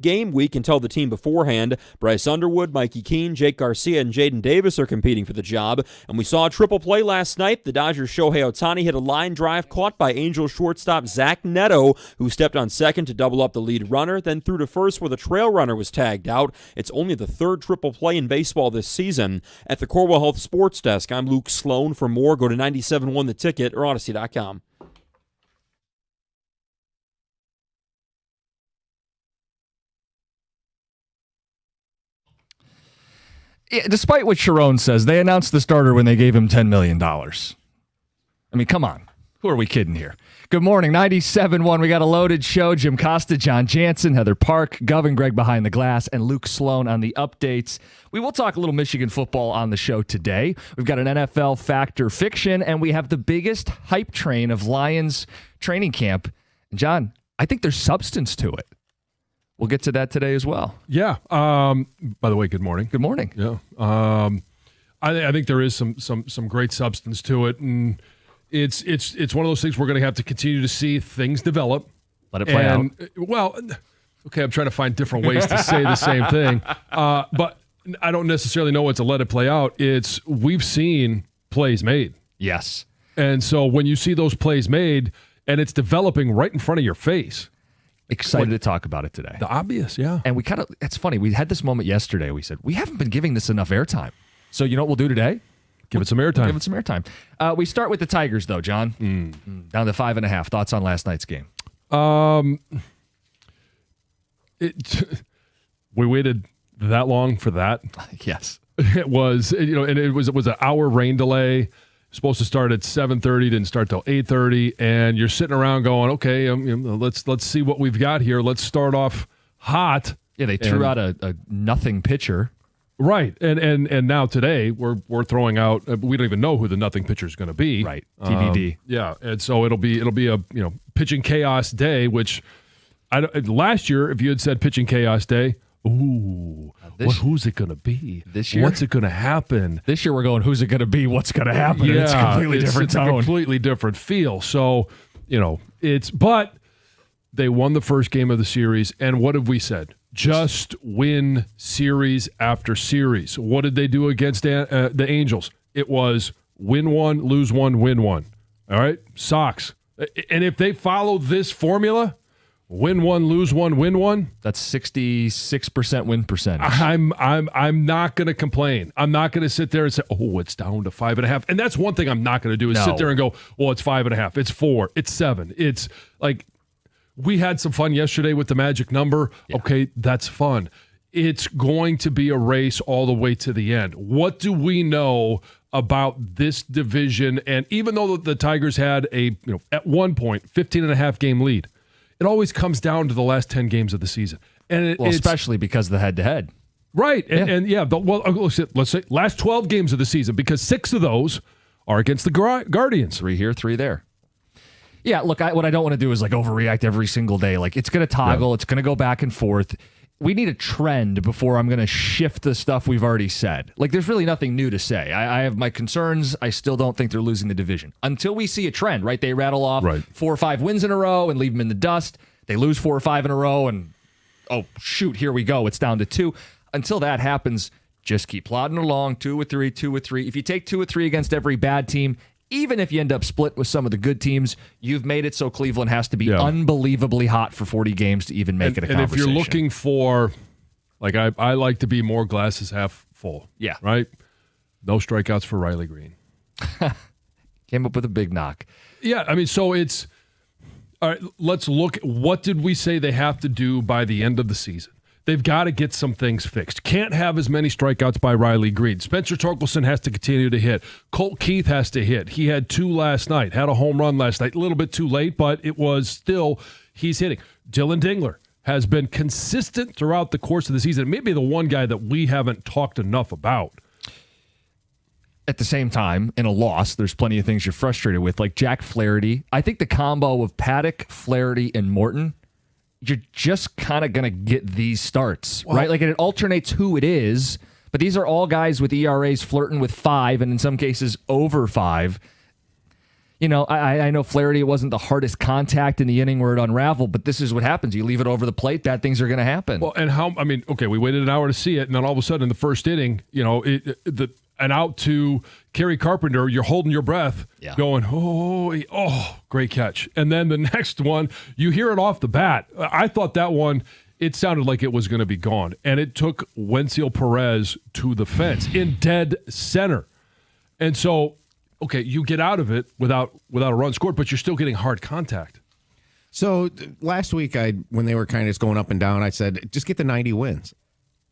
game week can tell the team beforehand. Bryce Underwood, Mikey Keene, Jake Garcia, and Jaden Davis are competing for the job. And we saw a triple play last night. The Dodgers' Shohei Ohtani hit a line drive caught by Angels shortstop Zach Neto, who stepped on second to double up the lead runner, then threw to first where the trail runner was tagged out. It's only the third triple play in baseball this season. At the Corwell Health Sports Desk, I'm Luke Sloan. For more, go to 97.1 The Ticket or Odyssey.com. Yeah, despite what Sharon says, they announced the starter when they gave him $10 million. I mean, come on. Who are we kidding here? Good morning, 97.1. We got a loaded show. Jim Costa, John Jansen, Heather Park, Govin Gregg behind the glass, and Luke Sloan on the updates. We will talk a little Michigan football on the show today. We've got an NFL Fact or Fiction, and we have the biggest hype train of Lions training camp. And John, I think there's substance to it. We'll get to that today as well. Yeah. By the way, good morning. Good morning. Yeah. I think there is some great substance to it, and it's one of those things we're going to have to continue to see things develop. Let it play out. Well, okay, I'm trying to find different ways to say the same thing, but I don't necessarily know what to let it play out. We've seen plays made. Yes. And so when you see those plays made and it's developing right in front of your face. Excited to talk about it today. The obvious, yeah. And it's funny, we had this moment yesterday. We said, we haven't been giving this enough airtime. So you know what we'll do today? Give it some airtime. Give it some airtime. We start with the Tigers, though, John. Down to 5.5. Thoughts on last night's game? We waited that long for that. Yes. It was, and it was an hour rain delay. Supposed to start at 7:30, didn't start till 8:30, and you're sitting around going, okay, let's see what we've got here. Let's start hot. Yeah, they threw out a nothing pitcher. Right, and now today we're throwing out. We don't even know who the nothing pitcher is going to be. Right, TBD. Yeah, and so it'll be a pitching chaos day. Which last year, if you had said pitching chaos day, who's it going to be? This year? What's it going to happen? This year we're going, who's it going to be? What's going to happen? Yeah, it's a completely different tone. A completely different feel. So, but they won the first game of the series, and what have we said? Just win series after series. What did they do against the Angels? It was win one, lose one, win one. All right? Sox. And if they follow this formula, win one, lose one, win one. That's 66% win percentage. I'm not going to complain. I'm not going to sit there and say, oh, it's down to 5.5. And that's one thing I'm not going to do is sit there and go, well, it's 5.5. It's 4. It's 7. It's like we had some fun yesterday with the magic number. Yeah. Okay, that's fun. It's going to be a race all the way to the end. What do we know about this division? And even though the Tigers had at one point, 15.5 game lead, it always comes down to the last 10 games of the season. And especially because of the head-to-head. Right. Let's say last 12 games of the season, because 6 of those are against the Guardians. 3 here, 3 there. Yeah, look, what I don't want to do is overreact every single day. It's going to toggle. Yeah. It's going to go back and forth. We need a trend before I'm going to shift the stuff we've already said. There's really nothing new to say. I have my concerns. I still don't think they're losing the division. Until we see a trend, right? They rattle off 4 or 5 wins in a row and leave them in the dust. They lose 4 or 5 in a row and, oh, shoot, here we go. It's down to 2. Until that happens, just keep plodding along, 2 or 3, 2 or 3. If you take 2 or 3 against every bad team, even if you end up split with some of the good teams, you've made it so Cleveland has to be unbelievably hot for 40 games to even make it a conversation. And if you're looking for, I like to be more glasses half full. Yeah. Right? No strikeouts for Riley Green. Came up with a big knock. Yeah, so it's, all right, let's look at what did we say they have to do by the end of the season. They've got to get some things fixed. Can't have as many strikeouts by Riley Green. Spencer Torkelson has to continue to hit. Colt Keith has to hit. He had 2 last night, had a home run last night. A little bit too late, but it was still, he's hitting. Dylan Dingler has been consistent throughout the course of the season. Maybe the one guy that we haven't talked enough about. At the same time, in a loss, there's plenty of things you're frustrated with, like Jack Flaherty. I think the combo of Paddock, Flaherty, and Morton, you're just kind of going to get these starts, right? It alternates who it is, but these are all guys with ERAs flirting with 5 and in some cases over 5. I know Flaherty wasn't the hardest contact in the inning where it unraveled, but this is what happens. You leave it over the plate, bad things are going to happen. Well, and we waited an hour to see it, and then all of a sudden in the first inning, an out to Kerry Carpenter, you're holding your breath, going, oh, great catch. And then the next one, you hear it off the bat. I thought that one, it sounded like it was going to be gone. And it took Wenceel Perez to the fence in dead center. And so, okay, you get out of it without a run scored, but you're still getting hard contact. So last week, when they were kind of just going up and down, I said, just get the 90 wins.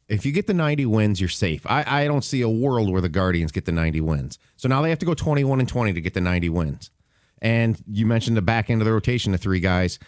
If you get the 90 wins, you're safe. I don't see a world where the Guardians get the 90 wins. So now they have to go 21-20 to get the 90 wins. And you mentioned the back end of the rotation, the 3 guys.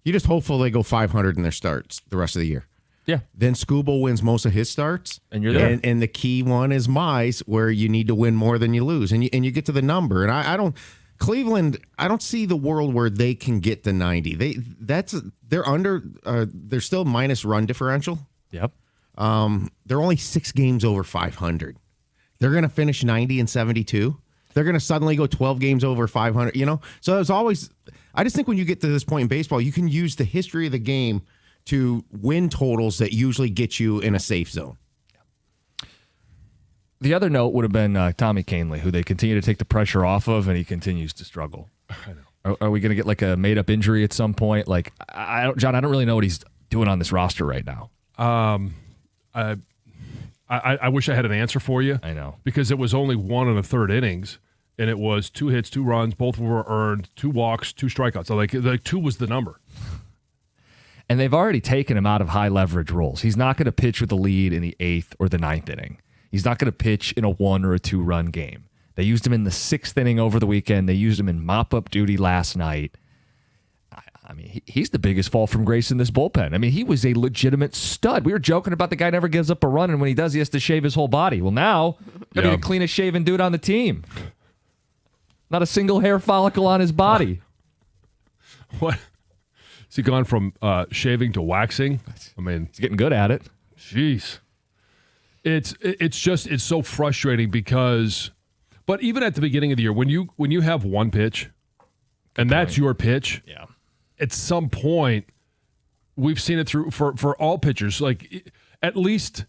You just hopeful they go 500 in their starts the rest of the year. Yeah. Then Scooble wins most of his starts. And you're there. And the key one is Mize, where you need to win more than you lose. And you get to the number. And Cleveland, I don't see the world where they can get the 90. They're still minus run differential. Yep. They're only 6 games over 500. They're going to finish 90 and 72. They're going to suddenly go 12 games over 500, So there's always, I just think when you get to this point in baseball, you can use the history of the game to win totals that usually get you in a safe zone. The other note would have been Tommy Kahnle, who they continue to take the pressure off of, and he continues to struggle. I know. Are we going to get like a made-up injury at some point? Like, John, I don't really know what he's doing on this roster right now. I wish I had an answer for you. I know. Because it was only 1 1/3 innings, and it was 2 hits, 2 runs, both were earned, 2 walks, 2 strikeouts. So like 2 was the number. And they've already taken him out of high leverage roles. He's not going to pitch with the lead in the 8th or the 9th inning. He's not going to pitch in a 1 or a 2 run game. They used him in the 6th inning over the weekend. They used him in mop-up duty last night. I mean, he's the biggest fall from grace in this bullpen. I mean, he was a legitimate stud. We were joking about the guy never gives up a run, and when he does, he has to shave his whole body. Well, now, he'll be the cleanest shaven dude on the team. Not a single hair follicle on his body. What? Has he gone from shaving to waxing? I mean, he's getting good at it. Jeez. It's so frustrating because, but even at the beginning of the year, when you have one pitch, and that's your pitch, yeah. At some point, we've seen it through for all pitchers. Like at least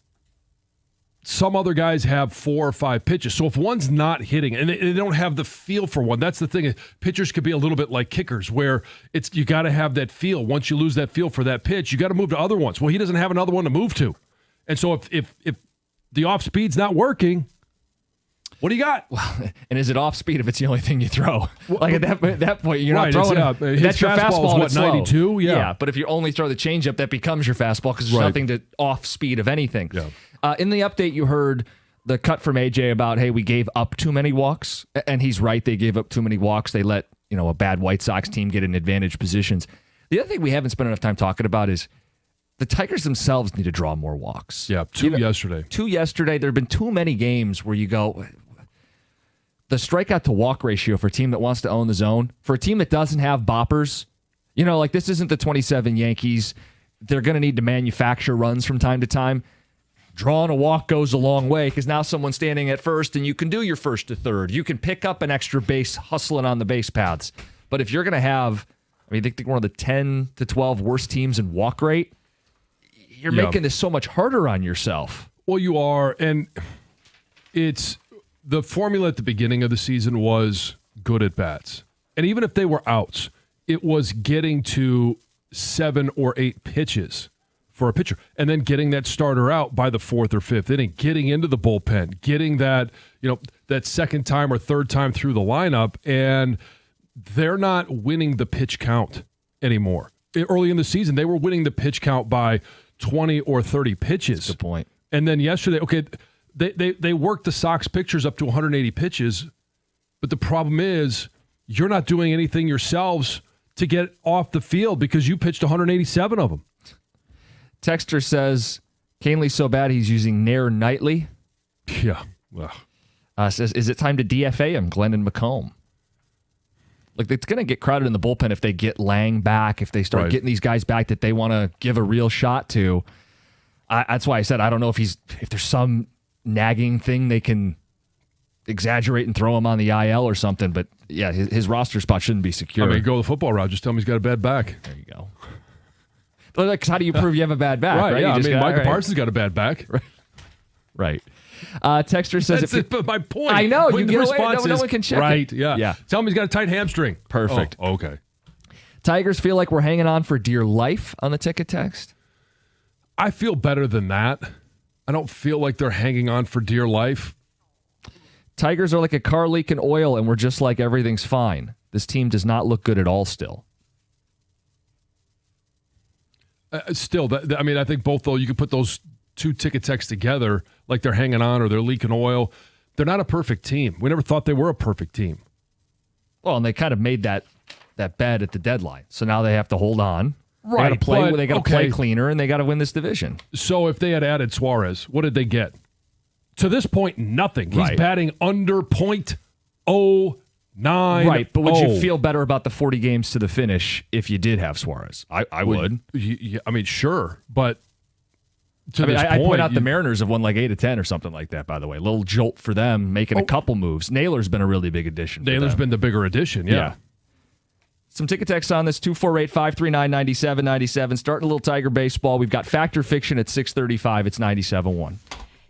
some other guys have 4 or 5 pitches. So if one's not hitting and they don't have the feel for one, that's the thing. Pitchers could be a little bit like kickers, where you got to have that feel. Once you lose that feel for that pitch, you got to move to other ones. Well, he doesn't have another one to move to, and so if the off speed's not working, what do you got? Well, and is it off speed if it's the only thing you throw? Like at that point, you're right, not throwing it. That's your fastball. Is what, 92? Yeah, but if you only throw the changeup, that becomes your fastball because there's nothing to off speed of anything. Yeah. In the update, you heard the cut from AJ about, hey, we gave up too many walks, and he's right. They gave up too many walks. They let a bad White Sox team get in advantage positions. The other thing we haven't spent enough time talking about is the Tigers themselves need to draw more walks. Yeah, 2 yesterday. 2 yesterday. There have been too many games where you go, the strikeout to walk ratio for a team that wants to own the zone, for a team that doesn't have boppers, like this isn't the 27 Yankees. They're going to need to manufacture runs from time to time. Drawing a walk goes a long way because now someone's standing at first and you can do your first to third. You can pick up an extra base hustling on the base paths. But if you're going to have, I think one of the 10 to 12 worst teams in walk rate, you're making this so much harder on yourself. Well, you are, and it's the formula at the beginning of the season was good at bats. And even if they were outs, it was getting to 7 or 8 pitches for a pitcher and then getting that starter out by the 4th or 5th inning, getting into the bullpen, getting that, that second time or third time through the lineup. And they're not winning the pitch count anymore. Early in the season, they were winning the pitch count by 20 or 30 pitches. That's a good point. And then yesterday, okay, they worked the Sox pitchers up to 180 pitches, but the problem is you're not doing anything yourselves to get off the field because you pitched 187 of them. Texter says, Kahnle's so bad he's using Nair nightly. Yeah. Says, is it time to DFA him, Glennon McComb? Like, it's going to get crowded in the bullpen if they get Lang back, if they start getting these guys back that they want to give a real shot to. That's why I said I don't know if there's some nagging thing they can exaggerate and throw him on the IL or something. But yeah, his roster spot shouldn't be secure. I mean, go the football route. Just tell him he's got a bad back. There you go. Because how do you prove you have a bad back? Right, right? yeah. I mean, Michael right. Parsons got a bad back. Right. Texter says, That's my point. I know. When You the get away. response No is, one can check right, it. yeah. Tell him he's got a tight hamstring. Perfect. Oh, okay. Tigers feel like we're hanging on for dear life on the ticket text. I feel better than that. I don't feel like they're hanging on for dear life. Tigers are like a car leaking oil, and we're just like everything's fine. This team does not look good at all still. Still, I mean, I think both, though, you could put those two ticket texts together like they're hanging on or they're leaking oil. They're not a perfect team. We never thought they were a perfect team. Well, and they kind of made that bet at the deadline. So now they have to hold on. Right. They got to play cleaner, and they got to win this division. So if they had added Suarez, what did they get? To this point, nothing. He's Right. batting under .090. Right, but would you feel better about the 40 games to the finish if you did have Suarez? I would. I mean, sure, but to this I point, point out the Mariners have won like 8 of 10 or something like that, by the way. A little jolt for them, making a couple moves. Naylor's been a really big addition. Naylor's been the bigger addition, yeah. Some ticket text on this, 248-539-9797. Starting a little Tiger baseball. We've got Fact or Fiction at 6:35. It's 97.1.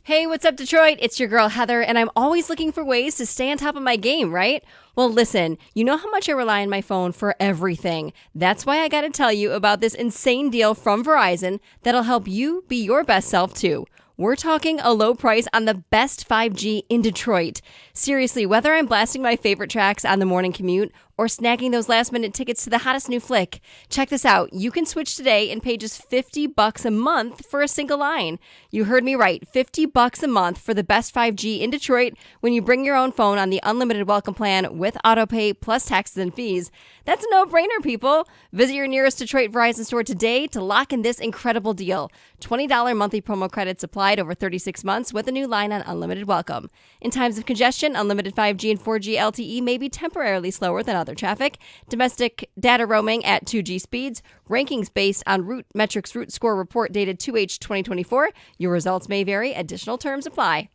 Hey, what's up, Detroit? It's your girl, Heather, and I'm always looking for ways to stay on top of my game, right? Well, listen, you know how much I rely on my phone for everything. That's why I got to tell you about this insane deal from Verizon that'll help you be your best self, too. We're talking a low price on the best 5G in Detroit. Seriously, whether I'm blasting my favorite tracks on the morning commute or snagging those last-minute tickets to the hottest new flick, check this out. You can switch today and pay just $50 a month for a single line. You heard me right, $50 a month for the best 5G in Detroit when you bring your own phone on the unlimited welcome plan with autopay plus taxes and fees. That's a no-brainer, people. Visit your nearest Detroit Verizon store today to lock in this incredible deal. $20 monthly promo credits applied over 36 months with a new line on unlimited welcome. In times of congestion, unlimited 5G and 4G LTE may be temporarily slower than other traffic. Domestic data roaming at 2G speeds. Rankings based on Root Metrics Root Score report dated 2H 2024. Your results may vary. Additional terms apply.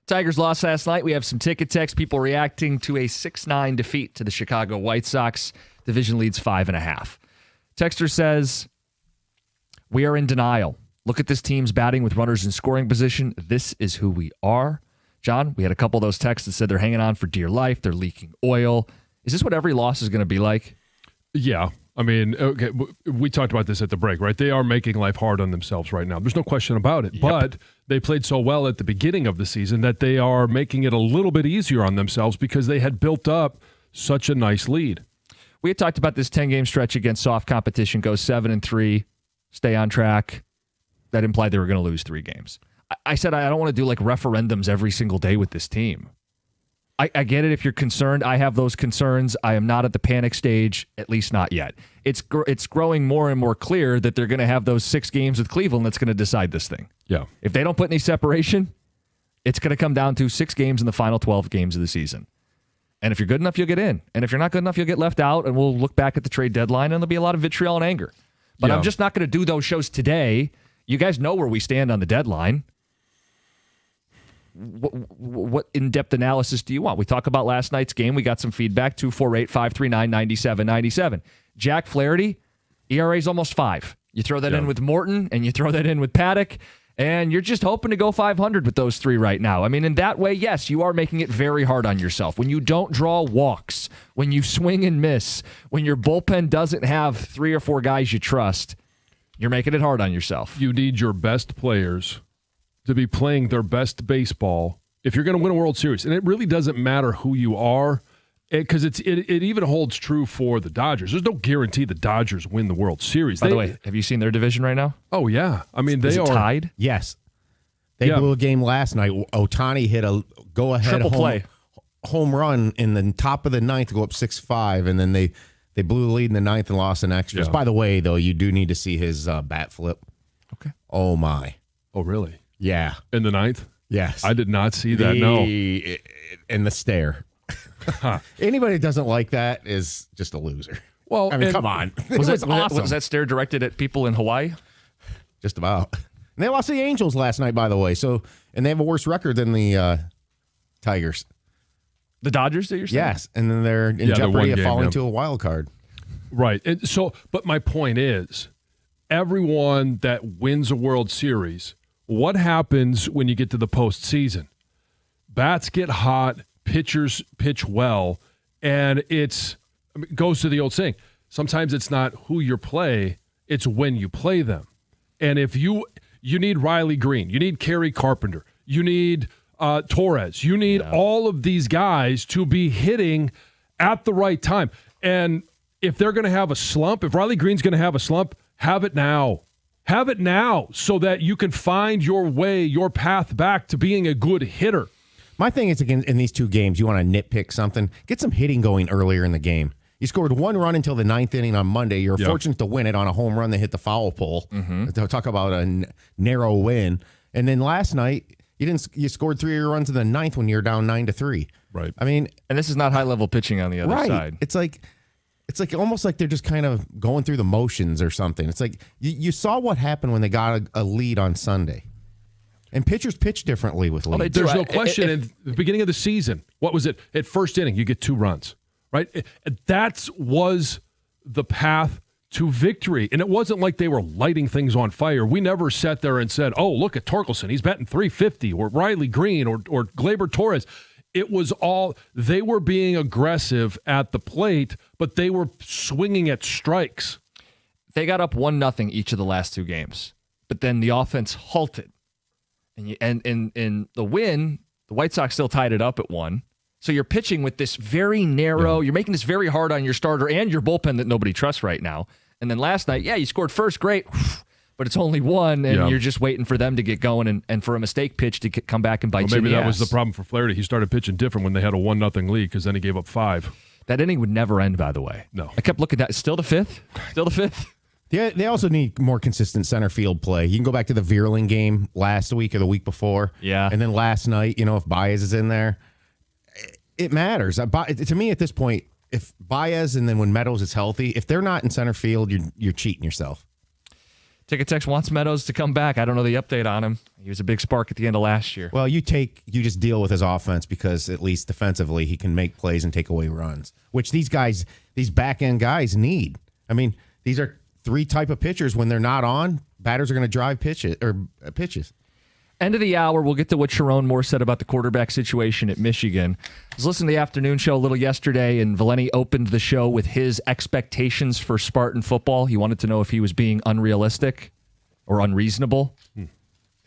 Tigers lost last night. We have some ticket text. People reacting to a 6-9 defeat to the Chicago White Sox. Division leads 5.5. Texter says, we are in denial. Look at this team's batting with runners in scoring position. This is who we are. John, we had a couple of those texts that said they're hanging on for dear life. They're leaking oil. Is this what every loss is going to be like? Yeah. I mean, okay, we talked about this at the break, right? They are making life hard on themselves right now. There's no question about it. Yep. But they played so well at the beginning of the season that they are making it a little bit easier on themselves because they had built up such a nice lead. We had talked about this 10-game stretch against soft competition, go 7-3, stay on track. That implied they were going to lose 3 games. I said I don't want to do like referendums every single day with this team. I get it if you're concerned. I have those concerns. I am not at the panic stage, at least not yet. It's growing more and more clear that they're going to have those 6 games with Cleveland that's going to decide this thing. Yeah. If they don't put any separation, it's going to come down to 6 games in the final 12 games of the season. And if you're good enough, you'll get in. And if you're not good enough, you'll get left out, and we'll look back at the trade deadline, and there'll be a lot of vitriol and anger. But I'm just not going to do those shows today. You guys know where we stand on the deadline. What in-depth analysis do you want? We talk about last night's game. We got some feedback, 248-539-9797. Jack Flaherty, ERA is almost 5. You throw that in with Morton, and you throw that in with Paddock, and you're just hoping to go 500 with those 3 right now. I mean, in that way, yes, you are making it very hard on yourself. When you don't draw walks, when you swing and miss, when your bullpen doesn't have 3 or 4 guys you trust, you're making it hard on yourself. You need your best players to be playing their best baseball if you're going to win a World Series. And it really doesn't matter who you are, because it even holds true for the Dodgers. There's no guarantee the Dodgers win the World Series. By the way, have you seen their division right now? Oh, yeah. I mean, they are tied. Yes. They blew a game last night. Ohtani hit a go-ahead home run in the top of the ninth to go up 6-5, and then they blew the lead in the ninth and lost in extras. Yeah. By the way, though, you do need to see his bat flip. Okay. Oh, my. Oh, really? Yeah. In the ninth? Yes. I did not see that, no. And the stare. Anybody that doesn't like that is just a loser. Well, I mean, come on. Was awesome. that stare directed at people in Hawaii? Just about. And they lost to the Angels last night, by the way. So, and they have a worse record than the Tigers. The Dodgers, that you're saying? Yes, and then they're in jeopardy of falling to a wild card. Right. And so, but my point is, everyone that wins a World Series, what happens when you get to the postseason? Bats get hot, pitchers pitch well, and it goes to the old saying. Sometimes it's not who you play, it's when you play them. And if you need Riley Green, you need Kerry Carpenter, you need Torres, you need all of these guys to be hitting at the right time. And if they're going to have a slump, if Riley Green's going to have a slump, have it now. Have it now so that you can find your way, your path back to being a good hitter. My thing is, again, in these 2 games, you want to nitpick something. Get some hitting going earlier in the game. You scored 1 run until the 9th inning on Monday. You're fortunate to win it on a home run that hit the foul pole. Mm-hmm. Talk about a narrow win. And then last night, you scored 3 runs in the 9th when you're down 9-3. Right. I mean, and this is not high-level pitching on the other side. It's like almost like they're just kind of going through the motions or something. It's like you saw what happened when they got a lead on Sunday. And pitchers pitch differently with leads. There's no question. In the beginning of the season, what was it? At first inning, you get 2 runs, right? That was the path to victory. And it wasn't like they were lighting things on fire. We never sat there and said, oh, look at Torkelson. He's batting .350, or Riley Green, or Gleyber Torres. It was all, they were being aggressive at the plate, but they were swinging at strikes. They got up 1-0 each of the last 2 games, but then the offense halted. And in the win, the White Sox still tied it up at 1. So you're pitching with this very narrow, you're making this very hard on your starter and your bullpen that nobody trusts right now. And then last night, you scored first, great, but it's only 1, and you're just waiting for them to get going and for a mistake pitch to come back and bite you in the ass. Maybe that was the problem for Flaherty. He started pitching different when they had a 1-0 lead, because then he gave up 5. That inning would never end, by the way. No. I kept looking at that. Still the 5th? Still the 5th? Yeah, they also need more consistent center field play. You can go back to the Vierling game last week or the week before. Yeah. And then last night, if Baez is in there, it matters. To me at this point, if Baez and then when Meadows is healthy, if they're not in center field, you're cheating yourself. Ticket Text wants Meadows to come back. I don't know the update on him. He was a big spark at the end of last year. Well, you just deal with his offense because at least defensively he can make plays and take away runs, which these back end guys need. I mean, these are 3 type of pitchers. When they're not on, batters are going to drive pitches. End of the hour, we'll get to what Sharon Moore said about the quarterback situation at Michigan. I was listening to the afternoon show a little yesterday, and Valeni opened the show with his expectations for Spartan football. He wanted to know if he was being unrealistic or unreasonable. It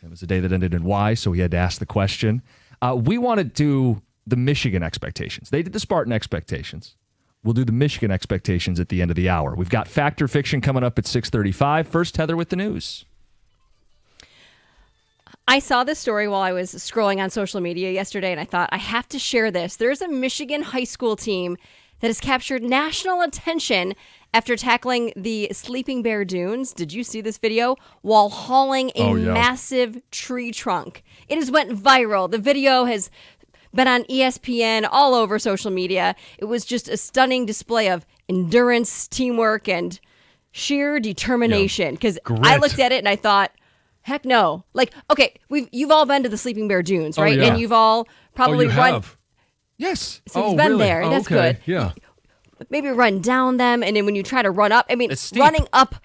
was a day that ended in Y, so he had to ask the question. We want to do the Michigan expectations. They did the Spartan expectations. We'll do the Michigan expectations at the end of the hour. We've got Fact or Fiction coming up at 6:35. First, Heather with the news. I saw this story while I was scrolling on social media yesterday, and I thought, I have to share this. There's a Michigan high school team that has captured national attention after tackling the Sleeping Bear Dunes. Did you see this video? While hauling a massive tree trunk. It has went viral. The video has been on ESPN, all over social media. It was just a stunning display of endurance, teamwork, and sheer determination. Because I looked at it and I thought, heck no. Like, okay, you've all been to the Sleeping Bear Dunes, right? Yeah. And you've all probably run. Have? Yes. So you've been really? there. That's okay. good. Yeah. Maybe run down them, and then when you try to run up, I mean, running up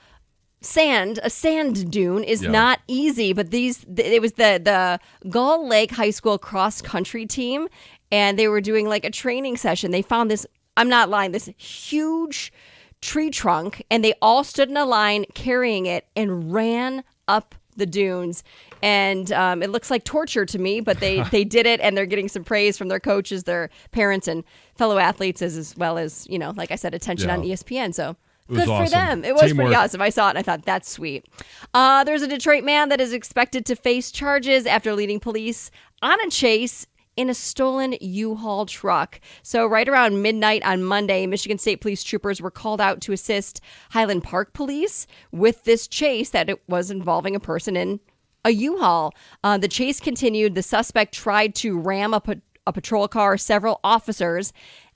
a sand dune is not easy. But it was the Gull Lake High School cross country team, and they were doing like a training session. They found this, I'm not lying, this huge tree trunk, and they all stood in a line carrying it and ran up the dunes. And it looks like torture to me, but they did it, and they're getting some praise from their coaches, their parents, and fellow athletes, as well as, like I said, attention on ESPN. So good for them. It was pretty awesome. I saw it and I thought, that's sweet. There's a Detroit man that is expected to face charges after leading police on a chase in a stolen U-Haul truck. So right around midnight on Monday, Michigan State police troopers were called out to assist Highland Park police with this chase that it was involving a person in a U-Haul. The chase continued. The suspect tried to ram a patrol car, several officers.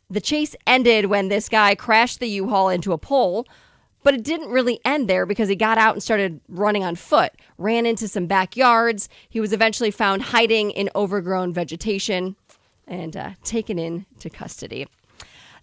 The chase ended when this guy crashed the U-Haul into a pole, but it didn't really end there because he got out and started running on foot, ran into some backyards. He was eventually found hiding in overgrown vegetation and taken into custody.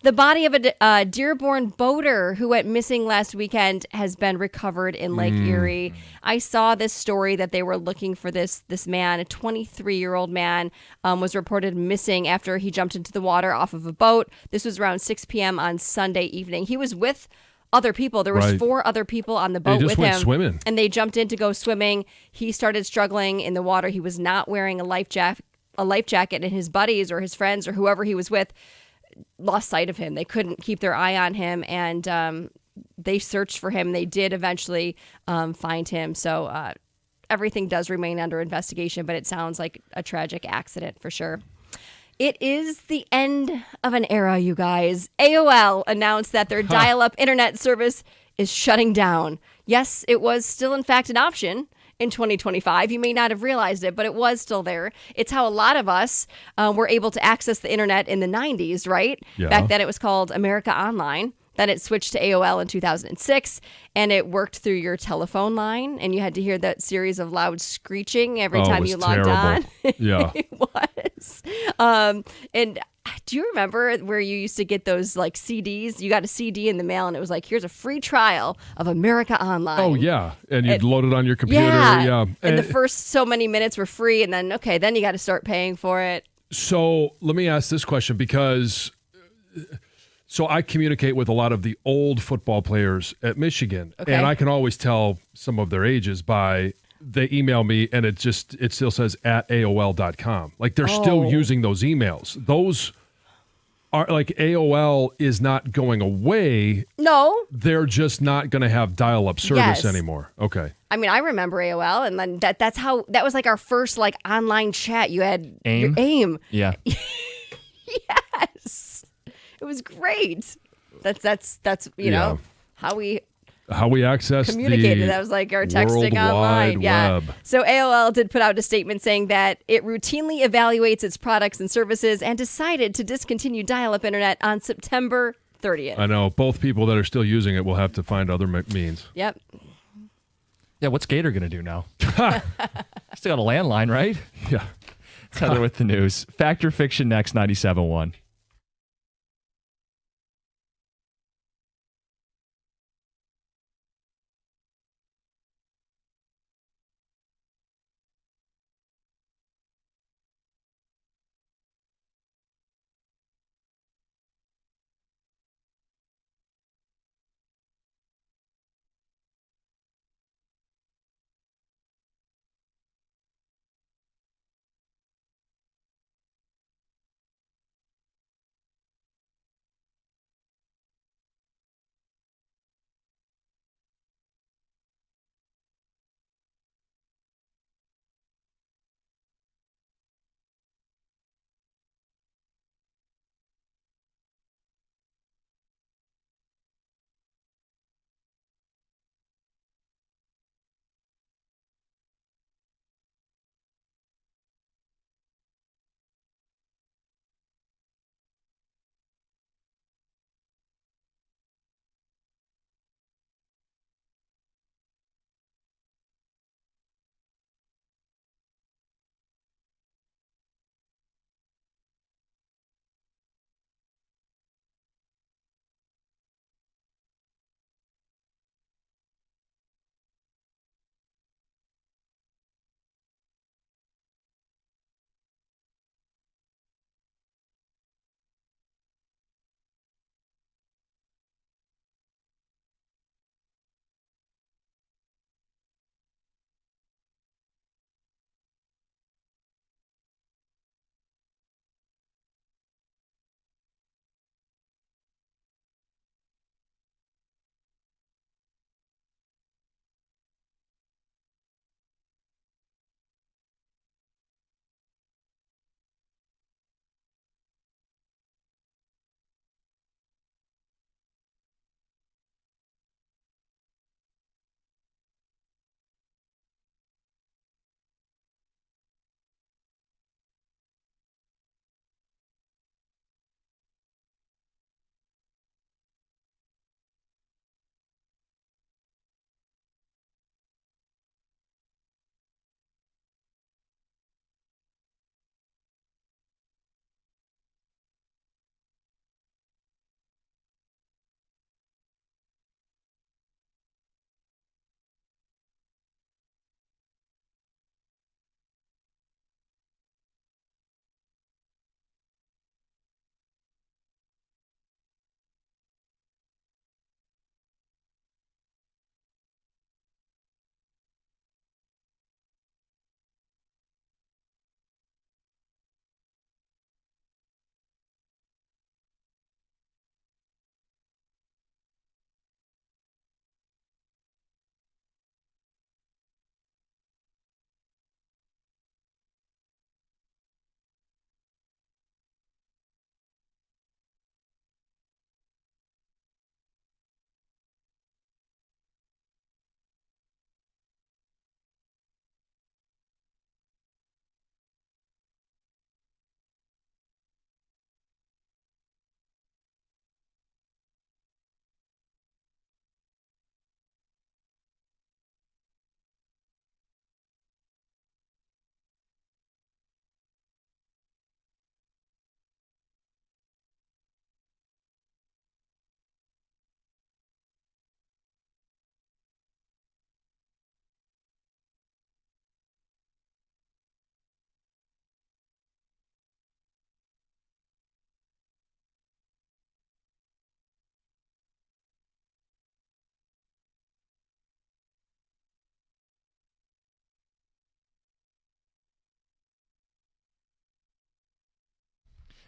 The body of a Dearborn boater who went missing last weekend has been recovered in Lake Erie. I saw this story that they were looking for this man, a 23-year-old man, was reported missing after he jumped into the water off of a boat. This was around 6 p.m. on Sunday evening. He was with other people. There was 4 other people on the boat with him. Swimming. And they jumped in to go swimming. He started struggling in the water. He was not wearing a life jacket, and his buddies or his friends or whoever he was with lost sight of him. They couldn't keep their eye on him, and they searched for him. They did eventually find him. So everything does remain under investigation, but it sounds like a tragic accident for sure. It is the end of an era, you guys. AOL announced that their dial-up internet service is shutting down. Yes, it was still, in fact, an option in 2025. You may not have realized it, but it was still there. It's how a lot of us were able to access the internet in the 90s, right? Yeah. Back then it was called America Online. Then it switched to AOL in 2006, and it worked through your telephone line, and you had to hear that series of loud screeching every time you logged on. Yeah. It was. And do you remember where you used to get those like CDs? You got a CD in the mail, and it was like, here's a free trial of America Online. Oh, yeah. And you'd load it on your computer. Yeah. And the first so many minutes were free, and then, then you got to start paying for it. So let me ask this question because... So I communicate with a lot of the old football players at Michigan, and I can always tell some of their ages by they email me, and it still says at AOL.com. Like they're still using those emails. Those are like AOL is not going away. No. They're just not going to have dial-up service anymore. Okay. I mean, I remember AOL, and then that was like our first like online chat. You had your AIM. Yeah. Yes. It was great. That's how we access communicated. That was like our texting online. Yeah. Web. So AOL did put out a statement saying that it routinely evaluates its products and services and decided to discontinue dial-up internet on September 30th. I know both people that are still using it will have to find other means. Yep. Yeah, what's Gator going to do now? Still got a landline, right? Yeah. It's Heather with the news. Fact or fiction next, 97.1.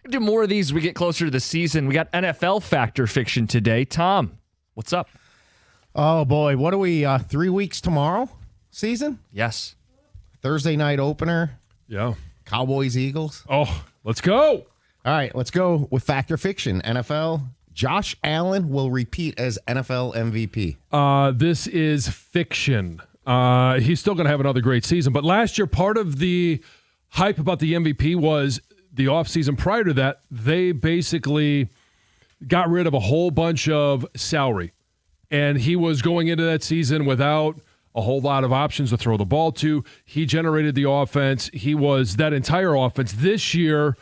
Do more of these as we get closer to the season. We got NFL fact or fiction today. Tom, what's up? Oh, boy. What are we, 3 weeks tomorrow season? Yes. Thursday night opener. Yeah. Cowboys, Eagles. Oh, let's go. All right, let's go with fact or fiction. NFL, Josh Allen will repeat as NFL MVP. This is fiction. He's still going to have another great season. But last year, part of the hype about the MVP was the offseason prior to that, they basically got rid of a whole bunch of salary. And he was going into that season without a whole lot of options to throw the ball to. He generated the offense. He was that entire offense. This year,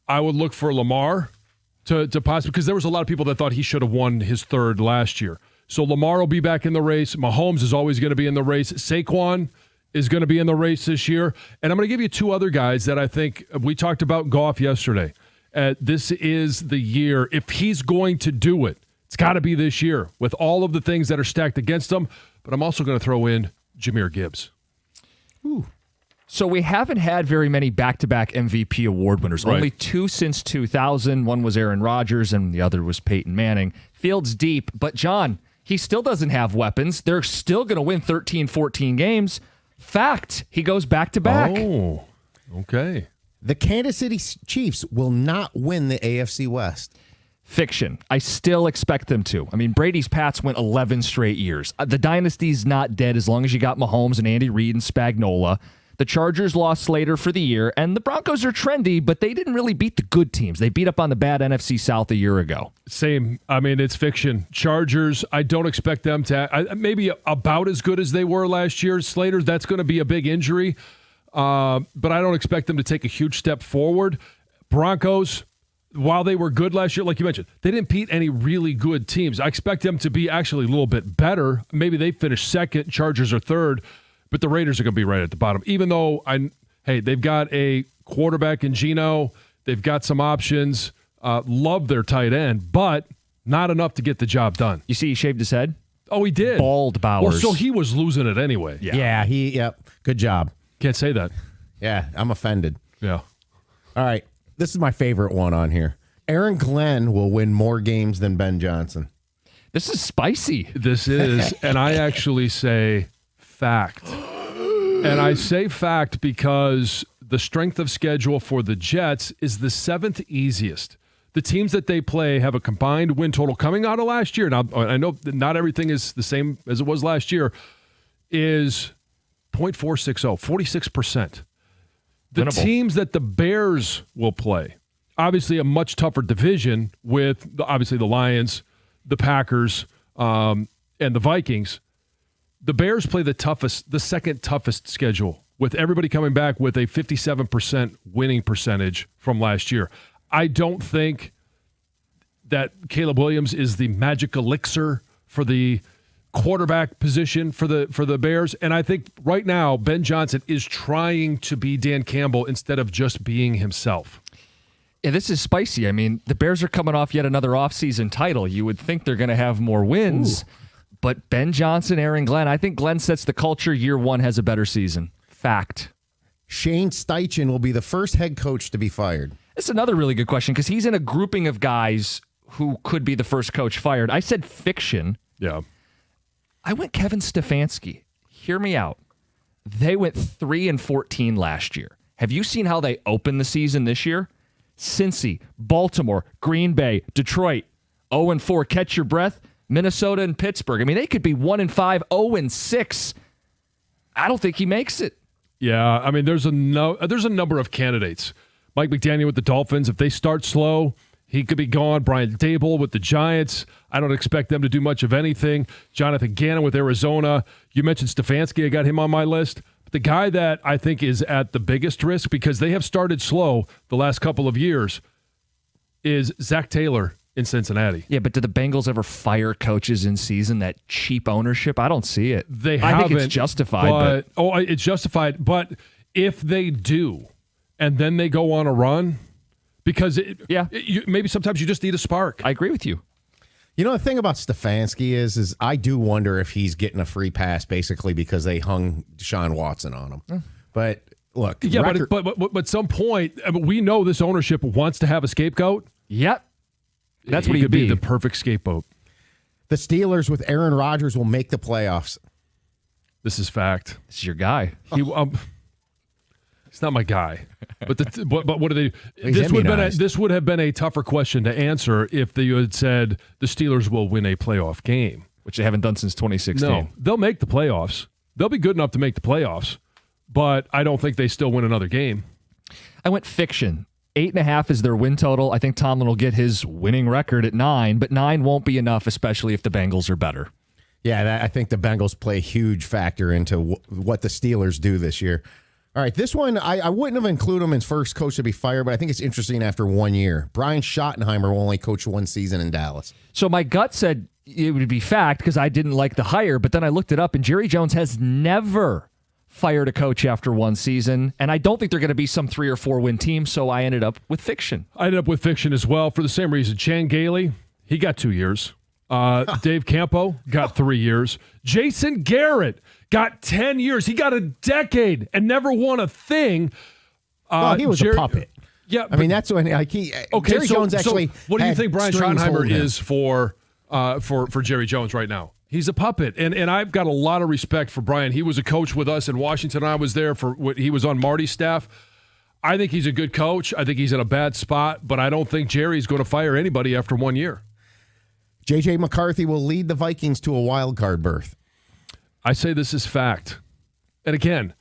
I would look for Lamar to possibly, because there was a lot of people that thought he should have won his third last year. So Lamar will be back in the race. Mahomes is always going to be in the race. Saquon is going to be in the race this year. And I'm going to give you two other guys that I think we talked about Goff yesterday. This is the year. If he's going to do it, it's got to be this year with all of the things that are stacked against him. But I'm also going to throw in Jahmyr Gibbs. Ooh. So we haven't had very many back-to-back MVP award winners. Right. Only two since 2000. One was Aaron Rodgers, and the other was Peyton Manning. Fields deep, but John, he still doesn't have weapons. They're still going to win 13, 14 games. Fact, he goes back-to-back. Oh, okay. The Kansas City Chiefs will not win the AFC West. Fiction. I still expect them to. I mean, Brady's Pats went 11 straight years. The dynasty's not dead as long as you got Mahomes and Andy Reid and Spagnuolo. The Chargers lost Slater for the year, and the Broncos are trendy, but they didn't really beat the good teams. They beat up on the bad NFC South a year ago. Same. I mean, it's fiction. Chargers, I don't expect them to maybe about as good as they were last year. Slater, that's going to be a big injury, but I don't expect them to take a huge step forward. Broncos, while they were good last year, like you mentioned, they didn't beat any really good teams. I expect them to be actually a little bit better. Maybe they finish second, Chargers are third. But the Raiders are going to be right at the bottom, even though, they've got a quarterback in Geno. They've got some options. Love their tight end, but not enough to get the job done. You see he shaved his head? Oh, he did. Bald Bowers. Well, so he was losing it anyway. Yeah, yep. Good job. Can't say that. Yeah, I'm offended. Yeah. All right, this is my favorite one on here. Aaron Glenn will win more games than Ben Johnson. This is spicy. This is, and I actually say fact. And I say fact because the strength of schedule for the Jets is the 7th easiest. The teams that they play have a combined win total coming out of last year. Now, I know that not everything is the same as it was last year, is .460, 46%. The Winnable. teams that the Bears will play, obviously a much tougher division with, obviously, the Lions, the Packers, and the Vikings. The Bears play the second toughest schedule, with everybody coming back with a 57% winning percentage from last year. I don't think that Caleb Williams is the magic elixir for the quarterback position for the Bears. And I think right now Ben Johnson is trying to be Dan Campbell instead of just being himself. Yeah, this is spicy. I mean, the Bears are coming off yet another offseason title. You would think they're going to have more wins. Ooh. But Ben Johnson, Aaron Glenn, I think Glenn sets the culture. Year one has a better season. Fact. Shane Steichen will be the first head coach to be fired. That's another really good question because he's in a grouping of guys who could be the first coach fired. I said fiction. Yeah. I went Kevin Stefanski. Hear me out. They went 3-14 last year. Have you seen how they opened the season this year? Cincy, Baltimore, Green Bay, Detroit, 0-4. Catch your breath. Minnesota and Pittsburgh. I mean, they could be 1-5, 0-6. I don't think he makes it. Yeah, I mean, there's a number of candidates. Mike McDaniel with the Dolphins. If they start slow, he could be gone. Brian Dable with the Giants. I don't expect them to do much of anything. Jonathan Gannon with Arizona. You mentioned Stefanski. I got him on my list. But the guy that I think is at the biggest risk because they have started slow the last couple of years is Zach Taylor in Cincinnati. Yeah, but do the Bengals ever fire coaches in season? That cheap ownership? I don't see it. They haven't. I think it's justified. It's justified. But if they do, and then they go on a run, because maybe sometimes you just need a spark. I agree with you. You know, the thing about Stefanski is I do wonder if he's getting a free pass basically because they hung Deshaun Watson on him. But look, yeah, but some point, we know this ownership wants to have a scapegoat. Yep. That's what he he'd could be the perfect scapegoat. The Steelers with Aaron Rodgers will make the playoffs. This is fact. This is your guy. He's not my guy. But what do they? This would have been a tougher question to answer if you had said the Steelers will win a playoff game, which they haven't done since 2016. No, they'll make the playoffs. They'll be good enough to make the playoffs, but I don't think they still win another game. I went fiction. 8.5 is their win total. I think Tomlin will get his winning record at 9, but 9 won't be enough, especially if the Bengals are better. Yeah, I think the Bengals play a huge factor into what the Steelers do this year. All right, this one, I wouldn't have included him as first coach to be fired, but I think it's interesting after 1 year. Brian Schottenheimer will only coach 1 season in Dallas. So my gut said it would be fact because I didn't like the hire, but then I looked it up, and Jerry Jones has never fired a coach after 1 season, and I don't think they're going to be some 3 or 4 win team, so I ended up with fiction. I ended up with fiction as well for the same reason. Chan Gailey, he got 2 years. Dave Campo got 3 years. Jason Garrett got 10 years. He got a decade and never won a thing. He was a puppet. Yeah, I mean that's when Jerry Jones actually. So what do you think Brian strings Schottenheimer holding him. is for Jerry Jones right now? He's a puppet, and I've got a lot of respect for Brian. He was a coach with us in Washington. I was there he was on Marty's staff. I think he's a good coach. I think he's in a bad spot, but I don't think Jerry's going to fire anybody after 1 year. J.J. McCarthy will lead the Vikings to a wild card berth. I say this is fact. And again,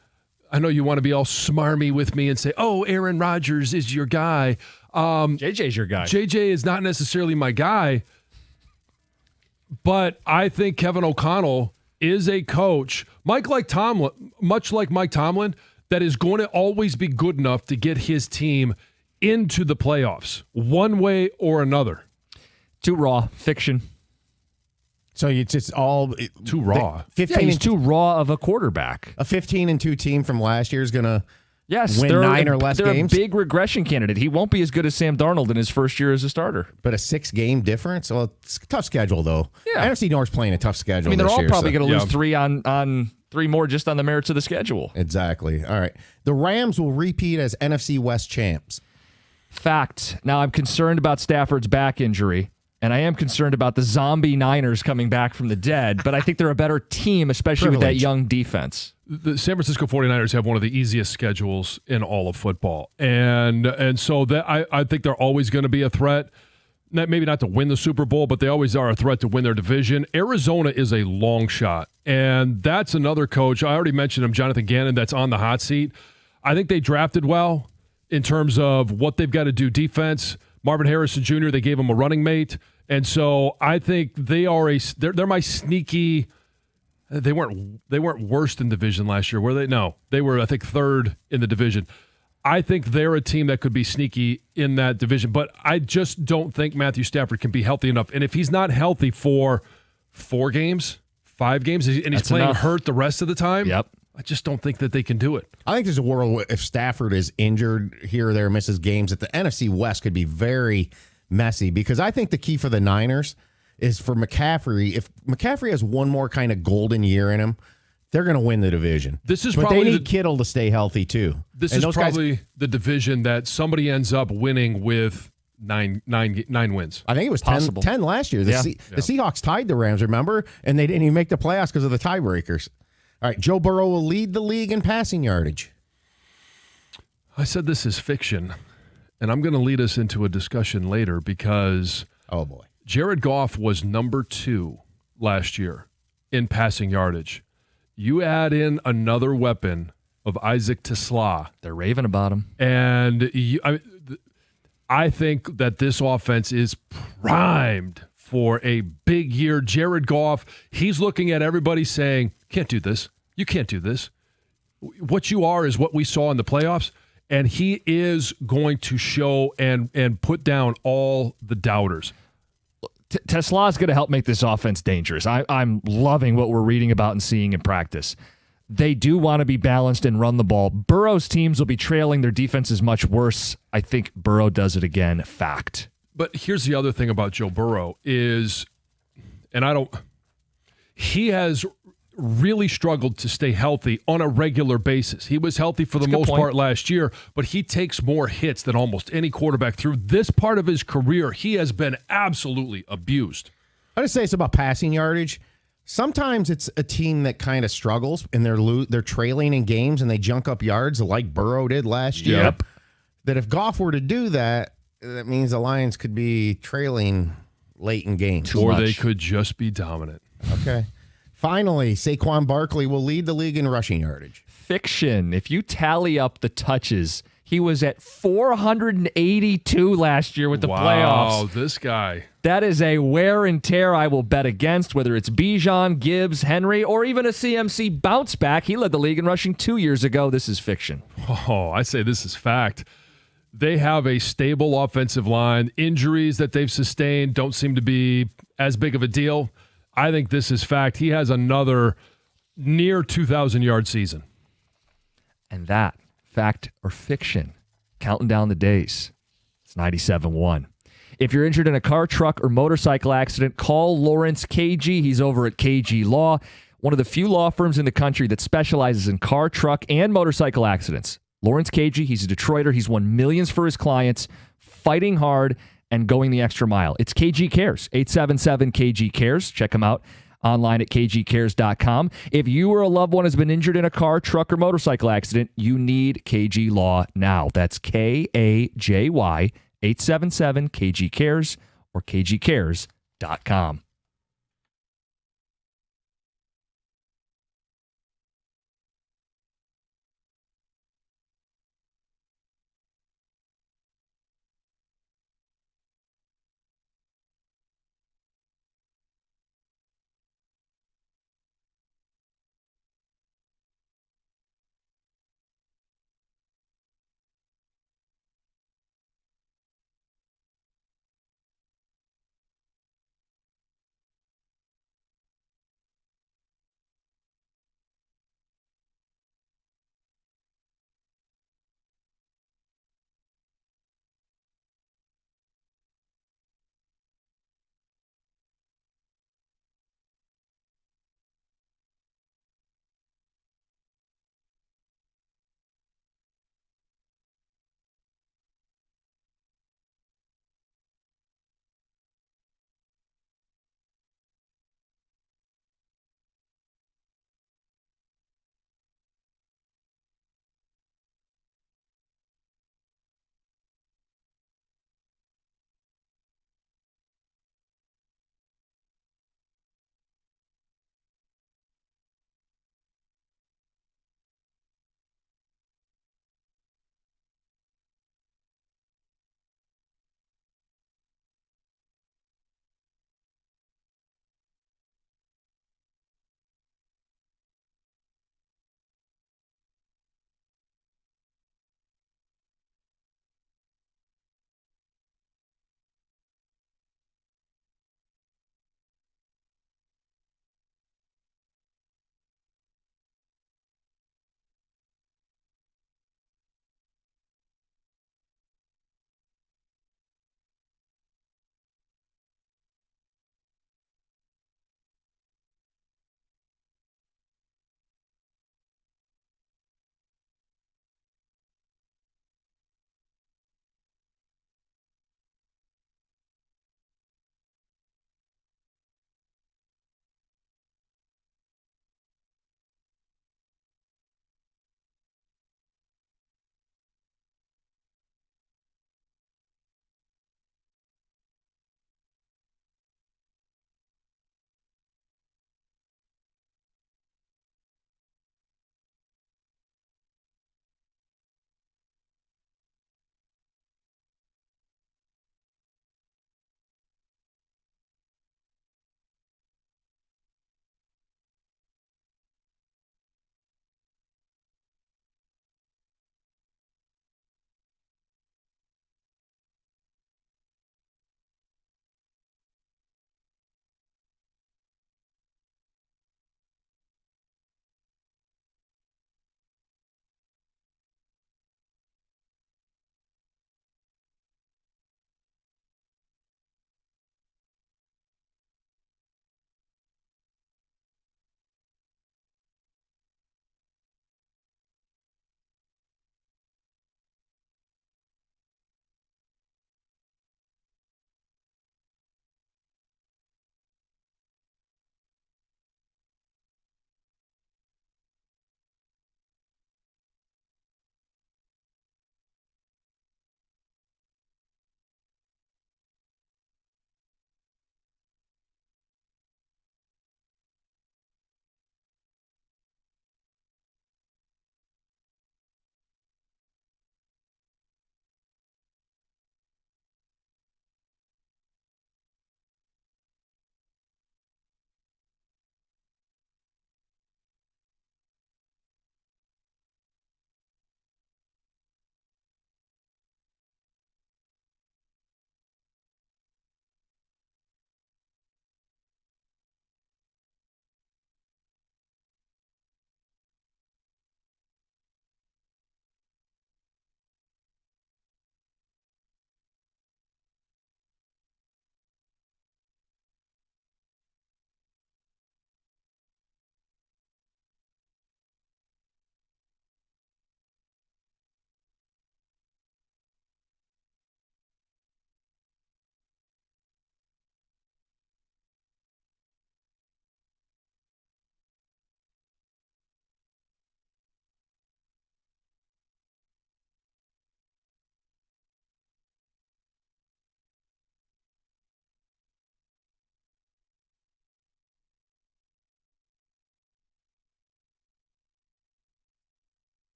I know you want to be all smarmy with me and say, oh, Aaron Rodgers is your guy. JJ's your guy. JJ is not necessarily my guy, but I think Kevin O'Connell is a coach, much like Mike Tomlin, that is going to always be good enough to get his team into the playoffs one way or another. Too raw. Fiction. So it's just all Too raw. 15 He's and too raw of a quarterback. A 15-2 team from last year is going to Yes, win 9 or less they're games. a big regression candidate. He won't be as good as Sam Darnold in his first year as a starter. But a 6-game difference? Well, it's a tough schedule, though. Yeah. NFC North's playing a tough schedule. I mean, they're this all year, probably so- going to lose 3 on 3 more just on the merits of the schedule. Exactly. All right. The Rams will repeat as NFC West champs. Fact. Now, I'm concerned about Stafford's back injury, and I am concerned about the zombie Niners coming back from the dead, but I think they're a better team, especially with that young defense. The San Francisco 49ers have one of the easiest schedules in all of football. And so that I think they're always going to be a threat. Maybe not to win the Super Bowl, but they always are a threat to win their division. Arizona is a long shot, and that's another coach. I already mentioned him, Jonathan Gannon, that's on the hot seat. I think they drafted well in terms of what they've got to do defense. Marvin Harrison Jr., they gave him a running mate. And so I think they're my sneaky. They weren't worst in division last year, were they? No, they were, I think, 3rd in the division. I think they're a team that could be sneaky in that division, but I just don't think Matthew Stafford can be healthy enough. And if he's not healthy for 4 games, 5 games, and he's That's playing enough. hurt the rest of the time, Yep. I just don't think that they can do it. I think there's a world where if Stafford is injured here or there, misses games, that the NFC West could be very messy, because I think the key for the Niners is for McCaffrey. If McCaffrey has one more kind of golden year in him, they're going to win the division. This is but probably they need Kittle to stay healthy too. This And is those guys- probably the division that somebody ends up winning with nine wins. I think it was Possible. 10 last year. The Seahawks tied the Rams, remember? And they didn't even make the playoffs because of the tiebreakers. All right, Joe Burrow will lead the league in passing yardage. I said this is fiction, and I'm going to lead us into a discussion later because Oh, boy. Jared Goff was number 2 last year in passing yardage. You add in another weapon of Isaac Tesla, They're raving about him. and I think that this offense is primed for a big year. Jared Goff, he's looking at everybody saying, can't do this. You can't do this. What you are is what we saw in the playoffs, and he is going to show and put down all the doubters. Tesla is going to help make this offense dangerous. I'm loving what we're reading about and seeing in practice. They do want to be balanced and run the ball. Burrow's teams will be trailing. Their defense is much worse. I think Burrow does it again. Fact. But here's the other thing about Joe Burrow is, he has really struggled to stay healthy on a regular basis. He was healthy for the That's a good most point. part last year, but he takes more hits than almost any quarterback through this part of his career. He has been absolutely abused. I just say it's about passing yardage. Sometimes it's a team that kind of struggles and they're trailing in games and they junk up yards like Burrow did last year. Yep. That if Goff were to do that, that means the Lions could be trailing late in games. Or much. they could just be dominant. Okay. Finally, Saquon Barkley will lead the league in rushing yardage. Fiction. If you tally up the touches He was at 482 last year with the Wow, playoffs. this guy. That is a wear and tear I will bet against, whether it's Bijan, Gibbs, Henry, or even a CMC bounce back. He led the league in rushing 2 years ago. This is fiction. Oh, I say this is fact. They have a stable offensive line. Injuries that they've sustained don't seem to be as big of a deal. I think this is fact. He has another near 2,000-yard season. And that, fact or fiction, counting down the days. It's 97.1. If you're injured in a car, truck, or motorcycle accident, call Lawrence KG. He's over at KG Law, one of the few law firms in the country that specializes in car, truck, and motorcycle accidents. Lawrence KG, he's a Detroiter. He's won millions for his clients, fighting hard and going the extra mile. It's KG Cares, 877 KG Cares. Check him out online at kgcares.com. If you or a loved one has been injured in a car, truck, or motorcycle accident, you need KG Law now. That's KAJY, 877 KG Cares or kgcares.com.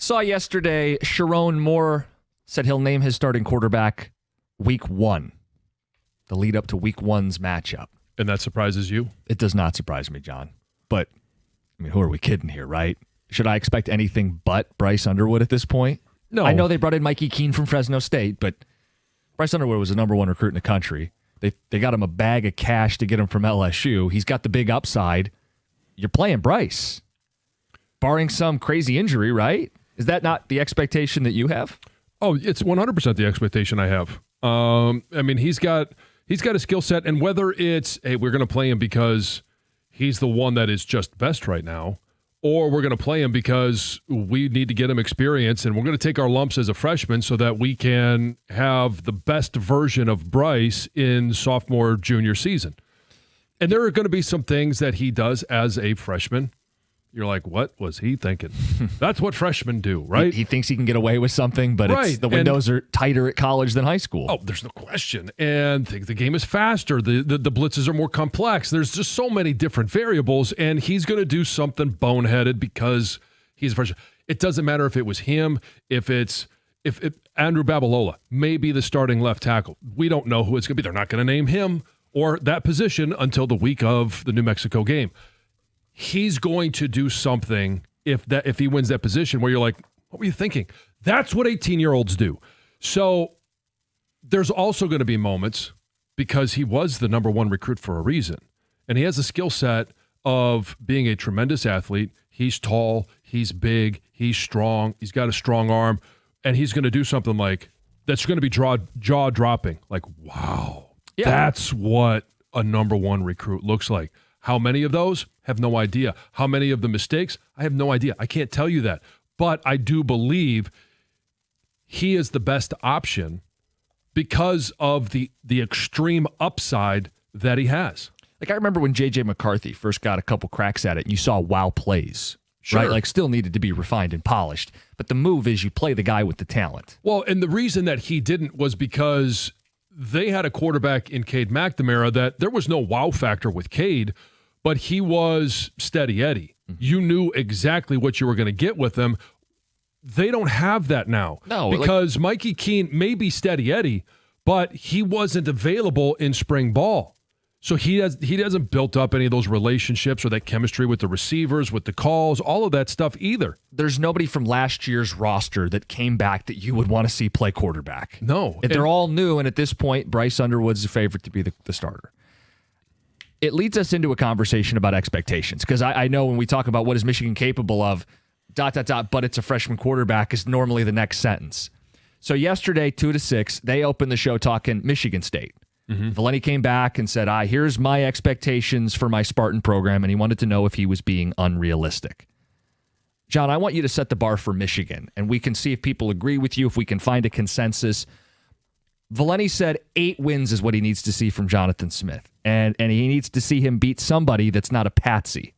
Saw yesterday, Sharon Moore said he'll name his starting quarterback week 1, the lead up to week 1's matchup. And that surprises you? It does not surprise me, John. But, I mean, who are we kidding here, right? Should I expect anything but Bryce Underwood at this point? No. I know they brought in Mikey Keene from Fresno State, but Bryce Underwood was the number 1 recruit in the country. They got him a bag of cash to get him from LSU. He's got the big upside. You're playing Bryce, barring some crazy injury, right? Is that not the expectation that you have? Oh, it's 100% the expectation I have. I mean, he's got a skill set, and whether it's, hey, we're going to play him because he's the one that is just best right now, or we're going to play him because we need to get him experience, and we're going to take our lumps as a freshman so that we can have the best version of Bryce in sophomore, junior season. And there are going to be some things that he does as a freshman. You're like, what was he thinking? That's what freshmen do, right? He thinks he can get away with something, but the windows are tighter at college than high school. Oh, there's no question. And the game is faster. The blitzes are more complex. There's just so many different variables, and he's going to do something boneheaded because he's a freshman. It doesn't matter if it was him, if Andrew Babalola may be the starting left tackle. We don't know who it's going to be. They're not going to name him or that position until the week of the New Mexico game. He's going to do something if he wins that position where you're like, what were you thinking? That's what 18-year-olds do. So there's also going to be moments, because he was the number 1 recruit for a reason, and he has a skill set of being a tremendous athlete. He's tall, he's big, he's strong, he's got a strong arm, and he's going to do something like that's going to be jaw-dropping. Like, wow, that's what a number 1 recruit looks like. How many of those? Have no idea. How many of the mistakes? I have no idea. I can't tell you that. But I do believe he is the best option because of the extreme upside that he has. Like, I remember when J.J. McCarthy first got a couple cracks at it, and you saw wow plays, sure, right? Like, still needed to be refined and polished. But the move is you play the guy with the talent. Well, and the reason that he didn't was because they had a quarterback in Cade McNamara that there was no wow factor with Cade, but he was steady Eddie. Mm-hmm. You knew exactly what you were going to get with him. They don't have that now. No, because Mikey Keene may be steady Eddie, but he wasn't available in spring ball. So he hasn't built up any of those relationships or that chemistry with the receivers, with the calls, all of that stuff either. There's nobody from last year's roster that came back that you would want to see play quarterback. No. They're all new, and at this point, Bryce Underwood's the favorite to be the starter. It leads us into a conversation about expectations, because I know when we talk about what is Michigan capable of, ... but it's a freshman quarterback is normally the next sentence. So yesterday, 2-6, they opened the show talking Michigan State. Mm-hmm. Valenti came back and said, here's my expectations for my Spartan program, and he wanted to know if he was being unrealistic. John, I want you to set the bar for Michigan, and we can see if people agree with you, if we can find a consensus. Valenti said 8 wins is what he needs to see from Jonathan Smith, and he needs to see him beat somebody that's not a patsy.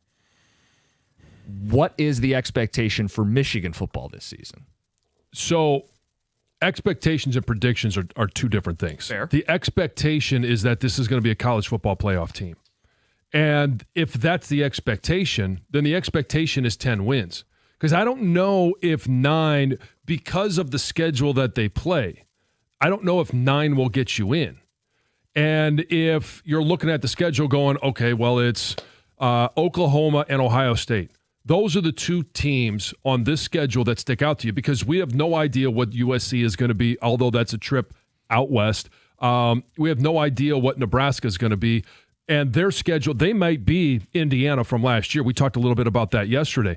What is the expectation for Michigan football this season? So expectations and predictions are two different things. Fair. The expectation is that this is going to be a college football playoff team. And if that's the expectation, then the expectation is 10 wins. Because I don't know if 9, because of the schedule that they play, I don't know if 9 will get you in. And if you're looking at the schedule going, okay, well, it's Oklahoma and Ohio State. Those are the 2 teams on this schedule that stick out to you, because we have no idea what USC is going to be, although that's a trip out west. We have no idea what Nebraska is going to be. And their schedule, they might be Indiana from last year. We talked a little bit about that yesterday.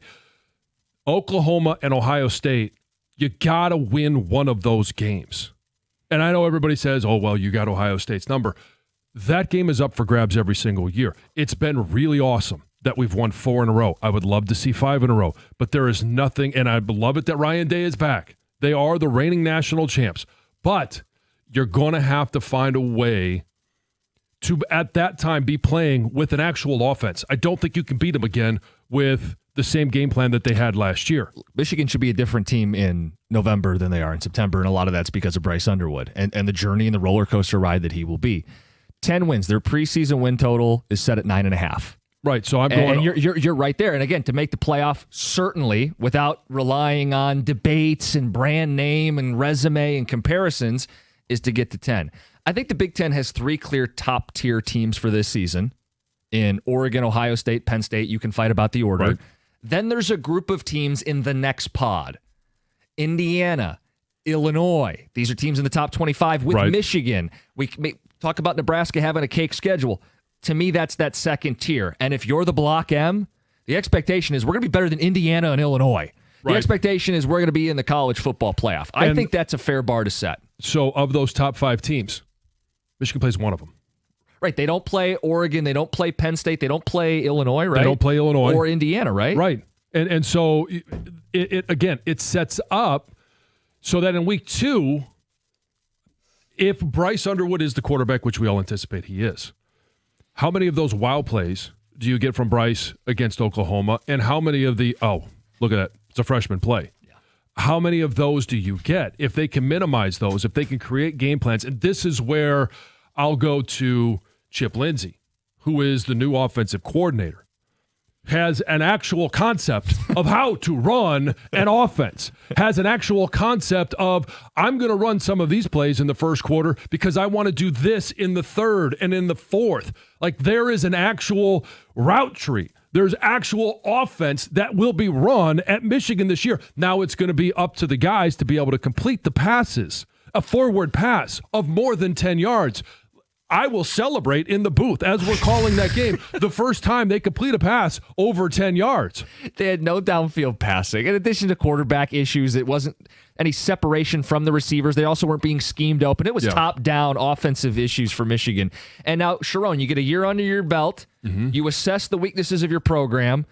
Oklahoma and Ohio State, you got to win one of those games. And I know everybody says, oh, well, you got Ohio State's number. That game is up for grabs every single year. It's been really awesome that we've won 4 in a row. I would love to see 5 in a row, but there is nothing, and I love it that Ryan Day is back. They are the reigning national champs, but you're going to have to find a way to, at that time, be playing with an actual offense. I don't think you can beat them again with the same game plan that they had last year. Michigan should be a different team in November than they are in September, and a lot of that's because of Bryce Underwood and the journey and the roller coaster ride that he will be. 10 wins. Their preseason win total is set at 9.5. Right. So I'm going. And you're right there. And again, to make the playoff, certainly without relying on debates and brand name and resume and comparisons, is to get to 10. I think the Big Ten has 3 clear top tier teams for this season in Oregon, Ohio State, Penn State. You can fight about the order. Right. Then there's a group of teams in the next pod. Indiana, Illinois. These are teams in the top 25 with Right. Michigan. We may talk about Nebraska having a cake schedule. To me, that's that second tier. And if you're the Block M, the expectation is we're going to be better than Indiana and Illinois. The Right. expectation is we're going to be in the college football playoff. I think that's a fair bar to set. So of those top 5 teams, Michigan plays one of them. Right. They don't play Oregon. They don't play Penn State. They don't play Illinois, right? They don't play Illinois. Or Indiana, right? Right. And so, it sets up so that in week 2, if Bryce Underwood is the quarterback, which we all anticipate he is, how many of those wow plays do you get from Bryce against Oklahoma? And how many of the, oh, look at that, it's a freshman play. Yeah. How many of those do you get? If they can minimize those, if they can create game plans, and this is where I'll go to Chip Lindsey, who is the new offensive coordinator, has an actual concept of how to run an offense, has an actual concept of, I'm going to run some of these plays in the first quarter because I want to do this in the third and in the fourth. Like, there is an actual route tree. There's actual offense that will be run at Michigan this year. Now it's going to be up to the guys to be able to complete the passes, a forward pass of more than 10 yards. I will celebrate in the booth as we're calling that game the first time they complete a pass over 10 yards. They had no downfield passing. In addition to quarterback issues, it wasn't any separation from the receivers. They also weren't being schemed open. It was top-down offensive issues for Michigan. And now, Sharon, you get a year under your belt. Mm-hmm. You assess the weaknesses of your program.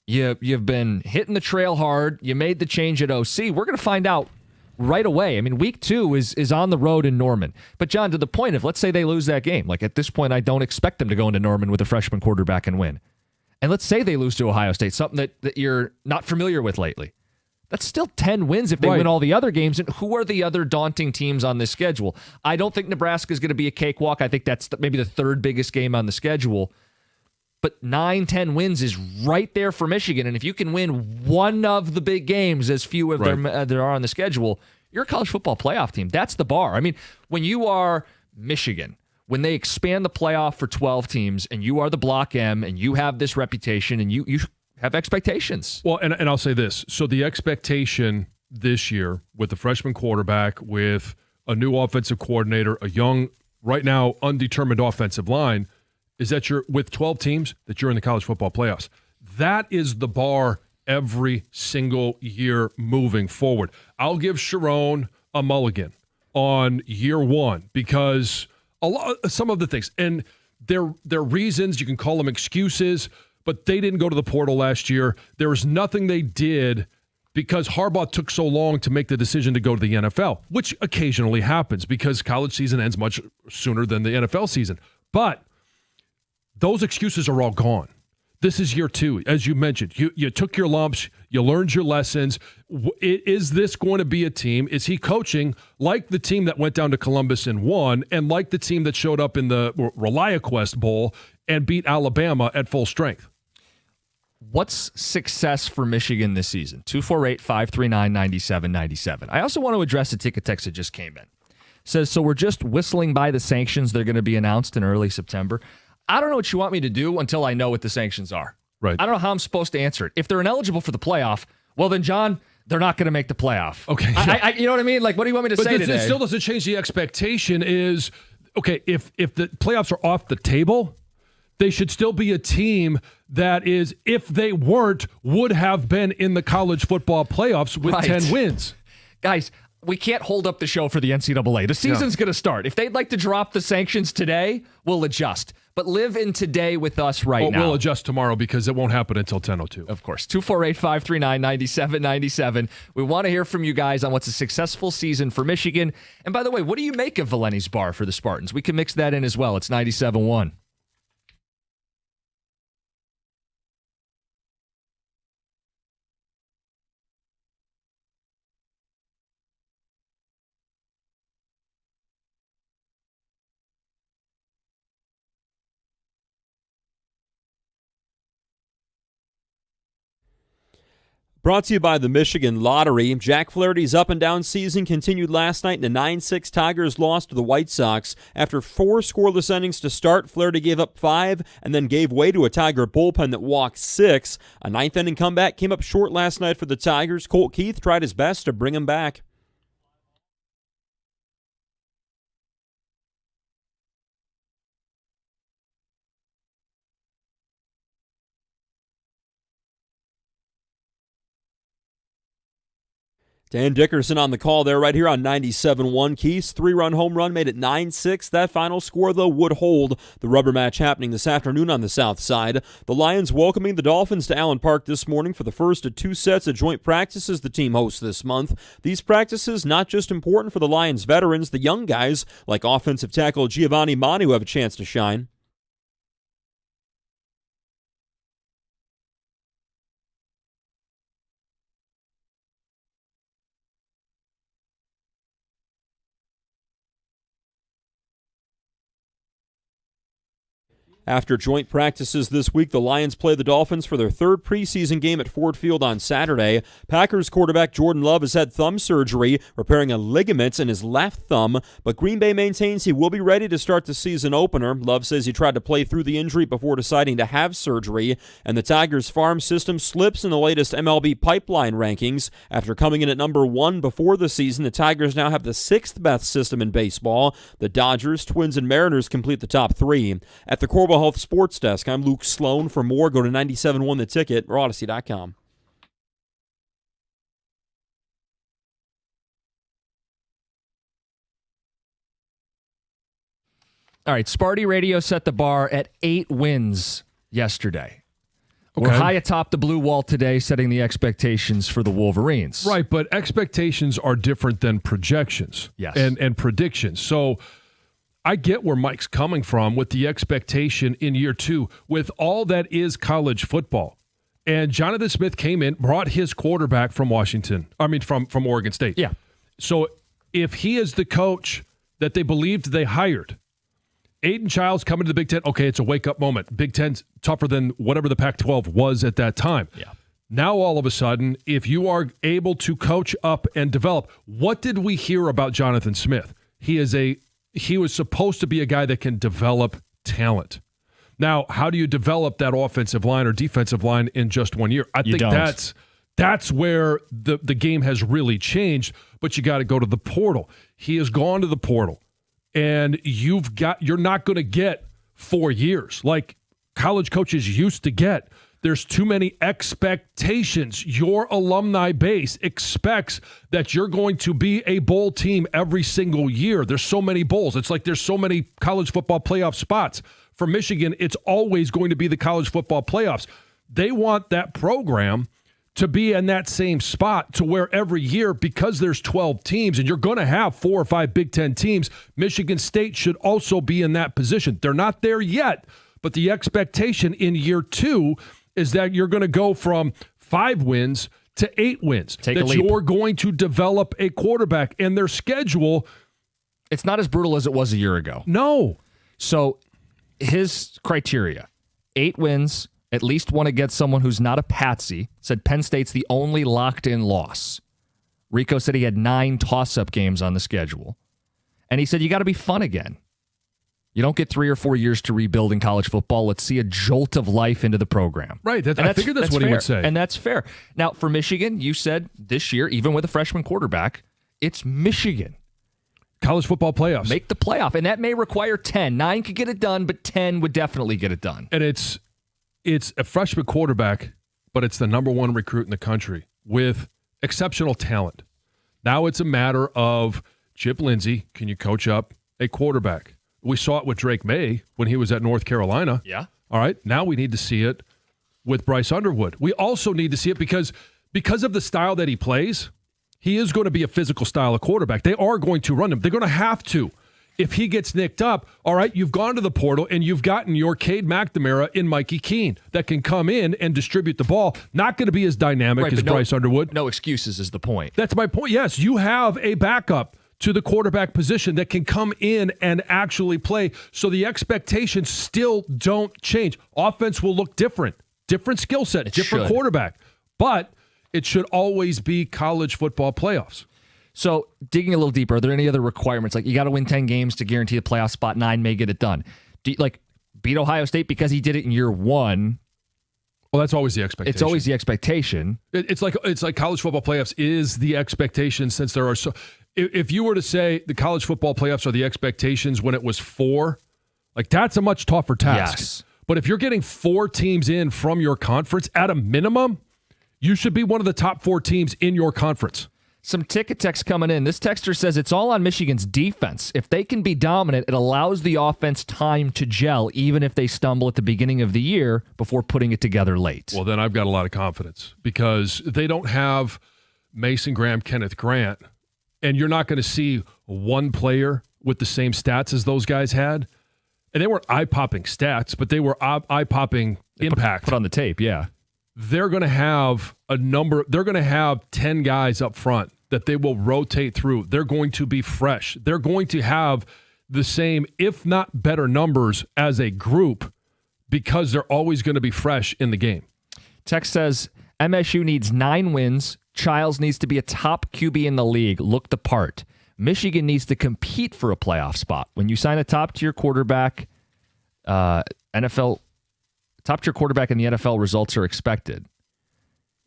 You've been hitting the trail hard. You made the change at OC. We're going to find out right away. I mean, week 2 is on the road in Norman. But, John, to the point of, let's say they lose that game. Like, at this point, I don't expect them to go into Norman with a freshman quarterback and win. And let's say they lose to Ohio State, something that you're not familiar with lately. That's still 10 wins if they win all the other games. And who are the other daunting teams on this schedule? I don't think Nebraska is going to be a cakewalk. I think that's maybe the 3rd biggest game on the schedule. But 9-10 wins is right there for Michigan. And if you can win one of the big games, as few of them there are on the schedule, you're a college football playoff team. That's the bar. I mean, when you are Michigan, when they expand the playoff for 12 teams and you are the Block M and you have this reputation and you have expectations. Well, and I'll say this. So the expectation this year with the freshman quarterback, with a new offensive coordinator, a young, right now, undetermined offensive line, is that you're with 12 teams, that you're in the college football playoffs. That is the bar every single year moving forward. I'll give Sharon a mulligan on year 1 because some of the things, and they're reasons, you can call them excuses, but they didn't go to the portal last year. There was nothing they did because Harbaugh took so long to make the decision to go to the NFL, which occasionally happens because college season ends much sooner than the NFL season. But those excuses are all gone. This is year 2. As you mentioned, you took your lumps, you learned your lessons. Is this going to be a team? Is he coaching like the team that went down to Columbus and won, and like the team that showed up in the ReliaQuest Bowl and beat Alabama at full strength? What's success for Michigan this season? 248-539-9797. I also want to address a ticket text that just came in. It says, so we're just whistling by the sanctions. They're going to be announced in early September. I don't know what you want me to do until I know what the sanctions are. Right. I don't know how I'm supposed to answer it. If they're ineligible for the playoff, well then, John, they're not going to make the playoff. Okay. You know what I mean? Like, what do you want me to say today? It still doesn't change the expectation is, okay, if the playoffs are off the table, they should still be a team that is, if they weren't, would have been in the college football playoffs with 10 wins. Guys, we can't hold up the show for the NCAA. The season's going to start. If they'd like to drop the sanctions today, we'll adjust. But live in today with us now. We'll adjust tomorrow because it won't happen until 10:02. Of course. 248-539-9797. We want to hear from you guys on what's a successful season for Michigan. And by the way, what do you make of Valeni's bar for the Spartans? We can mix that in as well. It's 97.1. Brought to you by the Michigan Lottery. Jack Flaherty's up-and-down season continued last night in a 9-6 Tigers loss to the White Sox. After 4 scoreless innings to start, Flaherty gave up 5 and then gave way to a Tiger bullpen that walked 6. A 9th-inning comeback came up short last night for the Tigers. Colt Keith tried his best to bring him back. Dan Dickerson on the call there right here on 97.1. Keith's 3-run home run made it 9-6. That final score, though, would hold. The rubber match happening this afternoon on the south side. The Lions welcoming the Dolphins to Allen Park this morning for the first of 2 sets of joint practices the team hosts this month. These practices not just important for the Lions veterans, the young guys like offensive tackle Giovanni Manu have a chance to shine. After joint practices this week, the Lions play the Dolphins for their 3rd preseason game at Ford Field on Saturday. Packers quarterback Jordan Love has had thumb surgery, repairing a ligament in his left thumb, but Green Bay maintains he will be ready to start the season opener. Love says he tried to play through the injury before deciding to have surgery, and the Tigers' farm system slips in the latest MLB pipeline rankings. After coming in at number 1 before the season, the Tigers now have the 6th best system in baseball. The Dodgers, Twins, and Mariners complete the top 3. At the Corbo Health Sports Desk, I'm Luke Sloan. For more, go to 97.1 The Ticket or Odyssey.com. All right, Sparty Radio set the bar at 8 wins yesterday. Okay. We're high atop the blue wall today, setting the expectations for the Wolverines. Right, but expectations are different than projections. Yes. And predictions. So I get where Mike's coming from with the expectation in year 2 with all that is college football. And Jonathan Smith came in, brought his quarterback from from Oregon State. Yeah. So if he is the coach that they believed they hired, Aiden Childs coming to the Big Ten, okay, it's a wake-up moment. Big Ten's tougher than whatever the Pac-12 was at that time. Yeah. Now, all of a sudden, if you are able to coach up and develop, what did we hear about Jonathan Smith? He was supposed to be a guy that can develop talent. Now, how do you develop that offensive line or defensive line in just 1 year? I think that's where the game has really changed, but you got to go to the portal. He has gone to the portal, and you're not going to get 4 years like college coaches used to get. There's too many expectations. Your alumni base expects that you're going to be a bowl team every single year. There's so many bowls. It's like there's so many college football playoff spots. For Michigan, it's always going to be the college football playoffs. They want that program to be in that same spot to where every year, because there's 12 teams and you're going to have 4 or 5 Big Ten teams, Michigan State should also be in that position. They're not there yet, but the expectation in year 2 is that you're going to go from 5 wins to 8 wins. That you're going to develop a quarterback, and their schedule. It's not as brutal as it was a year ago. No. So his criteria, 8 wins, at least one against someone who's not a patsy. Said Penn State's the only locked-in loss. Rico said he had 9 toss-up games on the schedule. And he said you got to be fun again. You don't get 3 or 4 years to rebuild in college football. Let's see a jolt of life into the program. Right. I figured that's what fair. he would say. And that's fair. Now, for Michigan, you said this year, even with a freshman quarterback, it's Michigan. College football playoffs. Make the playoff. And that may require 10. 9 could get it done, but 10 would definitely get it done. And it's a freshman quarterback, but it's the number 1 recruit in the country with exceptional talent. Now it's a matter of Chip Lindsey, can you coach up a quarterback? We saw it with Drake May when he was at North Carolina. Yeah. All right. Now we need to see it with Bryce Underwood. We also need to see it because of the style that he plays. He is going to be a physical style of quarterback. They are going to run him. They're going to have to. If he gets nicked up, all right, you've gone to the portal and you've gotten your Cade McNamara in Mikey Keene that can come in and distribute the ball. Not going to be as dynamic as Bryce Underwood. No excuses is the point. That's my point. Yes, you have a backup to the quarterback position that can come in and actually play. So the expectations still don't change. Offense will look different. Different skill set, different quarterback. But It should always be college football playoffs. So digging a little deeper, are there any other requirements? Like you got to win 10 games to guarantee the playoff spot. 9 may get it done. Do you, beat Ohio State because he did it in year 1? Well, that's always the expectation. It's always the expectation. It's like college football playoffs is the expectation, since there are so. If you were to say the college football playoffs are the expectations when it was 4, that's a much tougher task. Yes. But if you're getting 4 teams in from your conference at a minimum, you should be one of the top 4 teams in your conference. Some ticket text coming in. This texter says it's all on Michigan's defense. If they can be dominant, it allows the offense time to gel, even if they stumble at the beginning of the year before putting it together late. Well, then I've got a lot of confidence because they don't have Mason Graham, Kenneth Grant, and you're not going to see one player with the same stats as those guys had. And they weren't eye-popping stats, but they were eye-popping impact. Put on the tape, yeah. They're going to have they're going to have 10 guys up front that they will rotate through. They're going to be fresh. They're going to have the same, if not better numbers as a group because they're always going to be fresh in the game. Text says MSU needs 9 wins. Childs needs to be a top QB in the league. Look the part. Michigan needs to compete for a playoff spot. When you sign a top-tier quarterback, top-tier quarterback in the NFL, results are expected.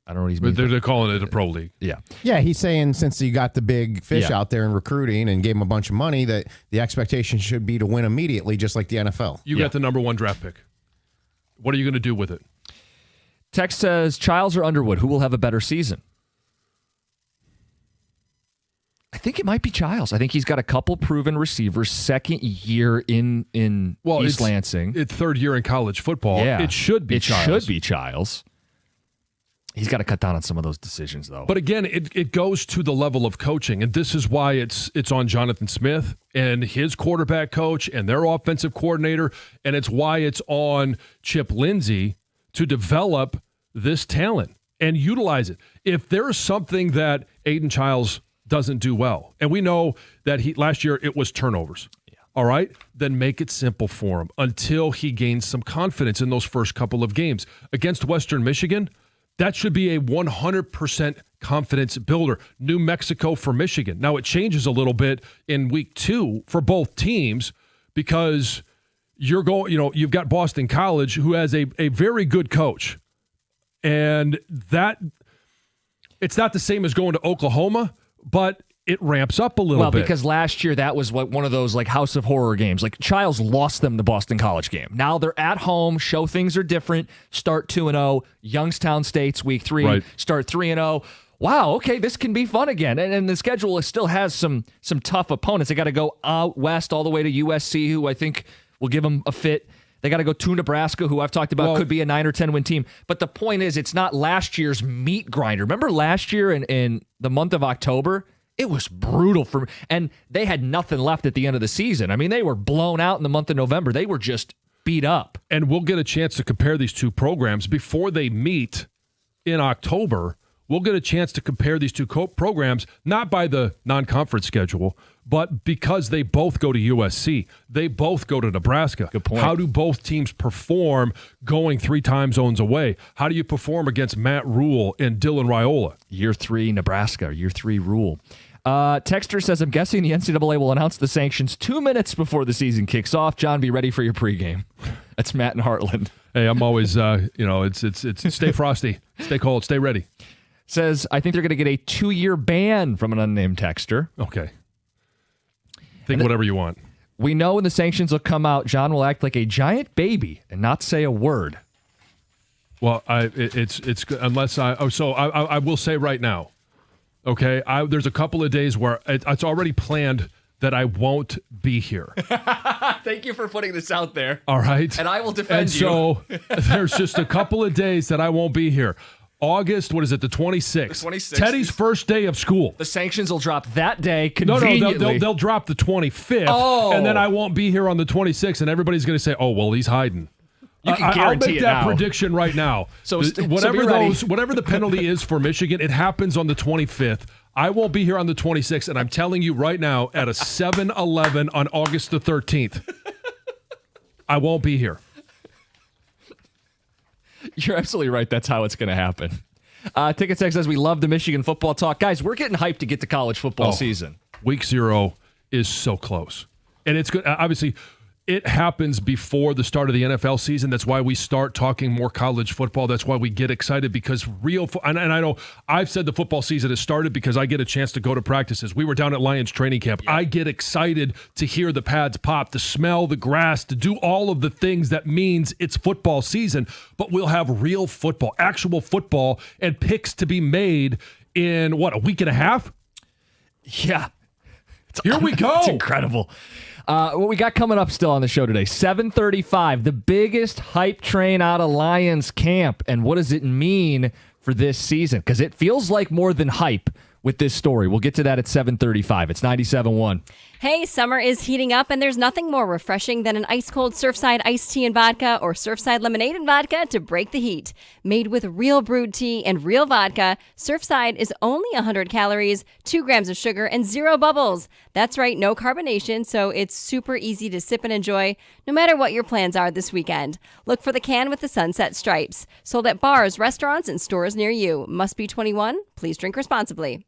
I don't know what he's mean. They're calling it a pro league. Yeah. Yeah, he's saying since you got the big fish Yeah. out there in recruiting and gave him a bunch of money, that the expectation should be to win immediately, just like the NFL. You got the number 1 draft pick. What are you going to do with it? Text says Childs or Underwood, who will have a better season? I think it might be Childs. I think he's got a couple proven receivers, second year in East Lansing. It's third year in college football. Yeah. It should be Childs. It should be Childs. He's got to cut down on some of those decisions, though. But again, it goes to the level of coaching, and this is why it's on Jonathan Smith and his quarterback coach and their offensive coordinator, and it's why it's on Chip Lindsey to develop this talent and utilize it. If there is something that Aiden Childs doesn't do well, and we know that last year it was turnovers. All right, then make it simple for him until he gains some confidence in those first couple of games. Against Western Michigan, that should be a 100% confidence builder. New Mexico for Michigan. Now, it changes a little bit in week 2 for both teams because you've got Boston College, who has a very good coach. And that it's not the same as going to Oklahoma, but it ramps up a little bit. Well, because last year that was one of those House of Horror games. Childs lost them the Boston College game. Now they're at home. Show things are different. Start 2-0. Youngstown State's week 3. Right. Start 3-0. Wow, okay, this can be fun again. And the schedule still has some tough opponents. They got to go out west all the way to USC, who I think will give them a fit. They got to go to Nebraska, who I've talked about could be a 9 or 10 win team. But the point is, it's not last year's meat grinder. Remember last year in the month of October? It was brutal for me. And they had nothing left at the end of the season. I mean, they were blown out in the month of November. They were just beat up. And we'll get a chance to compare these two programs before they meet in October. We'll get a chance to compare these two programs, not by the non-conference schedule, but because they both go to USC. They both go to Nebraska. Good point. How do both teams perform going 3 time zones away? How do you perform against Matt Rule and Dylan Raiola? Year 3 Nebraska, year 3 Rule. Texter says, I'm guessing the NCAA will announce the sanctions 2 minutes before the season kicks off. John, be ready for your pregame. That's Matt in Heartland. Hey, I'm always, it's stay frosty, stay cold, stay ready. Says, I think they're going to get a 2-year ban from an unnamed texter. Okay. Think whatever you want. We know when the sanctions will come out, John will act like a giant baby and not say a word. Well, it's unless I will say right now, okay, there's a couple of days where it's already planned that I won't be here. Thank you for putting this out there. All right. And I will defend you. So there's just a couple of days that I won't be here. August, what is it, the 26th? The 26th. Teddy's first day of school. The sanctions will drop that day conveniently. No, they'll drop the 25th, and then I won't be here on the 26th, and everybody's going to say, oh, well, he's hiding. You can guarantee I'll make it that now. prediction right now. Whatever the penalty is for Michigan, it happens on the 25th. I won't be here on the 26th, and I'm telling you right now, at a 7-Eleven on August the 13th, I won't be here. You're absolutely right. That's how it's going to happen. Ticket Tech says we love the Michigan football talk. Guys, we're getting hyped to get to college football season. Week 0 is so close. And it's good. Obviously, it happens before the start of the NFL season. That's why we start talking more college football. That's why we get excited, because and I know I've said the football season has started because I get a chance to go to practices. We were down at Lions training camp. Yeah. I get excited to hear the pads pop, to smell the grass, to do all of the things that means it's football season. But we'll have real football, actual football, and picks to be made in, a week and a half? Yeah. Here we go. It's incredible. What we got coming up still on the show today, 7:35, the biggest hype train out of Lions camp. And what does it mean for this season? Because it feels like more than hype with this story. We'll get to that at 7:35. It's 97.1. Hey, summer is heating up, and there's nothing more refreshing than an ice-cold Surfside iced tea and vodka or Surfside lemonade and vodka to break the heat. Made with real brewed tea and real vodka, Surfside is only 100 calories, 2 grams of sugar, and 0 bubbles. That's right, no carbonation, so it's super easy to sip and enjoy, no matter what your plans are this weekend. Look for the can with the sunset stripes. Sold at bars, restaurants, and stores near you. Must be 21. Please drink responsibly.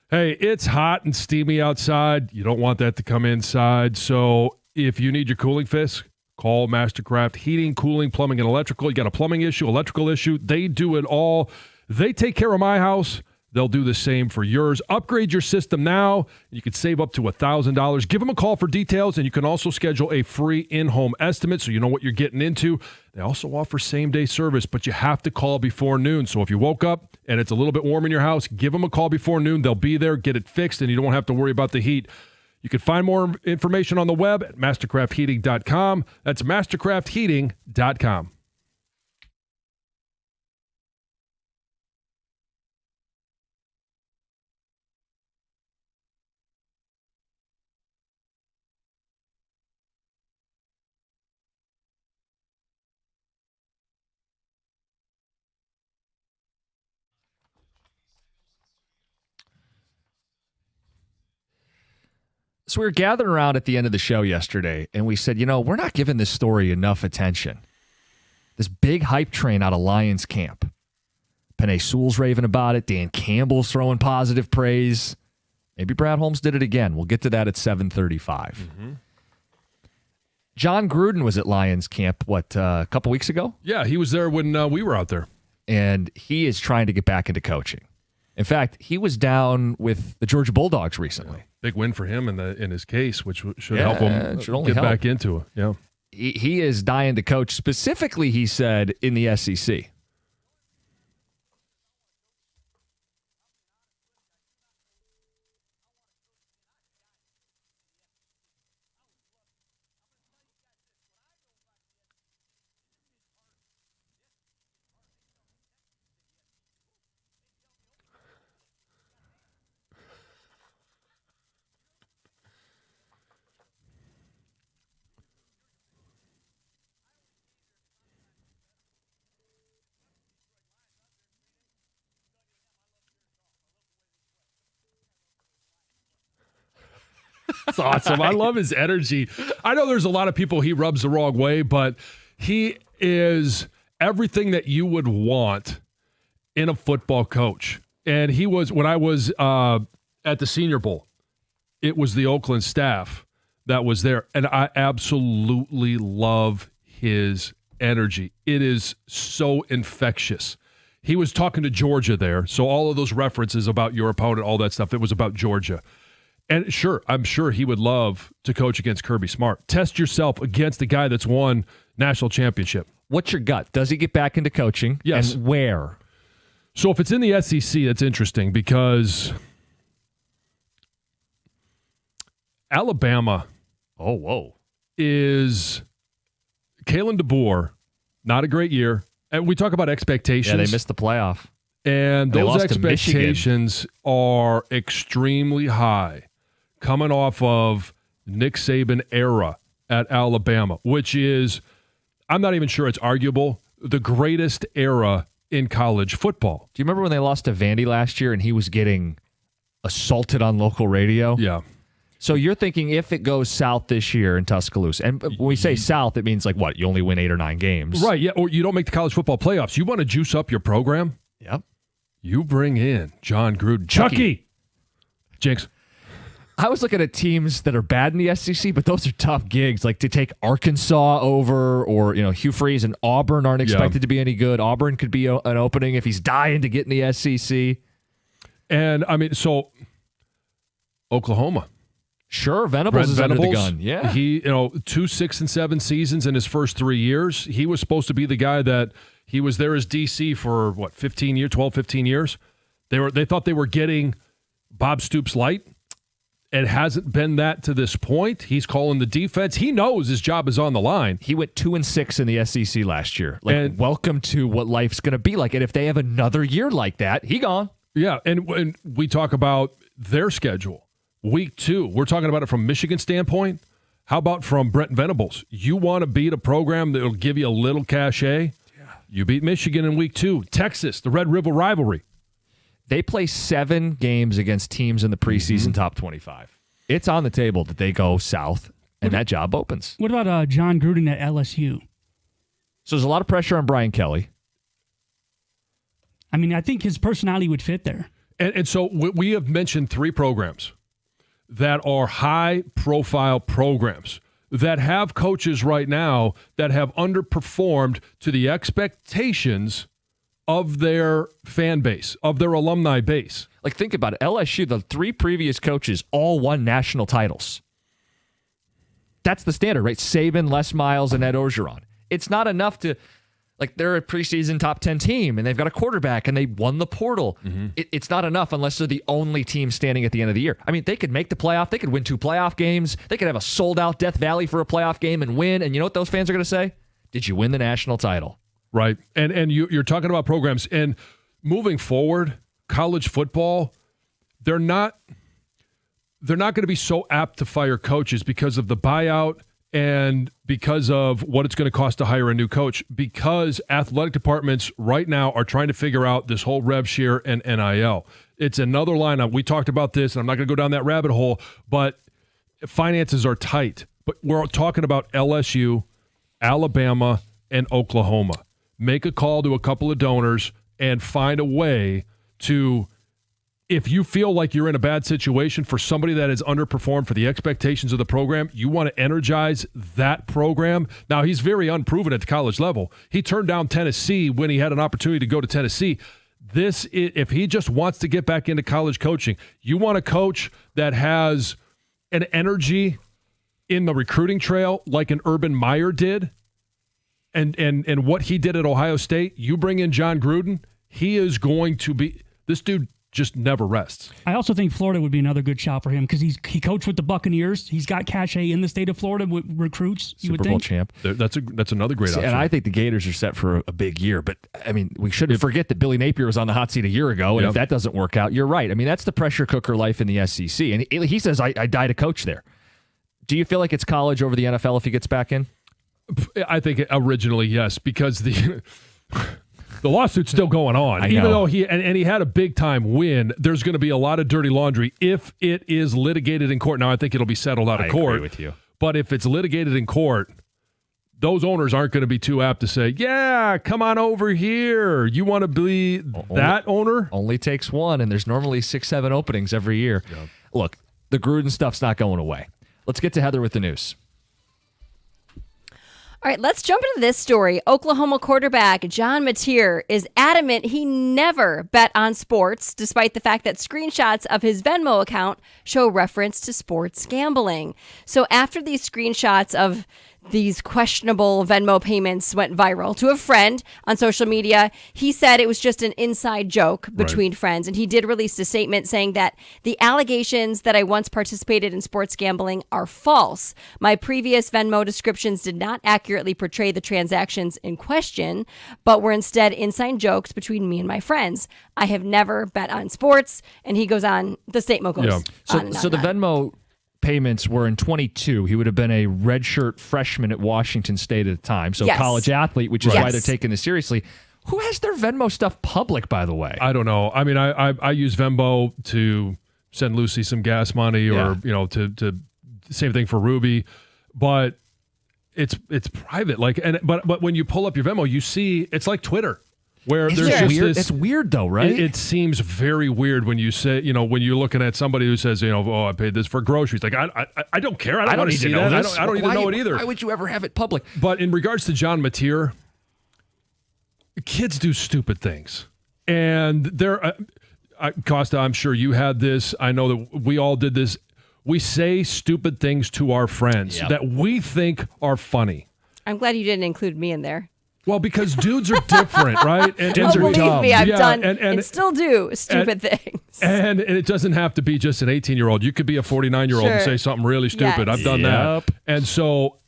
Hey, it's hot and steamy outside. You don't want that to come inside. So if you need your cooling fix, call Mastercraft Heating, Cooling, Plumbing, and Electrical. You got a plumbing issue, electrical issue. They do it all. They take care of my house. They'll do the same for yours. Upgrade your system now. You can save up to $1,000. Give them a call for details, and you can also schedule a free in-home estimate so you know what you're getting into. They also offer same-day service, but you have to call before noon. So if you woke up and it's a little bit warm in your house, give them a call before noon. They'll be there, get it fixed, and you don't have to worry about the heat. You can find more information on the web at mastercraftheating.com. That's mastercraftheating.com. So we were gathering around at the end of the show yesterday, and we said, we're not giving this story enough attention. This big hype train out of Lions camp. Penei Sewell's raving about it. Dan Campbell's throwing positive praise. Maybe Brad Holmes did it again. We'll get to that at 7:35. Mm-hmm. John Gruden was at Lions camp, a couple weeks ago? Yeah, he was there when we were out there. And he is trying to get back into coaching. In fact, he was down with the Georgia Bulldogs recently. Yeah. Big win for him in his case, which should help him get back into it. Yeah, he is dying to coach. Specifically, he said, in the SEC. That's awesome. I love his energy. I know there's a lot of people he rubs the wrong way, but he is everything that you would want in a football coach. And he was, when I was at the Senior Bowl, it was the Oakland staff that was there. And I absolutely love his energy. It is so infectious. He was talking to Georgia there. So all of those references about your opponent, all that stuff, it was about Georgia. And sure, I'm sure he would love to coach against Kirby Smart. Test yourself against the guy that's won national championship. What's your gut? Does he get back into coaching? Yes. And where? So if it's in the SEC, that's interesting because Alabama is Kalen DeBoer, not a great year. And we talk about expectations. Yeah, they missed the playoff. And those expectations are extremely high coming off of Nick Saban era at Alabama, which is, I'm not even sure it's arguable, the greatest era in college football. Do you remember when they lost to Vandy last year and he was getting assaulted on local radio? Yeah. So you're thinking if it goes south this year in Tuscaloosa, and when we say south, it means like what? You only win 8 or 9 games. Right, yeah, or you don't make the college football playoffs. You want to juice up your program? Yep. You bring in John Gruden. Chucky! Jinx. I was looking at teams that are bad in the SEC, but those are tough gigs. Like to take Arkansas over, or Hugh Freeze and Auburn aren't expected to be any good. Auburn could be an opening if he's dying to get in the SEC. And I mean, so Oklahoma. Sure, Venables is under the gun. Yeah, he 2 6-7 seasons in his first 3 years. He was supposed to be the guy that he was there as DC for 12, 15 years. They thought they were getting Bob Stoops light. It hasn't been that to this point. He's calling the defense. He knows his job is on the line. He went 2-6 in the SEC last year. Welcome to what life's going to be like. And if they have another year like that, he gone. Yeah, and when we talk about their schedule, week 2, we're talking about it from Michigan standpoint. How about from Brent Venables? You want to beat a program that will give you a little cachet? Yeah. You beat Michigan in week 2. Texas, the Red River rivalry. They play 7 games against teams in the preseason top 25. It's on the table that they go south, and that job opens. What about John Gruden at LSU? So there's a lot of pressure on Brian Kelly. I mean, I think his personality would fit there. And so we have mentioned 3 programs that are high-profile programs that have coaches right now that have underperformed to the expectations of their fan base, of their alumni base. Like, think about it. LSU, the 3 previous coaches all won national titles. That's the standard, right? Saban, Les Miles, and Ed Orgeron. It's not enough to, like, they're a preseason top 10 team, and they've got a quarterback, and they won the portal. It's not enough unless they're the only team standing at the end of the year. I mean, they could make the playoff. They could win 2 playoff games. They could have a sold-out Death Valley for a playoff game and win. And you know what those fans are going to say? Did you win the national title? Right. And you're talking about programs. And moving forward, college football, they're not going to be so apt to fire coaches because of the buyout and because of what it's going to cost to hire a new coach, because athletic departments right now are trying to figure out this whole rev share and NIL. It's another lineup. We talked about this, and I'm not going to go down that rabbit hole, but finances are tight. But we're talking about LSU, Alabama, and Oklahoma. Make a call to a couple of donors and find a way to, if you feel like you're in a bad situation for somebody that has underperformed for the expectations of the program, you want to energize that program. Now, he's very unproven at the college level. He turned down Tennessee when he had an opportunity to go to Tennessee. If he just wants to get back into college coaching, you want a coach that has an energy in the recruiting trail like an Urban Meyer did, and what he did at Ohio State. You bring in John Gruden, he is going to be – this dude just never rests. I also think Florida would be another good shot for him because he coached with the Buccaneers. He's got cachet in the state of Florida with recruits. You Super would Bowl think. champ. That's another great option. And I think the Gators are set for a big year. But, I mean, we shouldn't forget that Billy Napier was on the hot seat a year ago. And if that doesn't work out, you're right. I mean, that's the pressure cooker life in the SEC. And he says, I died a coach there. Do you feel like it's college over the NFL if he gets back in? I think originally, yes, because the lawsuit's still going on. Even though he had a big-time win, there's going to be a lot of dirty laundry if it is litigated in court. Now, I think it'll be settled out of court. I agree with you. But if it's litigated in court, those owners aren't going to be too apt to say, yeah, come on over here. You want to be that owner? Only takes one, and there's normally 6-7 openings every year. Yeah. Look, the Gruden stuff's not going away. Let's get to Heather with the news. All right, let's jump into this story. Oklahoma quarterback John Mateer is adamant he never bet on sports, despite the fact that screenshots of his Venmo account show reference to sports gambling. So after these screenshots of these questionable Venmo payments went viral to a friend on social media, he said it was just an inside joke between friends. And he did release a statement saying that the allegations that I once participated in sports gambling are false. My previous Venmo descriptions did not accurately portray the transactions in question, but were instead inside jokes between me and my friends. I have never bet on sports. And he goes on, the statement goes on. So the Venmo payments were in 22. He would have been a redshirt freshman at Washington State at the time. So college athlete, which is why they're taking this seriously. Who has their Venmo stuff public, by the way? I don't know. I mean, I use Venmo to send Lucy some gas money or, to same thing for Ruby. But it's private. But when you pull up your Venmo, you see it's like Twitter. Where it's there's just weird. this, it's weird though, right? It seems very weird when you say, when you're looking at somebody who says, I paid this for groceries. Like, I don't care. I don't need to know this. I don't need to know it either. Why would you ever have it public? But in regards to John Mateer, kids do stupid things. And Costa, I'm sure you had this. I know that we all did this. We say stupid things to our friends that we think are funny. I'm glad you didn't include me in there. Well, because dudes are different, right? And dudes are believe dumb. Me, I've done and still do stupid things. And it doesn't have to be just an 18-year-old. You could be a 49-year-old and say something really stupid. I've done that. And so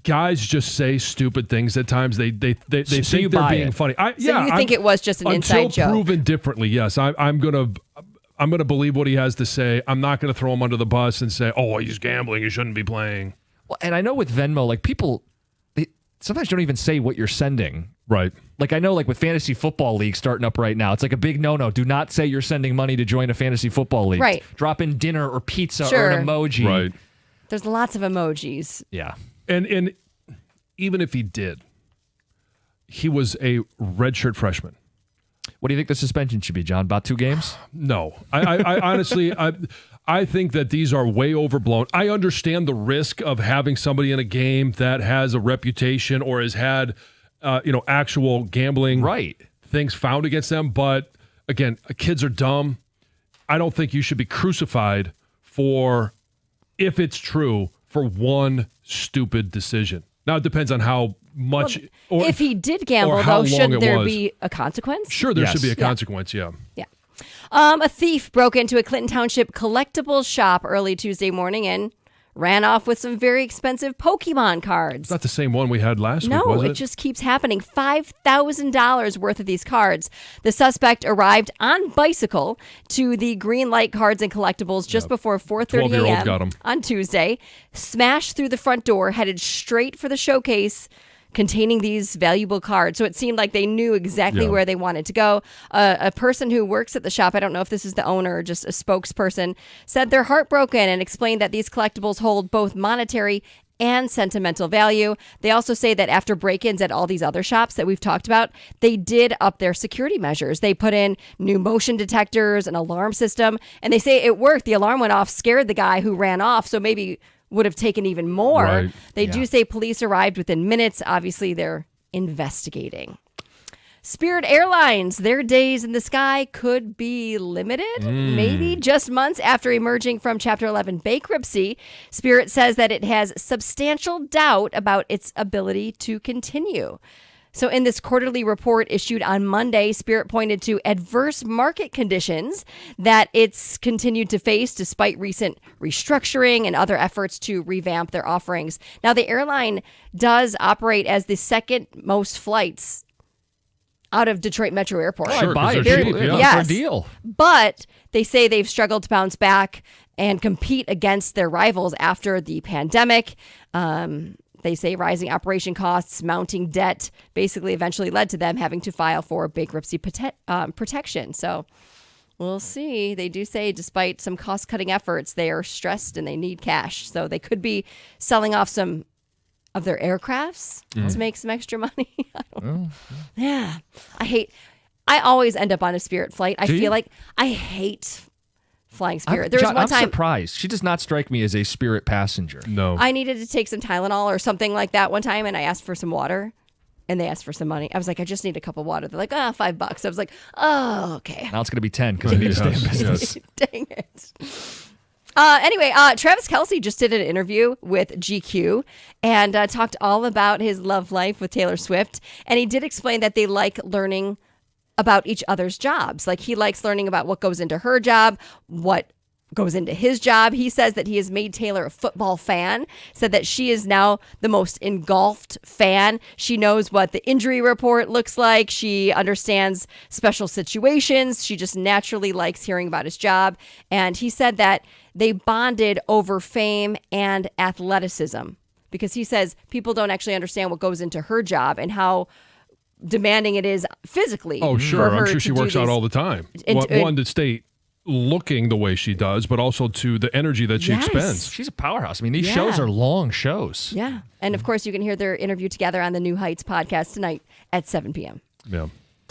guys just say stupid things at times. They think they're being funny. So you think it was just an inside joke? Until proven differently, yes. I'm gonna believe what he has to say. I'm not gonna throw him under the bus and say, "Oh, he's gambling. He shouldn't be playing." Well, and I know with Venmo, like people sometimes don't even say what you're sending. Right. Like I know like with fantasy football league starting up right now, it's like a big no-no. Do not say you're sending money to join a fantasy football league. Right. Drop in dinner or pizza or an emoji. Right. There's lots of emojis. Yeah. And even if he did, he was a redshirt freshman. What do you think the suspension should be, John? About 2 games? No. I honestly, I think that these are way overblown. I understand the risk of having somebody in a game that has a reputation or has had, actual gambling things found against them. But again, kids are dumb. I don't think you should be crucified for, if it's true, for one stupid decision. Now, it depends on how much. Well, if he did gamble, though, shouldn't there be a consequence? Sure, there should be a consequence, yeah. A thief broke into a Clinton Township collectibles shop early Tuesday morning and ran off with some very expensive Pokemon cards. It's not the same one we had last week, was No, it? it just keeps happening. $5,000 worth of these cards. The suspect arrived on bicycle to the Green Light Cards and Collectibles just before 4:30 12-year-old got 'em. a.m. on Tuesday, smashed through the front door, headed straight for the showcase containing these valuable cards. So it seemed like they knew exactly where they wanted to go. A person who works at the shop, I don't know if this is the owner or just a spokesperson, said they're heartbroken and explained that these collectibles hold both monetary and sentimental value. They also say that after break-ins at all these other shops that we've talked about, they did up their security measures. They put in new motion detectors, an alarm system, and they say it worked. The alarm went off, scared the guy who ran off, so maybe would have taken even more. Right. They do say police arrived within minutes. Obviously, they're investigating. Spirit Airlines, their days in the sky could be limited, maybe just months after emerging from Chapter 11 bankruptcy. Spirit says that it has substantial doubt about its ability to continue. So in this quarterly report issued on Monday, Spirit pointed to adverse market conditions that it's continued to face despite recent restructuring and other efforts to revamp their offerings. Now, the airline does operate as the second most flights out of Detroit Metro Airport. Sure, buy 'cause it. they're cheap, yeah. For a Yes. deal. But they say they've struggled to bounce back and compete against their rivals after the pandemic. They say rising operation costs, mounting debt, basically eventually led to them having to file for bankruptcy protection. So we'll see. They do say despite some cost-cutting efforts, they are stressed and they need cash. So they could be selling off some of their aircrafts to make some extra money. I don't know. Yeah. I always end up on a Spirit flight. I feel like I hate flying Spirit. There was one I'm time surprised. She does not strike me as a Spirit passenger. No. I needed to take some Tylenol or something like that one time, and I asked for some water, and they asked for some money. I was like, I just need a cup of water. They're like, $5. I was like, oh, okay. Now it's going to be 10 because I need to stay in business. Dang it. Anyway, Travis Kelce just did an interview with GQ and talked all about his love life with Taylor Swift. And he did explain that they like learning about each other's jobs. Like he likes learning about what goes into her job, what goes into his job. He says that he has made Taylor a football fan, said that she is now the most engulfed fan. She knows what the injury report looks like. She understands special situations. She just naturally likes hearing about his job. And he said that they bonded over fame and athleticism because he says people don't actually understand what goes into her job and how demanding it is physically. Oh, sure. for her I'm sure to she do works out these- all the time. And- One, to stay looking the way she does, but also to the energy that she Yes. expends. She's a powerhouse. I mean, these Yeah. shows are long shows. Yeah. And of course, you can hear their interview together on the New Heights podcast tonight at 7 p.m. Yeah.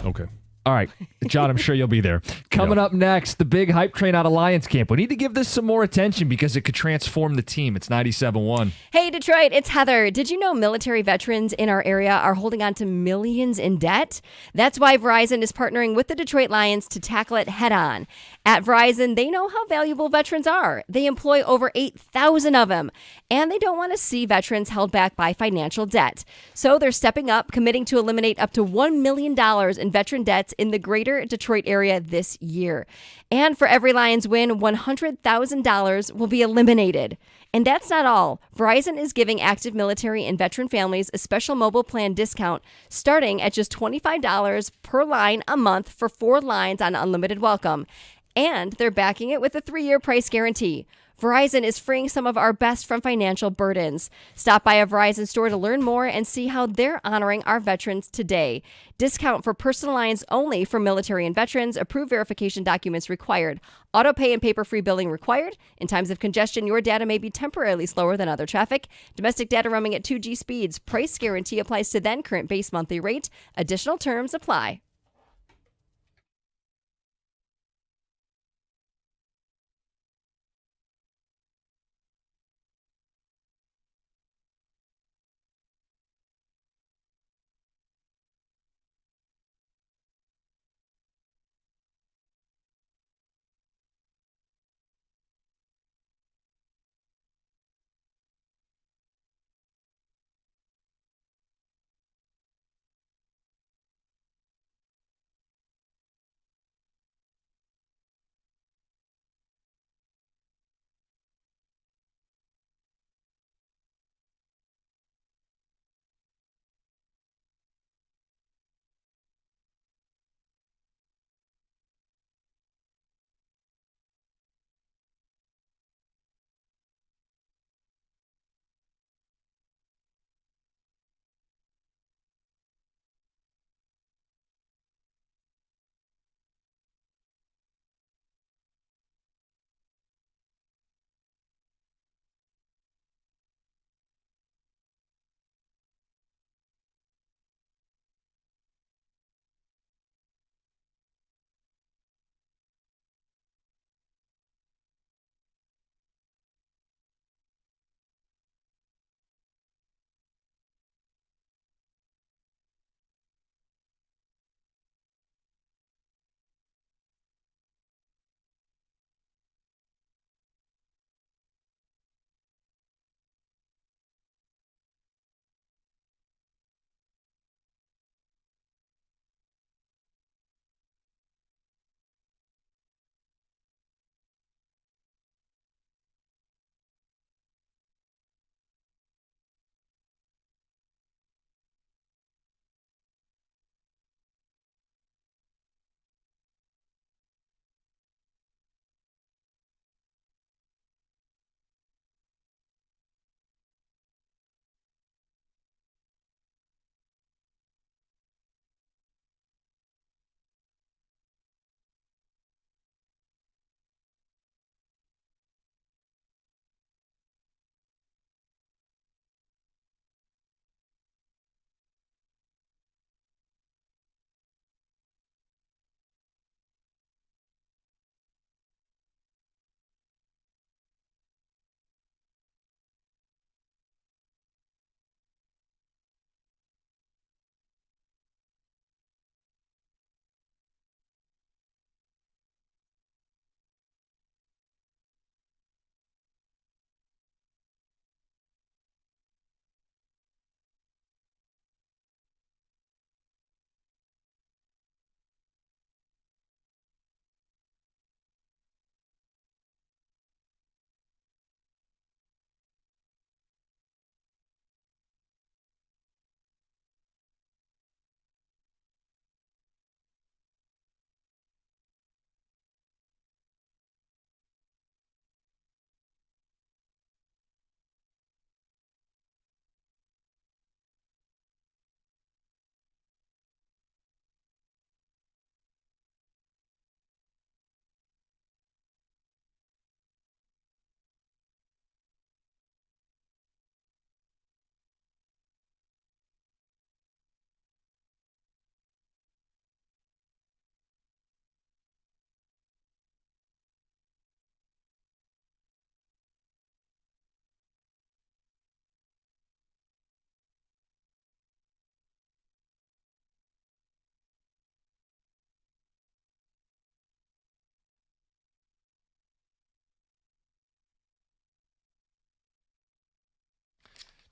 Okay. All right, John, I'm sure you'll be there. Coming up next, the big hype train out of Lions camp. We need to give this some more attention because it could transform the team. It's 97.1. Hey, Detroit, it's Heather. Did you know military veterans in our area are holding on to millions in debt? That's why Verizon is partnering with the Detroit Lions to tackle it head on. At Verizon, they know how valuable veterans are. They employ over 8,000 of them, and they don't want to see veterans held back by financial debt. So they're stepping up, committing to eliminate up to $1 million in veteran debts in the greater Detroit area this year. And for every Lions win, $100,000 will be eliminated. And that's not all. Verizon is giving active military and veteran families a special mobile plan discount starting at just $25 per line a month for 4 lines on unlimited welcome. And they're backing it with a 3-year price guarantee. Verizon is freeing some of our best from financial burdens. Stop by a Verizon store to learn more and see how they're honoring our veterans today. Discount for personal lines only for military and veterans. Approved verification documents required. Auto pay and paper-free billing required. In times of congestion, your data may be temporarily slower than other traffic. Domestic data roaming at 2G speeds. Price guarantee applies to then current base monthly rate. Additional terms apply.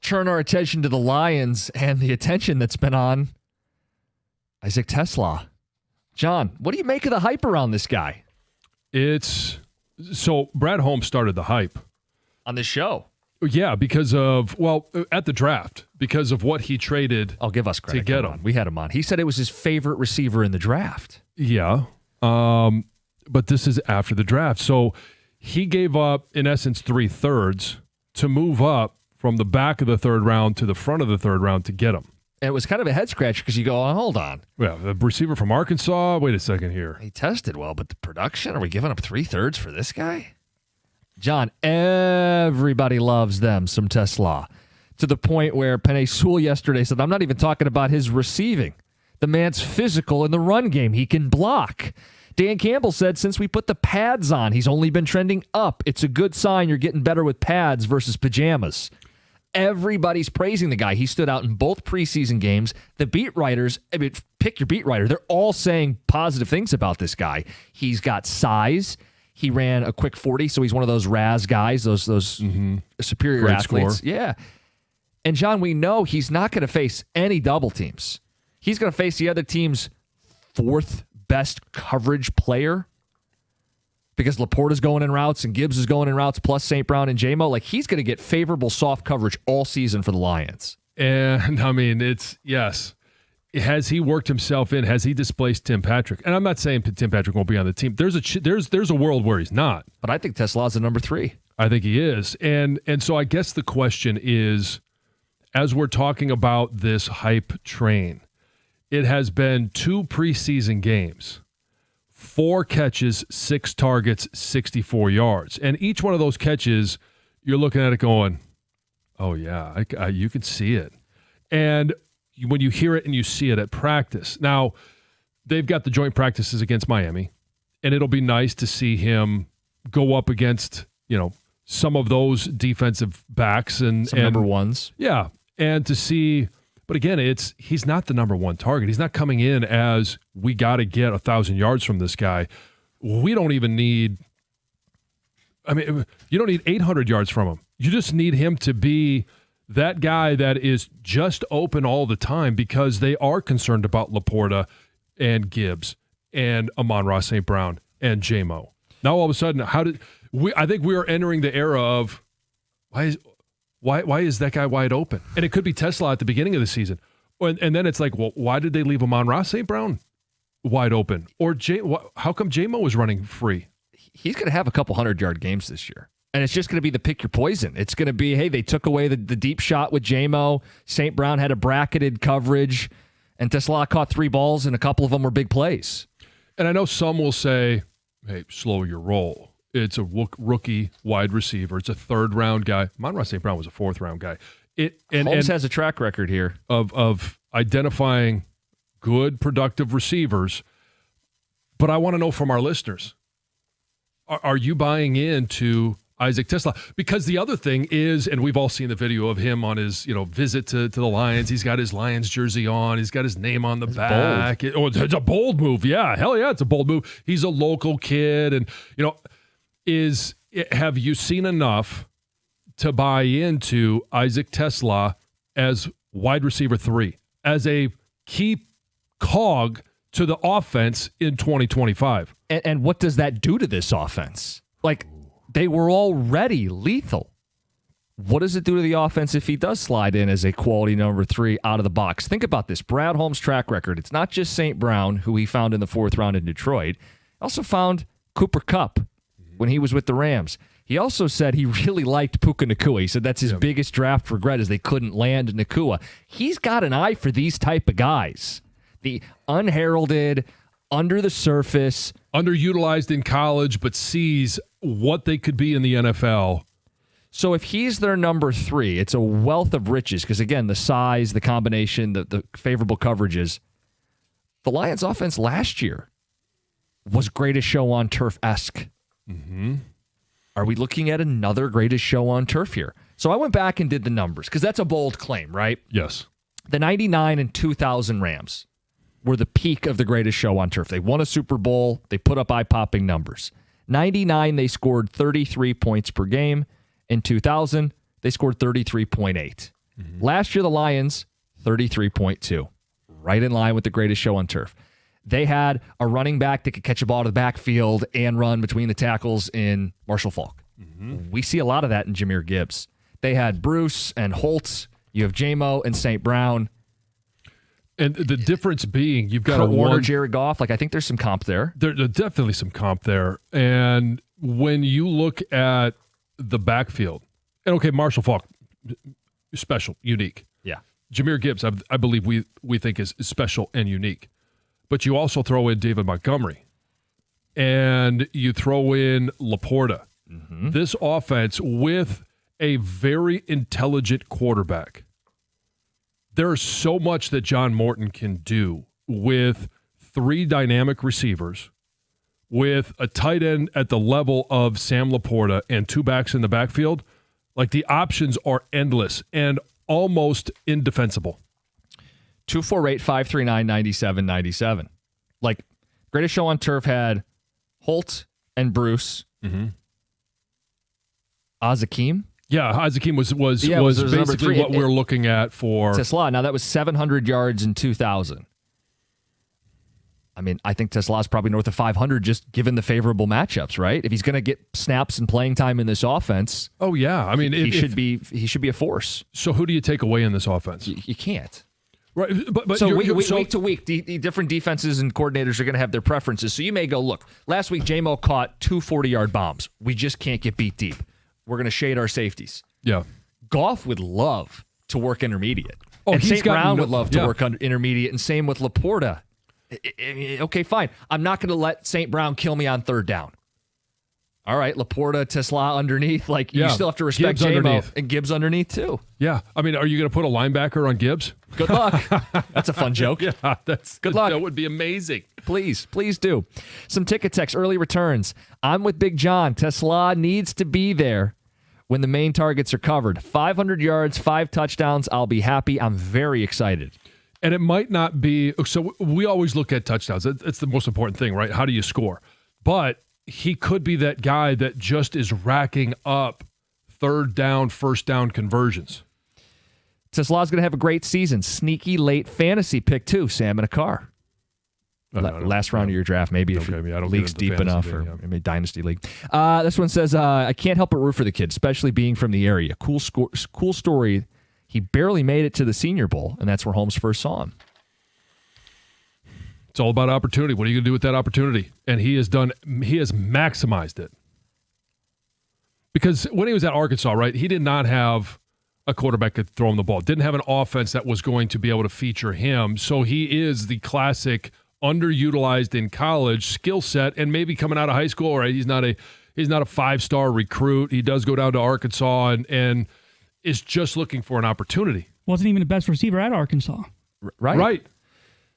turn our attention to the Lions and the attention that's been on Isaac Tesla. John, what do you make of the hype around this guy? So Brad Holmes started the hype on this show. Yeah, because of, at the draft, because of what he traded. I'll give us credit. To get him. We had him on. He said it was his favorite receiver in the draft. Yeah. But this is after the draft. So he gave up, in essence, 3/3 to move up from the back of the third round to the front of the third round to get him. And it was kind of a head scratcher because you go, oh, hold on. Yeah, the receiver from Arkansas. Wait a second here. He tested well, but the production, are we giving up 3/3 for this guy? John, everybody loves them some Tesla, to the point where Penei Sewell yesterday said, I'm not even talking about his receiving. The man's physical in the run game. He can block. Dan Campbell said since we put the pads on, he's only been trending up. It's a good sign you're getting better with pads versus pajamas. Everybody's praising the guy. He stood out in both preseason games. The beat writers, pick your beat writer, they're all saying positive things about this guy. He's got size. He ran a quick 40, so he's one of those RAS guys, those superior Great athletes. score. Yeah. And, John, we know he's not going to face any double teams. He's going to face the other team's fourth best coverage player because Laporta's going in routes and Gibbs is going in routes, plus St. Brown and J-Mo. Like, he's going to get favorable soft coverage all season for the Lions. And, I mean, yes. Has he worked himself in? Has he displaced Tim Patrick? And I'm not saying Tim Patrick won't be on the team. There's a world where he's not. But I think Tesla's the number 3. I think he is. And so I guess the question is, as we're talking about this hype train, it has been 2 preseason games, 4 catches, 6 targets, 64 yards. And each one of those catches, you're looking at it going, oh, yeah, you can see it. And when you hear it and you see it at practice. Now, they've got the joint practices against Miami, and it'll be nice to see him go up against, some of those defensive backs and number ones. Yeah, and to see, but again, he's not the number 1 target. He's not coming in as we got to get 1,000 yards from this guy. We don't even need, you don't need 800 yards from him. You just need him to be that guy that is just open all the time because they are concerned about Laporta and Gibbs and Amon-Ra St. Brown and J-Mo. Now all of a sudden, I think we are entering the era of why is that guy wide open? And it could be Tesla at the beginning of the season. And then it's like, well, why did they leave Amon-Ra St. Brown wide open? Or how come J-Mo was running free? He's going to have a couple 100-yard games this year. And it's just going to be the pick your poison. It's going to be, hey, they took away the deep shot with J-Mo. St. Brown had a bracketed coverage, and Tesla caught 3 balls, and a couple of them were big plays. And I know some will say, hey, slow your roll. It's a rookie wide receiver. It's a 3rd-round guy. Amon-Ra St. Brown was a 4th-round guy. Holmes has a track record here of identifying good, productive receivers. But I want to know from our listeners, are you buying into Isaac Tesla? Because the other thing is, and we've all seen the video of him on his visit to the Lions. He's got his Lions jersey on. He's got his name on the back. It's a bold move. Yeah, hell yeah, it's a bold move. He's a local kid. And, have you seen enough to buy into Isaac Tesla as wide receiver 3, as a key cog to the offense in 2025? And what does that do to this offense? Like, they were already lethal. What does it do to the offense if he does slide in as a quality number 3 out of the box? Think about this. Brad Holmes' track record. It's not just St. Brown, who he found in the 4th round in Detroit. He also found Cooper Kupp when he was with the Rams. He also said he really liked Puka Nacua. He said that's his biggest draft regret is they couldn't land Nacua. He's got an eye for these type of guys. The unheralded, under the surface. Underutilized in college, but sees what they could be in the NFL. So if he's their number 3, it's a wealth of riches because, again, the size, the combination, the favorable coverages. The Lions offense last year was greatest show on turf-esque. Mm-hmm. Are we looking at another greatest show on turf here? So I went back and did the numbers because that's a bold claim, right? Yes. The 99 and 2000 Rams were the peak of the greatest show on turf. They won a Super Bowl. They put up eye-popping numbers. 99, they scored 33 points per game. In 2000, they scored 33.8. Last year, the Lions, 33.2. Right in line with the greatest show on turf. They had a running back that could catch a ball to the backfield and run between the tackles in Marshall Faulk. We see a lot of that in Jahmyr Gibbs. They had Bruce and Holtz. You have J-Mo and St. Brown. And the difference being, you've got Kurt a Warner, Jared Goff. Like, I think there's some comp there. There's definitely some comp there. And when you look at the backfield, and okay, Marshall Faulk, special, unique. Yeah. Jahmyr Gibbs, I believe we think is special and unique. But you also throw in David Montgomery. And you throw in Laporta. This offense with a very intelligent quarterback. There's so much that John Morton can do with 3 dynamic receivers, with a tight end at the level of Sam Laporta and 2 backs in the backfield. Like, the options are endless and almost indefensible. 248-539-9797. Like, greatest show on turf had Holt and Bruce. Azakim. Yeah, Azakim was was basically what we're looking at for Tesla. Now, that was 700 yards in 2000. I mean, I think Tesla's probably north of 500 just given the favorable matchups, right? If he's going to get snaps and playing time in this offense, oh yeah, I mean, he should be a force. So who do you take away in this offense? You can't. Right, but so week to week, the different defenses and coordinators are going to have their preferences. So you may go, look, last week J-Mo caught 2 40-yard bombs. We just can't get beat deep. We're going to shade our safeties. Yeah. Goff would love to work intermediate. Oh, and St. Brown would love to work on intermediate, and same with Laporta. Okay, fine. I'm not going to let St. Brown kill me on 3rd down. All right, Laporta, Tesla underneath. Like, you still have to respect J-Mo and Gibbs underneath, too. Yeah. I mean, are you going to put a linebacker on Gibbs? Good luck. That's a fun joke. Yeah, good luck. That would be amazing. Please do. Some ticket text, early returns. I'm with Big John. Tesla needs to be there when the main targets are covered. 500 yards, 5 touchdowns. I'll be happy. I'm very excited. And it might not be, so we always look at touchdowns. It's the most important thing, right? How do you score? But he could be that guy that just is racking up 3rd down, 1st down conversions. Tesla's going to have a great season. Sneaky late fantasy pick, too, Sam, in a car. Last round of your draft, maybe if league's deep enough, or maybe Dynasty League. This one says, I can't help but root for the kid, especially being from the area. Cool story. He barely made it to the Senior Bowl, and that's where Holmes first saw him. It's all about opportunity. What are you going to do with that opportunity? And he has maximized it. Because when he was at Arkansas, right, he did not have a quarterback that could throw him the ball. Didn't have an offense that was going to be able to feature him. So he is the classic underutilized in college skill set, and maybe coming out of high school, right? He's not a 5-star recruit. He does go down to Arkansas and is just looking for an opportunity. Wasn't even the best receiver at Arkansas. Right.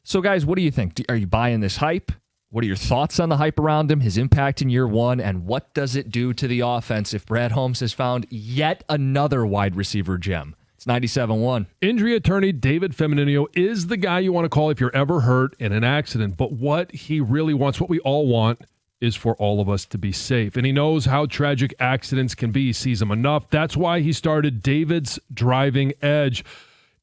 So, guys, what do you think? Are you buying this hype? What are your thoughts on the hype around him, his impact in year 1, and what does it do to the offense if Brad Holmes has found yet another wide receiver gem? It's 97-1. Injury attorney David Feminino is the guy you want to call if you're ever hurt in an accident. But what he really wants, what we all want, is for all of us to be safe. And he knows how tragic accidents can be. He sees them enough. That's why he started David's Driving Edge.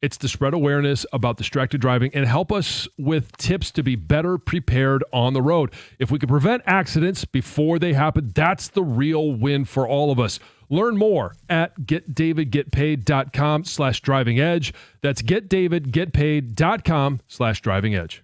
It's to spread awareness about distracted driving and help us with tips to be better prepared on the road. If we can prevent accidents before they happen, that's the real win for all of us. Learn more at getdavidgetpaid.com/driving edge. That's getdavidgetpaid.com/driving edge.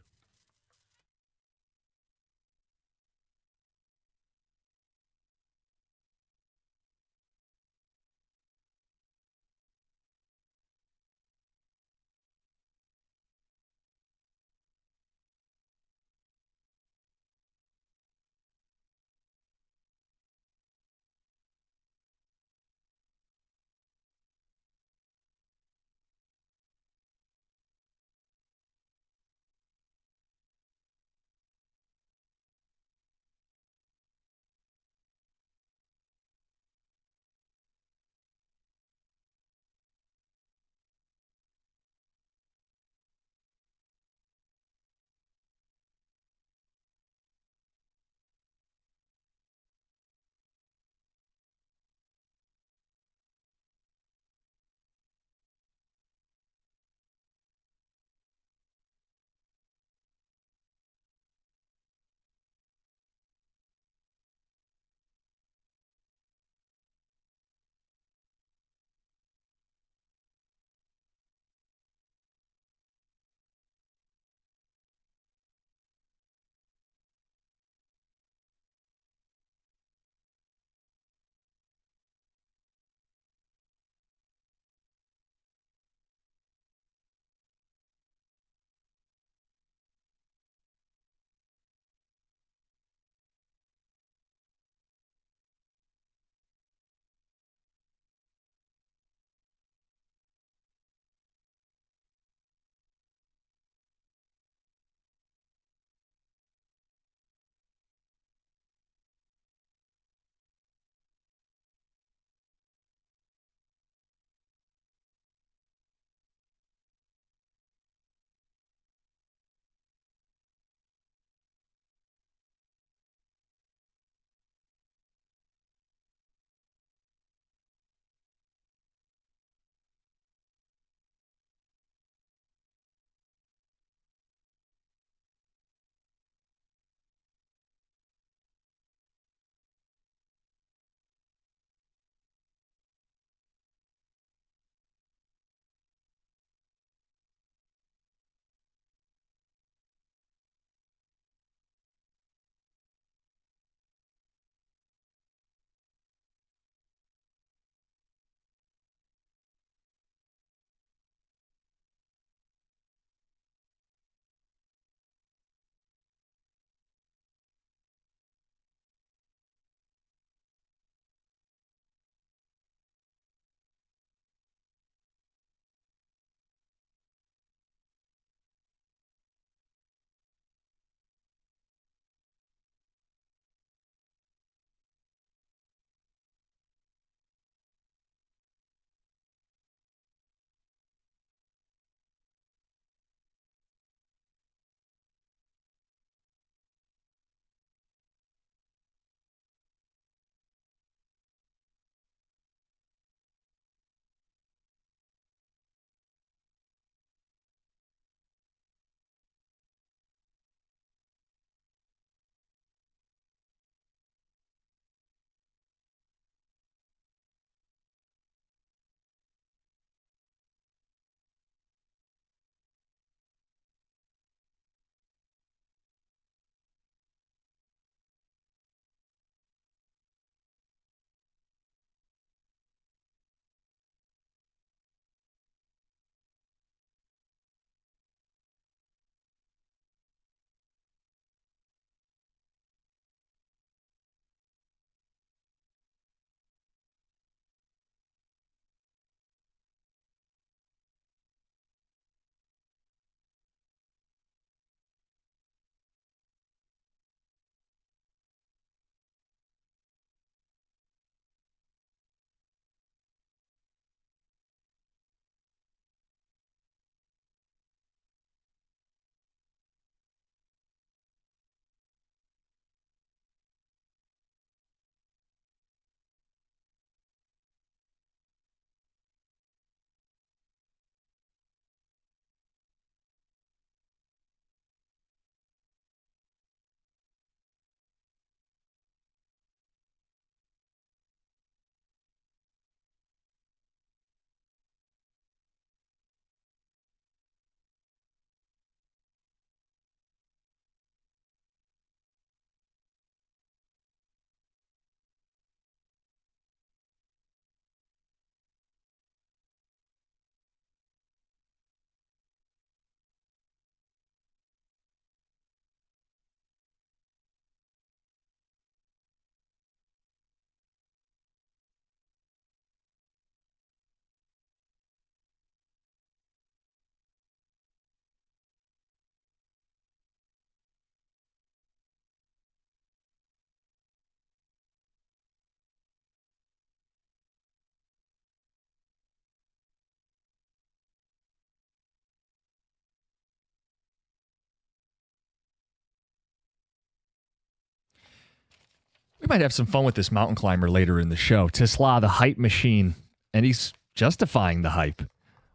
We might have some fun with this mountain climber later in the show. Tisla, the hype machine, and he's justifying the hype.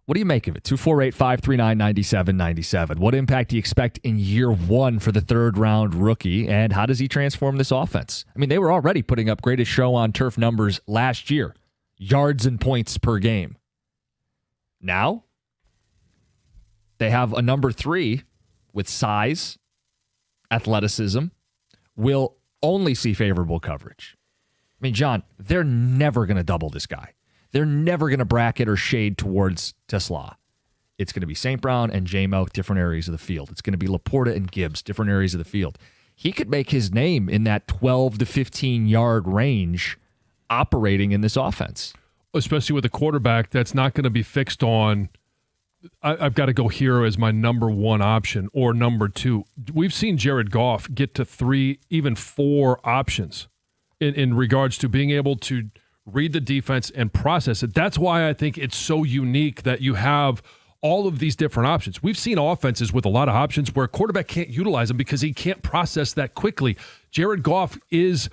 What do you make of it? 248-539-9797. What impact do you expect in year one for the third-round rookie, and how does he transform this offense? I mean, they were already putting up greatest show on turf numbers last year, yards and points per game. Now, they have a number 3 with size, athleticism, will only see favorable coverage. I mean, John, they're never going to double this guy. They're never going to bracket or shade towards Tisla. It's going to be St. Brown and J-Mo, different areas of the field. It's going to be Laporta and Gibbs, different areas of the field. He could make his name in that 12 to 15-yard range operating in this offense. Especially with a quarterback that's not going to be fixed on, I've got to go here as my number 1 option or number 2. We've seen Jared Goff get to 3, even 4 options in regards to being able to read the defense and process it. That's why I think it's so unique that you have all of these different options. We've seen offenses with a lot of options where a quarterback can't utilize them because he can't process that quickly. Jared Goff is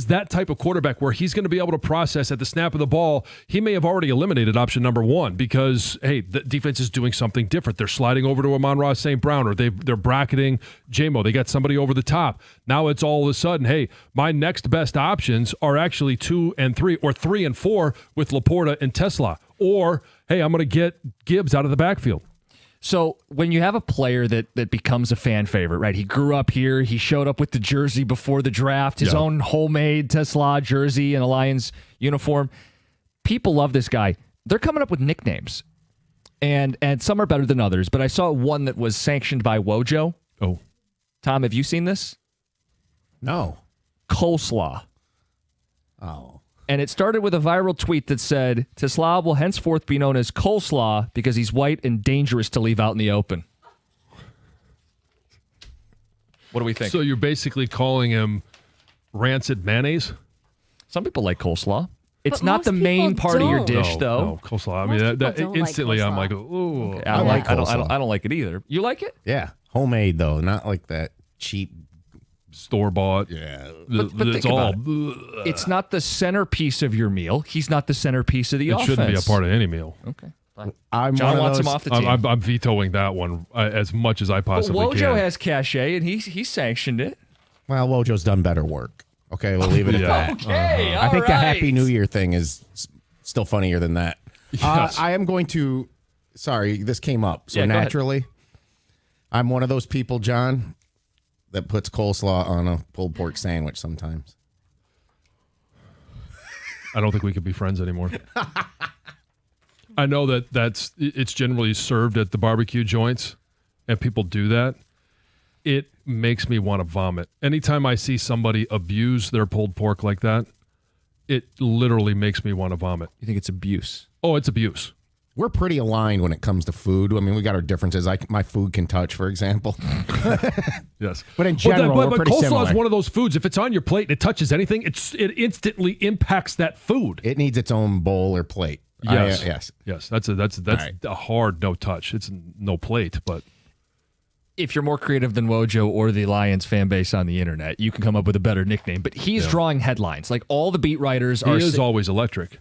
that type of quarterback where he's going to be able to process at the snap of the ball. He may have already eliminated option number 1 because, hey, the defense is doing something different. They're sliding over to Amon-Ra St. Brown, or they're bracketing J-Mo. They got somebody over the top. Now it's all of a sudden, hey, my next best options are actually 2 and 3 or 3 and 4 with Laporta and Tisla. Or, hey, I'm going to get Gibbs out of the backfield. So when you have a player that becomes a fan favorite, right? He grew up here. He showed up with the jersey before the draft, his own homemade Tisla jersey and a Lions uniform. People love this guy. They're coming up with nicknames, and some are better than others. But I saw one that was sanctioned by Wojo. Oh, Tom, have you seen this? No. Coleslaw. Oh. And it started with a viral tweet that said, Tisla will henceforth be known as Coleslaw because he's white and dangerous to leave out in the open. What do we think? so you're basically calling him rancid mayonnaise? Some people like coleslaw. It's But not the most main people part of your don't. dish, though. No, coleslaw. I Most mean, people that don't like instantly I'm coleslaw. like, ooh. Okay, I like I coleslaw. don't like it either. You like it? Yeah. Homemade, though. Not like that cheap. Store-bought. Yeah. But It's think all. about It's not the centerpiece of your meal. He's not the centerpiece of the It offense. shouldn't be a part of any meal. Okay. Fine. I'm John one of wants him those- off the team. I'm vetoing that one as much as I But possibly Wojo can. has cachet, and he sanctioned it. Well, Wojo's done better work. Okay, we'll leave it at Yeah. that. Okay, I think the all Happy right. New Year thing is still funnier than that. Yes. I am going to. Sorry, this came up. So Yeah, go ahead. naturally, I'm one of those people, John, that puts coleslaw on a pulled pork sandwich sometimes. I don't think we could be friends anymore. I know it's generally served at the barbecue joints, and people do that. It makes me want to vomit. Anytime I see somebody abuse their pulled pork like that, it literally makes me want to vomit. You think it's abuse? Oh, it's abuse. We're pretty aligned when it comes to food. I mean, we got our differences. My food can touch, for example. Yes. But in general, but we're pretty coleslaw similar. is one of those foods. If it's on your plate and it touches anything, it instantly impacts that food. It needs its own bowl or plate. Yes. Yes. Yes. That's right. a hard no touch. It's no plate, but If you're more creative than Wojo or the Lions fan base on the internet, you can come up with a better nickname. But he's drawing headlines. Like all the beat writers he are. is always electric.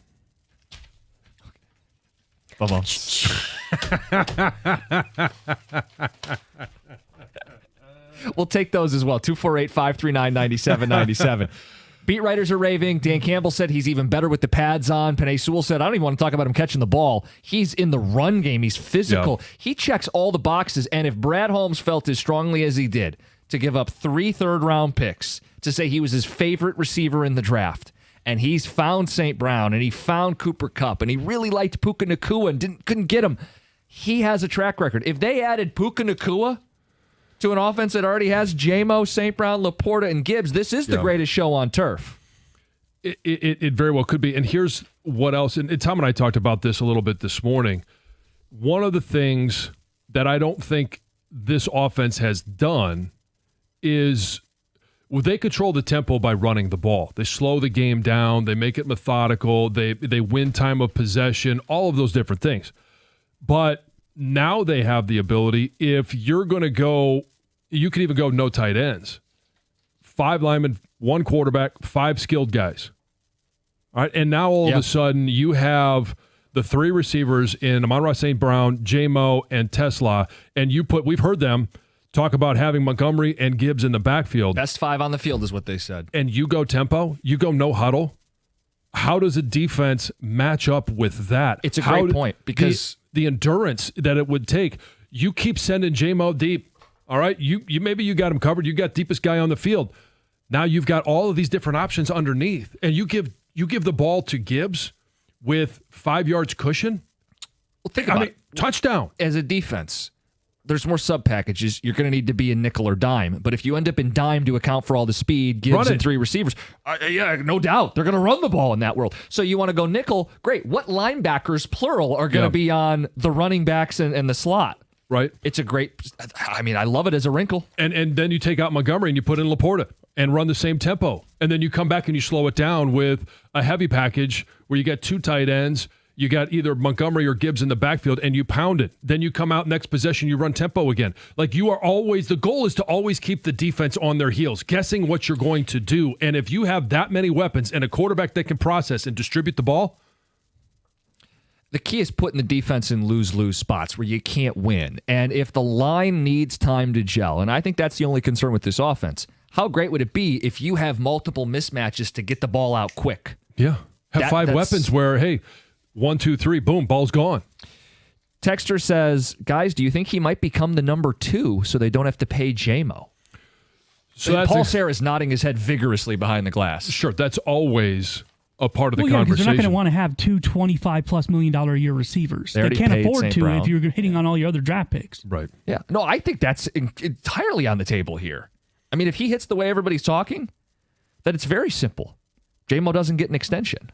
We'll take those as well. 248-539-9797. Beat writers are raving. Dan Campbell said he's even better with the pads on. Penei Sewell said, I don't even want to talk about him catching the ball. He's in the run game. He's physical. Yeah. He checks all the boxes. And if Brad Holmes felt as strongly as he did to give up 3 third-round picks to say he was his favorite receiver in the draft, and he's found St. Brown, and he found Cooper Kupp, and he really liked Puka Nacua and couldn't get him, he has a track record. If they added Puka Nacua to an offense that already has J-Mo, St. Brown, Laporta, and Gibbs, this is the greatest show on turf. It very well could be. And here's what else. And Tom and I talked about this a little bit this morning. One of the things that I don't think this offense has done is they control the tempo by running the ball. They slow the game down. They make it methodical. They win time of possession, all of those different things. But now they have the ability, if you're going to go, you can even go no tight ends. 5 linemen, 1 quarterback, 5 skilled guys. All right, and now all of a sudden you have the 3 receivers in Amon-Ra St. Brown, J-Mo, and Tesla, and we've heard them talk about having Montgomery and Gibbs in the backfield. Best 5 on the field is what they said. And you go tempo, you go no huddle. How does a defense match up with that? It's a great point because the endurance that it would take. You keep sending J-Mo deep. All right, you maybe you got him covered. You got deepest guy on the field. Now you've got all of these different options underneath, and you give the ball to Gibbs with 5 yards cushion. Well, think about it. Touchdown. As a defense, there's more sub packages. You're going to need to be in nickel or dime. But if you end up in dime to account for all the speed, Gibbs and 3 receivers, yeah, no doubt they're going to run the ball in that world. So you want to go nickel? Great. What linebackers, plural, are going to be on the running backs and the slot? Right. It's a great. I mean, I love it as a wrinkle. And then you take out Montgomery and you put in Laporta and run the same tempo. And then you come back and you slow it down with a heavy package where you get 2 tight ends. You got either Montgomery or Gibbs in the backfield, and you pound it. Then you come out next possession, you run tempo again. Like you are always, the goal is to always keep the defense on their heels, guessing what you're going to do. And if you have that many weapons and a quarterback that can process and distribute the ball, the key is putting the defense in lose-lose spots where you can't win. And if the line needs time to gel, and I think that's the only concern with this offense, how great would it be if you have multiple mismatches to get the ball out quick? Yeah. Have 5 weapons where, hey, 1, 2, 3, boom, ball's gone. Texter says, guys, do you think he might become the number 2 so they don't have to pay J-Mo? So Paul Serra is nodding his head vigorously behind the glass. Sure, that's always a part of the conversation. Because they're not going to want to have 2 $25+ million a year receivers. They can't afford to if you're hitting on all your other draft picks. Right. Yeah. No, I think that's entirely on the table here. I mean, if he hits the way everybody's talking, then it's very simple. J-Mo doesn't get an extension.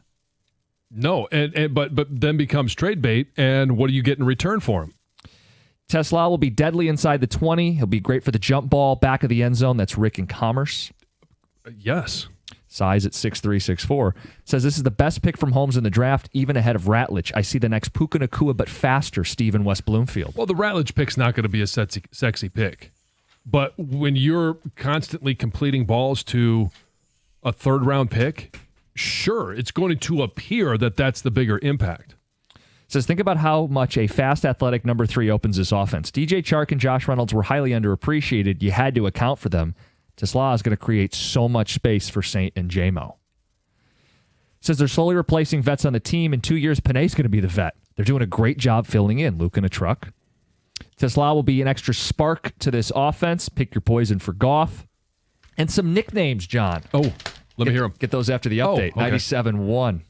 No, but then becomes trade bait, and what do you get in return for him? Tesla will be deadly inside the 20. He'll be great for the jump ball, back of the end zone. That's Rick in Commerce. Yes. Size at 6'3", 6'4". Says this is the best pick from Holmes in the draft, even ahead of Ratledge. I see the next Puka Nacua, but faster, Stephen West Bloomfield. Well, the Ratledge pick's not going to be a sexy pick. But when you're constantly completing balls to a third-round pick, sure, it's going to appear that that's the bigger impact. Says, think about how much a fast, athletic number 3 opens this offense. DJ Chark and Josh Reynolds were highly underappreciated. You had to account for them. Tesla is going to create so much space for Saint and J-Mo. Says they're slowly replacing vets on the team. In 2 years, Panay's going to be the vet. They're doing a great job filling in. Luke in a truck. Tesla will be an extra spark to this offense. Pick your poison for Goff. And some nicknames, John. Oh, let me hear them. Get those after the update. Okay. 97-1.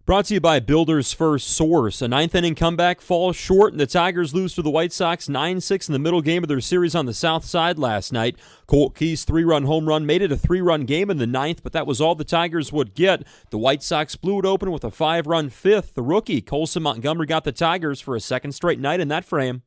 Brought to you by Builder's First Source. A 9th-inning comeback falls short, and the Tigers lose to the White Sox 9-6 in the middle game of their series on the South Side last night. Colt Key's 3-run home run made it a 3-run game in the 9th, but that was all the Tigers would get. The White Sox blew it open with a 5-run 5th. The rookie, Colson Montgomery, got the Tigers for a second straight night in that frame.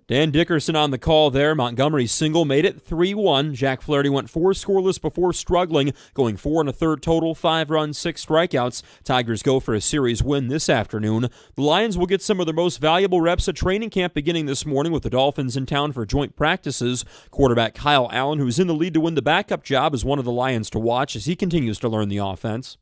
Dan Dickerson on the call there. Montgomery's single made it 3-1. Jack Flaherty went 4 scoreless before struggling, going 4 1/3 total, 5 runs, 6 strikeouts. Tigers go for a series win this afternoon. The Lions will get some of their most valuable reps at training camp beginning this morning with the Dolphins in town for joint practices. Quarterback Kyle Allen, who's in the lead to win the backup job, is one of the Lions to watch as he continues to learn the offense.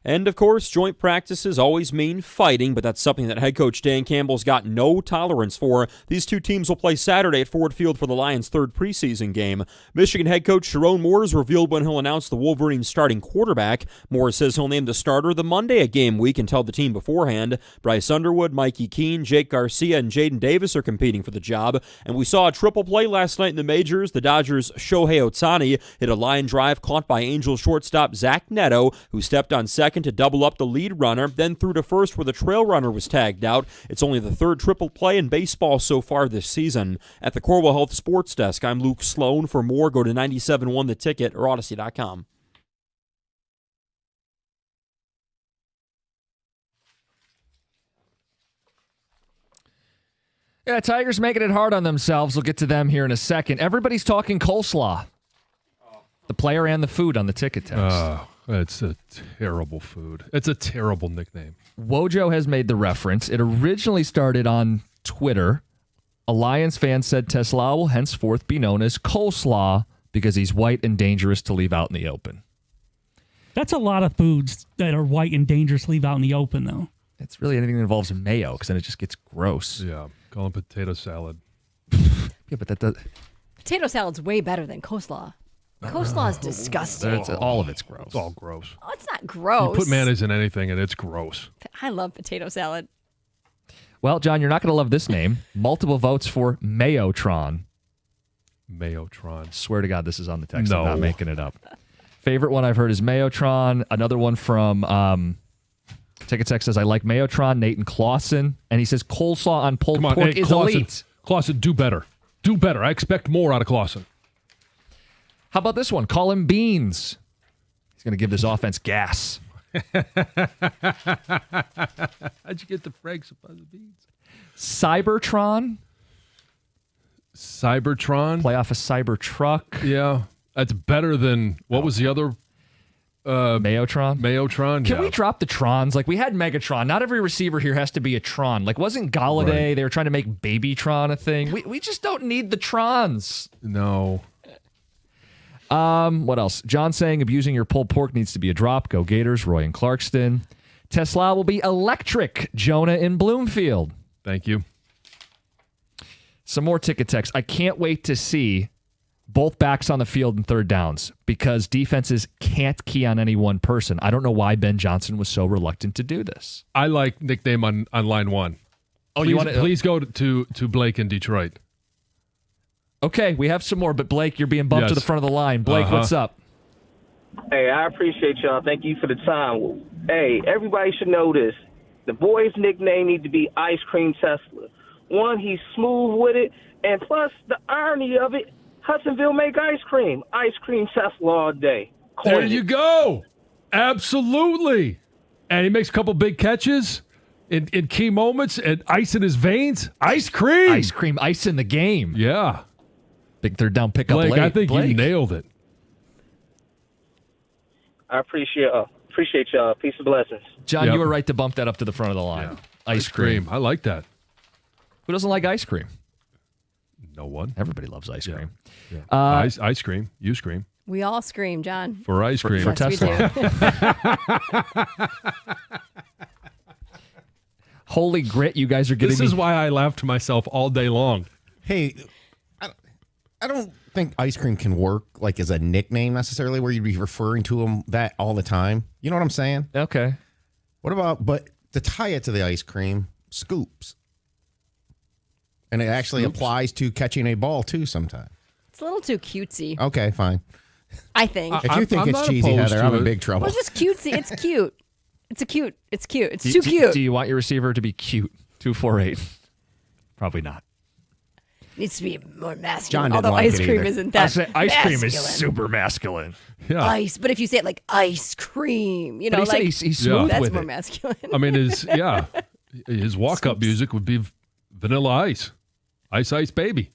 And, of course, joint practices always mean fighting, but that's something that head coach Dan Campbell's got no tolerance for. These two teams will play Saturday at Ford Field for the Lions' 3rd preseason game. Michigan head coach Sharon Moore has revealed when he'll announce the Wolverines' starting quarterback. Moore says he'll name the starter the Monday of game week and tell the team beforehand. Bryce Underwood, Mikey Keene, Jake Garcia, and Jaden Davis are competing for the job. And we saw a triple play last night in the majors. The Dodgers' Shohei Ohtani hit a line drive caught by Angels shortstop Zach Neto, who stepped on second second to double up the lead runner, then threw to first where the trail runner was tagged out. It's only the third triple play in baseball so far this season. At the Corwell Health Sports Desk, I'm Luke Sloan. For more, go to 97.1 The Ticket or Odyssey.com. Yeah, Tigers making it hard on themselves. We'll get to them here in a second. Everybody's talking coleslaw. The player and the food on the ticket text. It's a terrible food. It's a terrible nickname. Wojo has made the reference. It originally started on Twitter. A Lions fan said Tesla will henceforth be known as coleslaw because he's white and dangerous to leave out in the open. That's a lot of foods that are white and dangerous to leave out in the open, though. It's really anything that involves mayo because then it just gets gross. Yeah, call him potato salad. Yeah, but that does. Potato salad's way better than coleslaw. Coleslaw is disgusting. All of it's gross. It's all gross. Oh, it's not gross. You put mayonnaise in anything and it's gross. I love potato salad. Well, John, you're not going to love this name. Multiple votes for Mayotron. Mayotron. Swear to God, this is on the text. No. I'm not making it up. Favorite one I've heard is Mayotron. Another one from Ticket Text says, I like Mayotron, Nathan Clausen. And he says, coleslaw on pulled pork hey, is Clausen, elite. Clausen, do better. Do better. I expect more out of Clausen. How about this one? Call him Beans. He's going to give this offense gas. How'd you get the Franks upon the beans? Cybertron. Cybertron. Play off a Cybertruck. Yeah. That's better than, what was the other? Mayotron. Mayotron. Can we drop the Trons? Like, we had Megatron. Not every receiver here has to be a Tron. Like, wasn't Galladay, They were trying to make Babytron a thing. We just don't need the Trons. No. What else? John saying abusing your pulled pork needs to be a drop. Go Gators. Roy and Clarkston. Tesla will be electric. Jonah in Bloomfield. Thank you. Some more ticket text. I can't wait to see both backs on the field in third downs because defenses can't key on any one person. I don't know why Ben Johnson was so reluctant to do this. I like nickname on line one. Oh, please, you want to? Please go to Blake in Detroit. Okay, we have some more, but Blake, you're being bumped to the front of the line. Blake, what's up? Hey, I appreciate y'all. Thank you for the time. Hey, everybody should know this. The boy's nickname needs to be Ice Cream Tesla. One, he's smooth with it, and plus the irony of it, Hudsonville make ice cream. Ice Cream Tesla all day. There you go. Absolutely. And he makes a couple big catches in key moments and ice in his veins. Ice cream. Ice cream, ice in the game. Yeah. Big third down pickup Blake, late. I think Blake. you nailed it. I appreciate y'all. Peace and blessings. John, Yep. you were right to bump that up to the front of the line. Yeah. Ice cream. I like that. Who doesn't like ice cream? No one. Everybody loves ice cream. Yeah. Uh, ice cream. You scream. We all scream, John. For ice cream. For Yes, we Tesla. do. Holy grit, you guys are getting This me. is why I laugh to myself all day long. Hey, I don't think ice cream can work like as a nickname necessarily where you'd be referring to them that all the time. You know what I'm saying? Okay. What about, but to tie it to the ice cream, scoops. And it actually applies to catching a ball too sometimes. It's a little too cutesy, Okay, fine. I think. If you think I'm it's not cheesy, opposed Heather, to I'm in it. big trouble. Well, it's just cutesy. It's cute. It's cute. It's Do- too do- cute. Do you want your receiver to be cute? 248. Probably not. Needs to be more masculine. John didn't Although like ice it cream either. isn't that Ice cream is masculine. super masculine. Yeah. Ice, but if you say it like ice cream, you But know, he said like he's smooth that's with more it. masculine. I mean, his walk-up music would be Vanilla Ice. Ice, Ice, Baby.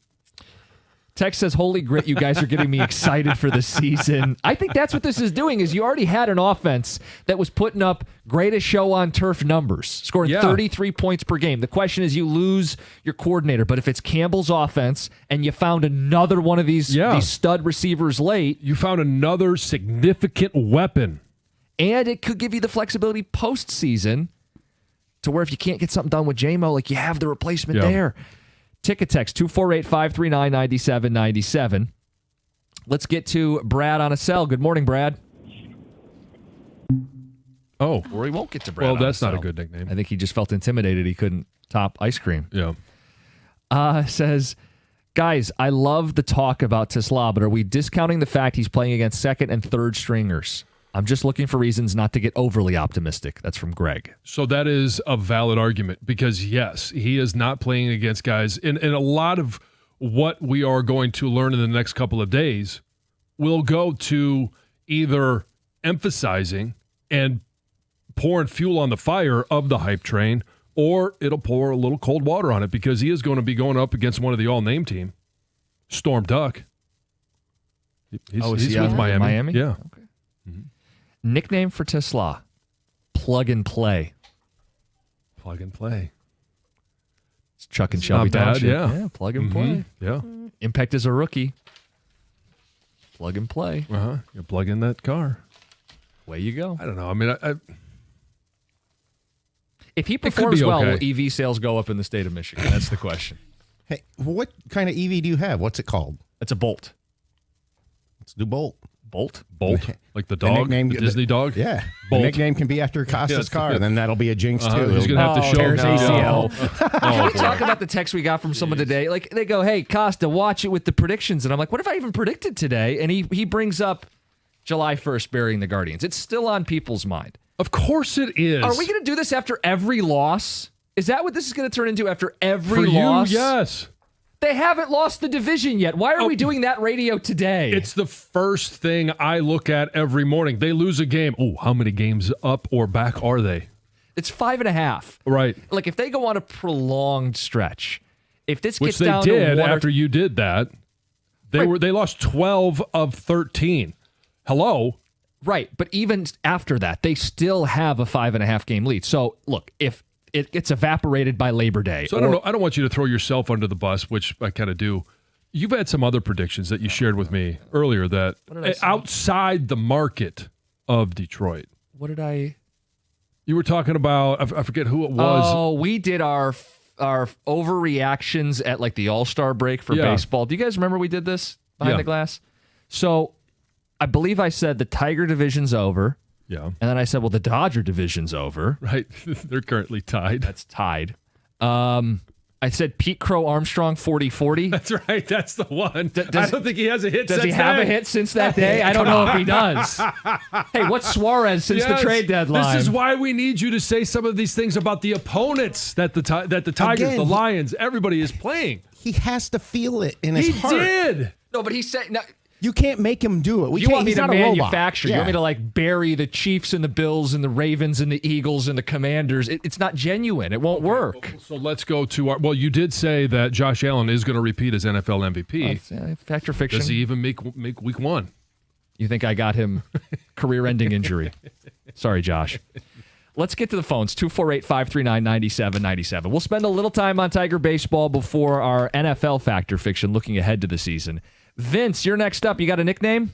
Tex says, holy grit, you guys are getting me excited for the season. I think that's what this is doing is you already had an offense that was putting up greatest show on turf numbers, scoring 33 points per game. The question is you lose your coordinator, but if it's Campbell's offense and you found another one of these stud receivers late. You found another significant weapon. And it could give you the flexibility postseason to where if you can't get something done with J-Mo, like you have the replacement there. Ticket text 248-539-9797. Let's get to Brad on a cell. Good morning, Brad. Oh. Or he won't get to Brad. Well, on that's a not a cell. good nickname. I think he just felt intimidated he couldn't top ice cream. Yeah. Says, guys, I love the talk about Tesla, but are we discounting the fact he's playing against second and third stringers? I'm just looking for reasons not to get overly optimistic. That's from Greg. So that is a valid argument because, yes, he is not playing against guys. And a lot of what we are going to learn in the next couple of days will go to either emphasizing and pouring fuel on the fire of the hype train, or it'll pour a little cold water on it because he is going to be going up against one of the all-name team, Storm Duck. He's with Miami. Miami? Yeah. Okay. Nickname for Tesla, Plug and Play. Plug and play. It's Chuck and Shelby not bad, Township. yeah. Plug and Play. Yeah. Impact as a rookie. Plug and Play. You plug in that car. Way you go. I don't know. I mean, If he could performs be well, okay. will EV sales go up in the state of Michigan? That's the question. Hey, what kind of EV do you have? What's it called? It's a Bolt. Let's do Bolt. Bolt? Bolt, like the dog, the Disney dog. Yeah, Bolt. the nickname can be after Costa's car. Then that'll be a jinx too. He's gonna have to show tears now. ACL. Can we talk about the text we got from someone today? Like they go, "Hey, Costa, watch it with the predictions," and I'm like, "What if I even predicted today?" And he brings up July 1st burying the Guardians. It's still on people's mind. Of course it is. Are we going to do this after every loss? Is that what this is going to turn into after every For loss? you, yes. They haven't lost the division yet. Why are we doing that radio today? It's the first thing I look at every morning. They lose a game. Oh, how many games up or back are they? It's 5.5. Right. Like if they go on a prolonged stretch, if this Which gets they down did to one after or, you did that. They lost 12 of 13. Hello. right, but even after that, they still have a 5.5 game lead. So look, if it gets evaporated by Labor Day, So I don't know. I don't want you to throw yourself under the bus, which I kind of do. You've had some other predictions that you shared with me earlier that outside the market of Detroit. what did I? You were talking about, I forget who it was. Oh, we did our overreactions at like the All-Star break for Yeah. baseball. Do you guys remember we did this behind Yeah. the glass? So I believe I said the Tiger division's over. Yeah. And then I said, well, the Dodger division's over. Right. They're currently tied. That's tied. I said Pete Crow Armstrong 40-40. That's right. That's the one. does- I don't think he has a hit Does since he have then. a hit since that day? I don't know if he does. Hey, what's Suarez since the Yes. trade deadline? This is why we need you to say some of these things about the opponents that the Tigers, Again, the Lions, everybody is playing. He has to feel it in his He heart. did. No, but he's saying... No, You can't make him do it. you want me he's to not a robot. manufacture. You Yeah. want me to like bury the Chiefs and the Bills and the Ravens and the Eagles and the Commanders. It's not genuine. It won't work. So let's go to our. Well, you did say that Josh Allen is going to repeat as NFL MVP. Fact or fiction? Does he even make week one? You think I got him career-ending injury? Sorry, Josh. Let's get to the phones, 248-539-9797. We'll spend a little time on Tiger baseball before our NFL fact or fiction looking ahead to the season. Vince, you're next up. You got a nickname?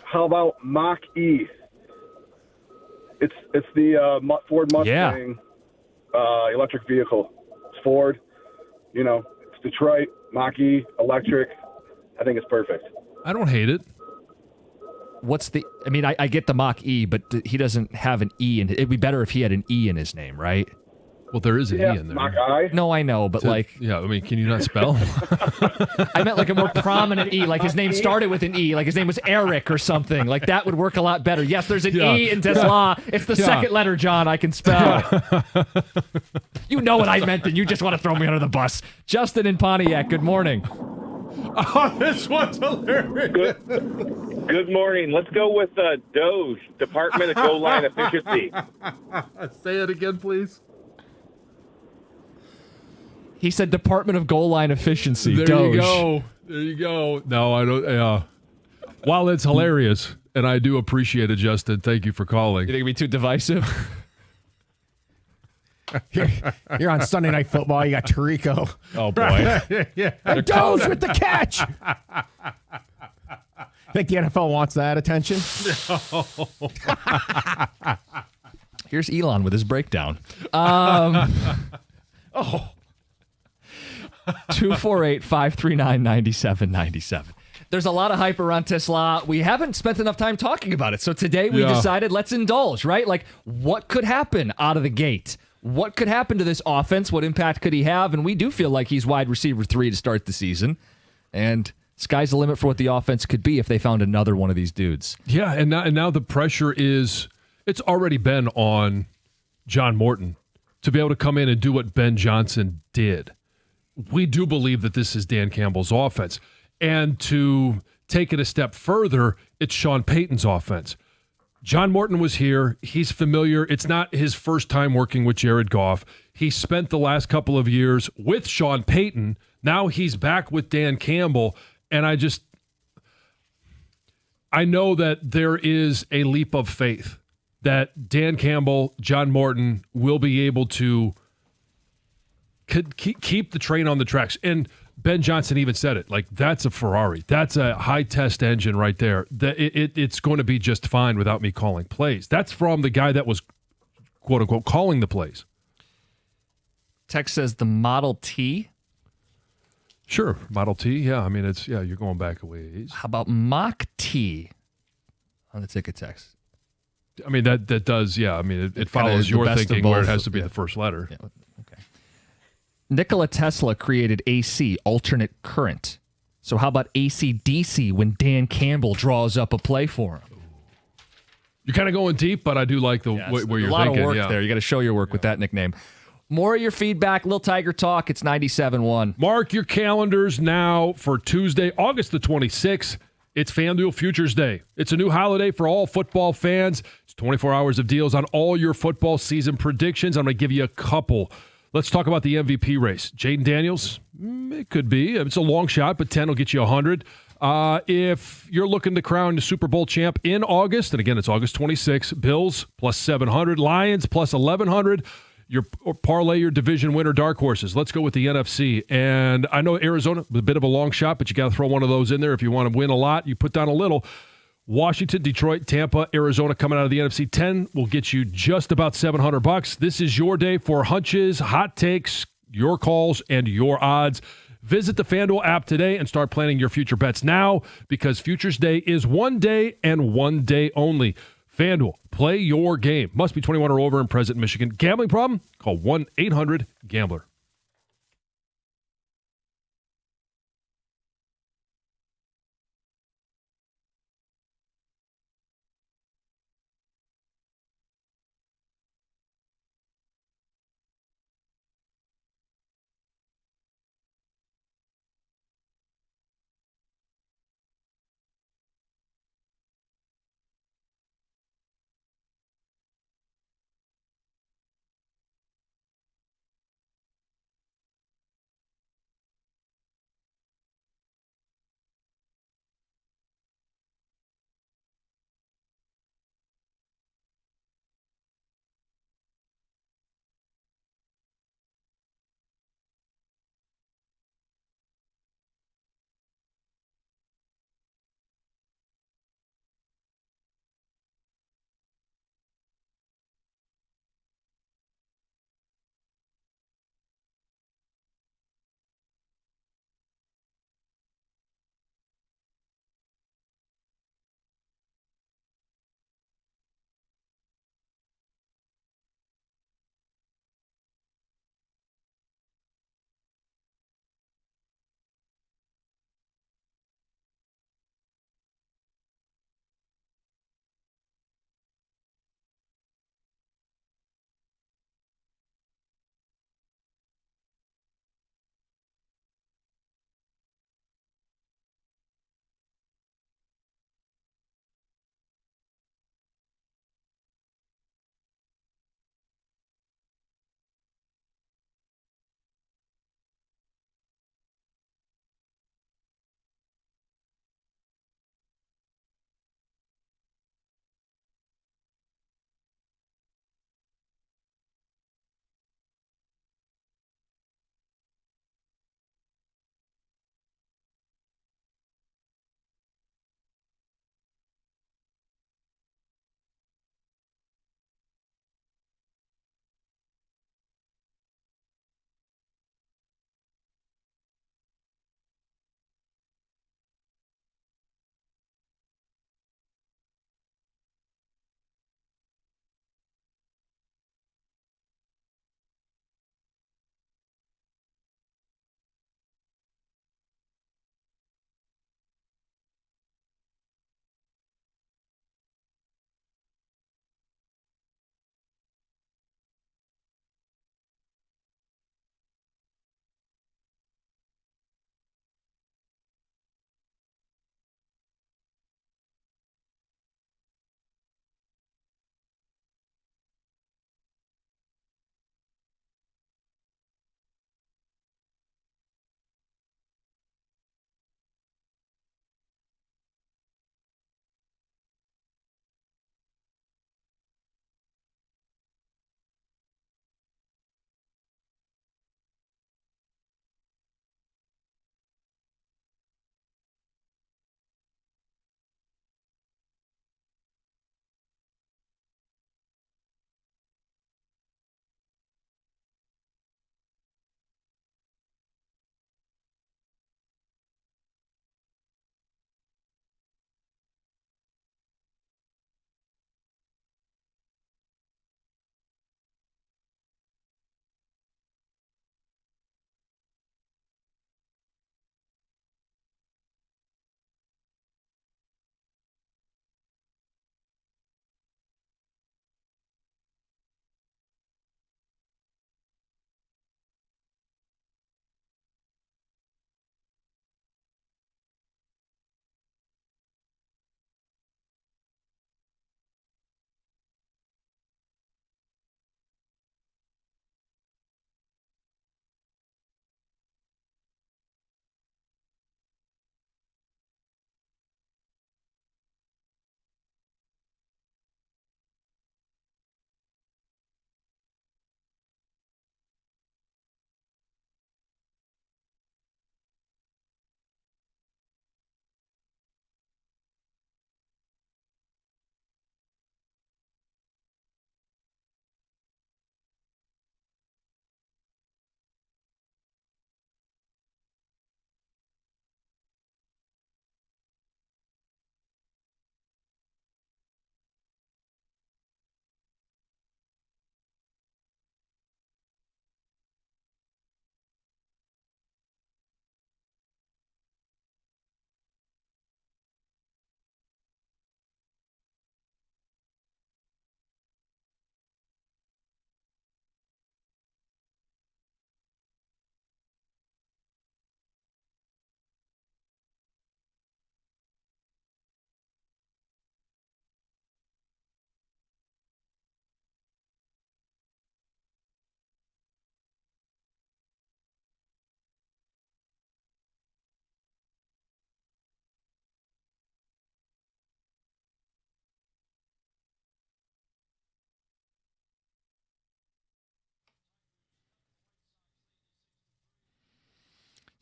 How about Mach E? It's the Ford Mustang electric vehicle. It's Ford. You know, it's Detroit, Mach E, electric. I think it's perfect. I don't hate it. What's the... I mean, I get the Mach E, but he doesn't have an E in it. It'd be better if he had an E in his name, right? Well, there is an Yeah, E in there. Mach I. No, I know, but like... Yeah, I mean, can you not spell? I meant like a more prominent E, like his name started with an E, like his name was Eric or something. Like that would work a lot better. Yes, there's an Yeah. E in Tesla. It's the second letter, John, I can spell. You know what I meant, and you just want to throw me under the bus. Justin in Pontiac, good morning. Oh, this one's hilarious. Good morning. Let's go with DOGE, Department of Goal Line Efficiency. Say it again, please. He said Department of Goal Line Efficiency. There Doge. you go. There you go. No, I don't. While it's hilarious, and I do appreciate it, Justin, thank you for calling. You think it'd be too divisive? You're on Sunday Night Football. You got Tirico. Oh, boy. Yeah. And Doge with the catch. Think the NFL wants that attention? Here's Elon with his breakdown. 248-539-9797. There's a lot of hype around Tesla. We haven't spent enough time talking about it. So today we decided let's indulge, right? Like what could happen out of the gate? What could happen to this offense? What impact could he have? And we do feel like he's wide receiver 3 to start the season. And Sky's the limit for what the offense could be if they found another one of these dudes. Yeah, and now the pressure is, it's already been on John Morton to be able to come in and do what Ben Johnson did. We do believe that this is Dan Campbell's offense. And to take it a step further, it's Sean Payton's offense. John Morton was here. He's familiar. It's not his first time working with Jared Goff. He spent the last couple of years with Sean Payton. Now he's back with Dan Campbell. And I know that there is a leap of faith that Dan Campbell, John Morton will be able to keep the train on the tracks. And Ben Johnson even said it, like, that's a Ferrari. That's a high-test engine right there. It's going to be just fine without me calling plays. That's from the guy that was, quote-unquote, calling the plays. Text says the Model T. Sure, Model T. Yeah, I mean, you're going back a ways. How about Mach T on the ticket text? I mean, that does, yeah. I mean, it follows your thinking where it has to be the first letter. Yeah. Okay. Nikola Tesla created AC, alternate current. So how about AC/DC when Dan Campbell draws up a play for him? You're kind of going deep, but I do like where you're thinking. A lot of work there. You got to show your work with that nickname. More of your feedback, Lil Tiger Talk. It's 97.1. Mark your calendars now for Tuesday, August the 26th. It's FanDuel Futures Day. It's a new holiday for all football fans. It's 24 hours of deals on all your football season predictions. I'm going to give you a couple. Let's talk about the MVP race. Jaden Daniels, it could be. It's a long shot, but 10 will get you 100. If you're looking to crown the Super Bowl champ in August, and again, it's August 26th, Bills plus 700, Lions plus 1,100. Or parlay your division winner dark horses. Let's go with the NFC. And I know Arizona, a bit of a long shot, but you got to throw one of those in there. If you want to win a lot, you put down a little. Washington, Detroit, Tampa, Arizona coming out of the NFC 10 will get you just about $700. This is your day for hunches, hot takes, your calls, and your odds. Visit the FanDuel app today and start planning your future bets now, because Futures Day is one day and one day only. FanDuel, play your game. Must be 21 or over and present in Michigan. Gambling problem? Call 1-800-GAMBLER.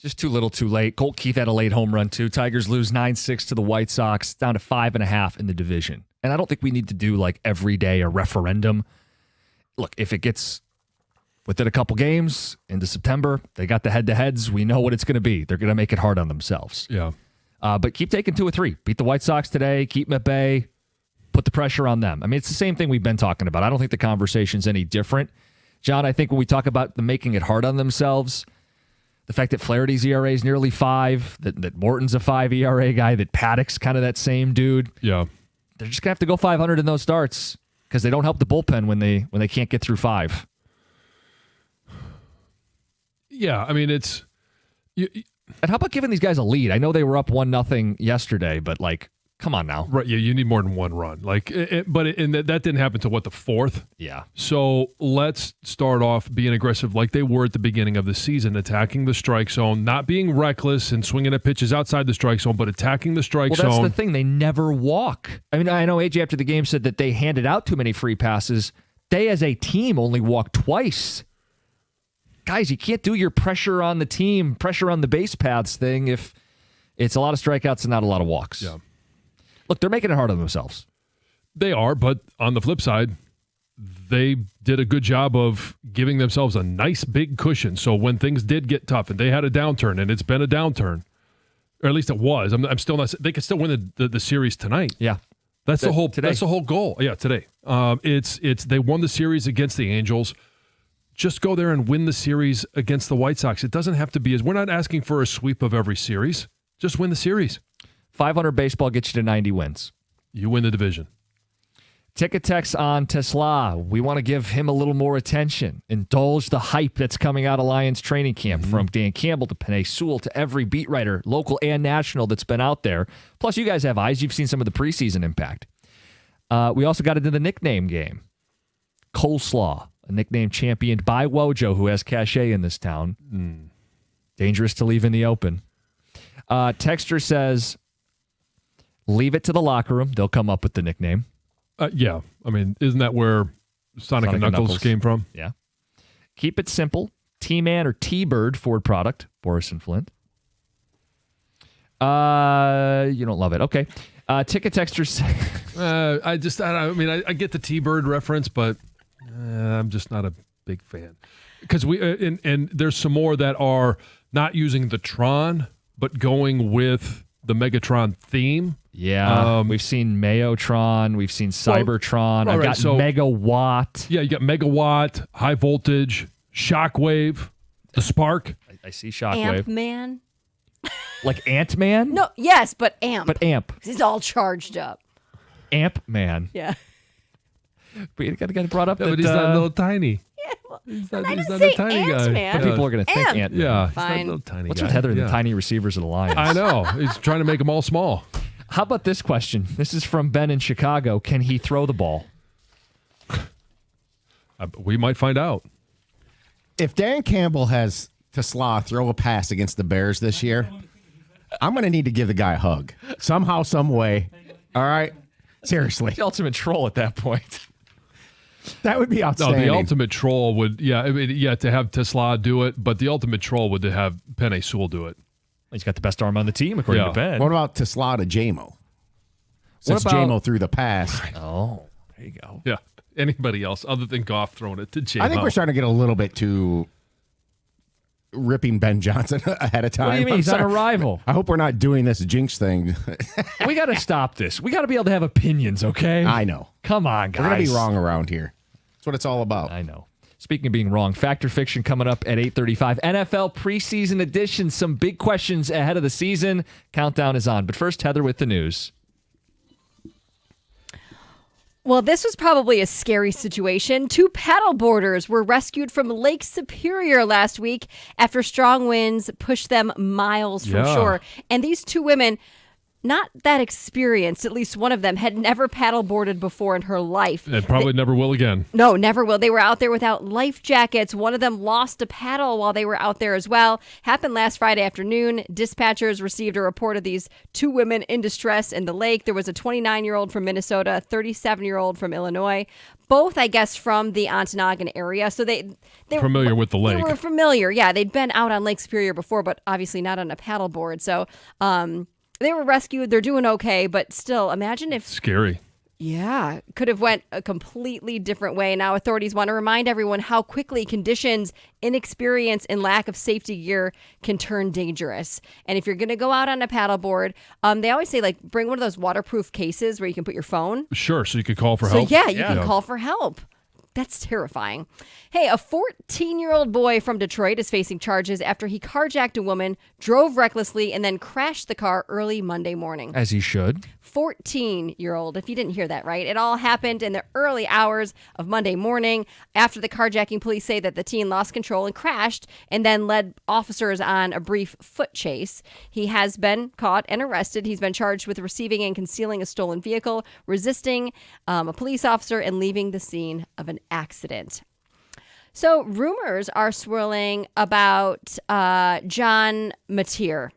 Just too little, too late. Colt Keith had a late home run, too. Tigers lose 9-6 to the White Sox, down to 5.5 in the division. And I don't think we need to do, like, every day a referendum. Look, if it gets within a couple games into September, they got the head-to-heads. We know what it's going to be. They're going to make it hard on themselves. Yeah. But keep taking 2 or 3. Beat the White Sox today. Keep them at bay. Put the pressure on them. I mean, it's the same thing we've been talking about. I don't think the conversation's any different. John, I think when we talk about them making it hard on themselves, the fact that Flaherty's ERA is nearly 5, that Morton's a 5 ERA guy, that Paddock's kind of that same dude. Yeah. They're just going to have to go 500 in those starts because they don't help the bullpen when they can't get through 5. Yeah, I mean, it's... And how about giving these guys a lead? I know they were up 1-0 yesterday, but, like, come on now. Right, yeah, you need more than one run. Like, that didn't happen until, the 4th? Yeah. So let's start off being aggressive like they were at the beginning of the season, attacking the strike zone, not being reckless and swinging at pitches outside the strike zone, but attacking the strike zone. Well, that's the thing. They never walk. I mean, I know AJ after the game said that they handed out too many free passes. They, as a team, only walked twice. Guys, you can't do your pressure on the team, pressure on the base paths thing if it's a lot of strikeouts and not a lot of walks. Yeah. Look, they're making it hard on themselves. They are, but on the flip side, they did a good job of giving themselves a nice big cushion. So when things did get tough and they had a downturn, and it's been a downturn, or at least it was. I'm still not. They could still win the series tonight. Yeah, that's the whole. Today. That's the whole goal. Yeah, today. It's they won the series against the Angels. Just go there and win the series against the White Sox. It doesn't have to be we're not asking for a sweep of every series. Just win the series. 500 baseball gets you to 90 wins. You win the division. Ticket text on Tesla. We want to give him a little more attention. Indulge the hype that's coming out of Lions training camp from Dan Campbell to Panay Sewell to every beat writer, local and national, that's been out there. Plus, you guys have eyes. You've seen some of the preseason impact. We also got into the nickname game. Coleslaw, a nickname championed by Wojo, who has cachet in this town. Dangerous to leave in the open. Texter says, leave it to the locker room. They'll come up with the nickname. Yeah. I mean, isn't that where Sonic and Knuckles came from? Yeah. Keep it simple. T-Man or T-Bird Ford product. Boris and Flint. You don't love it. Okay. Ticket texters. I get the T-Bird reference, but I'm just not a big fan. Because and there's some more that are not using the Tron, but going with the Megatron theme. Yeah, we've seen Mayotron, we've seen Cybertron. I've got Megawatt. Yeah, you got Megawatt, High Voltage, Shockwave, the Spark. I see Shockwave. Ant-Man. Like Ant-Man? No, yes, but Amp. But Amp. He's all charged up. Amp-Man. Yeah. But you got to get brought up. Yeah, but he's not little tiny. Yeah, well, He's not say a tiny guy. Ant-Man. But people are going to think Ant-Man. Yeah, Fine. he's not a little tiny What's guy. with Heather and the tiny receivers of the Lions? I know. He's trying to make them all small. How about this question? This is from Ben in Chicago. Can he throw the ball? We might find out. If Dan Campbell has Tesla throw a pass against the Bears this year, I'm going to need to give the guy a hug. Somehow, some way. All right? Seriously. The ultimate troll at that point. That would be outstanding. No, the ultimate troll would, to have Tesla do it, but the ultimate troll would to have Penei Sewell do it. He's got the best arm on the team, according to Ben. What about Tesla to JMO? Since JMO threw the pass. Oh, there you go. Yeah. Anybody else other than Goff throwing it to JMO? I think we're starting to get a little bit too ripping Ben Johnson ahead of time. What do you mean? He's on a rival. I hope we're not doing this jinx thing. We got to stop this. We got to be able to have opinions, okay? I know. Come on, guys. We're going to be wrong around here. That's what it's all about. I know. Speaking of being wrong, Fact or Fiction coming up at 8:35. NFL preseason edition. Some big questions ahead of the season. Countdown is on. But first, Heather with the news. Well, this was probably a scary situation. 2 paddleboarders were rescued from Lake Superior last week after strong winds pushed them miles from shore. And these 2 women, not that experienced. At least one of them had never paddleboarded before in her life. And probably never will again. No, never will. They were out there without life jackets. One of them lost a paddle while they were out there as well. Happened last Friday afternoon. Dispatchers received a report of these two women in distress in the lake. There was a 29-year-old from Minnesota, a 37-year-old from Illinois. Both, I guess, from the Ontonagon area. So they familiar with the lake. They were familiar. Yeah, they'd been out on Lake Superior before, but obviously not on a paddleboard. So they were rescued. They're doing okay, but still, imagine if... Scary. Yeah, could have went a completely different way. Now, authorities want to remind everyone how quickly conditions, inexperience, and lack of safety gear can turn dangerous. And if you're going to go out on a paddleboard, they always say, like, bring one of those waterproof cases where you can put your phone. Sure, so you could call for help. So, yeah, you can call for help. That's terrifying. Hey, a 14-year-old boy from Detroit is facing charges after he carjacked a woman, drove recklessly, and then crashed the car early Monday morning. As he should. 14-year-old, if you didn't hear that right. It all happened in the early hours of Monday morning. After the carjacking, police say that the teen lost control and crashed and then led officers on a brief foot chase. He has been caught and arrested. He's been charged with receiving and concealing a stolen vehicle, resisting a police officer, and leaving the scene of an accident. So rumors are swirling about John Mateer.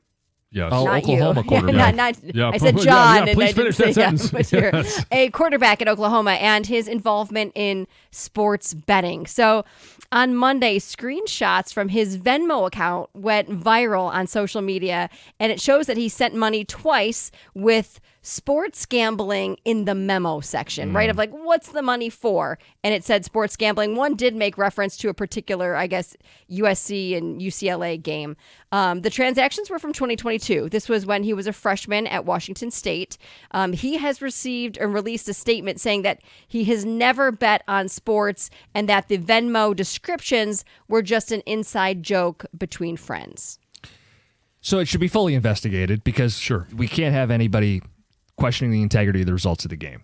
Yes. Oh, Not Oklahoma you. quarterback. I said John. Yeah, and please I finish didn't that say sentence. Mateer. Yes. A quarterback at Oklahoma and his involvement in sports betting. So on Monday, screenshots from his Venmo account went viral on social media, and it shows that he sent money twice with sports gambling in the memo section, right? Of like, what's the money for? And it said sports gambling. One did make reference to a particular, I guess, USC and UCLA game. The transactions were from 2022. This was when he was a freshman at Washington State. He has received and released a statement saying that he has never bet on sports and that the Venmo descriptions were just an inside joke between friends. So it should be fully investigated because we can't have anybody questioning the integrity of the results of the game.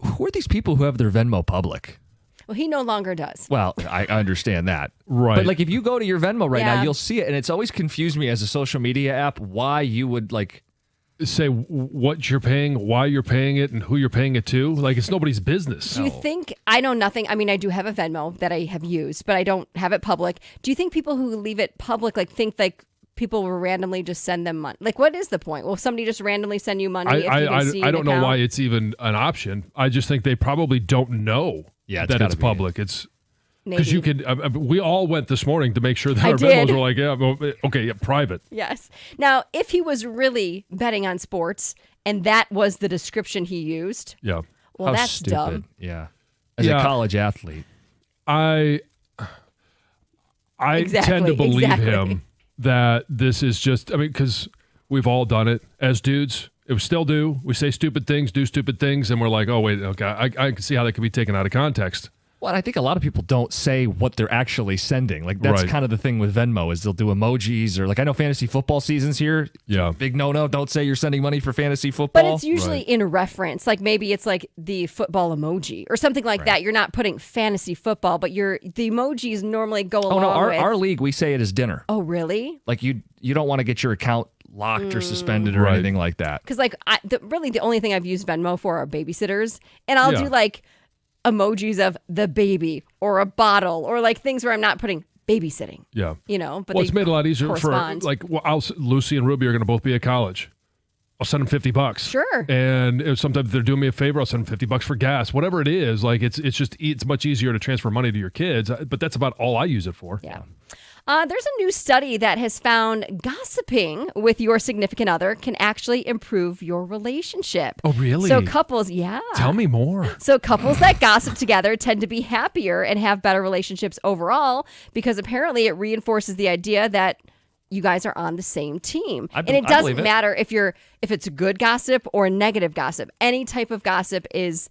Who are these people who have their Venmo public? Well, he no longer does. Well, I understand that. Right. But like if you go to your Venmo right now, Yeah. you'll see it. And it's always confused me as a social media app why you would like say what you're paying, why you're paying it, and who you're paying it to. Like, it's nobody's business. Do you think, I know nothing, I mean, I do have a Venmo that I have used, but I don't have it public. Do you think people who leave it public, like, think, like, people will randomly just send them money? Like, what is the point? Will somebody just randomly send you money if you can see I an don't know account? why it's even an option. I just think they probably don't know it's that gotta it's be. public. It's because you Maybe. can. We all went this morning to make sure that I our did. Venmos were like, yeah, well, okay, yeah, private. Yes. Now, if he was really betting on sports and that was the description he used, Yeah. well, how that's stupid. dumb. Yeah. As Yeah. a college athlete. I Exactly, tend to believe exactly. him that this is just, I mean, because we've all done it as dudes. We still do. We say stupid things, do stupid things, and we're like, oh, wait, okay, I can see how that could be taken out of context. Well, I think a lot of people don't say what they're actually sending. Like that's Right. kind of the thing with Venmo is they'll do emojis or like I know fantasy football season's here. Yeah. Big no. Don't say you're sending money for fantasy football. But it's usually in reference. Like maybe it's like the football emoji or something like that. You're not putting fantasy football, but the emojis normally go along with. our league we say it is dinner. Oh, really? Like you don't want to get your account locked or suspended or Right. anything like that. Because like really the only thing I've used Venmo for are babysitters, and I'll Yeah. do like emojis of the baby or a bottle or like things where I'm not putting babysitting. Yeah. You know, but Well, they it's made it a lot easier for, correspond. like, Lucy and Ruby are going to both be at college. I'll send them $50. Sure. And if sometimes they're doing me a favor, I'll send them $50 for gas. Whatever it is, like it's much easier to transfer money to your kids. But that's about all I use it for. Yeah. There's a new study that has found gossiping with your significant other can actually improve your relationship. Oh, really? So couples, yeah. Tell me more. So couples that gossip together tend to be happier and have better relationships overall because apparently it reinforces the idea that you guys are on the same team. And it I doesn't believe it. matter if it's good gossip or negative gossip. Any type of gossip is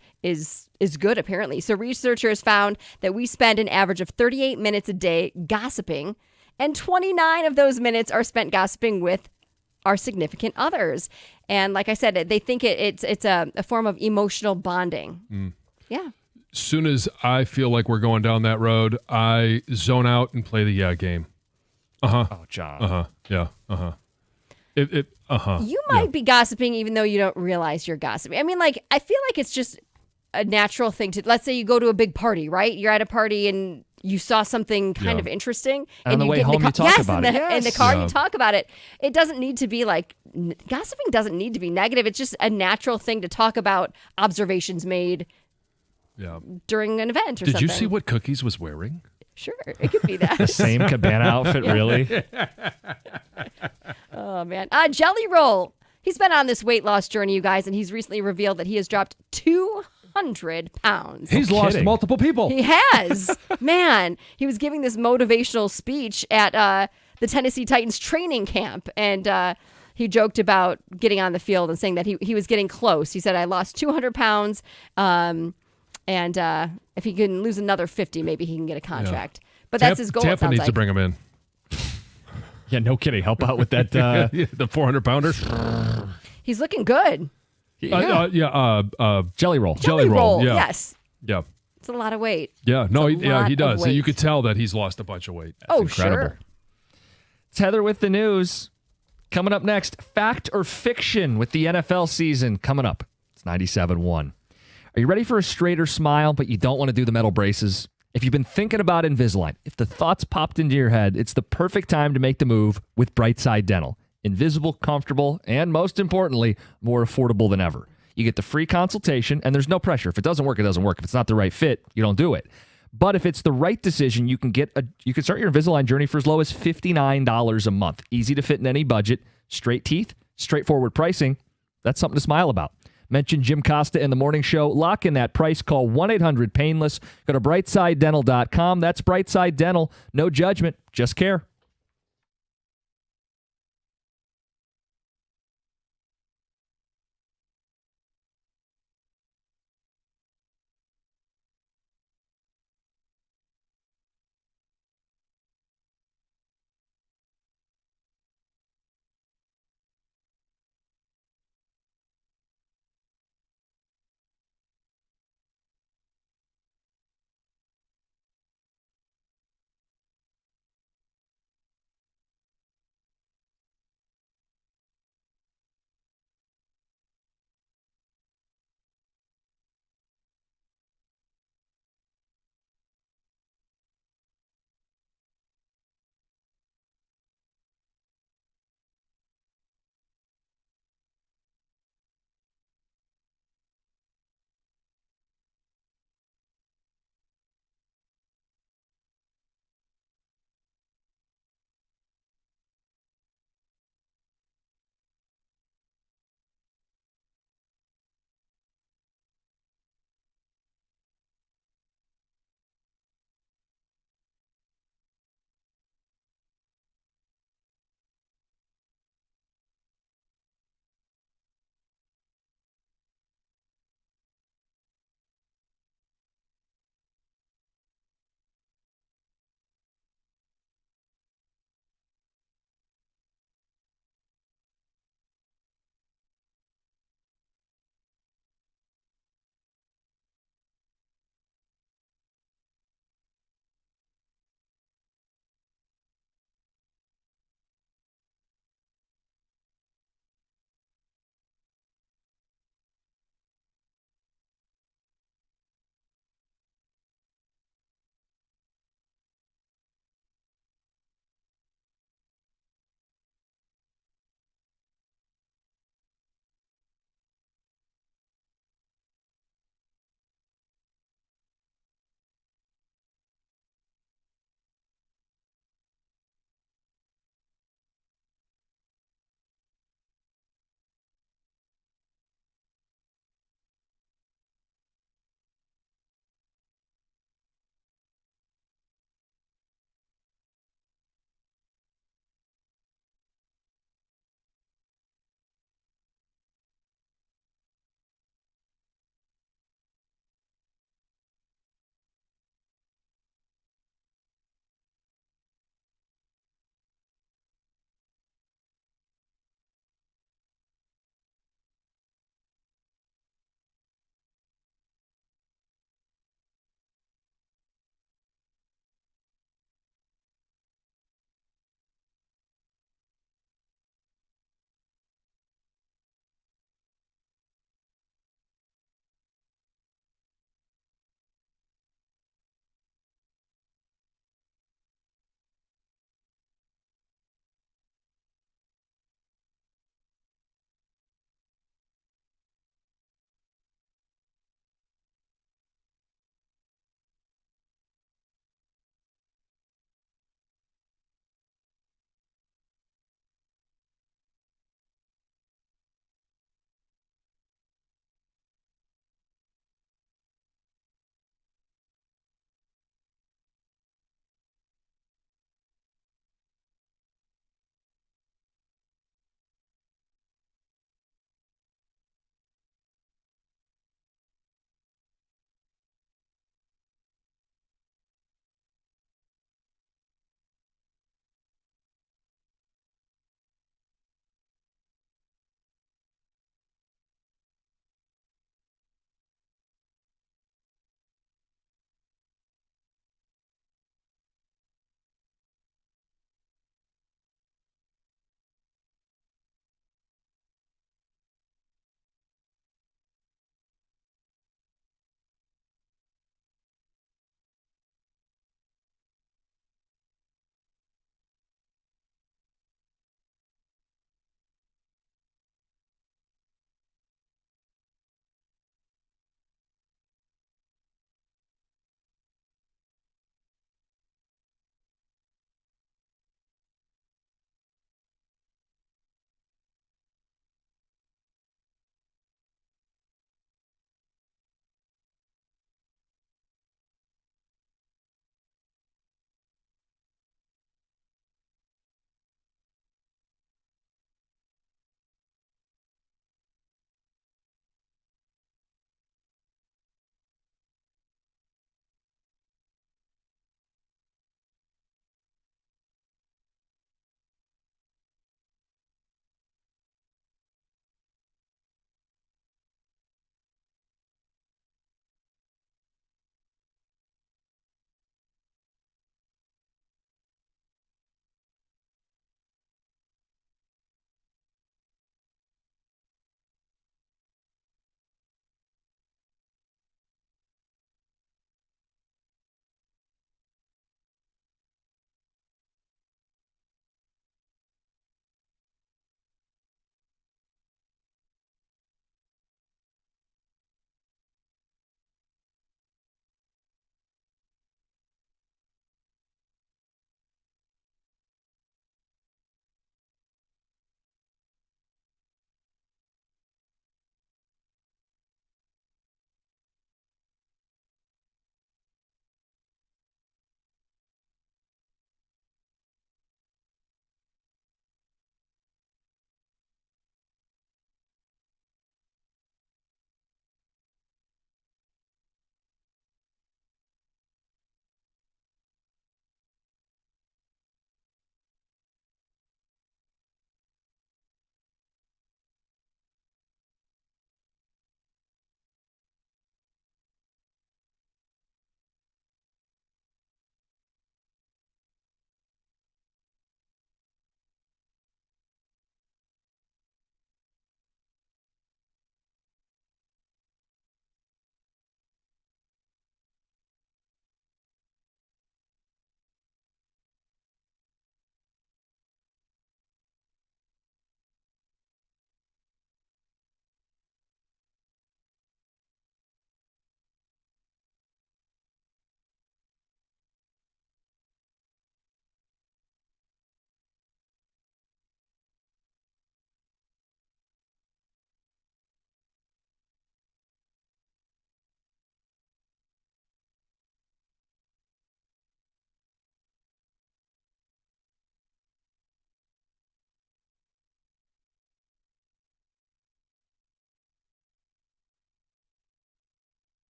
good apparently. So researchers found that we spend an average of 38 minutes a day gossiping, and 29 of those minutes are spent gossiping with our significant others. And like I said, they think it's a form of emotional bonding. Yeah. Soon as I feel like we're going down that road, I zone out and play the yeah game. Oh, John. Yeah. You might be gossiping even though you don't realize you're gossiping. I mean, like, I feel like it's just a natural thing to, let's say you go to a big party, right? You're at a party and you saw something kind of interesting. And on the way home, you talk about it. In the car, you talk about it. It doesn't need to be like, gossiping doesn't need to be negative. It's just a natural thing to talk about observations made during an event or something. Did you see what Cookies was wearing? Sure, it could be that. The same cabana outfit, really? Oh, man. Jelly Roll. He's been on this weight loss journey, you guys, and he's recently revealed that he has dropped 200 pounds. He's lost multiple people. He has. Man, he was giving this motivational speech at the Tennessee Titans training camp, and he joked about getting on the field and saying that he was getting close. He said, I lost 200 pounds, and if he can lose another 50, maybe he can get a contract. But that's his goal, Tampa it sounds needs like. to bring him in. Yeah, no kidding. Help out with that. The 400-pounder. He's looking good. Jelly roll. Jelly roll. Yeah. Yes. Yeah. It's a lot of weight. Yeah. No, he does. So weight. you could tell that he's lost a bunch of weight. Incredible. Sure. It's Heather with the news. Coming up next, fact or fiction with the NFL season coming up. It's 97.1. Are you ready for a straighter smile, but you don't want to do the metal braces? If you've been thinking about Invisalign, if the thoughts popped into your head, it's the perfect time to make the move with Brightside Dental. Invisible, comfortable, and most importantly, more affordable than ever. You get the free consultation, and there's no pressure. If it doesn't work, it doesn't work. If it's not the right fit, you don't do it. But if it's the right decision, you can start your Invisalign journey for as low as $59 a month. Easy to fit in any budget. Straight teeth, straightforward pricing. That's something to smile about. Mention Jim Costa in the morning show. Lock in that price. Call 1-800-PAINLESS. Go to BrightsideDental.com. That's Brightside Dental. No judgment, just care.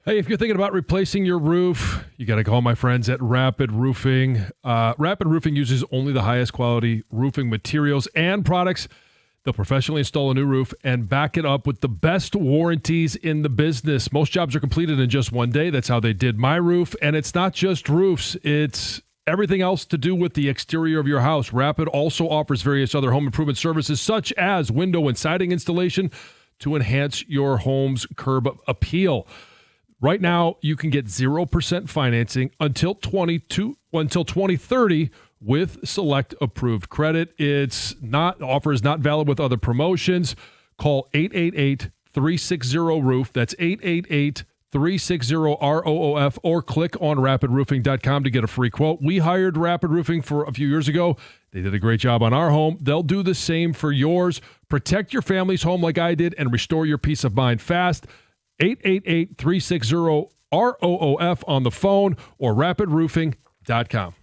Hey, if you're thinking about replacing your roof, you got to call my friends at Rapid Roofing. Rapid Roofing uses only the highest quality roofing materials and products. They'll professionally install a new roof and back it up with the best warranties in the business. Most jobs are completed in just one day. That's how they did my roof. And it's not just roofs, it's everything else to do with the exterior of your house. Rapid also offers various other home improvement services, such as window and siding installation to enhance your home's curb appeal. Right now, you can get 0% financing until 2030 with select approved credit. Offer is not valid with other promotions. Call 888-360-ROOF. That's 888-360-ROOF, or click on rapidroofing.com to get a free quote. We hired Rapid Roofing for a few years ago. They did a great job on our home. They'll do the same for yours. Protect your family's home like I did and restore your peace of mind fast. 888-360-ROOF on the phone or rapidroofing.com.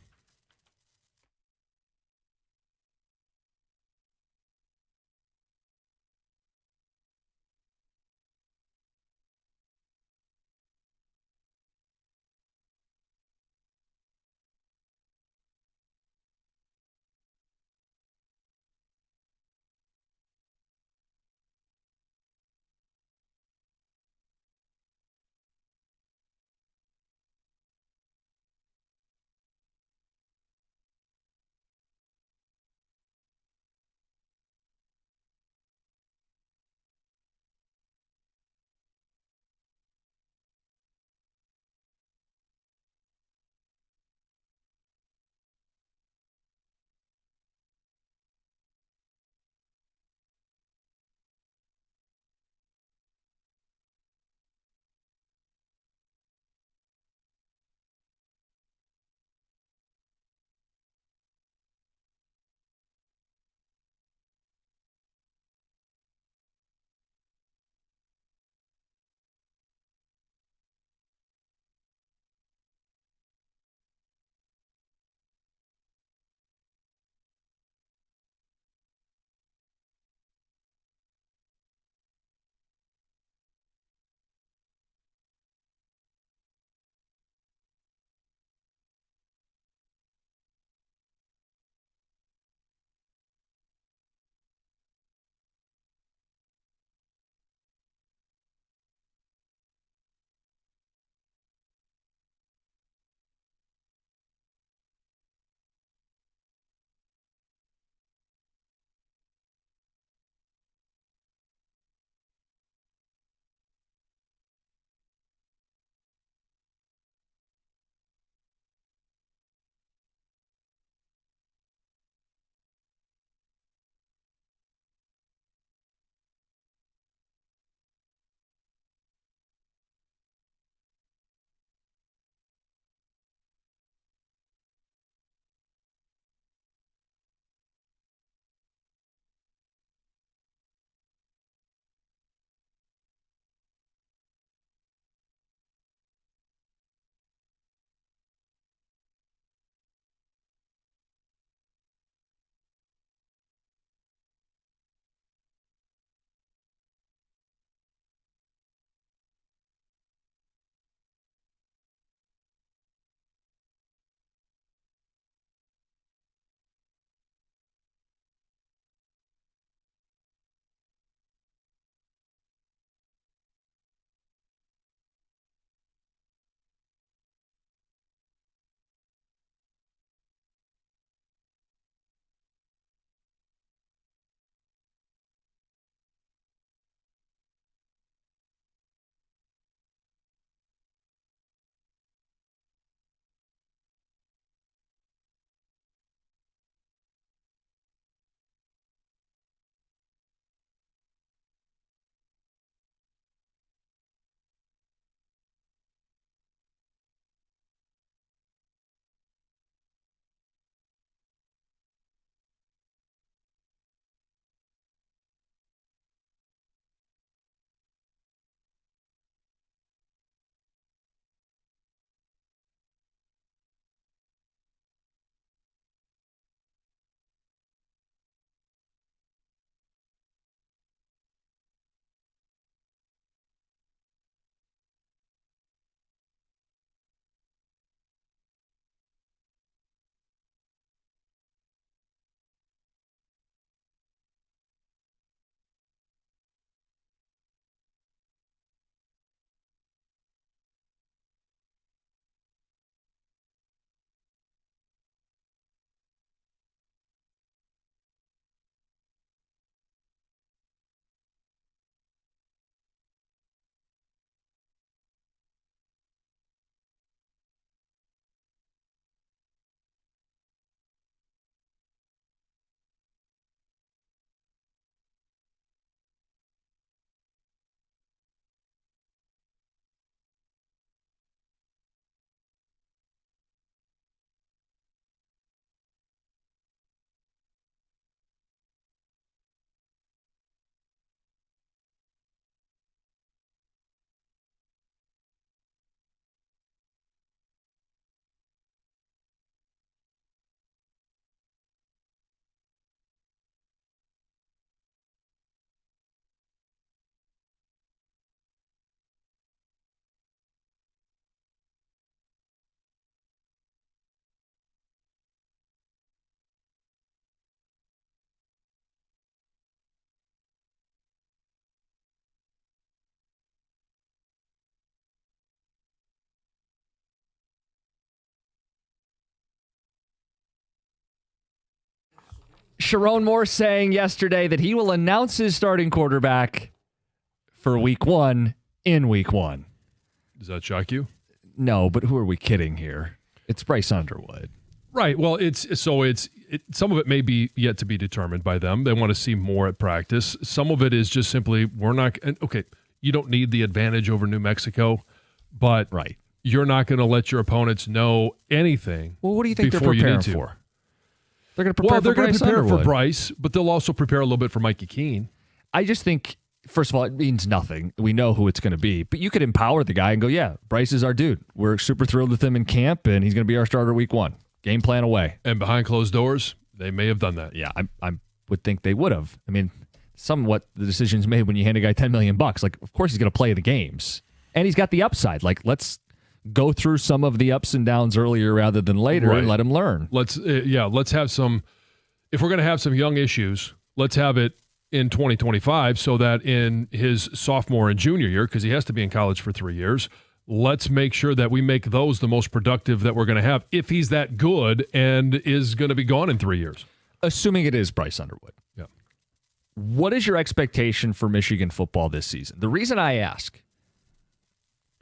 Sharon Moore saying yesterday that he will announce his starting quarterback for week 1 in week 1. Does that shock you? No, but who are we kidding here? It's Bryce Underwood. Right. Well, some of it may be yet to be determined by them. They want to see more at practice. Some of it is just simply you don't need the advantage over New Mexico, but right. You're not going to let your opponents know anything. Well, what do you think they're preparing for? They're going to prepare they're going to prepare Underwood. for Bryce, but they'll also prepare a little bit for Mikey Keene. I just think, first of all, it means nothing. We know who it's going to be, but you could empower the guy and go, yeah, Bryce is our dude. We're super thrilled with him in camp, and he's going to be our starter week 1. Game plan away. And behind closed doors, they may have done that. Yeah, I would think they would have. I mean, somewhat the decision's made when you hand a guy $10 million. Like, of course he's going to play the games. And he's got the upside. Like, let's go through some of the ups and downs earlier rather than later and let him learn. Let's have some, if we're going to have some young issues, let's have it in 2025 so that in his sophomore and junior year, because he has to be in college for 3 years, let's make sure that we make those the most productive that we're going to have if he's that good and is going to be gone in 3 years. Assuming it is Bryce Underwood. Yeah. What is your expectation for Michigan football this season? The reason I ask,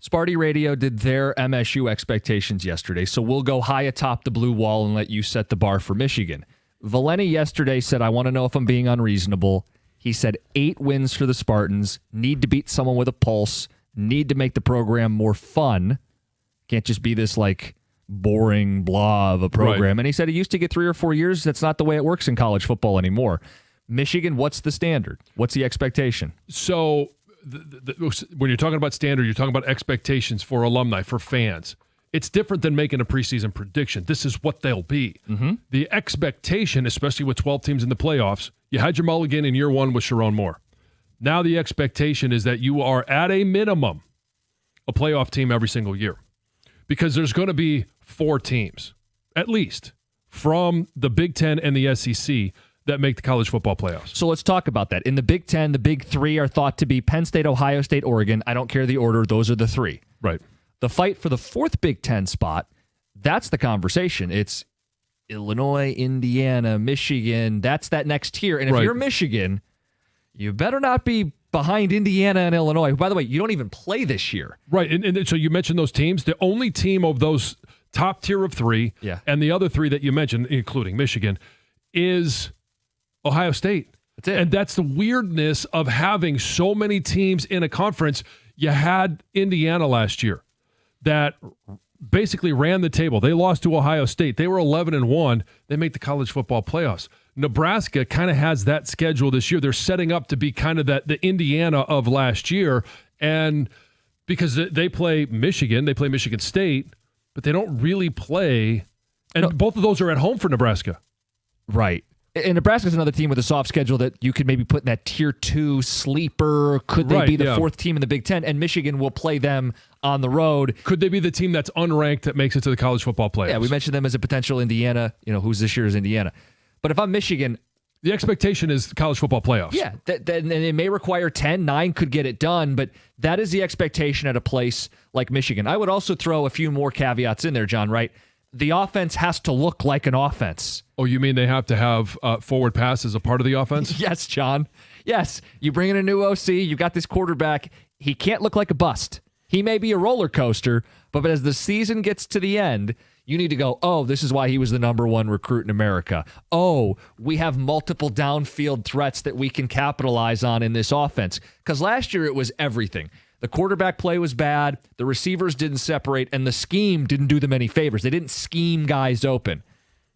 Sparty Radio did their MSU expectations yesterday, so we'll go high atop the blue wall and let you set the bar for Michigan. Valeni yesterday said, I want to know if I'm being unreasonable. He said 8 wins for the Spartans, need to beat someone with a pulse, need to make the program more fun. Can't just be this like boring blah of a program. Right. And he said it used to get 3 or 4 years. That's not the way it works in college football anymore. Michigan, what's the standard? What's the expectation? So when you're talking about standard, you're talking about expectations for alumni, for fans. It's different than making a preseason prediction. This is what they'll be. Mm-hmm. The expectation, especially with 12 teams in the playoffs, you had your mulligan in year 1 with Sharon Moore. Now the expectation is that you are at a minimum a playoff team every single year, because there's going to be 4 teams, at least, from the Big Ten and the SEC that make the college football playoffs. So let's talk about that. In the Big Ten, the big 3 are thought to be Penn State, Ohio State, Oregon. I don't care the order. Those are the 3. Right. The fight for the 4th Big Ten spot, that's the conversation. It's Illinois, Indiana, Michigan. That's that next tier. And if you're Michigan, you better not be behind Indiana and Illinois. By the way, you don't even play this year. Right. And so you mentioned those teams. The only team of those top tier of 3 and the other 3 that you mentioned, including Michigan, is Ohio State. That's it. And that's the weirdness of having so many teams in a conference. You had Indiana last year that basically ran the table. They lost to Ohio State. They were 11-1. They make the college football playoffs. Nebraska kind of has that schedule this year. They're setting up to be kind of the Indiana of last year. And because they play Michigan, they play Michigan State, but they don't really play. And both of those are at home for Nebraska. Right. And Nebraska's another team with a soft schedule that you could maybe put in that tier 2 sleeper. Could they be the 4th team in the Big Ten? And Michigan will play them on the road. Could they be the team that's unranked that makes it to the college football playoffs? Yeah, we mentioned them as a potential Indiana. Who's this year's Indiana? But if I'm Michigan, the expectation is college football playoffs. Yeah, and it may require 10. 9 could get it done, but that is the expectation at a place like Michigan. I would also throw a few more caveats in there, John, right? The offense has to look like an offense. Oh, you mean they have to have forward pass as a part of the offense? Yes, John. Yes. You bring in a new OC, you got this quarterback. He can't look like a bust. He may be a roller coaster, but as the season gets to the end, you need to go, oh, this is why he was the number 1 recruit in America. Oh, we have multiple downfield threats that we can capitalize on in this offense. Because last year it was everything. The quarterback play was bad, the receivers didn't separate, and the scheme didn't do them any favors. They didn't scheme guys open.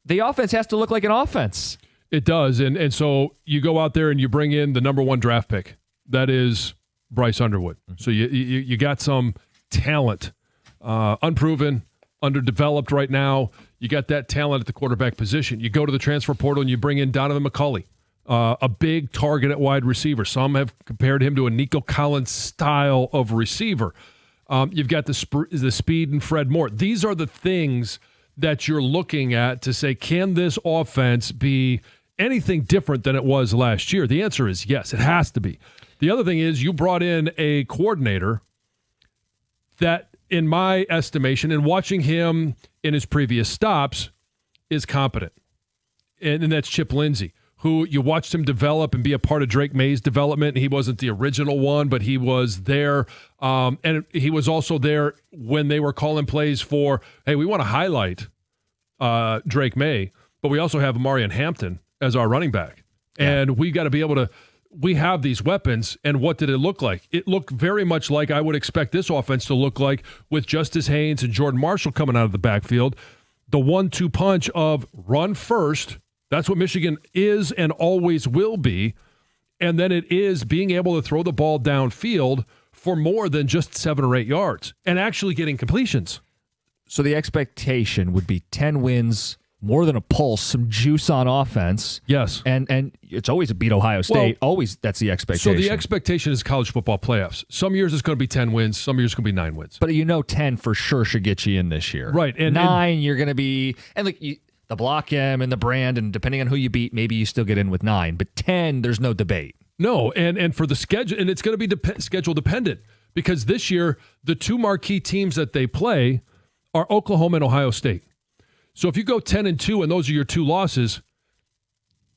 The offense has to look like an offense. It does, and so you go out there and you bring in the number 1 draft pick. That is Bryce Underwood. So you got some talent, unproven, underdeveloped right now. You got that talent at the quarterback position. You go to the transfer portal and you bring in Donovan McCulley. A big target at wide receiver. Some have compared him to a Nico Collins style of receiver. You've got the speed in Fred Moore. These are the things that you're looking at to say, can this offense be anything different than it was last year? The answer is yes, it has to be. The other thing is you brought in a coordinator that, in my estimation, and watching him in his previous stops, is competent. And that's Chip Lindsey, who you watched him develop and be a part of Drake May's development. He wasn't the original one, but he was there. And he was also there when they were calling plays for, hey, we want to highlight Drake May, but we also have Amarian Hampton as our running back. Yeah. And we got to be able to, we have these weapons. And what did it look like? It looked very much like I would expect this offense to look like with Justice Haynes and Jordan Marshall coming out of the backfield. The 1-2 punch of run first. That's what Michigan is and always will be. And then it is being able to throw the ball downfield for more than just 7 or 8 yards and actually getting completions. So the expectation would be 10 wins, more than a pulse, some juice on offense. Yes. And it's always a beat Ohio State. Always that's the expectation. So the expectation is college football playoffs. Some years it's going to be 10 wins. Some years it's going to be 9 wins. But 10 for sure should get you in this year. Right. And 9, you're going to be, and like the block M and the brand, and depending on who you beat, maybe you still get in with 9. But 10, there's no debate. No, and for the schedule, and it's going to be schedule dependent because this year the 2 marquee teams that they play are Oklahoma and Ohio State. So if you go 10-2 and those are your 2 losses,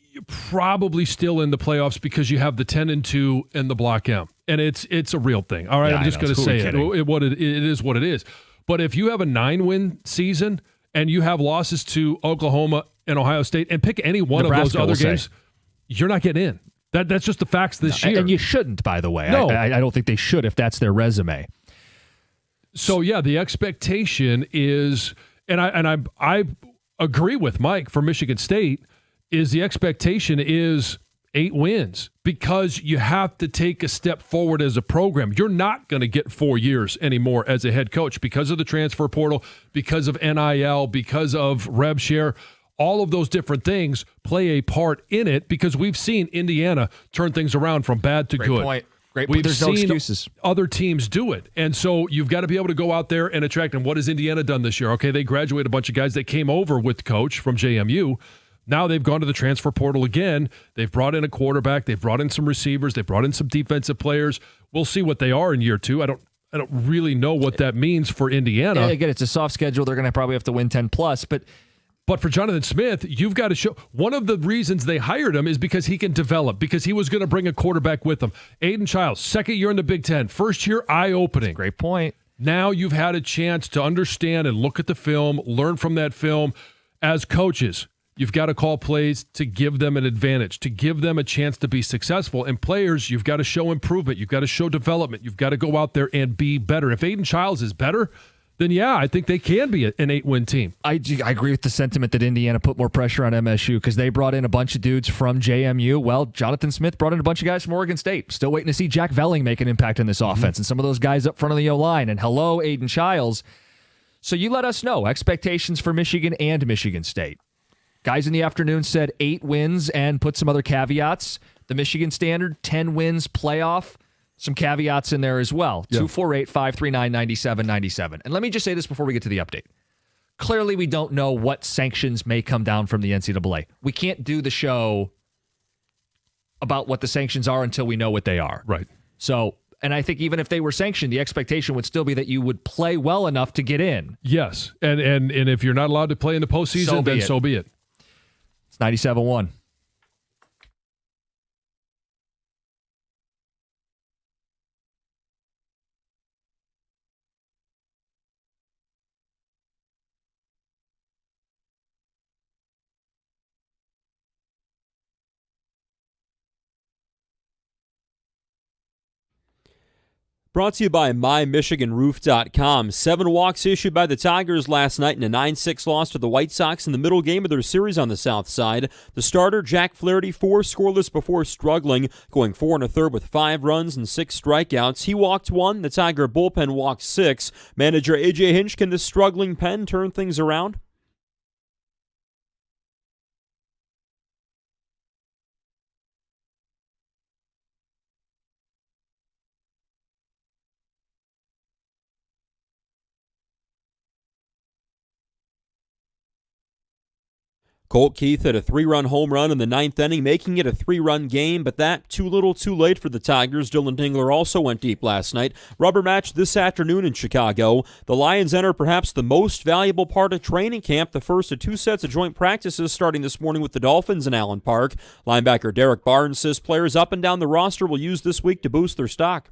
you're probably still in the playoffs because you have the 10-2 and the block M, and it's a real thing. All right, yeah, I'm just going to say it is what it is. But if you have a 9-win season and you have losses to Oklahoma and Ohio State, and pick any one Nebraska, of those other games, you're not getting in. That's just the facts this year. And you shouldn't, by the way. No. I don't think they should if that's their resume. So, yeah, the expectation is, and I agree with Mike for Michigan State, is the expectation is 8 wins because you have to take a step forward as a program. You're not going to get 4 years anymore as a head coach because of the transfer portal, because of NIL, because of rev share. All of those different things play a part in it because we've seen Indiana turn things around from bad to good. Point. Great point. We've There's seen no excuses. Other teams do it. And so you've got to be able to go out there and attract. And what has Indiana done this year? Okay, they graduated a bunch of guys that came over with coach from JMU. Now they've gone to the transfer portal again. They've brought in a quarterback. They've brought in some receivers. They've brought in some defensive players. We'll see what they are in year 2. I don't really know what that means for Indiana. Yeah, again, it's a soft schedule. They're going to probably have to win 10 plus, But for Jonathan Smith, you've got to show. One of the reasons they hired him is because he can develop, because he was going to bring a quarterback with him. Aiden Childs, second year in the Big Ten, first year eye-opening. Great point. Now you've had a chance to understand and look at the film, learn from that film. As coaches, you've got to call plays to give them an advantage, to give them a chance to be successful. And players, you've got to show improvement. You've got to show development. You've got to go out there and be better. If Aiden Childs is better, then yeah, I think they can be an 8-win team. I agree with the sentiment that Indiana put more pressure on MSU because they brought in a bunch of dudes from JMU. Well, Jonathan Smith brought in a bunch of guys from Oregon State. Still waiting to see Jack Velling make an impact in this offense and some of those guys up front of the O-line. And hello, Aiden Childs. So you let us know expectations for Michigan and Michigan State. Guys in the afternoon said 8 wins and put some other caveats. The Michigan Standard, 10 wins playoff. Some caveats in there as well. Yeah. 248-539-9797. And let me just say this before we get to the update. Clearly, we don't know what sanctions may come down from the NCAA. We can't do the show about what the sanctions are until we know what they are. Right. So, and I think even if they were sanctioned, the expectation would still be that you would play well enough to get in. Yes. And if you're not allowed to play in the postseason, then so be it. It's 97-1. Brought to you by MyMichiganRoof.com. 7 walks issued by the Tigers last night in a 9-6 loss to the White Sox in the middle game of their series on the South Side. The starter, Jack Flaherty, 4 scoreless before struggling, going 4 1/3 with 5 runs and 6 strikeouts. He walked 1. The Tiger bullpen walked 6. Manager A.J. Hinch, can this struggling pen turn things around? Colt Keith hit a 3-run home run in the 9th inning, making it a 3-run game, but that too little too late for the Tigers. Dylan Dingler also went deep last night. Rubber match this afternoon in Chicago. The Lions enter perhaps the most valuable part of training camp, the first of 2 sets of joint practices starting this morning with the Dolphins in Allen Park. Linebacker Derek Barnes says players up and down the roster will use this week to boost their stock.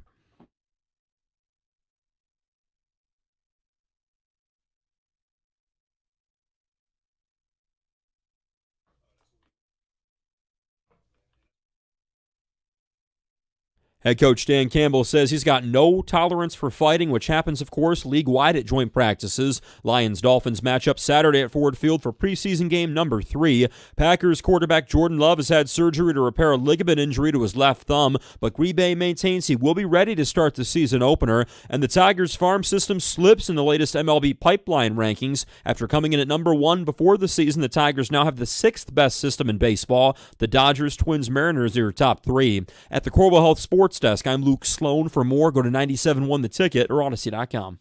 Head coach Dan Campbell says he's got no tolerance for fighting, which happens, of course, league-wide at joint practices. Lions-Dolphins matchup Saturday at Ford Field for preseason game number 3. Packers quarterback Jordan Love has had surgery to repair a ligament injury to his left thumb, but Green Bay maintains he will be ready to start the season opener. And the Tigers farm system slips in the latest MLB pipeline rankings. After coming in at number 1 before the season, the Tigers now have the 6th best system in baseball. The Dodgers, Twins, Mariners are top 3. At the Corwell Health Sports Desk, I'm Luke Sloan. For more, go to 97.1 The Ticket or Odyssey.com.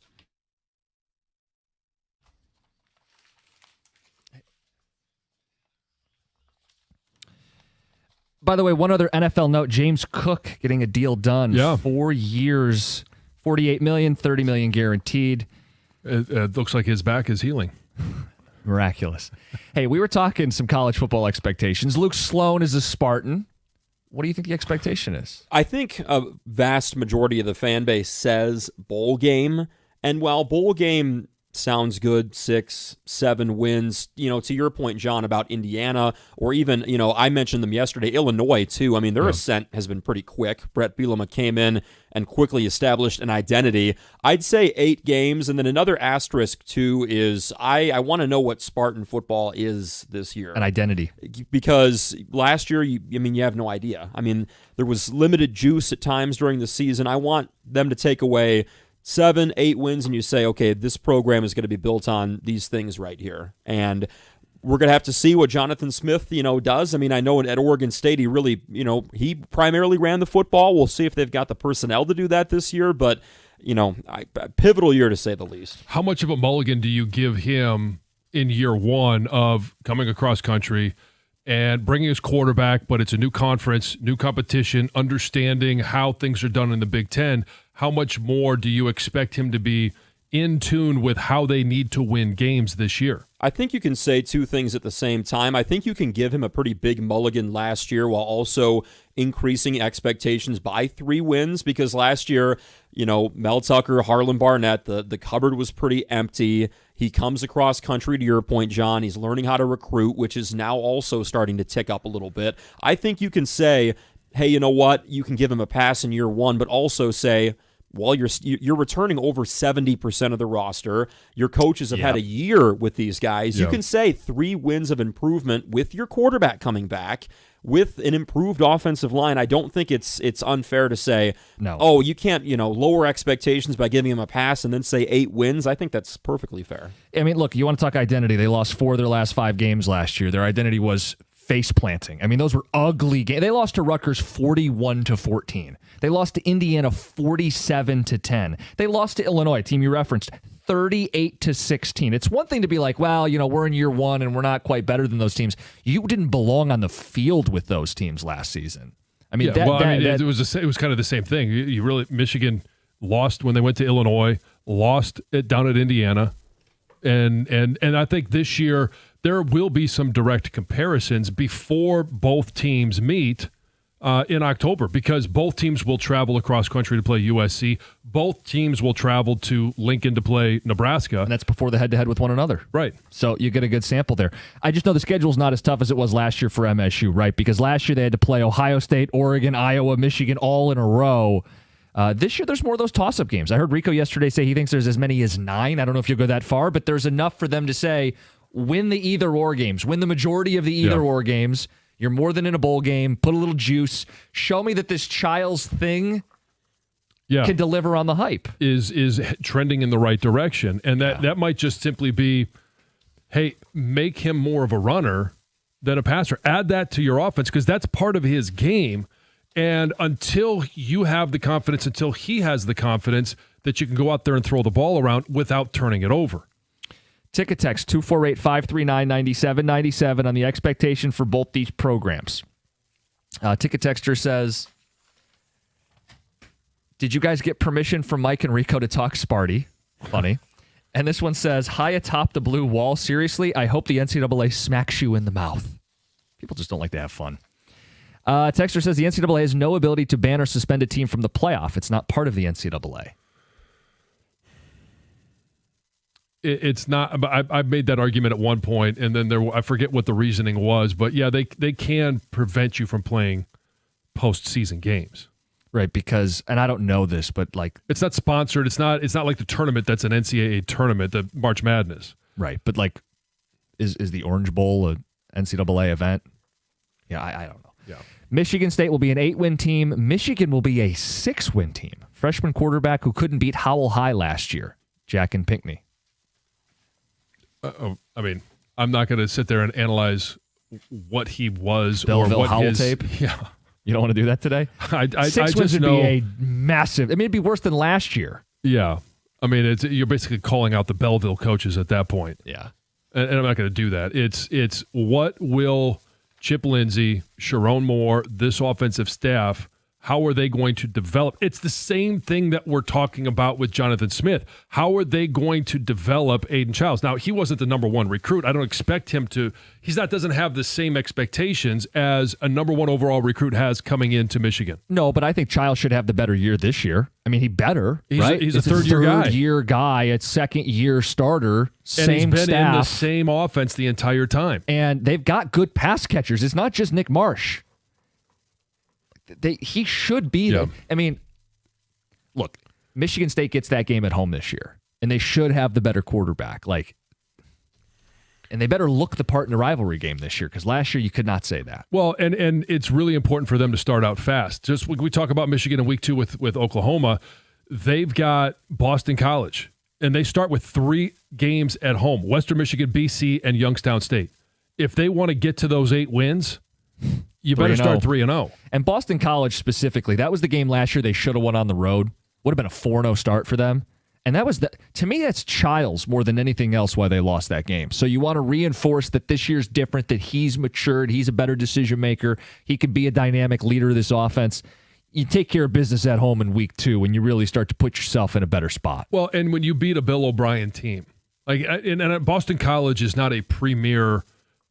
By the way, one other NFL note, James Cook getting a deal done. Yeah. 4 years, $48 million, $30 million guaranteed. It looks like his back is healing. Miraculous. Hey, we were talking some college football expectations. Luke Sloan is a Spartan. What do you think the expectation is? I think a vast majority of the fan base says bowl game. And while bowl game sounds good, 6-7 wins, to your point, John, about Indiana, or even, I mentioned them yesterday, Illinois, too. I mean, their ascent has been pretty quick. Brett Bielema came in and quickly established an identity. I'd say 8 games, and then another asterisk, too, is I want to know what Spartan football is this year. An identity. Because last year, you have no idea. I mean, there was limited juice at times during the season. I want them to take away 7-8 wins, and you say, okay, this program is going to be built on these things right here. And we're going to have to see what Jonathan Smith, does. I mean, I know at Oregon State, he really, he primarily ran the football. We'll see if they've got the personnel to do that this year, but, a pivotal year to say the least. How much of a mulligan do you give him in year 1 of coming across country and bringing his quarterback, but it's a new conference, new competition, understanding how things are done in the Big Ten? How much more do you expect him to be in tune with how they need to win games this year? I think you can say 2 things at the same time. I think you can give him a pretty big mulligan last year while also increasing expectations by 3 wins, because last year, Mel Tucker, Harlan Barnett, the cupboard was pretty empty. He comes across country, to your point, John. He's learning how to recruit, which is now also starting to tick up a little bit. I think you can say, hey, you know what? You can give him a pass in year 1, but also say, well, you're returning over 70% of the roster. Your coaches have had a year with these guys. You can say 3 wins of improvement with your quarterback coming back, with an improved offensive line. I don't think it's unfair to say, no. Oh, you can't lower expectations by giving him a pass and then say 8 wins. I think that's perfectly fair. I mean, look, you want to talk identity. They lost 4 of their last 5 games last year. Their identity was face planting. I mean, those were ugly games. They lost to Rutgers 41-14. They lost to Indiana 47-10. They lost to Illinois, a team you referenced, 38-16. It's one thing to be like, well, we're in year 1 and we're not quite better than those teams. You didn't belong on the field with those teams last season. I mean, it was kind of the same thing. You really, Michigan lost when they went to Illinois, lost down at Indiana, and I think this year there will be some direct comparisons before both teams meet in October, because both teams will travel across country to play USC. Both teams will travel to Lincoln to play Nebraska. And that's before the head-to-head with one another. Right. So you get a good sample there. I just know the schedule's not as tough as it was last year for MSU, right? Because last year they had to play Ohio State, Oregon, Iowa, Michigan all in a row. This year there's more of those toss-up games. I heard Rico yesterday say he thinks there's as many as 9. I don't know if you'll go that far, but there's enough for them to say, win the either-or games. Win the majority of the either-or games. You're more than in a bowl game. Put a little juice. Show me that this Childs thing can deliver on the hype. Is trending in the right direction. And that might just simply be, hey, make him more of a runner than a passer. Add that to your offense, because that's part of his game. And until you have the confidence, until he has the confidence that you can go out there and throw the ball around without turning it over. Ticket text 248-539-9797 on the expectation for both these programs. Ticket texter says, did you guys get permission from Mike and Rico to talk Sparty? Funny. And this one says, high atop the blue wall. Seriously, I hope the NCAA smacks you in the mouth. People just don't like to have fun. Texter says the NCAA has no ability to ban or suspend a team from the playoff. It's not part of the NCAA. It's not. I've made that argument at one point, and then I forget what the reasoning was. But yeah, they can prevent you from playing postseason games. Right, because, and I don't know this, but like, it's not sponsored. It's not like the tournament that's an NCAA tournament, the March Madness. Right, but like, is the Orange Bowl a NCAA event? Yeah, I don't know. Yeah. Michigan State will be an 8-win team. Michigan will be a 6-win team. Freshman quarterback who couldn't beat Howell High last year, Jack and Pinckney. I mean, I'm not going to sit there and analyze what he was Belleville or what Howell his tape. Yeah. You don't want to do that today? I 6 wins just would know, be a massive. I mean, it'd be worse than last year. Yeah. I mean, you're basically calling out the Belleville coaches at that point. Yeah. And I'm not going to do that. It's what will Chip Lindsey, Sharon Moore, this offensive staff, how are they going to develop? It's the same thing that we're talking about with Jonathan Smith. How are they going to develop Aiden Childs? Now, he wasn't the number one recruit. I don't expect him to. Doesn't have the same expectations as a number one overall recruit has coming into Michigan. No, but I think Childs should have the better year this year. I mean, he better, right? He's a third-year guy. Third-year guy, a second-year starter, And same he's been staff. in the same offense the entire time. And they've got good pass catchers. It's not just Nick Marsh. He should be there. I mean, look, Michigan State gets that game at home this year, and they should have the better quarterback. And they better look the part in the rivalry game this year, because last year you could not say that. Well, and it's really important for them to start out fast. Just we talk about Michigan in week 2 with Oklahoma. They've got Boston College, and they start with 3 games at home: Western Michigan, BC, and Youngstown State. If they want to get to those 8 wins, you better start 3-0. And Boston College specifically, that was the game last year they should have won on the road. Would have been a 4-0 start for them. And that was to me, that's Childs more than anything else why they lost that game. So you want to reinforce that this year's different, that he's matured, he's a better decision maker, he could be a dynamic leader of this offense. You take care of business at home in week 2 when you really start to put yourself in a better spot. Well, and when you beat a Bill O'Brien team, and Boston College is not a premier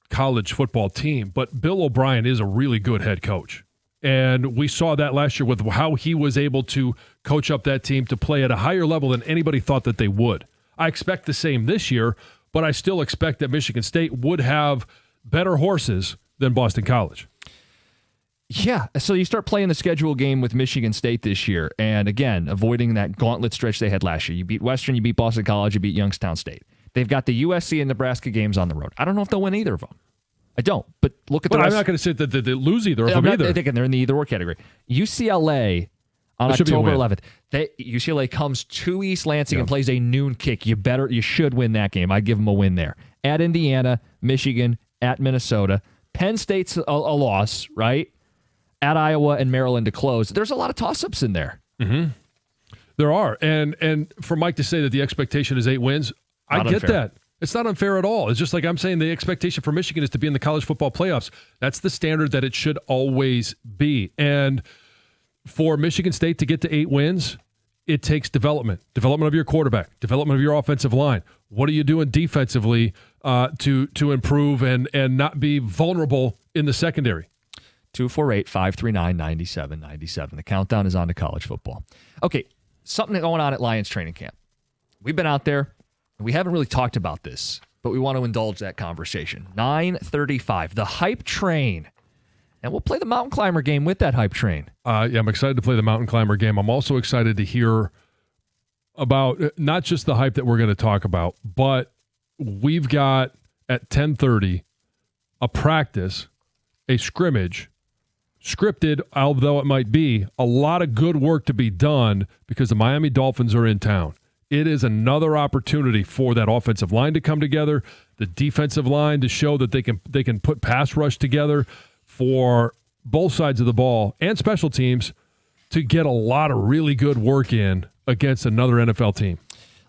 college football team, but Bill O'Brien is a really good head coach. And we saw that last year with how he was able to coach up that team to play at a higher level than anybody thought that they would. I expect the same this year, but I still expect that Michigan State would have better horses than Boston College. Yeah, so you start playing the schedule game with Michigan State this year, and again, avoiding that gauntlet stretch they had last year. You beat Western, you beat Boston College, you beat Youngstown State. They've got the USC and Nebraska games on the road. I don't know if they'll win either of them. I don't, but look at the rest. I'm not going to say that they lose either of them either. I'm thinking they're in the either-or category. UCLA on October 11th. UCLA comes to East Lansing and plays a noon kick. You should win that game. I'd give them a win there. At Indiana, Michigan, at Minnesota. Penn State's a loss, right? At Iowa and Maryland to close. There's a lot of toss-ups in there. Mm-hmm. There are. And for Mike to say that the expectation is 8 wins, I get that. It's not unfair at all. It's just like I'm saying the expectation for Michigan is to be in the college football playoffs. That's the standard that it should always be. And for Michigan State to get to 8 wins, it takes development of your quarterback, development of your offensive line. What are you doing defensively to improve and not be vulnerable in the secondary? 248-539-9797. The countdown is on to college football. Okay, something going on at Lions training camp. We've been out there. We haven't really talked about this, but we want to indulge that conversation. 9:35, the hype train. And we'll play the mountain climber game with that hype train. I'm excited to play the mountain climber game. I'm also excited to hear about not just the hype that we're going to talk about, but we've got at 10:30 a practice, a scrimmage, scripted, although it might be, a lot of good work to be done because the Miami Dolphins are in town. It is another opportunity for that offensive line to come together, the defensive line to show that they can put pass rush together, for both sides of the ball and special teams to get a lot of really good work in against another NFL team.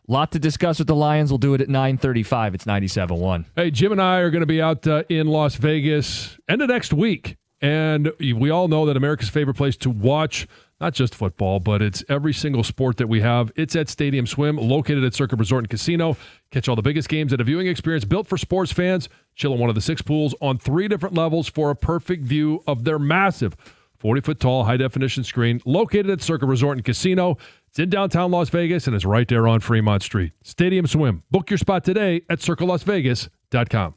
Lot to discuss with the Lions. We'll do it at 9:35. It's 97.1. Hey, Jim and I are going to be out in Las Vegas end of next week. And we all know that America's favorite place to watch, not just football, but it's every single sport that we have. It's at Stadium Swim, located at Circa Resort and Casino. Catch all the biggest games at a viewing experience built for sports fans. Chill in one of the 6 pools on 3 different levels for a perfect view of their massive 40-foot tall, high-definition screen located at Circa Resort and Casino. It's in downtown Las Vegas, and it's right there on Fremont Street. Stadium Swim. Book your spot today at circalasvegas.com.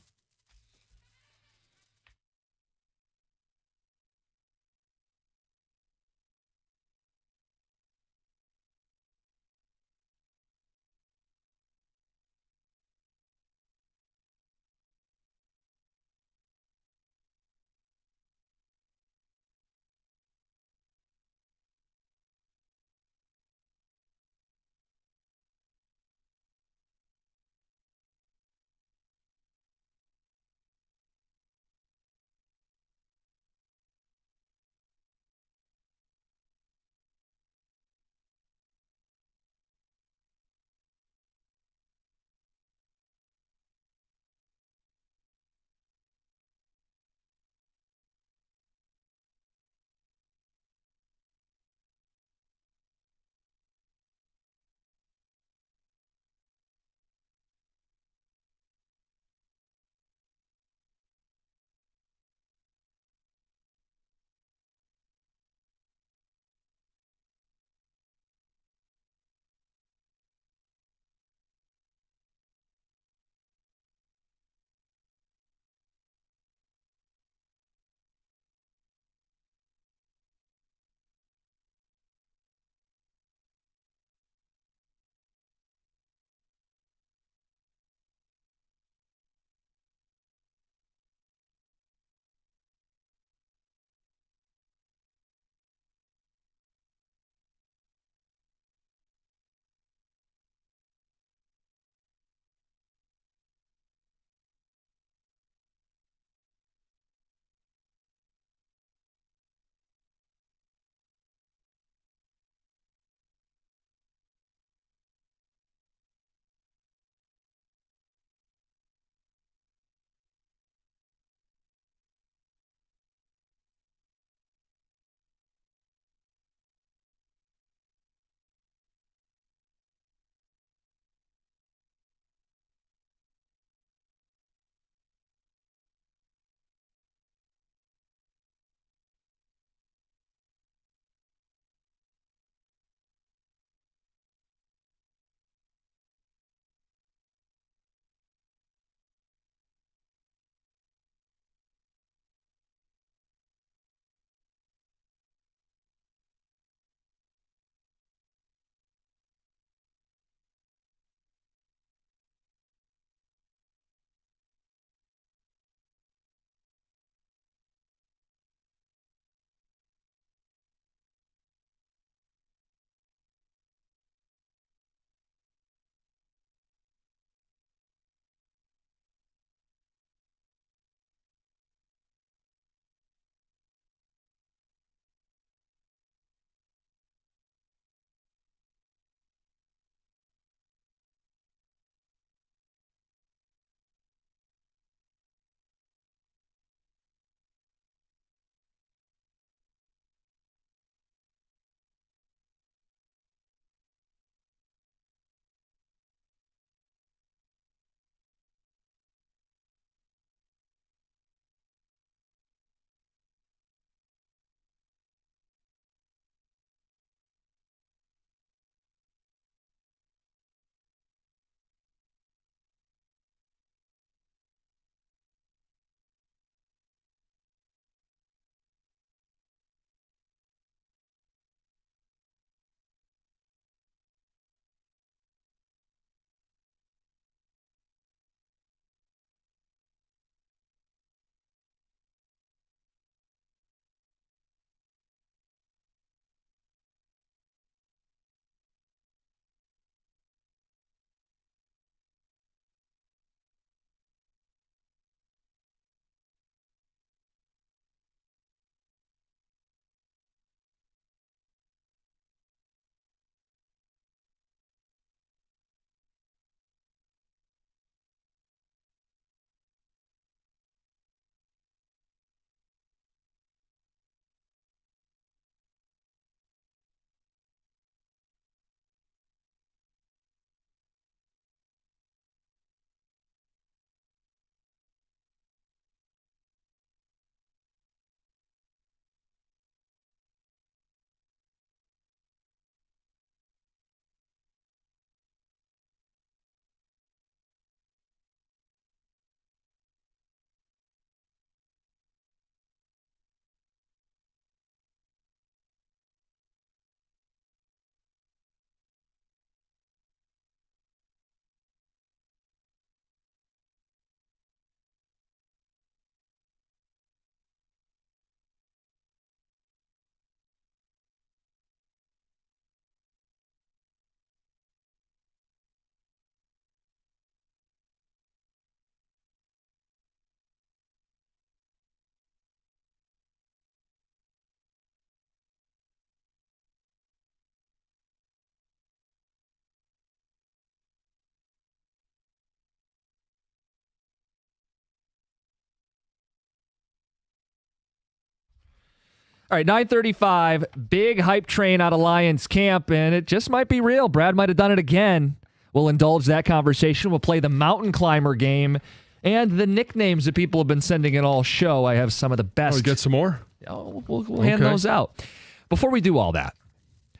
All right, 9:35, big hype train out of Lions camp, and it just might be real. Brad might have done it again. We'll indulge that conversation. We'll play the mountain climber game and the nicknames that people have been sending in all show. I have some of the best. Oh, get some more? Oh, we'll hand those out. Before we do all that,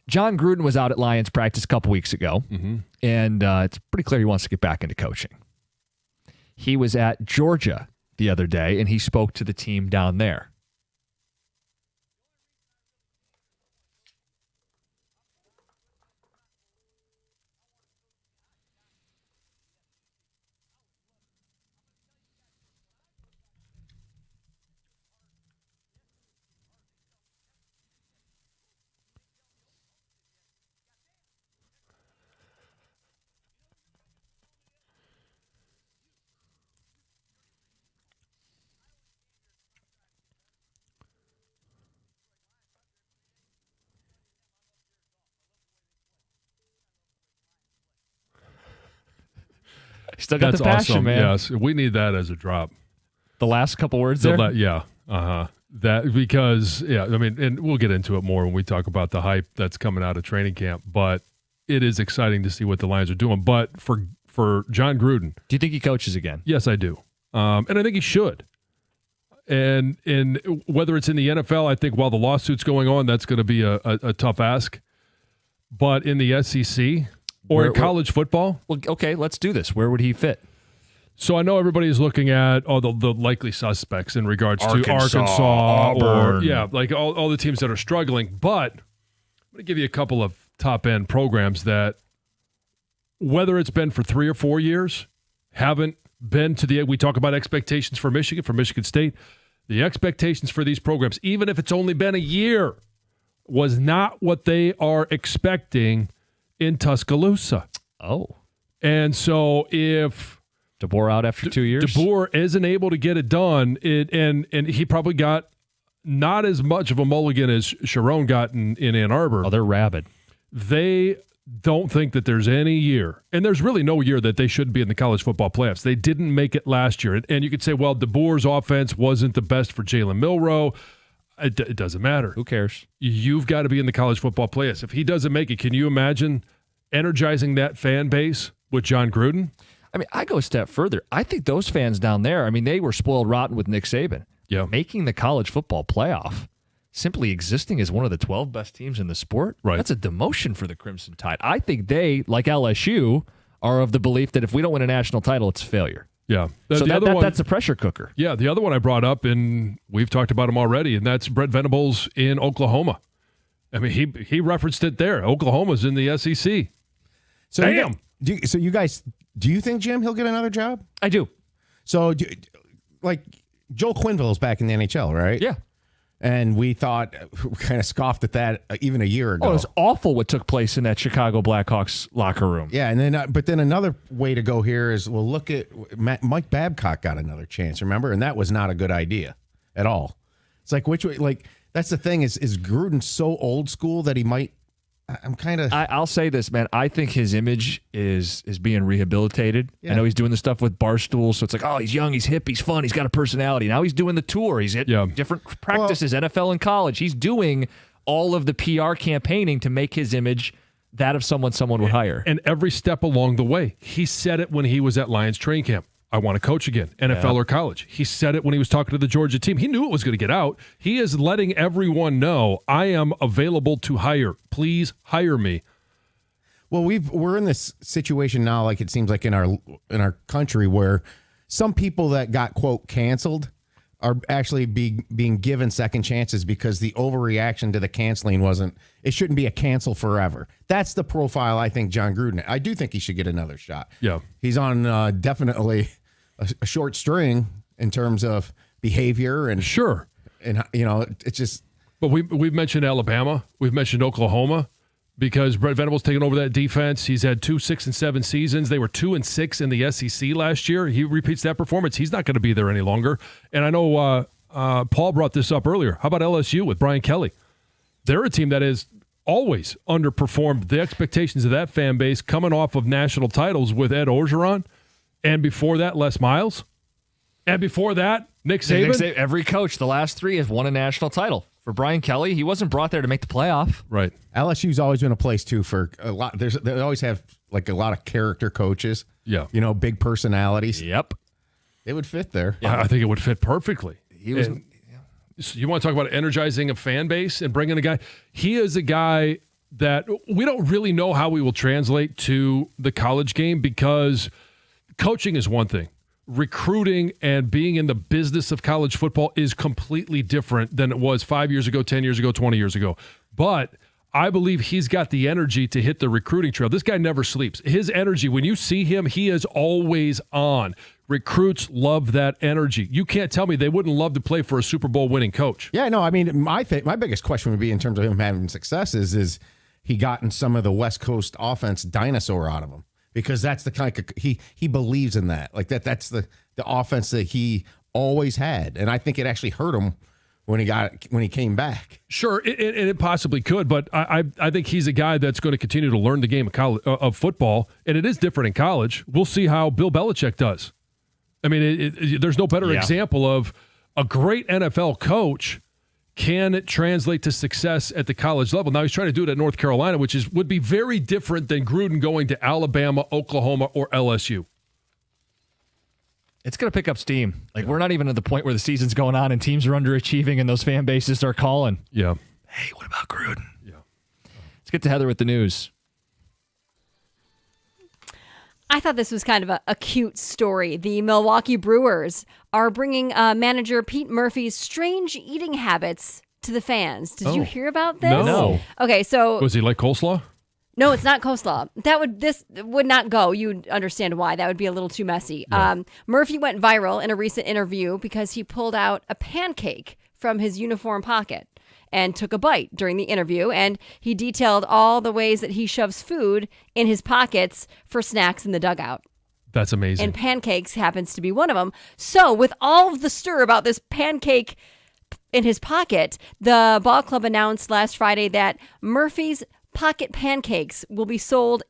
John Gruden was out at Lions practice a couple weeks ago, and it's pretty clear he wants to get back into coaching. He was at Georgia the other day, and he spoke to the team down there. Still got That's the passion, awesome. man. Yes, we need that as a drop. The last couple words there? That because, I mean, and we'll get into it more when we talk about the hype that's coming out of training camp, but it is exciting to see what the Lions are doing. But for John Gruden. Do you think he coaches again? Yes, I do. And I think he should. And whether it's in the NFL, I think while the lawsuit's going on, that's going to be a tough ask. But in the SEC or in college football. Well, okay, let's do this. Where would he fit? So I know everybody's looking at all the likely suspects in regards to Arkansas Auburn. or like all the teams that are struggling. But I'm going to give you a couple of top-end programs that, whether it's been for 3 or 4 years, haven't been to we talk about expectations for Michigan State. The expectations for these programs, even if it's only been a year, was not what they are expecting in Tuscaloosa. Oh. And so if DeBoer out after 2 years? DeBoer isn't able to get it done, and he probably got not as much of a mulligan as Sharon got in Ann Arbor. Oh, they're rabid. They don't think that there's any year, and there's really no year that they should be in the college football playoffs. They didn't make it last year. And you could say, well, DeBoer's offense wasn't the best for Jalen Milroe. It doesn't matter. Who cares? You've got to be in the college football playoffs. If he doesn't make it, can you imagine energizing that fan base with John Gruden? I mean, I go a step further. I think those fans down there, I mean, they were spoiled rotten with Nick Saban. Yeah. Making the college football playoff, simply existing as one of the 12 best teams in the sport, right. That's a demotion for the Crimson Tide. I think they, like LSU, are of the belief that if we don't win a national title, it's a failure. Yeah. So that's a pressure cooker. Yeah, the other one I brought up, and we've talked about him already, and that's Brett Venables in Oklahoma. I mean, he referenced it there. Oklahoma's in the SEC. So damn. You guys, do you think, Jim, he'll get another job? I do. So, like, Joel Quenneville's back in the NHL, right? Yeah. And we kind of scoffed at that even a year ago. Oh, it was awful what took place in that Chicago Blackhawks locker room. Yeah, and then but then another way to go here is, well, look at Mike Babcock got another chance, remember? And that was not a good idea at all. It's like, which way? Like, that's the thing is Gruden so old school that he might. I'm kind of. I'll say this, man. I think his image is being rehabilitated. Yeah. I know he's doing the stuff with Barstool, so it's like, oh, he's young, he's hip, he's fun, he's got a personality. Now he's doing the tour. He's at different practices, NFL and college. He's doing all of the PR campaigning to make his image that of someone would hire. And every step along the way, he said it when he was at Lions training camp. I want to coach again, NFL or college. He said it when he was talking to the Georgia team. He knew it was going to get out. He is letting everyone know, I am available to hire. Please hire me. Well, we're in this situation now, like it seems like in our country, where some people that got, quote, canceled are actually being given second chances because the overreaction to the canceling it shouldn't be a cancel forever. That's the profile I think John Gruden. I do think he should get another shot. Yeah. He's on definitely a short string in terms of behavior and sure. And it's just. But we've mentioned Alabama. We've mentioned Oklahoma because Brett Venables taking over that defense. He's had 2 6-7 seasons. They were 2-6 in the SEC last year. He repeats that performance. He's not going to be there any longer. And I know Paul brought this up earlier. How about LSU with Brian Kelly? They're a team that has always underperformed the expectations of that fan base coming off of national titles with Ed Orgeron. And before that, Les Miles. And before that, Nick Saban. Every coach, the last 3, has won a national title For Brian Kelly, he wasn't brought there to make the playoff. Right. LSU's always been a place too for a lot. They always have like a lot of character coaches. Yeah. You know, big personalities. Yep. They would fit there. Yeah, I think it would fit perfectly. He was. So you want to talk about energizing a fan base and bringing a guy? He is a guy that we don't really know how we will translate to the college game because coaching is one thing. Recruiting and being in the business of college football is completely different than it was 5 years ago, 10 years ago, 20 years ago. But I believe he's got the energy to hit the recruiting trail. This guy never sleeps. His energy, when you see him, he is always on. Recruits love that energy. You can't tell me they wouldn't love to play for a Super Bowl winning coach. Yeah, no, I mean, my biggest question would be in terms of him having success is he gotten some of the West Coast offense dinosaur out of him. Because that's the kind of he believes in that. Like that's the offense that he always had. And I think it actually hurt him when he came back. Sure, it possibly could, but I think he's a guy that's going to continue to learn the game of football, and it is different in college. We'll see how Bill Belichick does. I mean, there's no better example of a great NFL coach can translate to success at the college level. Now he's trying to do it at North Carolina, which would be very different than Gruden going to Alabama, Oklahoma, or LSU. It's going to pick up steam. Like, we're not even at the point where the season's going on and teams are underachieving and those fan bases are calling. Yeah. Hey, what about Gruden? Yeah. Let's get to Heather with the news. I thought this was kind of a cute story. The Milwaukee Brewers are bringing manager Pete Murphy's strange eating habits to the fans. Did you hear about this? No. Okay, so Was he like coleslaw? no, it's not coleslaw. This would not go. You'd understand why. That would be a little too messy. Yeah. Murphy went viral in a recent interview because he pulled out a pancake from his uniform pocket and took a bite during the interview, and he detailed all the ways that he shoves food in his pockets for snacks in the dugout. That's amazing. And pancakes happens to be one of them. So with all of the stir about this pancake in his pocket, the ball club announced last Friday that Murphy's pocket pancakes will be sold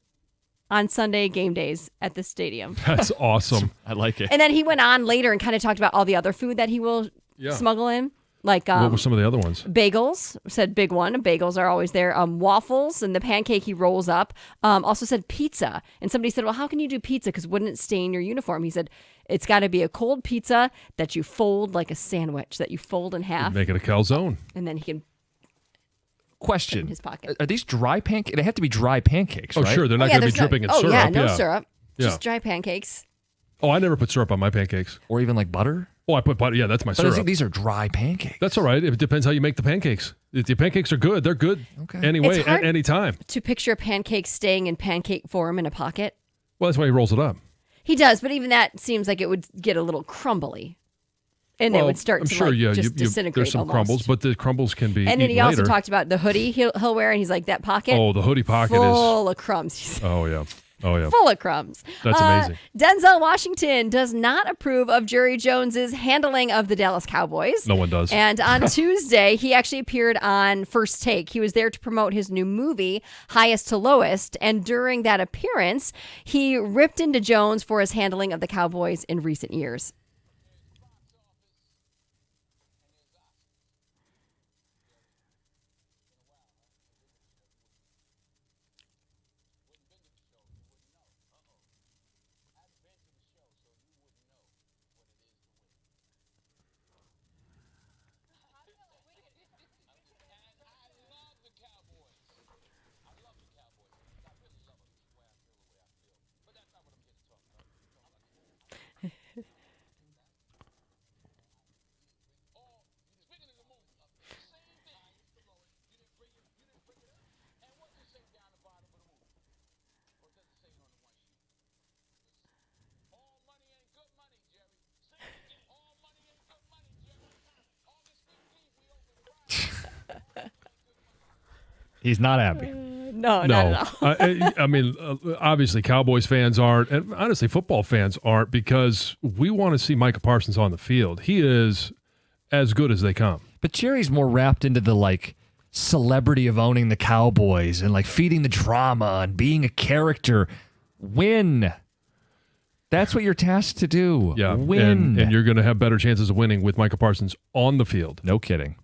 on Sunday game days at the stadium. That's awesome. I like it. And then he went on later and kind of talked about all the other food that he will smuggle in. Like what were some of the other ones? Bagels, said big one. Bagels are always there. Waffles and the pancake he rolls up. Also said pizza. And somebody said, well, how can you do pizza? Because wouldn't it stain your uniform? He said, it's got to be a cold pizza that you fold like a sandwich, that you fold in half. Make it a calzone. And then he can Question. put it in his pocket. Are these dry pancakes? They have to be dry pancakes, Oh, right? sure. They're not going to be dripping in syrup. Yeah, no syrup. Yeah. Just dry pancakes. Oh, I never put syrup on my pancakes. Or even like butter? Oh, I put butter. Yeah, that's my But I syrup. think these are dry pancakes. That's all right. It depends how you make the pancakes. If the pancakes are good, they're good anyway, It's hard at any time. to picture a pancake staying in pancake form in a pocket. Well, that's why he rolls it up. He does, but even that seems like it would get a little crumbly. And it would start I'm to sure, just disintegrate there's some almost. crumbles, but the crumbles can be And then he eaten also later. talked about the hoodie he'll wear, and he's like, that pocket Oh, the hoodie pocket full of crumbs. He's is. Oh, yeah. Oh, yeah. full of crumbs. That's amazing. Denzel Washington does not approve of Jerry Jones's handling of the Dallas Cowboys. No one does. And on Tuesday, he actually appeared on First Take. He was there to promote his new movie, Highest to Lowest. And during that appearance, he ripped into Jones for his handling of the Cowboys in recent years. He's not happy. No, not at all. I mean, obviously, Cowboys fans aren't, and honestly, football fans aren't, because we want to see Micah Parsons on the field. He is as good as they come. But Jerry's more wrapped into the like celebrity of owning the Cowboys and like feeding the drama and being a character. Win. That's what you're tasked to do. Yeah, Win. and you're going to have better chances of winning with Micah Parsons on the field. No kidding.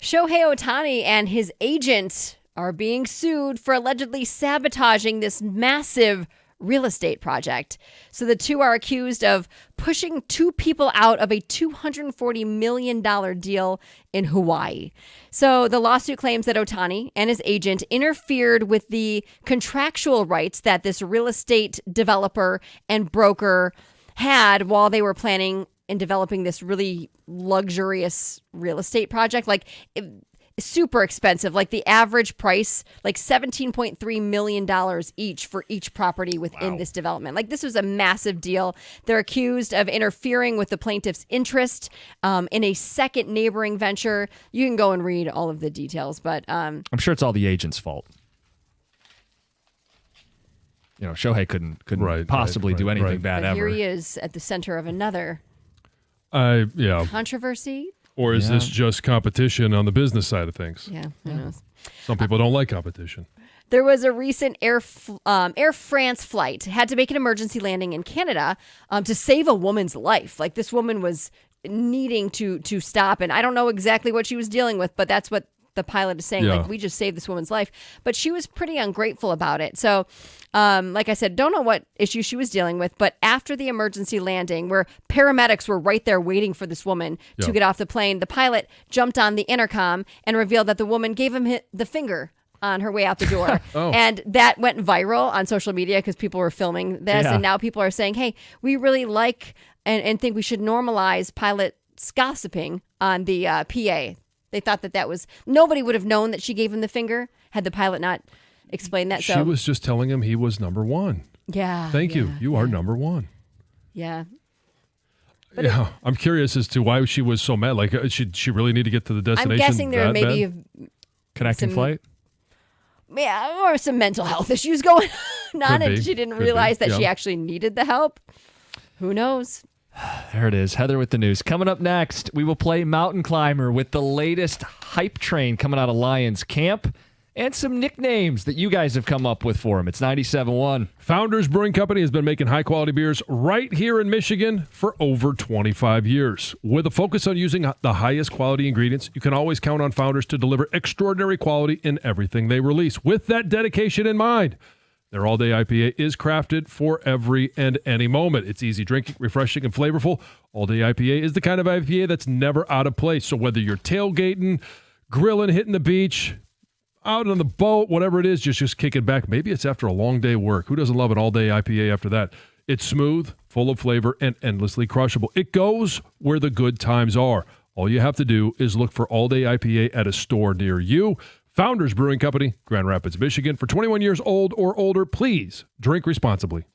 Shohei Ohtani and his agent are being sued for allegedly sabotaging this massive real estate project. So the two are accused of pushing two people out of a $240 million deal in Hawaii. So the lawsuit claims that Ohtani and his agent interfered with the contractual rights that this real estate developer and broker had while they were planning and developing this really luxurious real estate project. Like, super expensive, like the average price, like $17.3 million each for each property within this development. Like, this was a massive deal. They're accused of interfering with the plaintiff's interest in a second neighboring venture. You can go and read all of the details, but I'm sure it's all the agent's fault. Shohei couldn't possibly do anything bad but ever. here he is at the center of another controversy. Or is this just competition on the business side of things? Yeah, who knows? Some people don't like competition. There was a recent Air France flight had to make an emergency landing in Canada to save a woman's life. Like, this woman was needing to stop, and I don't know exactly what she was dealing with, but that's what the pilot is saying. Yeah. Like, we just saved this woman's life. But she was pretty ungrateful about it. So, like I said, don't know what issue she was dealing with, but after the emergency landing, where paramedics were right there waiting for this woman to get off the plane, the pilot jumped on the intercom and revealed that the woman gave him the finger on her way out the door. And that went viral on social media because people were filming this. And now people are saying, hey, we really like and think we should normalize pilots gossiping on the PA. They thought that was, nobody would have known that she gave him the finger had the pilot not explained that. She was just telling him he was number one. Yeah. Thank you. You are number one. Yeah. I'm curious as to why she was so mad. Like, she really need to get to the destination. I'm guessing there may be connecting flight. Yeah, or some mental health issues going on, and she didn't realize that she actually needed the help. Who knows? There it is. Heather with the news. Coming up next, we will play Mountain Climber with the latest hype train coming out of Lions Camp and some nicknames that you guys have come up with for him. It's 97.1. Founders Brewing Company has been making high-quality beers right here in Michigan for over 25 years. With a focus on using the highest quality ingredients, you can always count on Founders to deliver extraordinary quality in everything they release. With that dedication in mind, their all-day IPA is crafted for every and any moment. It's easy drinking, refreshing, and flavorful. All-day IPA is the kind of IPA that's never out of place. So whether you're tailgating, grilling, hitting the beach, out on the boat, whatever it is, just kicking back. Maybe it's after a long day of work. Who doesn't love an all-day IPA after that? It's smooth, full of flavor, and endlessly crushable. It goes where the good times are. All you have to do is look for all-day IPA at a store near you. Founders Brewing Company, Grand Rapids, Michigan. For 21 years old or older, please drink responsibly.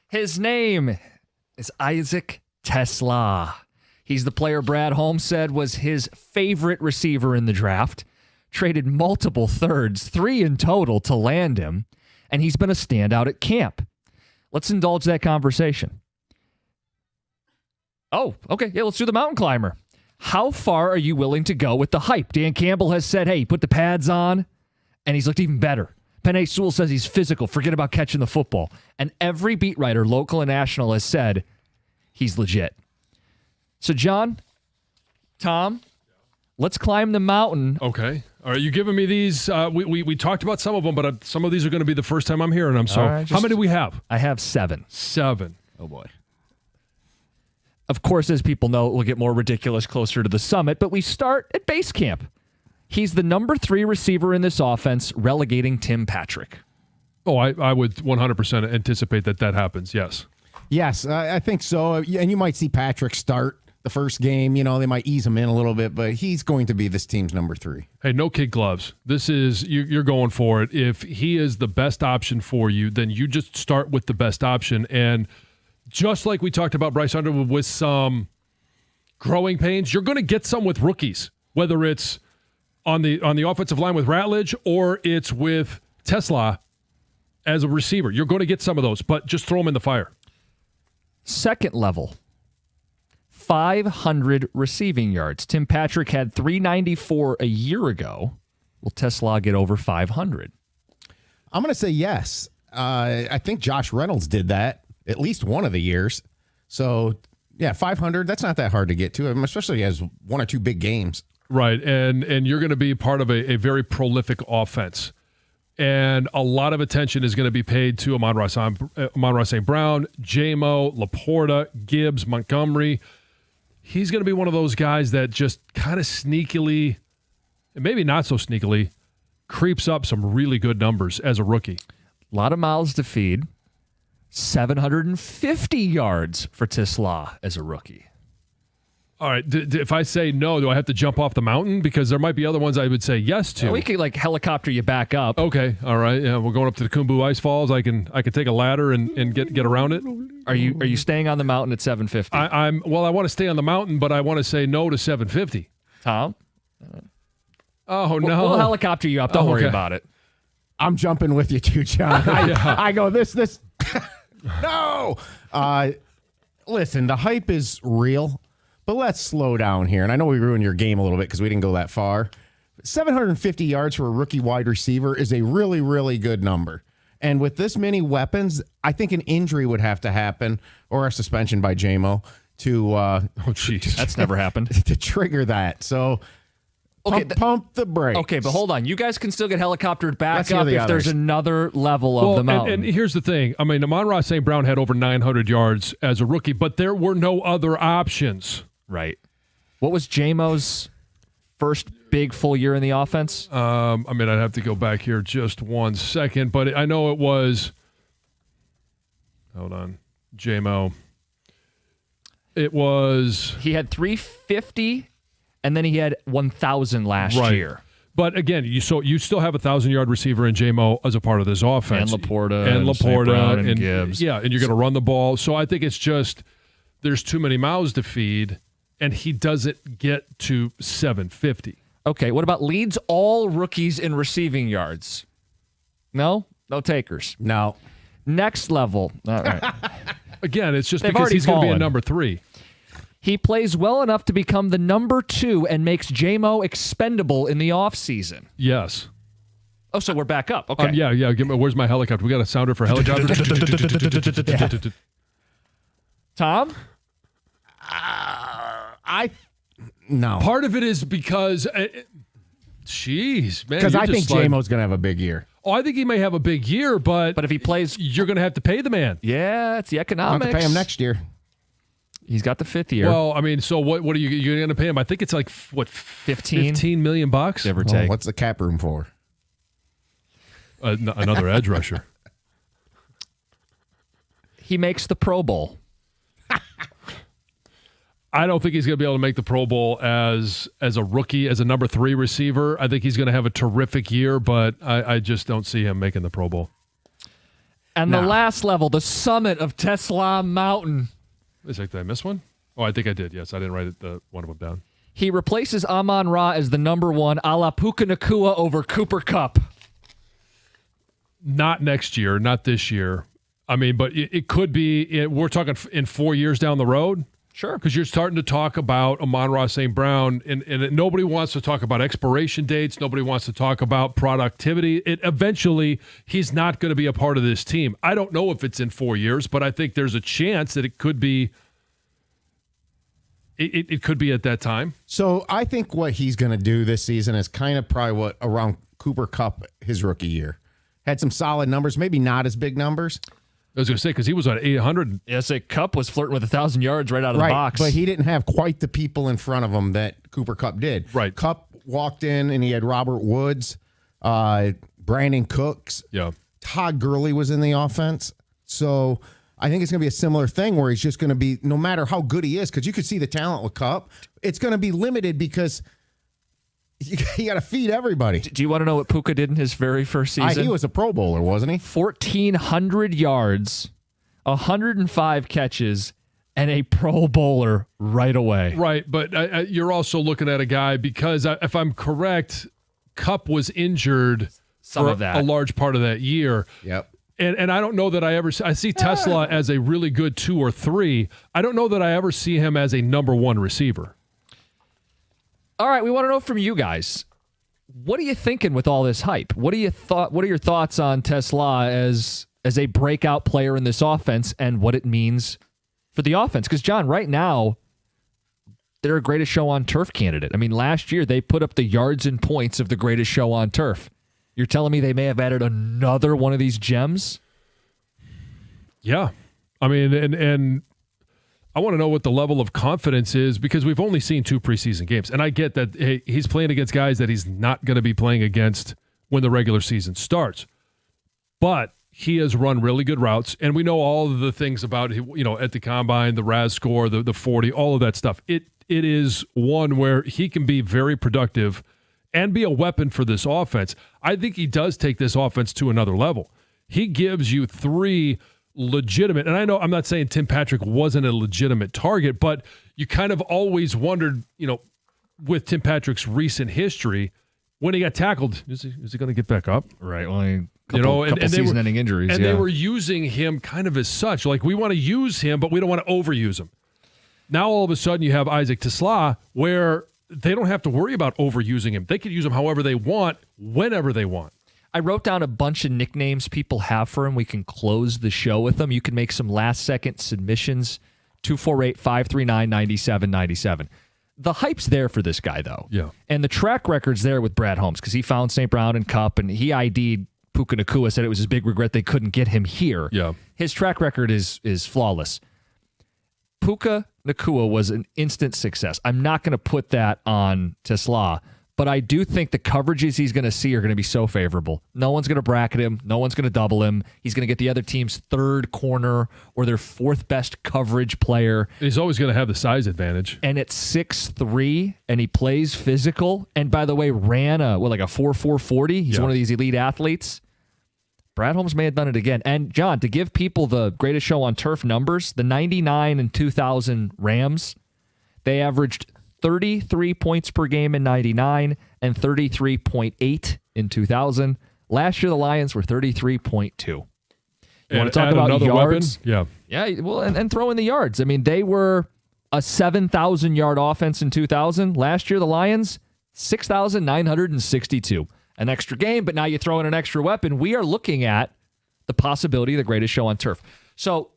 His name is Isaac Tesla. He's the player Brad Holmes said was his favorite receiver in the draft. Traded multiple thirds, 3 in total, to land him. And he's been a standout at camp. Let's indulge that conversation. Oh, okay. Yeah, let's do the mountain climber. How far are you willing to go with the hype? Dan Campbell has said, hey, put the pads on, and he's looked even better. Penei Sewell says he's physical. Forget about catching the football. And every beat writer, local and national, has said he's legit. So, John, Tom, let's climb the mountain. Okay. All right. You giving me these? We talked about some of them, but some of these are going to be the first time I'm hearing them. So, right, how many do we have? I have 7. 7. Oh, boy. Of course, as people know, it will get more ridiculous closer to the summit, but we start at base camp. He's the number 3 receiver in this offense, relegating Tim Patrick. Oh, I would 100% anticipate that happens, yes. Yes, I think so. And you might see Patrick start the first game. You know, they might ease him in a little bit, but he's going to be this team's number 3. Hey, no kid gloves. This is, you're going for it. If he is the best option for you, then you just start with the best option. And just like we talked about Bryce Underwood with some growing pains, you're going to get some with rookies, whether it's on the offensive line with Ratledge or it's with Tesla as a receiver. You're going to get some of those, but just throw them in the fire. Second level, 500 receiving yards. Tim Patrick had 394 a year ago. Will Tesla get over 500? I'm going to say yes. I think Josh Reynolds did that at least one of the years. So, yeah, 500, that's not that hard to get to, especially as 1 or 2 big games. Right, and you're going to be part of a very prolific offense. And a lot of attention is going to be paid to Amon-Ra St. Brown, J-Mo, Laporta, Gibbs, Montgomery. He's going to be one of those guys that just kind of sneakily, and maybe not so sneakily, creeps up some really good numbers as a rookie. A lot of mouths to feed. 750 yards for Tesla as a rookie. All right, if I say no, do I have to jump off the mountain? Because there might be other ones I would say yes to. Yeah, we could helicopter you back up. Okay, all right. Yeah, we're going up to the Kumbu Ice Falls. I can take a ladder and get around it. Are you staying on the mountain at 750? I want to stay on the mountain, but I want to say no to 750. Tom? Oh no, we'll helicopter you up. Don't worry about it. I'm jumping with you too, John. I go this. No. Listen, the hype is real. But let's slow down here. And I know we ruined your game a little bit because we didn't go that far. 750 yards for a rookie wide receiver is a really, really good number. And with this many weapons, I think an injury would have to happen or a suspension by J-Mo to that's never happened. To trigger that. So pump the brakes. Okay, but hold on. You guys can still get helicoptered back up if there's another level of the mountain. And here's the thing. I mean, Amon-Ra St. Brown had over 900 yards as a rookie, but there were no other options. Right. What was J-Mo's first big full year in the offense? I mean, I'd have to go back here just 1 second, but I know it was. Hold on, J-Mo. It was. He had 350, and then he had 1,000 last year. But again, you still have a 1,000-yard receiver in J-Mo as a part of this offense, and Laporta and Gibbs. Yeah, and you're going to run the ball. So I think it's just there's too many mouths to feed. And he doesn't get to 750. Okay, what about leads all rookies in receiving yards? No takers. No. Next level. All right. Again, it's just because he's going to be a number 3. He plays well enough to become the number 2 and makes J-Mo expendable in the offseason. Yes. Oh, so we're back up. Okay. Yeah. Where's my helicopter? We got a sounder for helicopter. Tom? No. Part of it is because, jeez, man. Because I think J-Mo's going to have a big year. Oh, I think he may have a big year, but if he plays, you're going to have to pay the man. Yeah, it's the economics. I'll have to pay him next year. He's got the 5th year. Well, I mean, so what are you're going to pay him? I think it's like what, 15 million bucks, give or take. What's the cap room for? Another edge rusher. He makes the Pro Bowl. I don't think he's going to be able to make the Pro Bowl as a rookie, as a number 3 receiver. I think he's going to have a terrific year, but I just don't see him making the Pro Bowl. And the last level, the summit of Tesla Mountain. Did I miss one? Oh, I think I did. Yes, I didn't write one of them down. He replaces Amon-Ra as the number one, a la Puka Nacua over Cooper Kupp. Not next year, not this year. I mean, but it could be. We're talking in 4 years down the road. Sure. Because you're starting to talk about Amon-Ra St. Brown, and nobody wants to talk about expiration dates. Nobody wants to talk about productivity. Eventually, he's not going to be a part of this team. I don't know if it's in 4 years, but I think there's a chance that it could be. It could be at that time. So I think what he's going to do this season is kind of probably what around Cooper Kupp his rookie year. Had some solid numbers, maybe not as big numbers. I was going to say, because he was at 800. Yeah, say Kupp was flirting with 1,000 yards right out of the box. But he didn't have quite the people in front of him that Cooper Kupp did. Right. Kupp walked in and he had Robert Woods, Brandon Cooks. Yeah. Todd Gurley was in the offense. So I think it's going to be a similar thing where he's just going to be, no matter how good he is, because you could see the talent with Kupp, it's going to be limited because you got to feed everybody. Do you want to know what Puka did in his very first season? He was a Pro Bowler, wasn't he? 1,400 yards, 105 catches, and a Pro Bowler right away. Right, but you're also looking at a guy because, if I'm correct, Kupp was injured for a large part of that year. Yep. And I don't know that I see Tesla as a really good 2 or 3. I don't know that I ever see him as a number 1 receiver. All right, we want to know from you guys. What are you thinking with all this hype? What are your thoughts on Tesla as a breakout player in this offense and what it means for the offense? Because, John, right now, they're a greatest show on turf candidate. I mean, last year they put up the yards and points of the greatest show on turf. You're telling me they may have added another one of these gems? Yeah. I mean, and I want to know what the level of confidence is because we've only seen 2 preseason games. And I get that he's playing against guys that he's not going to be playing against when the regular season starts. But he has run really good routes. And we know all of the things about, at the combine, the RAS score, the 40, all of that stuff. It is one where he can be very productive and be a weapon for this offense. I think he does take this offense to another level. He gives you 3 legitimate, and I know I'm not saying Tim Patrick wasn't a legitimate target, but you kind of always wondered, with Tim Patrick's recent history, when he got tackled, is he going to get back up? Right. Well, couple season-ending injuries. And they were using him kind of as such. Like, we want to use him, but we don't want to overuse him. Now, all of a sudden, you have Isaac Tesla, where they don't have to worry about overusing him. They can use him however they want, whenever they want. I wrote down a bunch of nicknames people have for him. We can close the show with them. You can make some last-second submissions, 248-539-9797. The hype's there for this guy, though. Yeah. And the track record's there with Brad Holmes because he found St. Brown and Kupp, and he ID'd Puka Nacua, said it was his big regret they couldn't get him here. Yeah. His track record is flawless. Puka Nacua was an instant success. I'm not going to put that on Tesla, but I do think the coverages he's going to see are going to be so favorable. No one's going to bracket him. No one's going to double him. He's going to get the other team's 3rd corner or their 4th best coverage player. He's always going to have the size advantage. And at 6'3", and he plays physical. And by the way, ran a 4.40. He's one of these elite athletes. Brad Holmes may have done it again. And, John, to give people the greatest show on turf numbers, the 99 and 2000 Rams, they averaged 33 points per game in 99 and 33.8 in 2000. Last year, the Lions were 33.2. You want to talk about yards? Weapon? Yeah, well, and throw in the yards. I mean, they were a 7,000-yard offense in 2000. Last year, the Lions, 6,962. An extra game, but now you throw in an extra weapon. We are looking at the possibility of the greatest show on turf. So,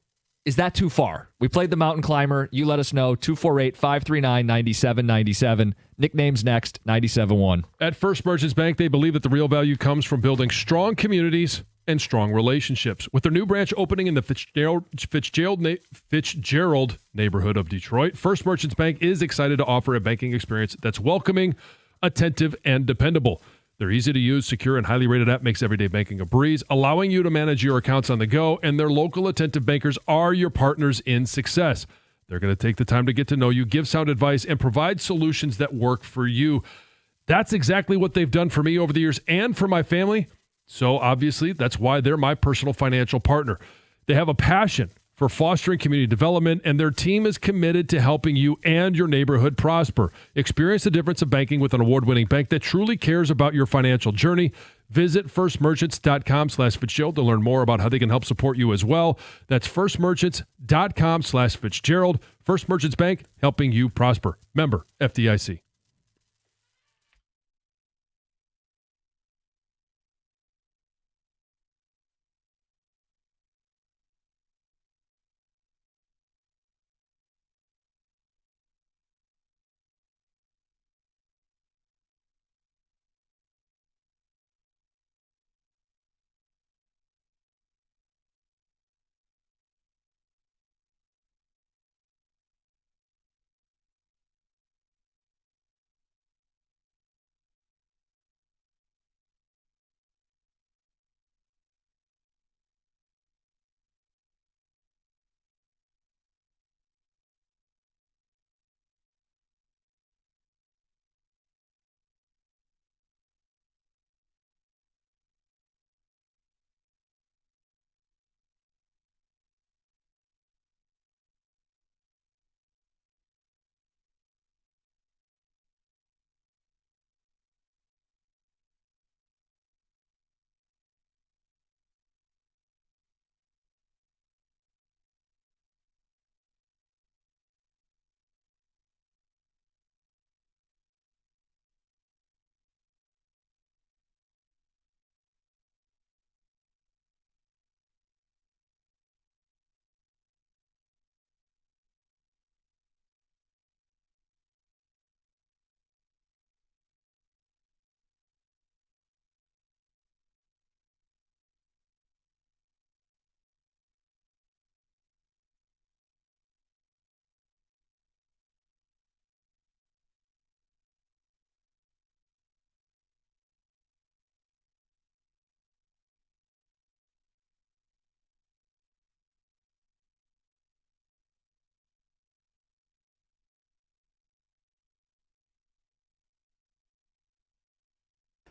is that too far? We played the mountain climber. You let us know. 248-539-9797. Nicknames next, 97.1. At First Merchants Bank, they believe that the real value comes from building strong communities and strong relationships. With their new branch opening in the Fitzgerald neighborhood of Detroit, First Merchants Bank is excited to offer a banking experience that's welcoming, attentive, and dependable. Their easy-to-use, secure, and highly rated app makes everyday banking a breeze, allowing you to manage your accounts on the go, and their local attentive bankers are your partners in success. They're going to take the time to get to know you, give sound advice, and provide solutions that work for you. That's exactly what they've done for me over the years and for my family. So obviously, that's why they're my personal financial partner. They have a passion for fostering community development, and their team is committed to helping you and your neighborhood prosper. Experience the difference of banking with an award-winning bank that truly cares about your financial journey. Visit firstmerchants.com/Fitzgerald to learn more about how they can help support you as well. That's firstmerchants.com/Fitzgerald. First Merchants Bank, helping you prosper. Member FDIC.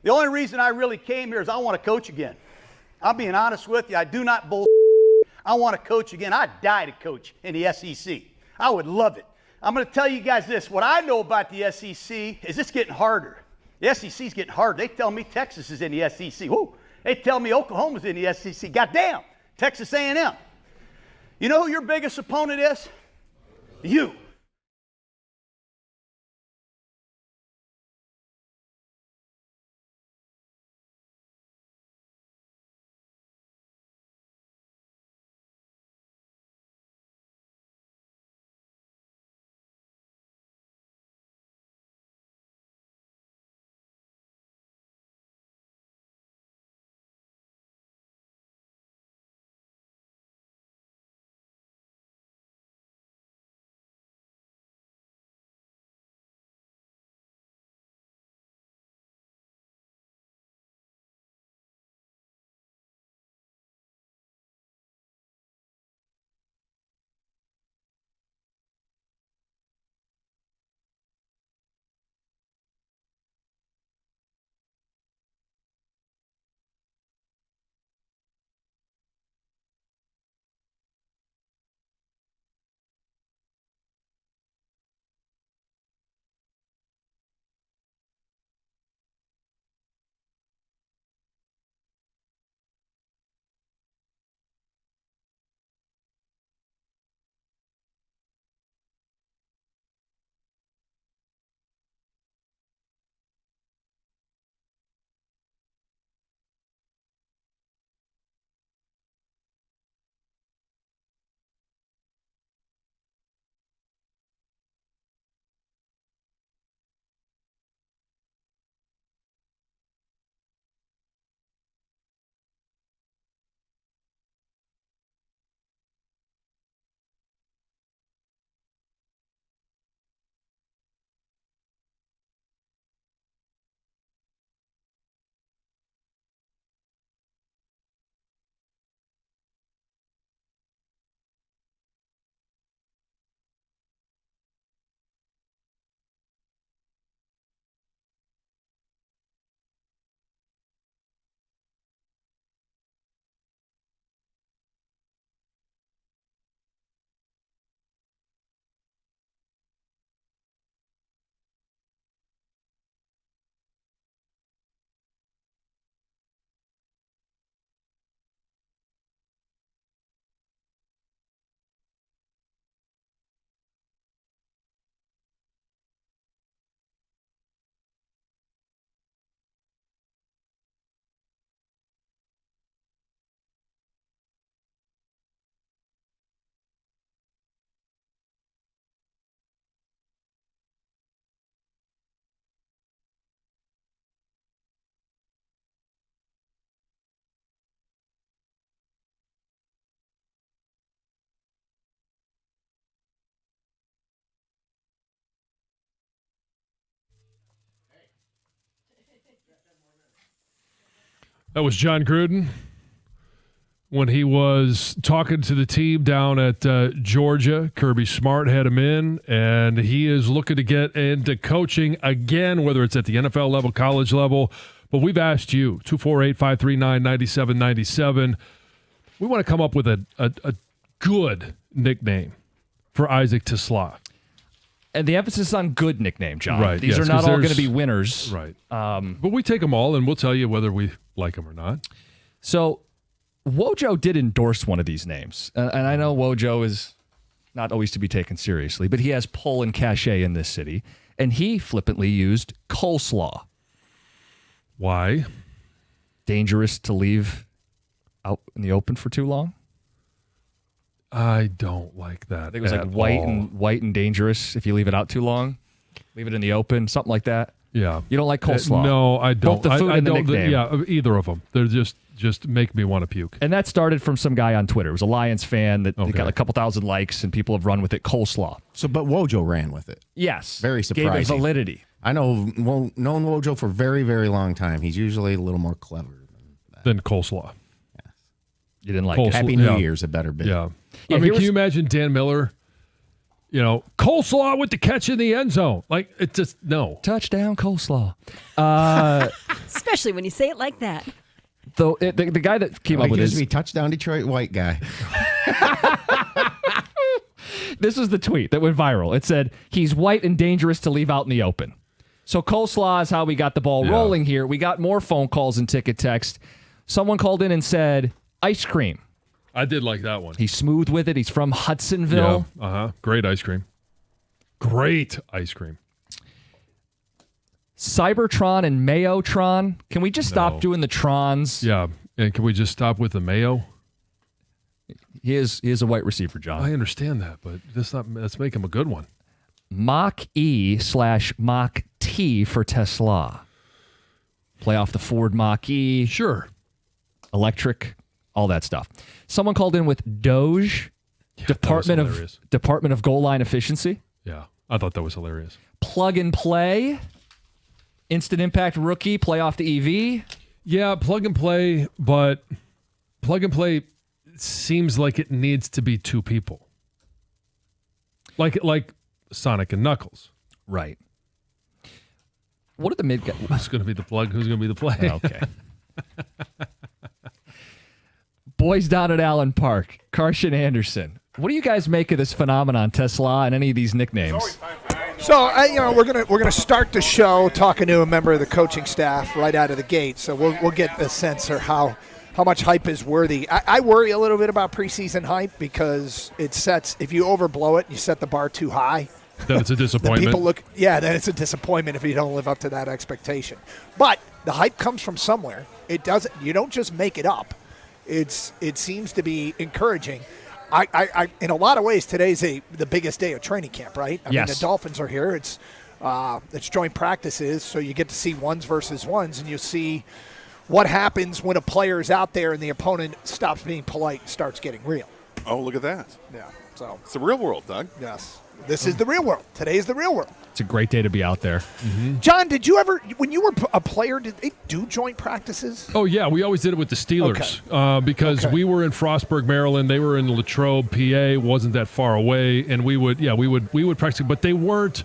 The only reason I really came here is I want to coach again. I'm being honest with you. I do not bull. I want to coach again. I'd die to coach in the SEC. I would love it. I'm going to tell you guys this. What I know about the SEC is it's getting harder. The SEC is getting harder. They tell me Texas is in the SEC. Woo. They tell me Oklahoma's in the SEC. Goddamn, Texas A&M. You know who your biggest opponent is? You. That was John Gruden when he was talking to the team down at Georgia. Kirby Smart had him in, and he is looking to get into coaching again, whether it's at the NFL level, college level. But we've asked you, 248-539-9797. We want to come up with a good nickname for Isaac TeSlaa. And the emphasis is on good nickname, John. Right, These yes, are not 'cause all going to there's- be winners. Right. But we take them all, and we'll tell you whether we like them or not. So Wojo did endorse one of these names. And I know Wojo is not always to be taken seriously, but he has pull and cachet in this city. And he flippantly used coleslaw. Why? Dangerous to leave out in the open for too long? I don't like that. I think it was like at white all. and dangerous if you leave it out too long. Leave it in the open, something like that. Yeah. You don't like coleslaw? No, I don't. Both the food I and the don't. nickname. Yeah, either of them. They're just make me want to puke. And that started from some guy on Twitter. It was a Lions fan that Okay. got a couple thousand likes, and people have run with it. Coleslaw. So, but Wojo ran with it. Yes. Very Gave it surprising. validity. I know known Wojo for a very, very long time. He's usually a little more clever. Then coleslaw. You didn't like Coleslaw. it. Happy New Yeah. Year's a better bit. Yeah. Yeah, I mean, here can you was- imagine Dan Miller? Coleslaw with the catch in the end zone. Like, it just, no. Touchdown coleslaw. Especially when you say it like that. The guy that came up with gives this, me touchdown Detroit white guy. this was the tweet that went viral. It said, he's white and dangerous to leave out in the open. So coleslaw is how we got the ball Yeah. rolling here. We got more phone calls and ticket text. Someone called in and said, ice cream. I did like that one. He's smooth with it. He's from Hudsonville. Yeah. Great ice cream. Great ice cream. Cybertron and Mayotron. Can we just stop doing the trons? Yeah. And can we just stop with the mayo? He is a white receiver, John. I understand that, but let's make him a good one. Mach E/Mach T for Tesla. Play off the Ford Mach E. Sure. Electric, all that stuff. Someone called in with Doge, Department of Goal Line Efficiency. Yeah, I thought that was hilarious. Plug and play, instant impact rookie, play off the EV. Yeah, plug and play, but plug and play seems like it needs to be two people. Like Sonic and Knuckles. Right. What are the mid guys? Who's going to be the plug? Who's going to be the play? Okay. Boys down at Allen Park, Carson Anderson. What do you guys make of this phenomenon, Tesla, and any of these nicknames? So, we're gonna start the show talking to a member of the coaching staff right out of the gate. So we'll get a sense of how much hype is worthy. I worry a little bit about preseason hype because it sets, if you overblow it, you set the bar too high. Then it's a disappointment. Then it's a disappointment if you don't live up to that expectation. But the hype comes from somewhere. You don't just make it up. It seems to be encouraging. I in a lot of ways, today's the biggest day of training camp, right? I mean, the Dolphins are here. It's joint practices, so you get to see ones versus ones, and you see what happens when a player is out there and the opponent stops being polite and starts getting real. Oh, look at that. Yeah. So it's the real world, Doug. Yes. This is the real world. Today is the real world. It's a great day to be out there. Mm-hmm. John, did you ever, when you were a player, did they do joint practices? Oh, yeah. We always did it with the Steelers because we were in Frostburg, Maryland. They were in Latrobe, PA. Wasn't that far away. And we would practice. But they weren't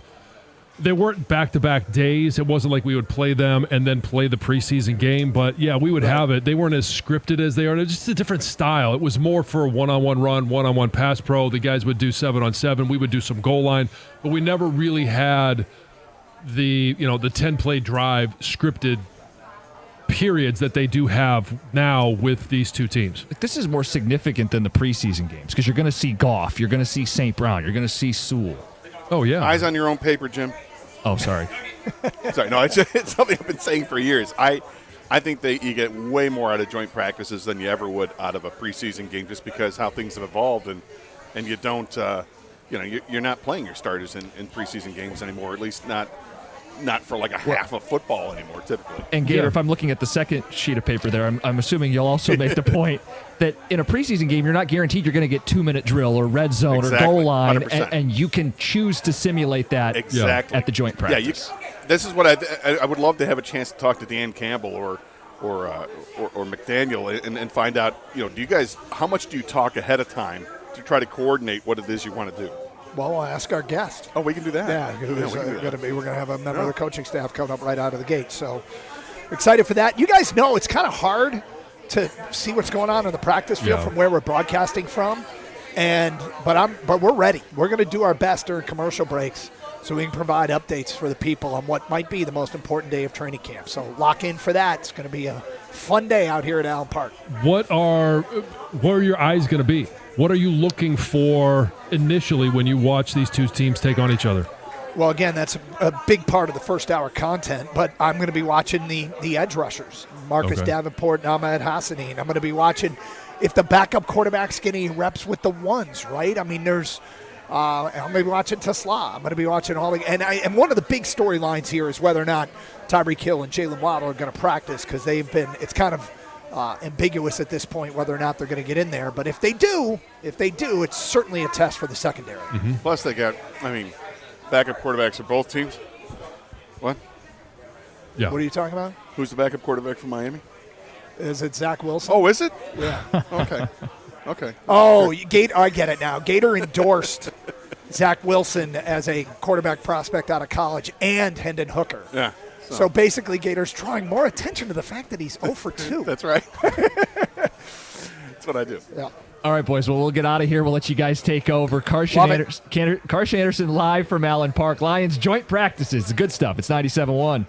back-to-back days. It wasn't like we would play them and then play the preseason game. But, yeah, we would have it. They weren't as scripted as they are. It was just a different style. It was more for a one-on-one run, one-on-one pass pro. The guys would do 7-on-7. We would do some goal line. But we never really had the 10-play drive scripted periods that they do have now with these two teams. This is more significant than the preseason games because you're going to see Goff, you're going to see St. Brown, you're going to see Sewell. Oh, yeah. Eyes on your own paper, Jim. Oh, sorry. Sorry, no, it's something I've been saying for years. I think that you get way more out of joint practices than you ever would out of a preseason game, just because how things have evolved, and you don't, you're not playing your starters in preseason games anymore, at least not for like a half of football anymore, typically. And Gator, if I'm looking at the second sheet of paper there, I'm assuming you'll also make the point that in a preseason game, you're not guaranteed you're going to get 2-minute drill or red zone or goal line, and you can choose to simulate that at the joint practice. Yeah, this is what I would love to have a chance to talk to Dan Campbell or McDaniel and find out, do you guys, how much do you talk ahead of time to try to coordinate what it is you want to do? Well, we'll ask our guest. Oh, we can do that. Yeah, who's going to be. We're going to have a member of the coaching staff coming up right out of the gate. So excited for that. You guys know it's kind of hard to see what's going on in the practice field from where we're broadcasting from. But we're ready. We're going to do our best during commercial breaks so we can provide updates for the people on what might be the most important day of training camp. So lock in for that. It's going to be a fun day out here at Allen Park. Where are your eyes going to be? What are you looking for initially when you watch these two teams take on each other? Well, again, that's a big part of the first hour content, but I'm going to be watching the edge rushers, Marcus Davenport and Ahmed Hassanin. I'm going to be watching if the backup quarterback's getting reps with the ones, right? I mean, I'm going to be watching Tesla. I'm going to be watching all the – and one of the big storylines here is whether or not Tyreek Hill and Jalen Waddle are going to practice because they've been – it's kind of ambiguous at this point whether or not they're going to get in there. But if they do, it's certainly a test for the secondary. Mm-hmm. Plus they got backup quarterbacks for both teams. What? Yeah. What are you talking about? Who's the backup quarterback for Miami? Is it Zach Wilson? Oh, is it? Yeah. Okay. Oh, I get it now. Gator endorsed Zach Wilson as a quarterback prospect out of college and Hendon Hooker. Yeah. So basically, Gator's drawing more attention to the fact that he's 0 for 2. That's right. That's what I do. Yeah. All right, boys. Well, we'll get out of here. We'll let you guys take over. Carson Anderson live from Allen Park. Lions joint practices. The good stuff. It's 97.1.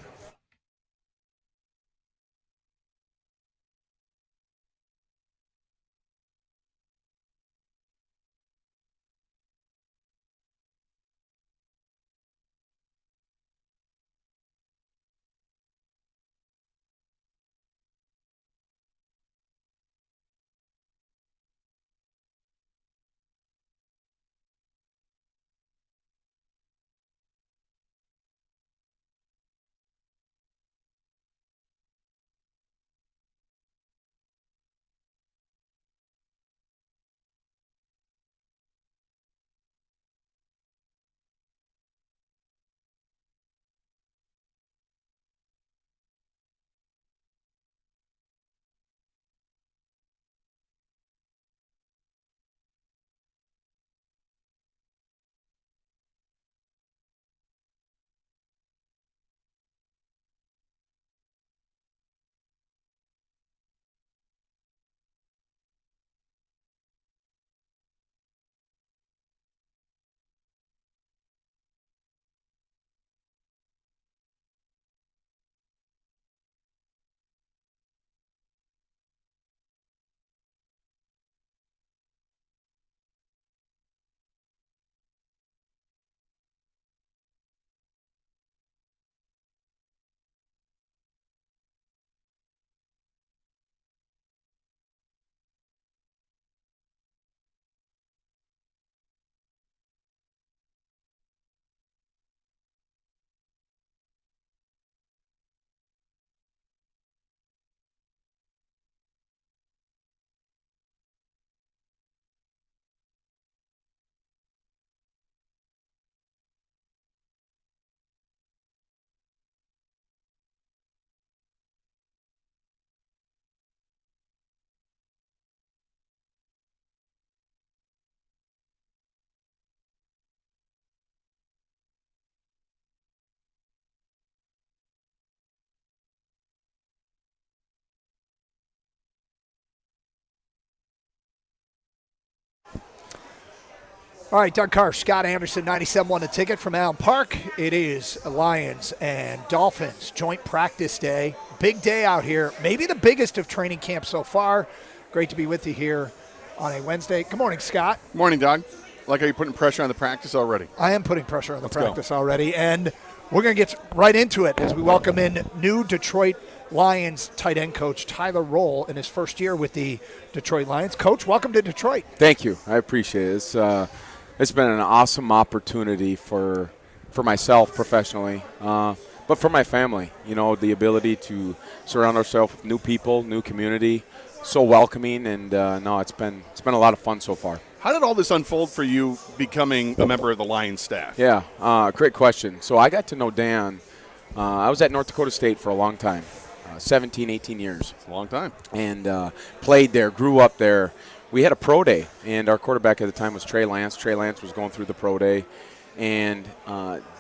All right, Doug Carr, Scott Anderson, 97.1 The Ticket from Allen Park. It is Lions and Dolphins joint practice day. Big day out here, maybe the biggest of training camp so far. Great to be with you here on a Wednesday. Good morning, Scott. Good morning, Doug. Like how you're putting pressure on the practice already. I am putting pressure on the practice already, and we're going to get right into it as we welcome in new Detroit Lions tight end coach Tyler Roll in his first year with the Detroit Lions. Coach, welcome to Detroit. Thank you. I appreciate it. It's been an awesome opportunity for myself professionally, but for my family. You know, the ability to surround ourselves with new people, new community, so welcoming, and it's been a lot of fun so far. How did all this unfold for you becoming a member of the Lions staff? Yeah, great question. So I got to know Dan. I was at North Dakota State for a long time. 17, 18 years. It's a long time. And played there, grew up there. We had a pro day, and our quarterback at the time was Trey Lance. Trey Lance was going through the pro day, and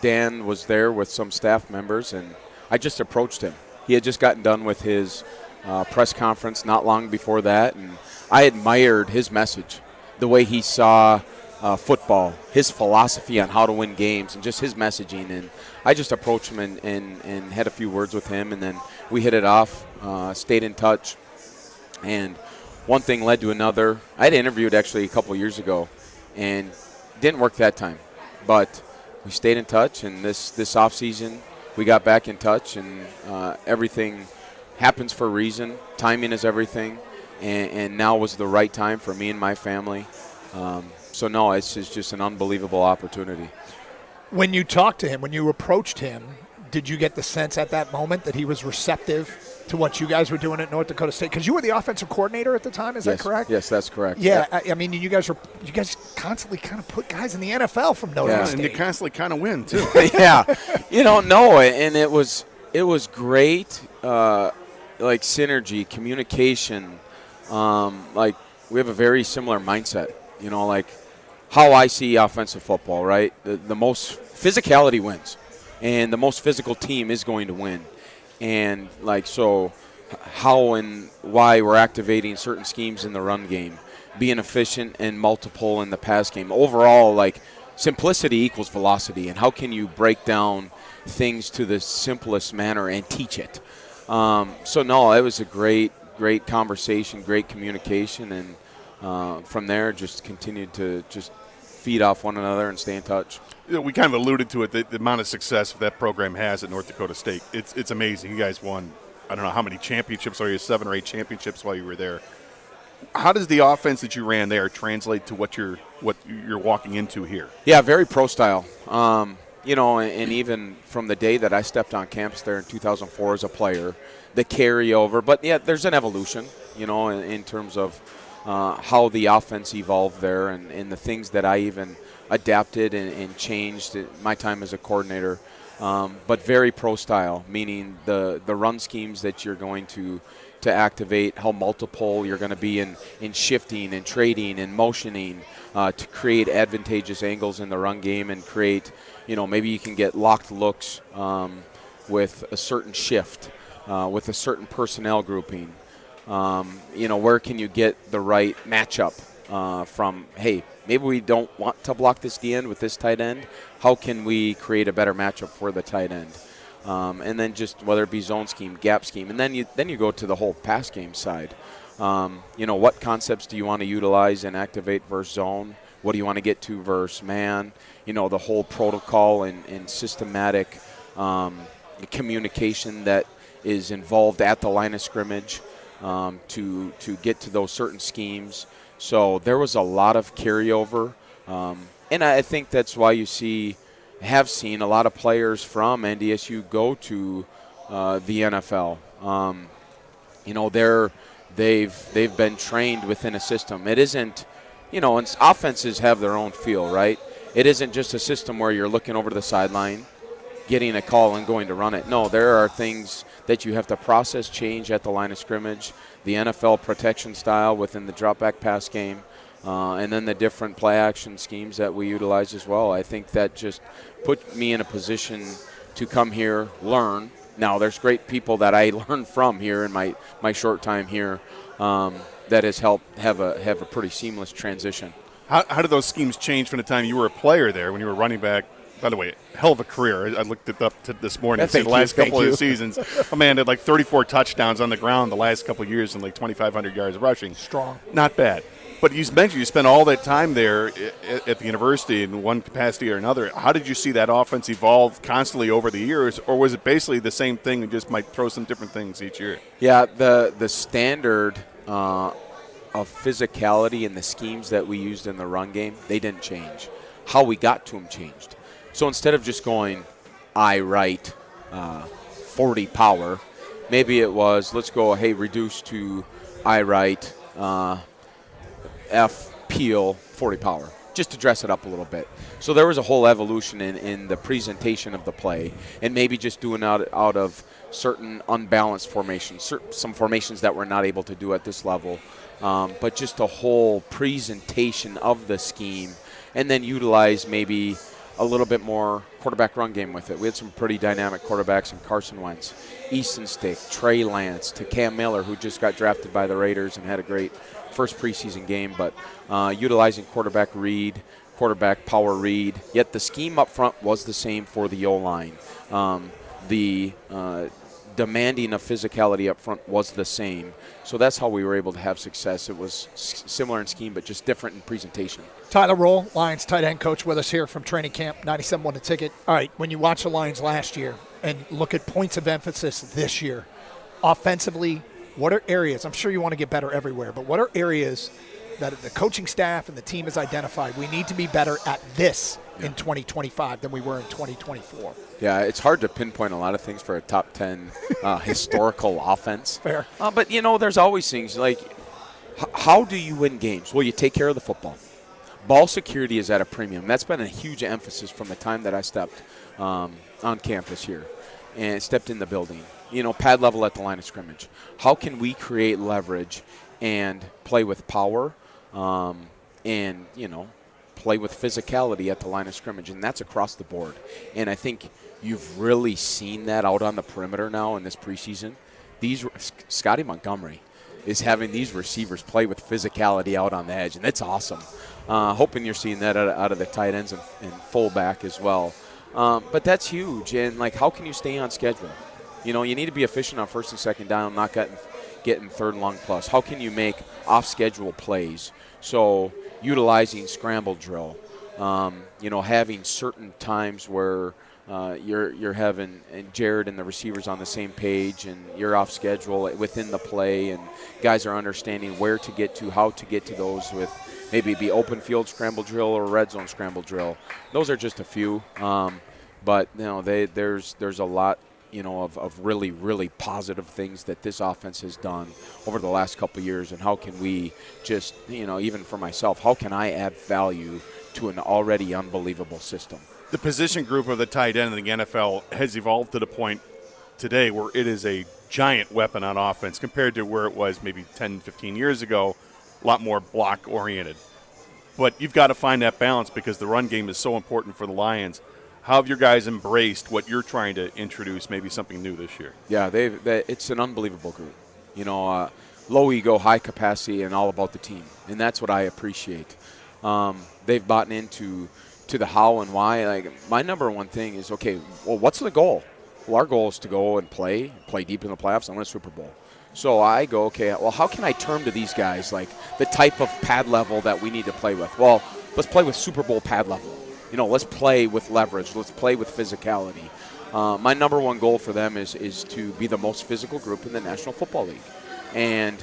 Dan was there with some staff members, and I just approached him. He had just gotten done with his press conference not long before that, and I admired his message, the way he saw football, his philosophy on how to win games, and just his messaging. And I just approached him and had a few words with him, and then we hit it off, stayed in touch, and one thing led to another. I had interviewed actually a couple years ago, and didn't work that time, but we stayed in touch, and this offseason we got back in touch, and everything happens for a reason. Timing is everything, and now was the right time for me and my family. So no, it's just an unbelievable opportunity. When you talked to him, when you approached him, did you get the sense at that moment that he was receptive to what you guys were doing at North Dakota State? Because you were the offensive coordinator at the time, is that correct? Yes, that's correct. Yeah, I mean, you guys constantly kind of put guys in the NFL from Notre Dame State. And you constantly kind of win, too. Yeah. No, and it was great, like synergy, communication. Like we have a very similar mindset, like how I see offensive football, right? The most physicality wins, and the most physical team is going to win. And so how and why we're activating certain schemes in the run game, being efficient and multiple in the pass game. Overall, simplicity equals velocity, and how can you break down things to the simplest manner and teach it? So no, it was a great conversation, great communication, and from there just continued to just feed off one another and stay in touch. We kind of alluded to it, the amount of success that program has at North Dakota State. It's amazing. You guys won, I don't know how many championships, are you 7 or 8 championships while you were there. How does the offense that you ran there translate to what you're walking into here? Yeah, very pro style. And even from the day that I stepped on campus there in 2004 as a player, the carryover. But yeah, there's an evolution, in terms of how the offense evolved there, and the things that I even adapted and changed in my time as a coordinator. But very pro style, meaning the run schemes that you're going to activate, how multiple you're going to be in shifting and trading and motioning to create advantageous angles in the run game and create, maybe you can get locked looks with a certain shift, with a certain personnel grouping. Where can you get the right matchup from, hey, maybe we don't want to block this D end with this tight end. How can we create a better matchup for the tight end? And then just whether it be zone scheme, gap scheme, and then you go to the whole pass game side. What concepts do you want to utilize and activate versus zone? What do you want to get to versus man? The whole protocol and systematic communication that is involved at the line of scrimmage to get to those certain schemes. So there was a lot of carryover, and I think that's why you have seen a lot of players from NDSU go to the NFL. They've been trained within a system. It isn't, and offenses have their own feel, right? It isn't just a system where you're looking over to the sideline, getting a call and going to run it. No, there are things that you have to process, change at the line of scrimmage, the NFL protection style within the drop-back pass game, and then the different play-action schemes that we utilize as well. I think that just put me in a position to come here, learn. Now, there's great people that I learned from here in my short time here that has helped have a pretty seamless transition. How did those schemes change from the time you were a player there when you were running back? By the way, hell of a career. I looked it up this morning. Yeah, the last couple of seasons, a man had 34 touchdowns on the ground the last couple of years and 2,500 yards rushing. Strong. Not bad. But you mentioned you spent all that time there at the university in one capacity or another. How did you see that offense evolve constantly over the years, or was it basically the same thing and just might throw some different things each year? Yeah, the standard of physicality and the schemes that we used in the run game, they didn't change. How we got to them changed. So instead of just going I right 40 power, maybe it was let's go, reduce to I right F peel 40 power, just to dress it up a little bit. So there was a whole evolution in the presentation of the play, and maybe just doing out of certain unbalanced formations, some formations that we're not able to do at this level. But just a whole presentation of the scheme, and then utilize maybe a little bit more quarterback run game with it. We had some pretty dynamic quarterbacks in Carson Wentz, Easton Stick, Trey Lance, to Cam Miller, who just got drafted by the Raiders and had a great first preseason game. But utilizing quarterback read, quarterback power read, yet the scheme up front was the same for the O-line. The demanding of physicality up front was the same. So that's how we were able to have success. It was similar in scheme, but just different in presentation. Tyler Roll, Lions tight end coach, with us here from training camp, 97.1 The Ticket. All right, when you watch the Lions last year and look at points of emphasis this year, offensively, what are areas, I'm sure you want to get better everywhere, but what are areas that the coaching staff and the team has identified we need to be better at this in 2025 than we were in 2024? Yeah, it's hard to pinpoint a lot of things for a top 10 historical offense. Fair. But, there's always things like, how do you win games? Well, you take care of the football. Ball security is at a premium. That's been a huge emphasis from the time that I stepped on campus here and stepped in the building. Pad level at the line of scrimmage. How can we create leverage and play with power and, play with physicality at the line of scrimmage? And that's across the board. And I think you've really seen that out on the perimeter now in this preseason. Scotty Montgomery is having these receivers play with physicality out on the edge, and it's awesome. Hoping you're seeing that out of the tight ends and fullback as well. But that's huge. And, how can you stay on schedule? You need to be efficient on first and second down, not getting third and long plus. How can you make off-schedule plays? So utilizing scramble drill, having certain times where you're having Jared and the receivers on the same page, and you're off schedule within the play, and guys are understanding where to get to, how to get to those with maybe be open field scramble drill or red zone scramble drill. Those are just a few, but there's a lot of really, really positive things that this offense has done over the last couple of years, and how can we just, even for myself, how can I add value to an already unbelievable system? The position group of the tight end in the NFL has evolved to the point today where it is a giant weapon on offense compared to where it was maybe 10, 15 years ago, a lot more block-oriented. But you've got to find that balance because the run game is so important for the Lions. How have your guys embraced what you're trying to introduce, maybe something new this year? Yeah, it's an unbelievable group. Low ego, high capacity, and all about the team. And that's what I appreciate. They've bought into the how and why. My number one thing is, okay, well, what's the goal? Well, our goal is to go and play deep in the playoffs and win a Super Bowl. So I go, okay, well, how can I turn to these guys, the type of pad level that we need to play with? Well, let's play with Super Bowl pad level. Let's play with leverage. Let's play with physicality. My number one goal for them is to be the most physical group in the National Football League. And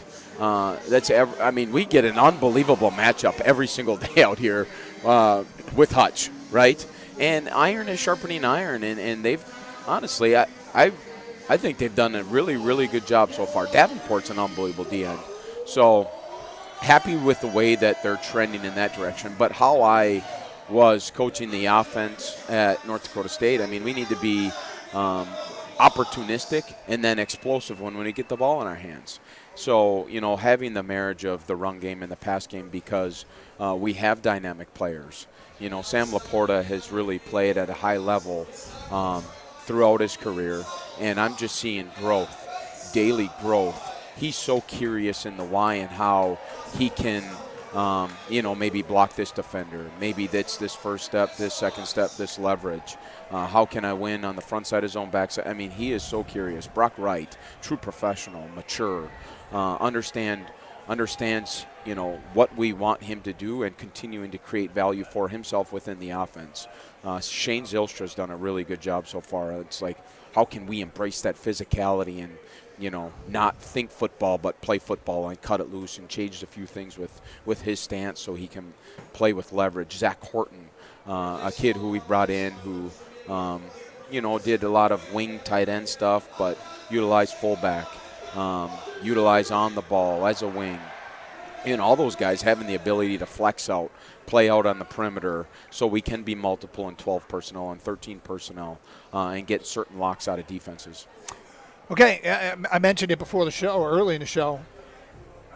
we get an unbelievable matchup every single day out here with Hutch, right? And iron is sharpening iron, and they've honestly, I think they've done a really, really good job so far. Davenport's an unbelievable D-end. So happy with the way that they're trending in that direction. But how I was coaching the offense at North Dakota State, we need to be opportunistic and then explosive when we get the ball in our hands. So, having the marriage of the run game and the pass game because we have dynamic players. Sam Laporta has really played at a high level throughout his career, and I'm just seeing growth, daily growth. He's so curious in the why and how he can, maybe block this defender. Maybe that's this first step, this second step, this leverage. How can I win on the front side of his own backside? He is so curious. Brock Wright, true professional, mature, understands, what we want him to do and continuing to create value for himself within the offense. Shane Zylstra's done a really good job so far. It's how can we embrace that physicality and, not think football but play football and cut it loose and change a few things with his stance so he can play with leverage. Zach Horton, a kid who we've brought in who, did a lot of wing tight end stuff but utilized fullback, utilize on the ball as a wing. All those guys having the ability to flex out, play out on the perimeter so we can be multiple in 12 personnel and 13 personnel and get certain locks out of defenses. Okay, I mentioned it before the show, or early in the show.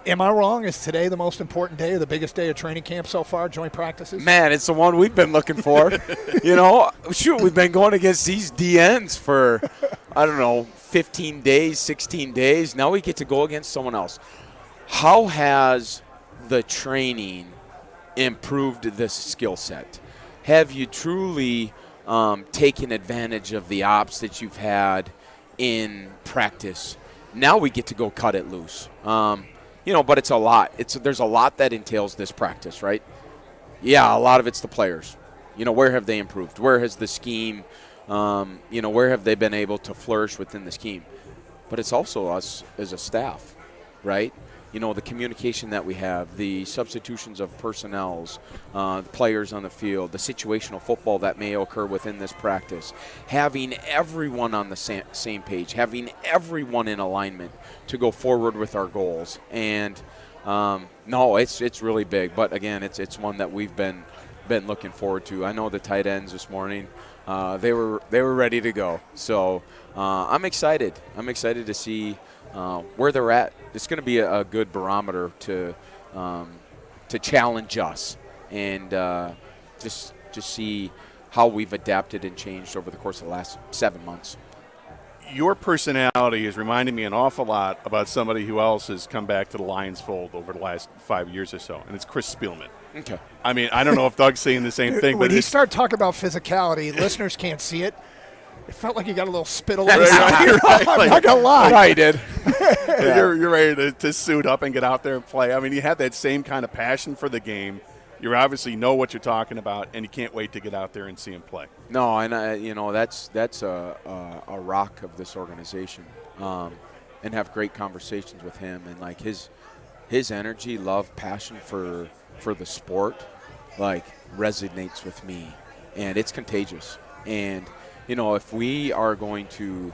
Am I wrong? Is today the most important day, or the biggest day of training camp so far, joint practices? Man, it's the one we've been looking for. You know, shoot, we've been going against these DNs for, 15 days, 16 days. Now we get to go against someone else. How has the training improved this skill set? Have you truly taken advantage of the ops that you've had in practice? Now we get to go cut it loose. But it's a lot. There's a lot that entails this practice, right? Yeah, a lot of it's the players. Where have they improved? Where has the scheme, where have they been able to flourish within the scheme? But it's also us as a staff, right? The communication that we have, the substitutions of personnels, the players on the field, the situational football that may occur within this practice, having everyone on the same page, having everyone in alignment to go forward with our goals. And no, it's really big. But again, it's one that we've been looking forward to. I know the tight ends this morning, they were ready to go. So I'm excited. I'm excited to see where they're at. It's going to be a good barometer to challenge us and just see how we've adapted and changed over the course of the last 7 months. Your personality is reminding me an awful lot about somebody who else has come back to the Lions fold over the last 5 years or so, and it's Chris Spielman. Okay. I mean, I don't know if Doug's saying the same thing. When but he started talking about physicality, listeners can't see it. It felt like he got a little spittle in his eye. I'm not going to lie. Yeah, he did. Yeah. You're ready to suit up and get out there and play. I mean, you have that same kind of passion for the game. You obviously know what you're talking about, and you can't wait to get out there and see him play. No, and that's a rock of this organization, and have great conversations with him, and like his energy, love, passion for the sport, like resonates with me, and it's contagious. And if we are going to,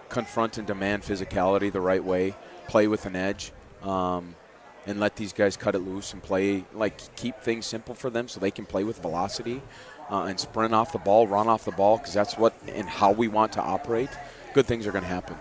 confront and demand physicality the right way, play with an edge, and let these guys cut it loose and play, keep things simple for them so they can play with velocity and sprint off the ball, run off the ball, because that's what and how we want to operate, good things are going to happen.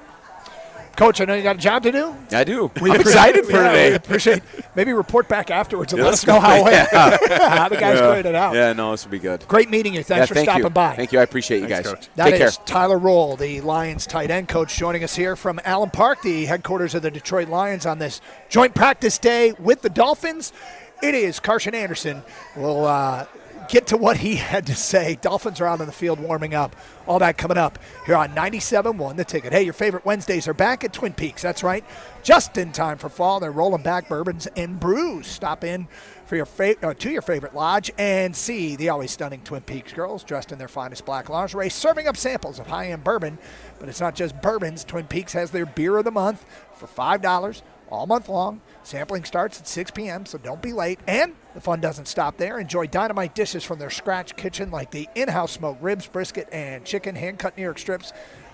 Coach, I know you got a job to do. I do. I'm excited for today. We appreciate. Maybe report back afterwards and let us know how the guys cleared it out. Yeah, no, this will be good. Great meeting you. Thanks for stopping by. Thank you. I appreciate you guys. Coach. That Take is care. Tyler Roll, the Lions tight end coach, joining us here from Allen Park, the headquarters of the Detroit Lions, on this joint practice day with the Dolphins. It is Carson Anderson. We'll get to what he had to say. Dolphins are out on the field warming up. All that coming up here on 97.1 The Ticket. Hey, your favorite Wednesdays are back at Twin Peaks. That's right. Just in time for fall. They're rolling back bourbons and brews. Stop in for your to your favorite lodge and see the always stunning Twin Peaks girls dressed in their finest black lingerie, serving up samples of high-end bourbon. But it's not just bourbons. Twin Peaks has their beer of the month for $5 all month long. Sampling starts at 6 p.m., so don't be late. And the fun doesn't stop there. Enjoy dynamite dishes from their scratch kitchen like the in-house smoked ribs, brisket, and chicken, hand-cut New York strips,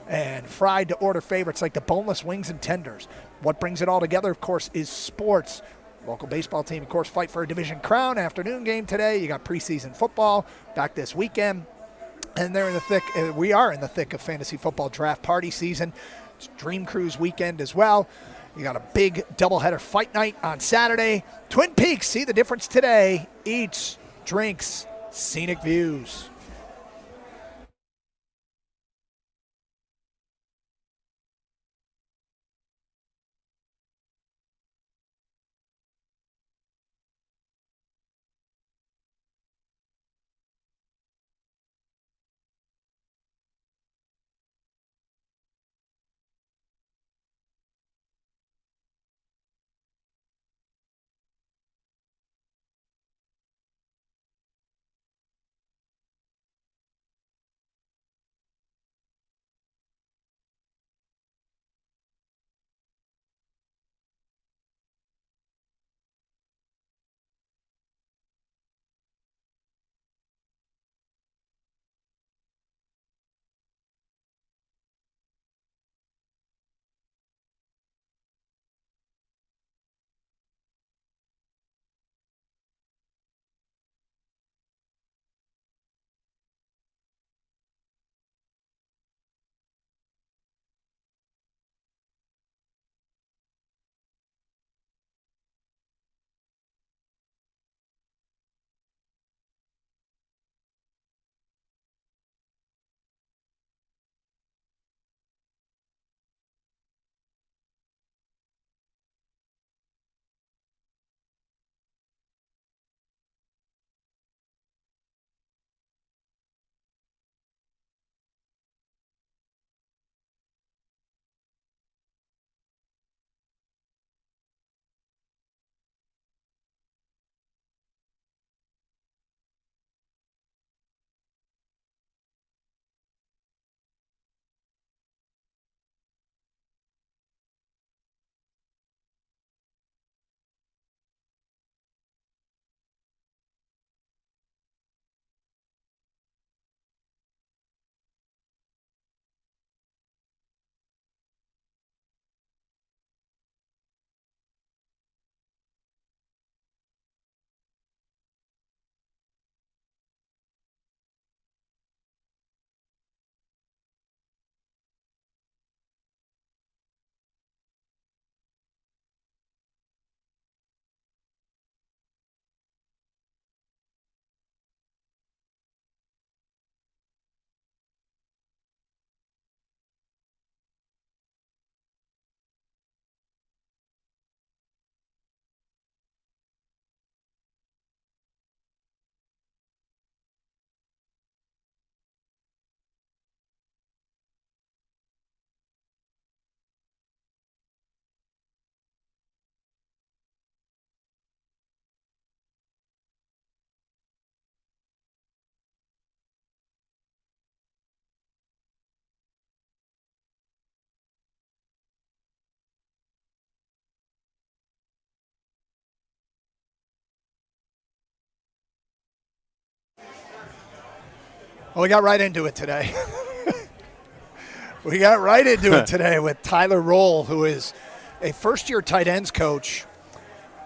and fried to order favorites like the boneless wings and tenders. What brings it all together, of course, is sports. Local baseball team, of course, fight for a division crown. Afternoon game today. You got preseason football back this weekend. And they're in the thick. We are in the thick of fantasy football draft party season. It's Dream Cruise weekend as well. You got a big doubleheader fight night on Saturday. Twin Peaks, see the difference today. Eats, drinks, scenic views. Well, we got right into it today. We got right into it today with Tyler Roll, who is a first-year tight ends coach.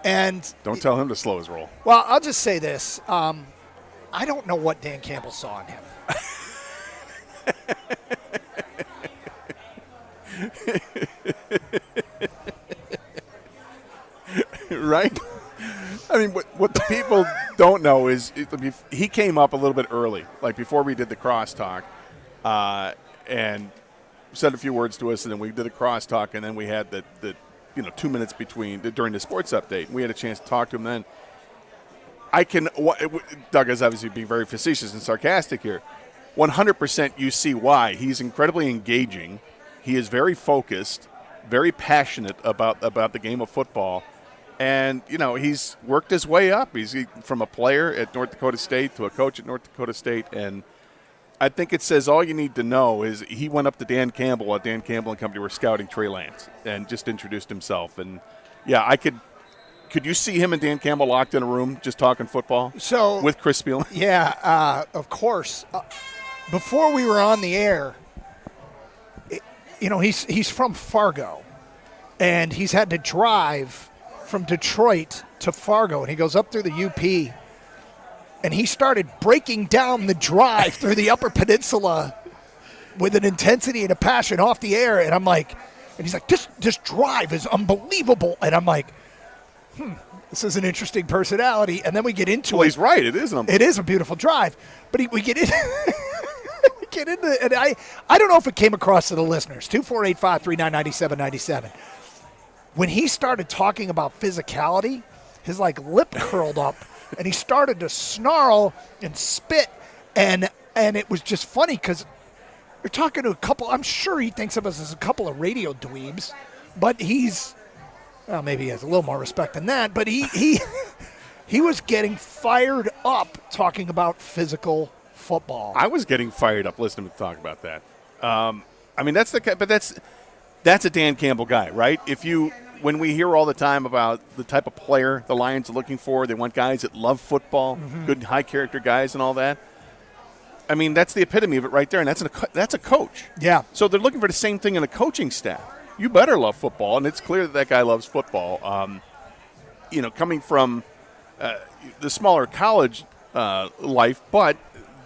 And don't tell him to slow his roll. Well, I'll just say this. I don't know what Dan Campbell saw in him. Right? I mean, what the people don't know is he came up a little bit early, like before we did the crosstalk, and said a few words to us, and then we did a crosstalk, and then we had the 2 minutes during the sports update. We had a chance to talk to him then. Doug is obviously being very facetious and sarcastic here. 100% you see why. He's incredibly engaging. He is very focused, very passionate about the game of football. And, he's worked his way up. He's from a player at North Dakota State to a coach at North Dakota State. And I think it says all you need to know is he went up to Dan Campbell while Dan Campbell and company were scouting Trey Lance and just introduced himself. And, yeah, could you see him and Dan Campbell locked in a room just talking football with Chris Spielman? Yeah, of course. Before we were on the air, he's from Fargo, and he's had to drive from Detroit to Fargo, and he goes up through the UP, and he started breaking down the drive through the Upper Peninsula with an intensity and a passion off the air, and I'm like, and he's like, this drive is unbelievable, and I'm like, this is an interesting personality, and then we get into it. Well, he's right. It is It is a beautiful drive, but we get in. Get into it, and I don't know if it came across to the listeners. 248-539-9797. When he started talking about physicality, his lip curled up, and he started to snarl and spit, and it was just funny because you're talking to a couple. I'm sure he thinks of us as a couple of radio dweebs, but maybe he has a little more respect than that. But he was getting fired up talking about physical football. I was getting fired up listening to talk about that. That's a Dan Campbell guy, right? When we hear all the time about the type of player the Lions are looking for, they want guys that love football, good high character guys and all that. I mean, that's the epitome of it right there, and that's a coach. Yeah. So they're looking for the same thing in a coaching staff. You better love football, and it's clear that guy loves football. Coming from the smaller college life, but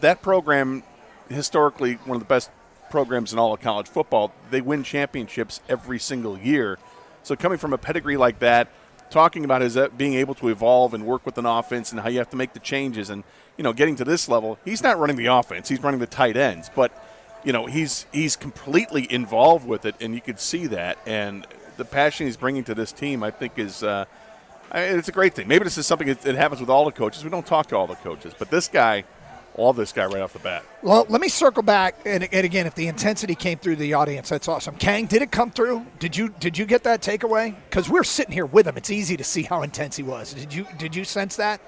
that program, historically one of the best programs in all of college football, they win championships every single year. So coming from a pedigree like that, talking about his being able to evolve and work with an offense and how you have to make the changes and, getting to this level, he's not running the offense. He's running the tight ends. But, he's completely involved with it, and you could see that. And the passion he's bringing to this team, I think, is it's a great thing. Maybe this is something that happens with all the coaches. We don't talk to all the coaches. But this guy – love this guy right off the bat. Well, let me circle back, and again, if the intensity came through the audience, that's awesome. Kang, did it come through? Did you get that takeaway? Because we're sitting here with him. It's easy to see how intense he was. Did you sense that?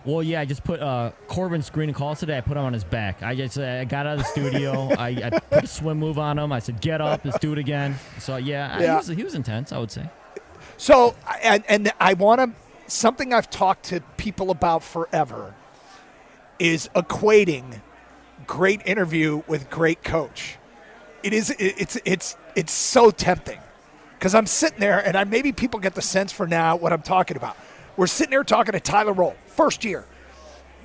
Well, yeah, I just put Corbin screening calls today. I put him on his back. I got out of the studio. I put a swim move on him. I said, "Get up, let's do it again." So yeah. He was intense, I would say. So and I want to something I've talked to people about forever is equating great interview with great coach. It's so tempting because I'm sitting there and maybe people get the sense for now what I'm talking about. We're sitting there talking to Tyler Roll, first year,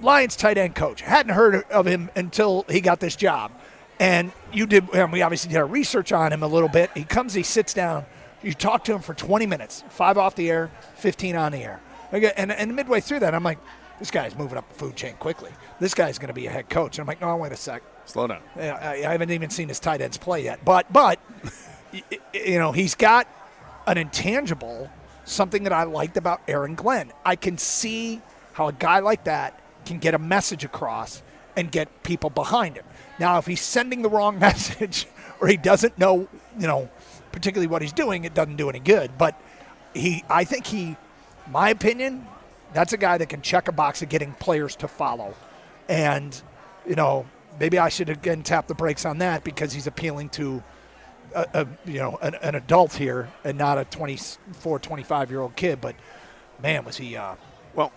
Lions tight end coach. Hadn't heard of him until he got this job. And we obviously did our research on him a little bit. He comes, he sits down. You talk to him for 20 minutes, 5 off the air, 15 on the air. And midway through that, I'm like, this guy's moving up the food chain quickly. This guy's going to be a head coach. And I'm like, no, wait a sec. Slow down. I haven't even seen his tight ends play yet. But he's got an intangible, something that I liked about Aaron Glenn. I can see how a guy like that can get a message across and get people behind him. Now, if he's sending the wrong message or he doesn't know, particularly what he's doing, it doesn't do any good. But I think my opinion, that's a guy that can check a box of getting players to follow. And, maybe I should again tap the brakes on that because he's appealing to an adult here and not a 24, 25-year-old kid. But, man, was he well,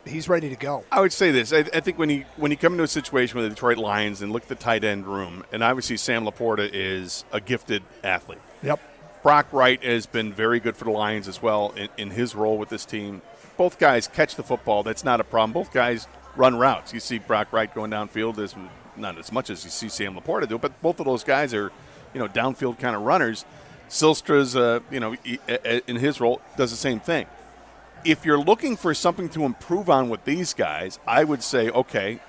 He's ready to go. I would say this. I think when you come into a situation with the Detroit Lions and look at the tight end room, and obviously Sam Laporta is a gifted athlete. Yep. Brock Wright has been very good for the Lions as well in his role with this team. Both guys catch the football. That's not a problem. Both guys run routes. You see Brock Wright going downfield, not as much as you see Sam Laporta do, but both of those guys are, downfield kind of runners. Silstra's, in his role, does the same thing. If you're looking for something to improve on with these guys, I would say, okay,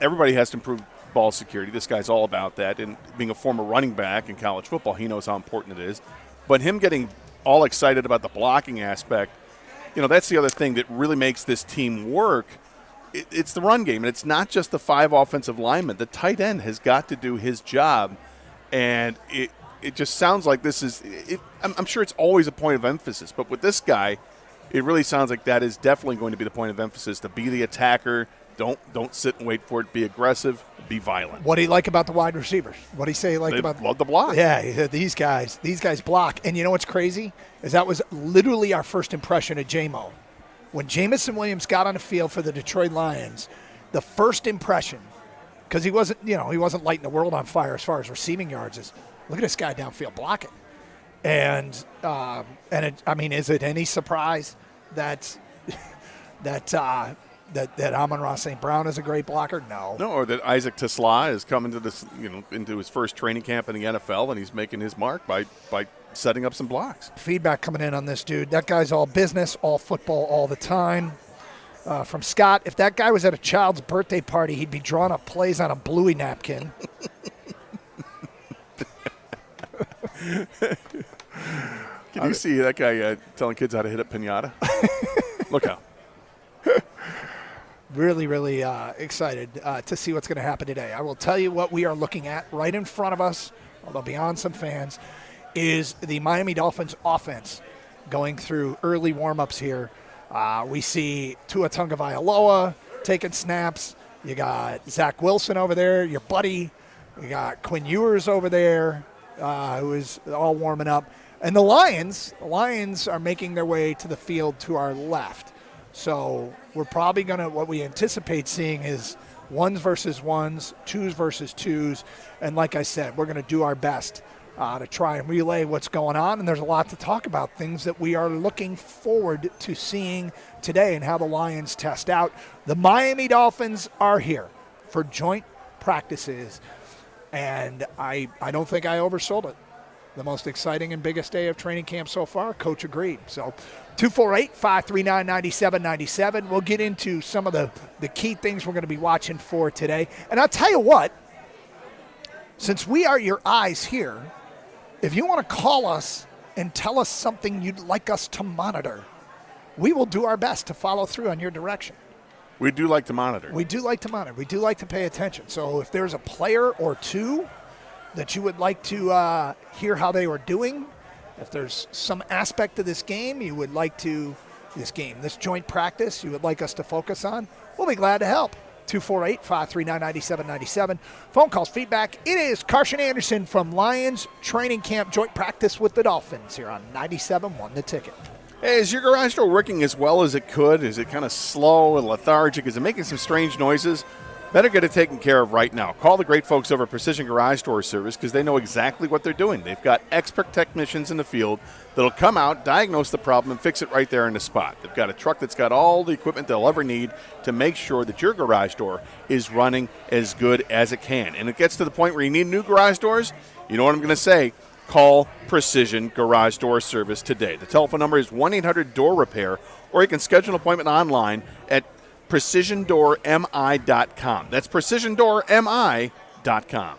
everybody has to improve ball security. This guy's all about that. And being a former running back in college football, he knows how important it is. But him getting all excited about the blocking aspect, that's the other thing that really makes this team work. It's the run game, and it's not just the 5 offensive linemen. The tight end has got to do his job, and it just sounds like this is I'm sure it's always a point of emphasis, but with this guy, it really sounds like that is definitely going to be the point of emphasis, to be the attacker. Don't sit and wait for it. Be aggressive. Be violent. What do you like about the wide receivers? What do you say They about love the block? Yeah, these guys block. And you know what's crazy is that was literally our first impression of J-Mo. When Jamison Williams got on the field for the Detroit Lions, the first impression, because he wasn't lighting the world on fire as far as receiving yards, is look at this guy downfield blocking. And is it any surprise that Amon-Ra St. Brown is a great blocker? No. No, or that Isaac Tesla is coming to this, into his first training camp in the NFL, and he's making his mark by setting up some blocks. Feedback coming in on this dude. That guy's all business, all football, all the time. From Scott, if that guy was at a child's birthday party, he'd be drawing up plays on a Bluey napkin. Can you see that guy telling kids how to hit a pinata? Look out. Really, really excited to see what's going to happen today. I will tell you what we are looking at right in front of us, although beyond some fans, is the Miami Dolphins offense going through early warm-ups here. We see Tua Tagovailoa taking snaps. You got Zach Wilson over there, your buddy. You got Quinn Ewers over there, who is all warming up. And the Lions are making their way to the field to our left. So we're probably going to, what we anticipate seeing is 1s versus 1s, 2s versus 2s. And like I said, we're going to do our best to try and relay what's going on. And there's a lot to talk about, things that we are looking forward to seeing today and how the Lions test out. The Miami Dolphins are here for joint practices. And I don't think I oversold it. The most exciting and biggest day of training camp so far. Coach agreed. So 248-539-9797. We'll get into some of the key things we're going to be watching for today. And I'll tell you what, since we are your eyes here, if you want to call us and tell us something you'd like us to monitor, we will do our best to follow through on your direction. We do like to monitor. We do like to monitor. We do like to pay attention. So if there's a player or two that you would like to hear how they were doing, if there's some aspect of this game you would like to, this joint practice you would like us to focus on, we'll be glad to help. 248-539-9797. Phone calls, feedback. It is Carson Anderson from Lions Training Camp Joint Practice with the Dolphins here on 97.1 The Ticket. Hey, is your garage door working as well as it could? Is it kind of slow and lethargic? Is it making some strange noises? Better get it taken care of right now. Call the great folks over at Precision Garage Door Service because they know exactly what they're doing. They've got expert technicians in the field that'll come out, diagnose the problem, and fix it right there in the spot. They've got a truck that's got all the equipment they'll ever need to make sure that your garage door is running as good as it can. And it gets to the point where you need new garage doors. You know what I'm going to say. Call Precision Garage Door Service today. The telephone number is 1-800-DOOR-REPAIR, or you can schedule an appointment online at precisiondoormi.com. That's precisiondoormi.com.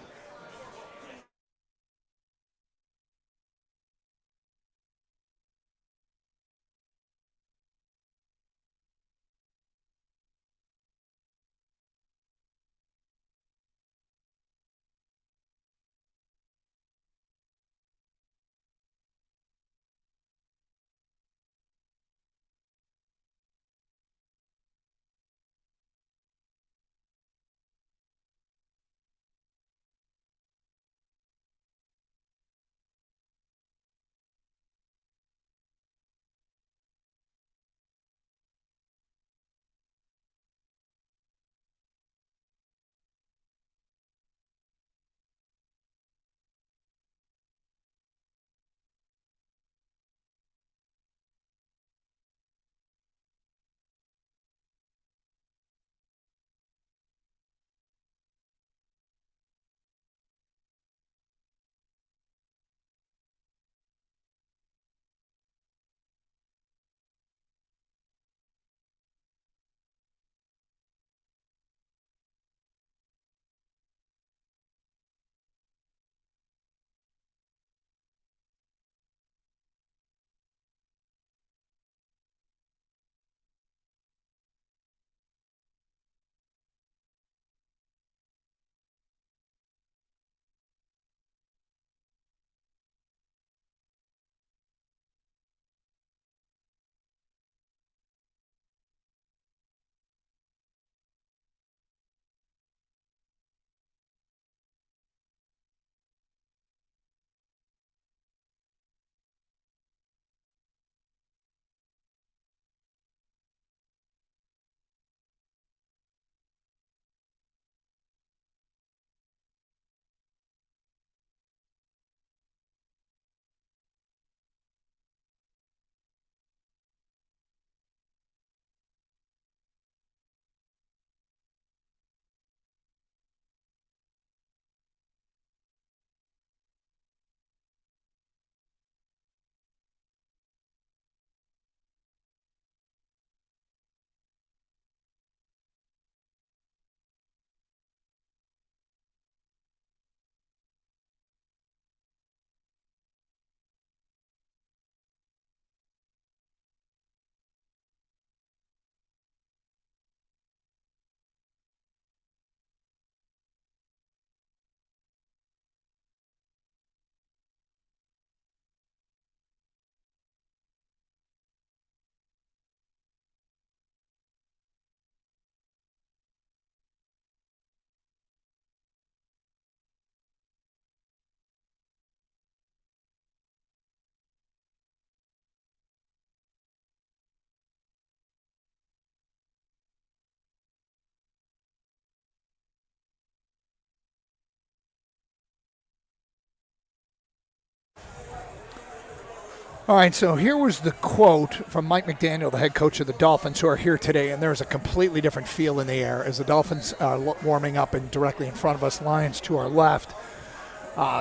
All right, so here was the quote from Mike McDaniel, the head coach of the Dolphins, who are here today, and there's a completely different feel in the air as the Dolphins are warming up and directly in front of us, Lions to our left.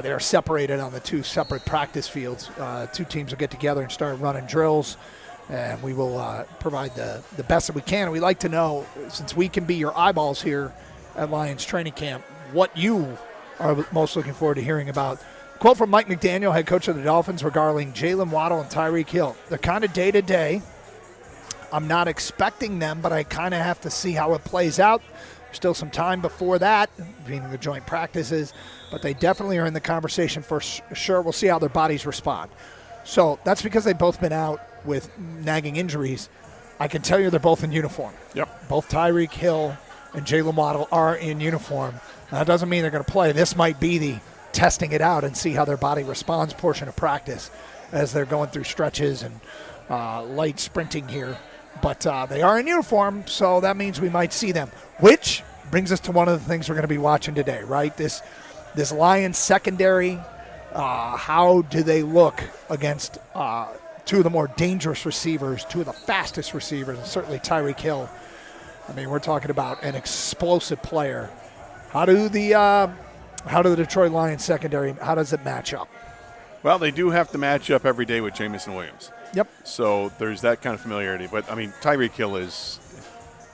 They are separated on the two separate practice fields. Two teams will get together and start running drills, and we will provide the best that we can. And we'd like to know, since we can be your eyeballs here at Lions training camp, what you are most looking forward to hearing about. Quote from Mike McDaniel, head coach of the Dolphins, regarding Jalen Waddle and Tyreek Hill. They're kind of day-to-day. I'm not expecting them, but I kind of have to see how it plays out. Still some time before that, meaning the joint practices, but they definitely are in the conversation for sure. We'll see how their bodies respond. So that's because they've both been out with nagging injuries. I can tell you they're both in uniform. Yep. Both Tyreek Hill and Jalen Waddle are in uniform. That doesn't mean they're going to play. This might be the testing it out and see how their body responds portion of practice as they're going through stretches and light sprinting here. But they are in uniform, so that means we might see them, which brings us to one of the things we're going to be watching today, right? This Lions secondary, how do they look against two of the more dangerous receivers, two of the fastest receivers, and certainly Tyreek Hill. I mean, we're talking about an explosive player. How do the Detroit Lions secondary, how does it match up? Well, they do have to match up every day with Jamison Williams. Yep. So there's that kind of familiarity. But, I mean, Tyreek Hill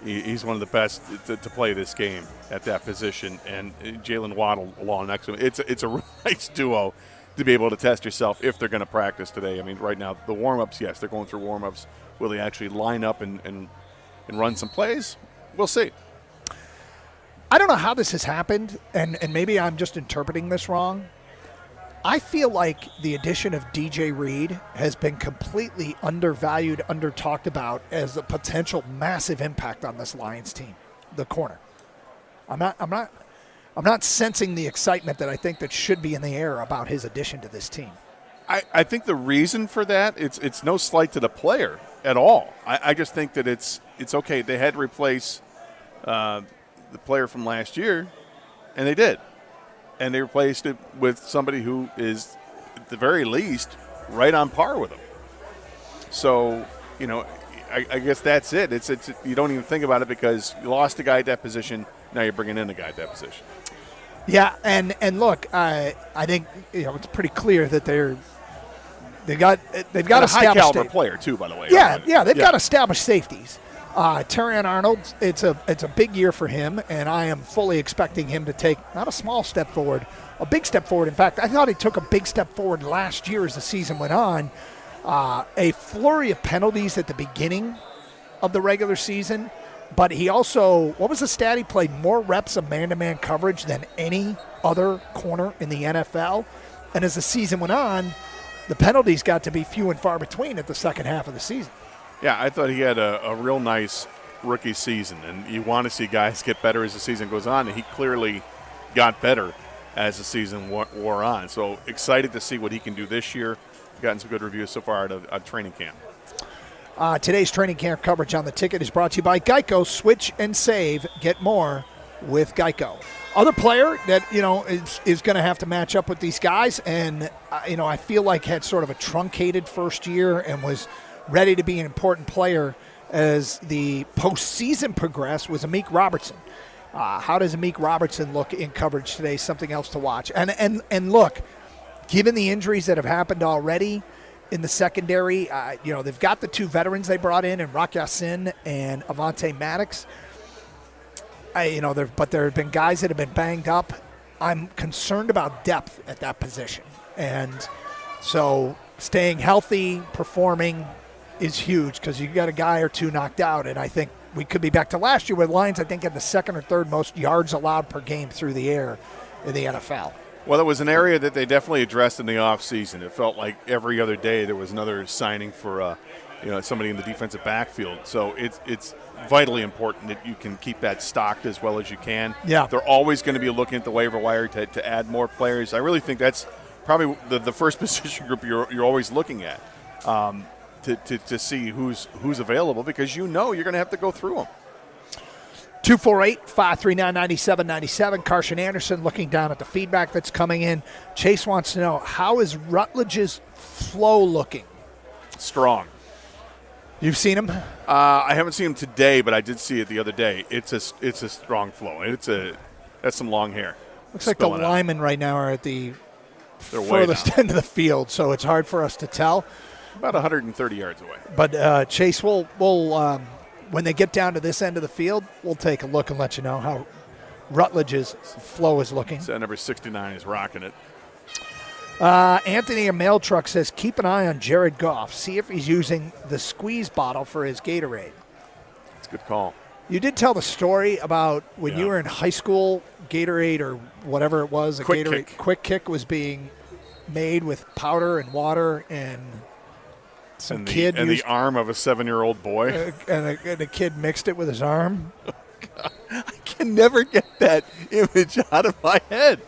he's one of the best to play this game at that position. And Jalen Waddle along next to him. It's a nice duo to be able to test yourself if they're going to practice today. I mean, right now, the warm-ups, yes, they're going through warm-ups. Will they actually line up and run some plays? We'll see. I don't know how this has happened, and maybe I'm just interpreting this wrong. I feel like the addition of DJ Reed has been completely undervalued, under-talked about as a potential massive impact on this Lions team, the corner. I'm not sensing the excitement that I think that should be in the air about his addition to this team. I think the reason for that, it's no slight to the player at all. I just think that it's okay. They had to replace the player from last year, and they did. And they replaced it with somebody who is, at the very least, right on par with them. So, I guess that's it. It's you don't even think about it because you lost a guy at that position. Now you're bringing in a guy at that position. Yeah, and look, I think it's pretty clear that they've got a high caliber player too, by the way. Yeah, they've got established safeties. Terrion Arnold, it's a big year for him, and I am fully expecting him to take not a small step forward, a big step forward. In fact, I thought he took a big step forward last year as the season went on. A flurry of penalties at the beginning of the regular season, but he also, what was the stat? He played more reps of man-to-man coverage than any other corner in the NFL. And as the season went on, the penalties got to be few and far between at the second half of the season. Yeah, I thought he had a real nice rookie season, and you want to see guys get better as the season goes on, and he clearly got better as the season wore on. So excited to see what he can do this year. Gotten some good reviews so far out of training camp. Today's training camp coverage on the ticket is brought to you by Geico. Switch and save. Get more with Geico. Other player that, is going to have to match up with these guys, and, I feel like had sort of a truncated first year and was ready to be an important player as the postseason progressed, was Amik Robertson. How does Amik Robertson look in coverage today? Something else to watch. And look, given the injuries that have happened already in the secondary, they've got the two veterans they brought in Rock Ya-Sin and Avonte Maddox. But there have been guys that have been banged up. I'm concerned about depth at that position. And so staying healthy, performing is huge because you got a guy or two knocked out. And I think we could be back to last year with Lions, I think, at the second or third most yards allowed per game through the air in the NFL. Well, it was an area that they definitely addressed in the offseason. It felt like every other day there was another signing for somebody in the defensive backfield. So it's vitally important that you can keep that stocked as well as you can. Yeah. They're always going to be looking at the waiver wire to add more players. I really think that's probably the first position group you're always looking at to see who's available, because you're going to have to go through them. 248-539-9797. Carson Anderson looking down at the feedback that's coming in. Chase wants to know, how is Rutledge's flow looking? Strong. You've seen him? I haven't seen him today, but I did see it the other day. It's a strong flow. That's some long hair. Looks like the linemen right now are at the They're furthest end of the field, so it's hard for us to tell. About 130 yards away. But Chase, we'll when they get down to this end of the field, we'll take a look and let you know how Rutledge's flow is looking. So number 69 is rocking it. Anthony a Mail Truck says, keep an eye on Jared Goff. See if he's using the squeeze bottle for his Gatorade. That's a good call. You did tell the story about when you were in high school, Gatorade or whatever it was, Quick Kick was being made with powder and water and some kid and the arm of a 7-year-old boy. And a kid mixed it with his arm. I can never get that image out of my head.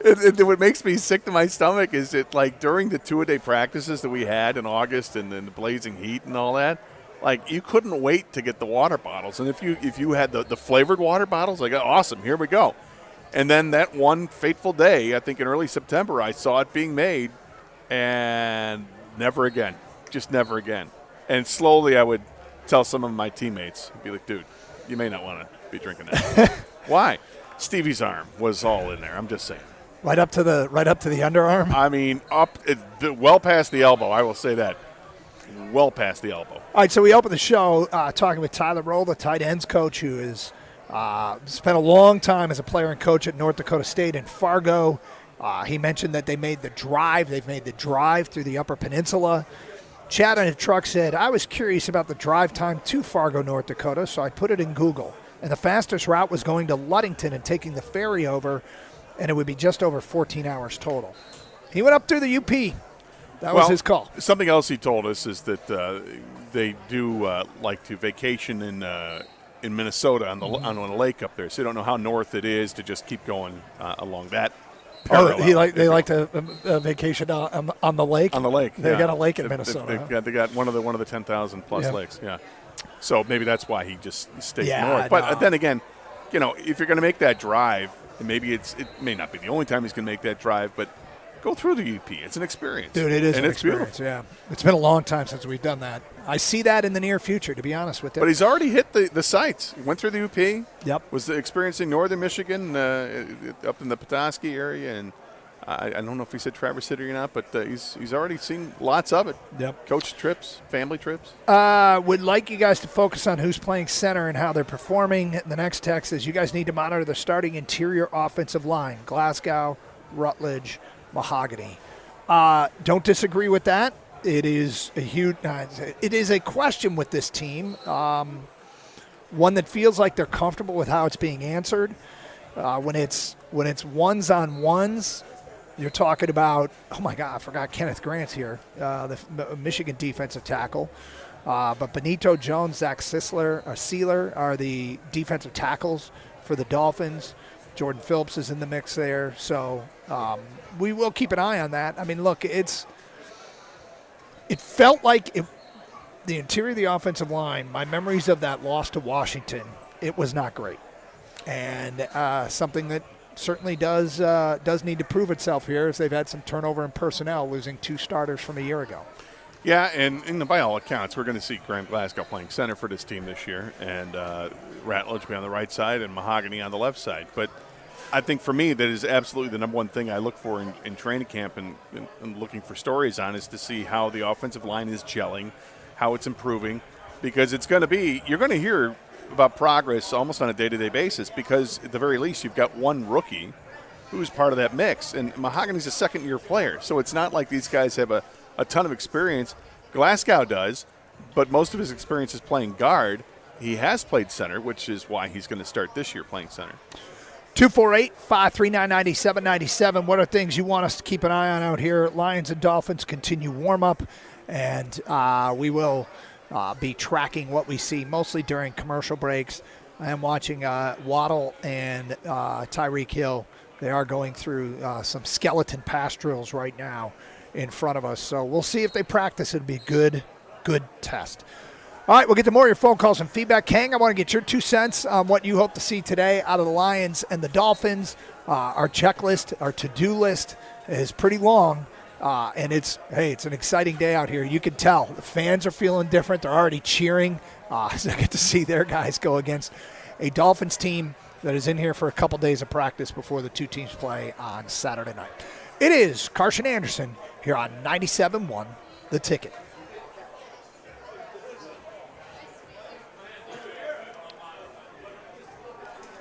What makes me sick to my stomach is it like during the 2-a-day practices that we had in August and then the blazing heat and all that, like you couldn't wait to get the water bottles. And if you had the flavored water bottles, like awesome, here we go. And then that one fateful day, I think in early September, I saw it being made, and never again, just never again. And slowly I would tell some of my teammates, be like, dude, you may not want to be drinking that. Why? Stevie's arm was all in there. I'm just saying. Right up to the underarm? I mean, well past the elbow, I will say that. Well past the elbow. All right, so we open the show talking with Tyler Roll, the tight ends coach, who has spent a long time as a player and coach at North Dakota State in Fargo. He mentioned that they made the drive. They've made the drive through the Upper Peninsula. Chad on a truck said, I was curious about the drive time to Fargo, North Dakota, so I put it in Google. And the fastest route was going to Ludington and taking the ferry over, and it would be just over 14 hours total. He went up through the UP. That was his call. Something else he told us is that they do like to vacation in Minnesota on a lake up there. So you don't know how north it is to just keep going along that. They like to vacation on the lake. On the lake, they got a lake in Minnesota. They got one of the 10,000 plus lakes. Yeah. So maybe that's why he just stayed north. No. But then again, if you're going to make that drive, and maybe it may not be the only time he's going to make that drive, but go through the UP. It's an experience. Dude, it is an Beautiful. experience, yeah. It's been a long time since we've done that. I see that in the near future, to be honest with you. But he's already hit the sites. He went through the UP. Yep. Was experiencing northern Michigan up in the Petoskey area, and I don't know if he said Traverse City or not, but he's already seen lots of it. Yep. Coach trips, family trips. Would like you guys to focus on who's playing center and how they're performing. The next text is you guys need to monitor the starting interior offensive line, Glasgow, Rutledge, Mahogany. Don't disagree with that. It is a huge. It is a question with this team. One that feels like they're comfortable with how it's being answered. When it's ones on ones, you're talking about. Oh my God, I forgot Kenneth Grant's here, the Michigan defensive tackle. But Benito Jones, Zach Sealer are the defensive tackles for the Dolphins. Jordan Phillips is in the mix there, so we will keep an eye on that. I mean, look, it felt like the interior of the offensive line, my memories of that loss to Washington, it was not great. And something that certainly does need to prove itself here is they've had some turnover in personnel, losing 2 starters from a year ago. Yeah, and by all accounts, we're going to see Graham Glasgow playing center for this team this year, and Rutledge be on the right side and Mahogany on the left side. But I think for me, that is absolutely the number one thing I look for in training camp and looking for stories on is to see how the offensive line is gelling, how it's improving, because you're going to hear about progress almost on a day-to-day basis because at the very least you've got one rookie who's part of that mix, and Mahogany's a second-year player, so it's not like these guys have a ton of experience. Glasgow does, but most of his experience is playing guard. He has played center, which is why he's going to start this year playing center. 248-539-9797. What are things you want us to keep an eye on out here? Lions and Dolphins continue warm-up, and we will be tracking what we see mostly during commercial breaks. I am watching Waddle and Tyreek Hill. They are going through some skeleton pass drills right now in front of us. So we'll see if they practice. It'll be a good test. All right, we'll get to more of your phone calls and feedback. Kang, I want to get your 2 cents on what you hope to see today out of the Lions and the Dolphins. Our checklist, our to-do list is pretty long. And it's an exciting day out here. You can tell the fans are feeling different. They're already cheering. So I get to see their guys go against a Dolphins team that is in here for a couple days of practice before the two teams play on Saturday night. It is Carson Anderson here on 97.1 The Ticket.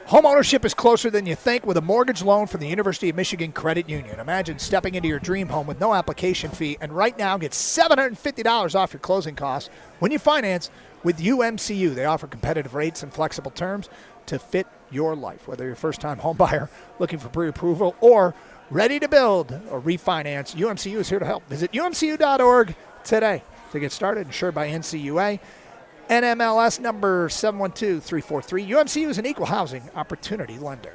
Home ownership is closer than you think with a mortgage loan from the University of Michigan Credit Union. Imagine stepping into your dream home with no application fee, and right now get $750 off your closing costs when you finance with UMCU. They offer competitive rates and flexible terms to fit your life. Whether you're a first-time home buyer looking for pre-approval or ready to build or refinance, UMCU is here to help. Visit umcu.org today to get started. Insured by NCUA. NMLS number 712343. UMCU is an equal housing opportunity lender.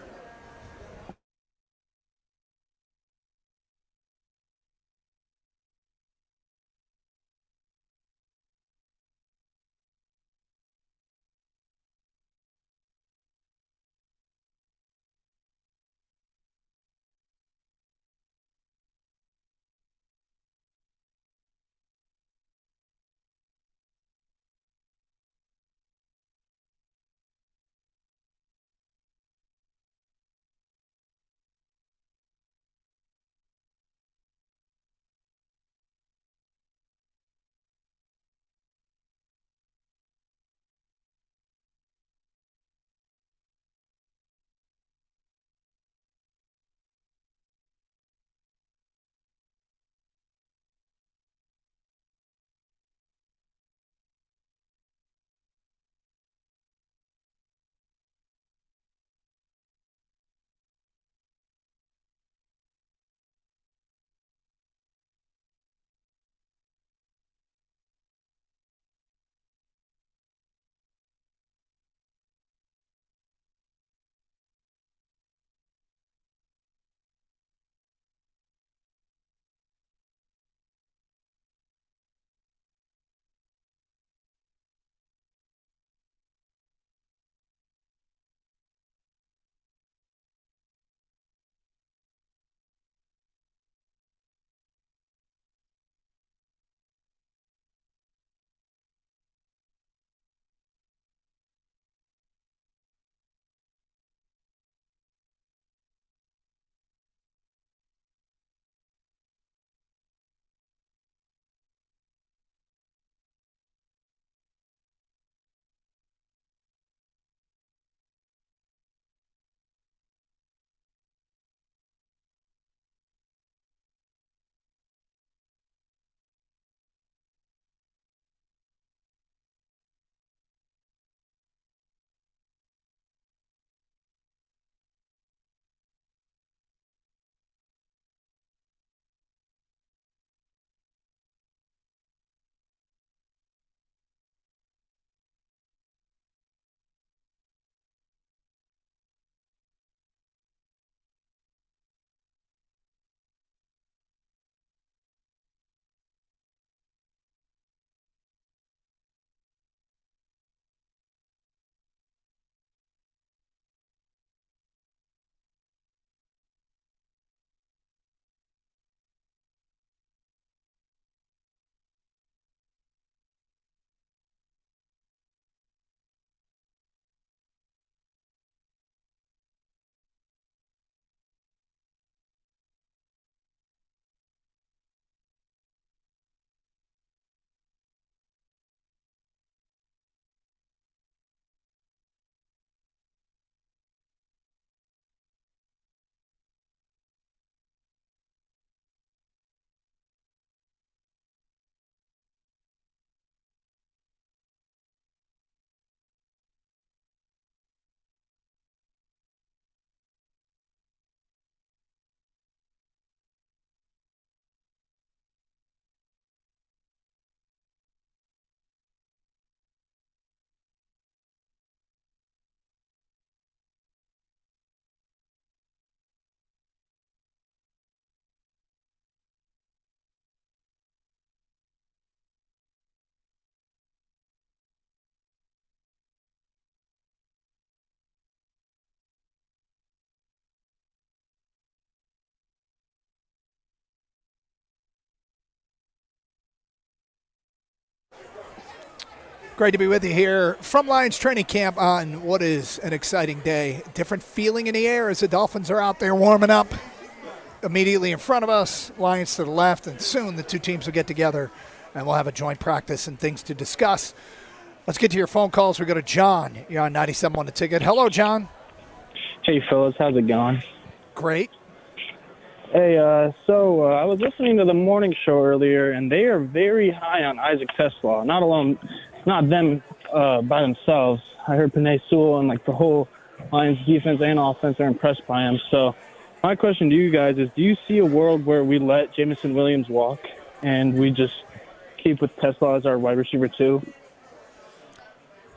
Great to be with you here from Lions training camp on what is an exciting day. Different feeling in the air as the Dolphins are out there warming up. Immediately in front of us, Lions to the left, and soon the two teams will get together and we'll have a joint practice and things to discuss. Let's get to your phone calls. We go to John. You're on 97.1 The Ticket. Hello, John. Hey, fellas. How's it going? Great. Hey, so I was listening to the morning show earlier, and they are very high on Isaac Tesla. Not them by themselves. I heard Penei Sewell and like the whole Lions defense and offense are impressed by him. So my question to you guys is, do you see a world where we let Jameson Williams walk and we just keep with Tesla as our wide receiver too?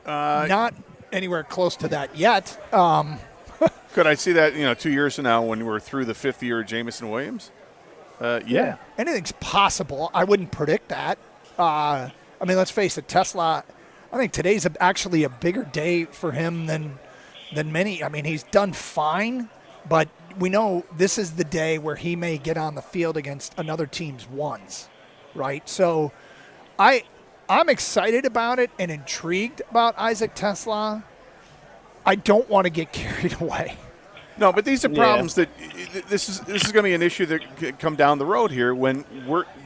Not anywhere close to that yet. Could I see that, 2 years from now when we're through the fifth year of Jameson Williams? Yeah. Anything's possible. I wouldn't predict that. Let's face it, Tesla, I think today's actually a bigger day for him than many. I mean, he's done fine, but we know this is the day where he may get on the field against another team's ones, right? So I'm excited about it and intrigued about Isaac Tesla. I don't want to get carried away. No, but these are problems that this is going to be an issue that could come down the road here when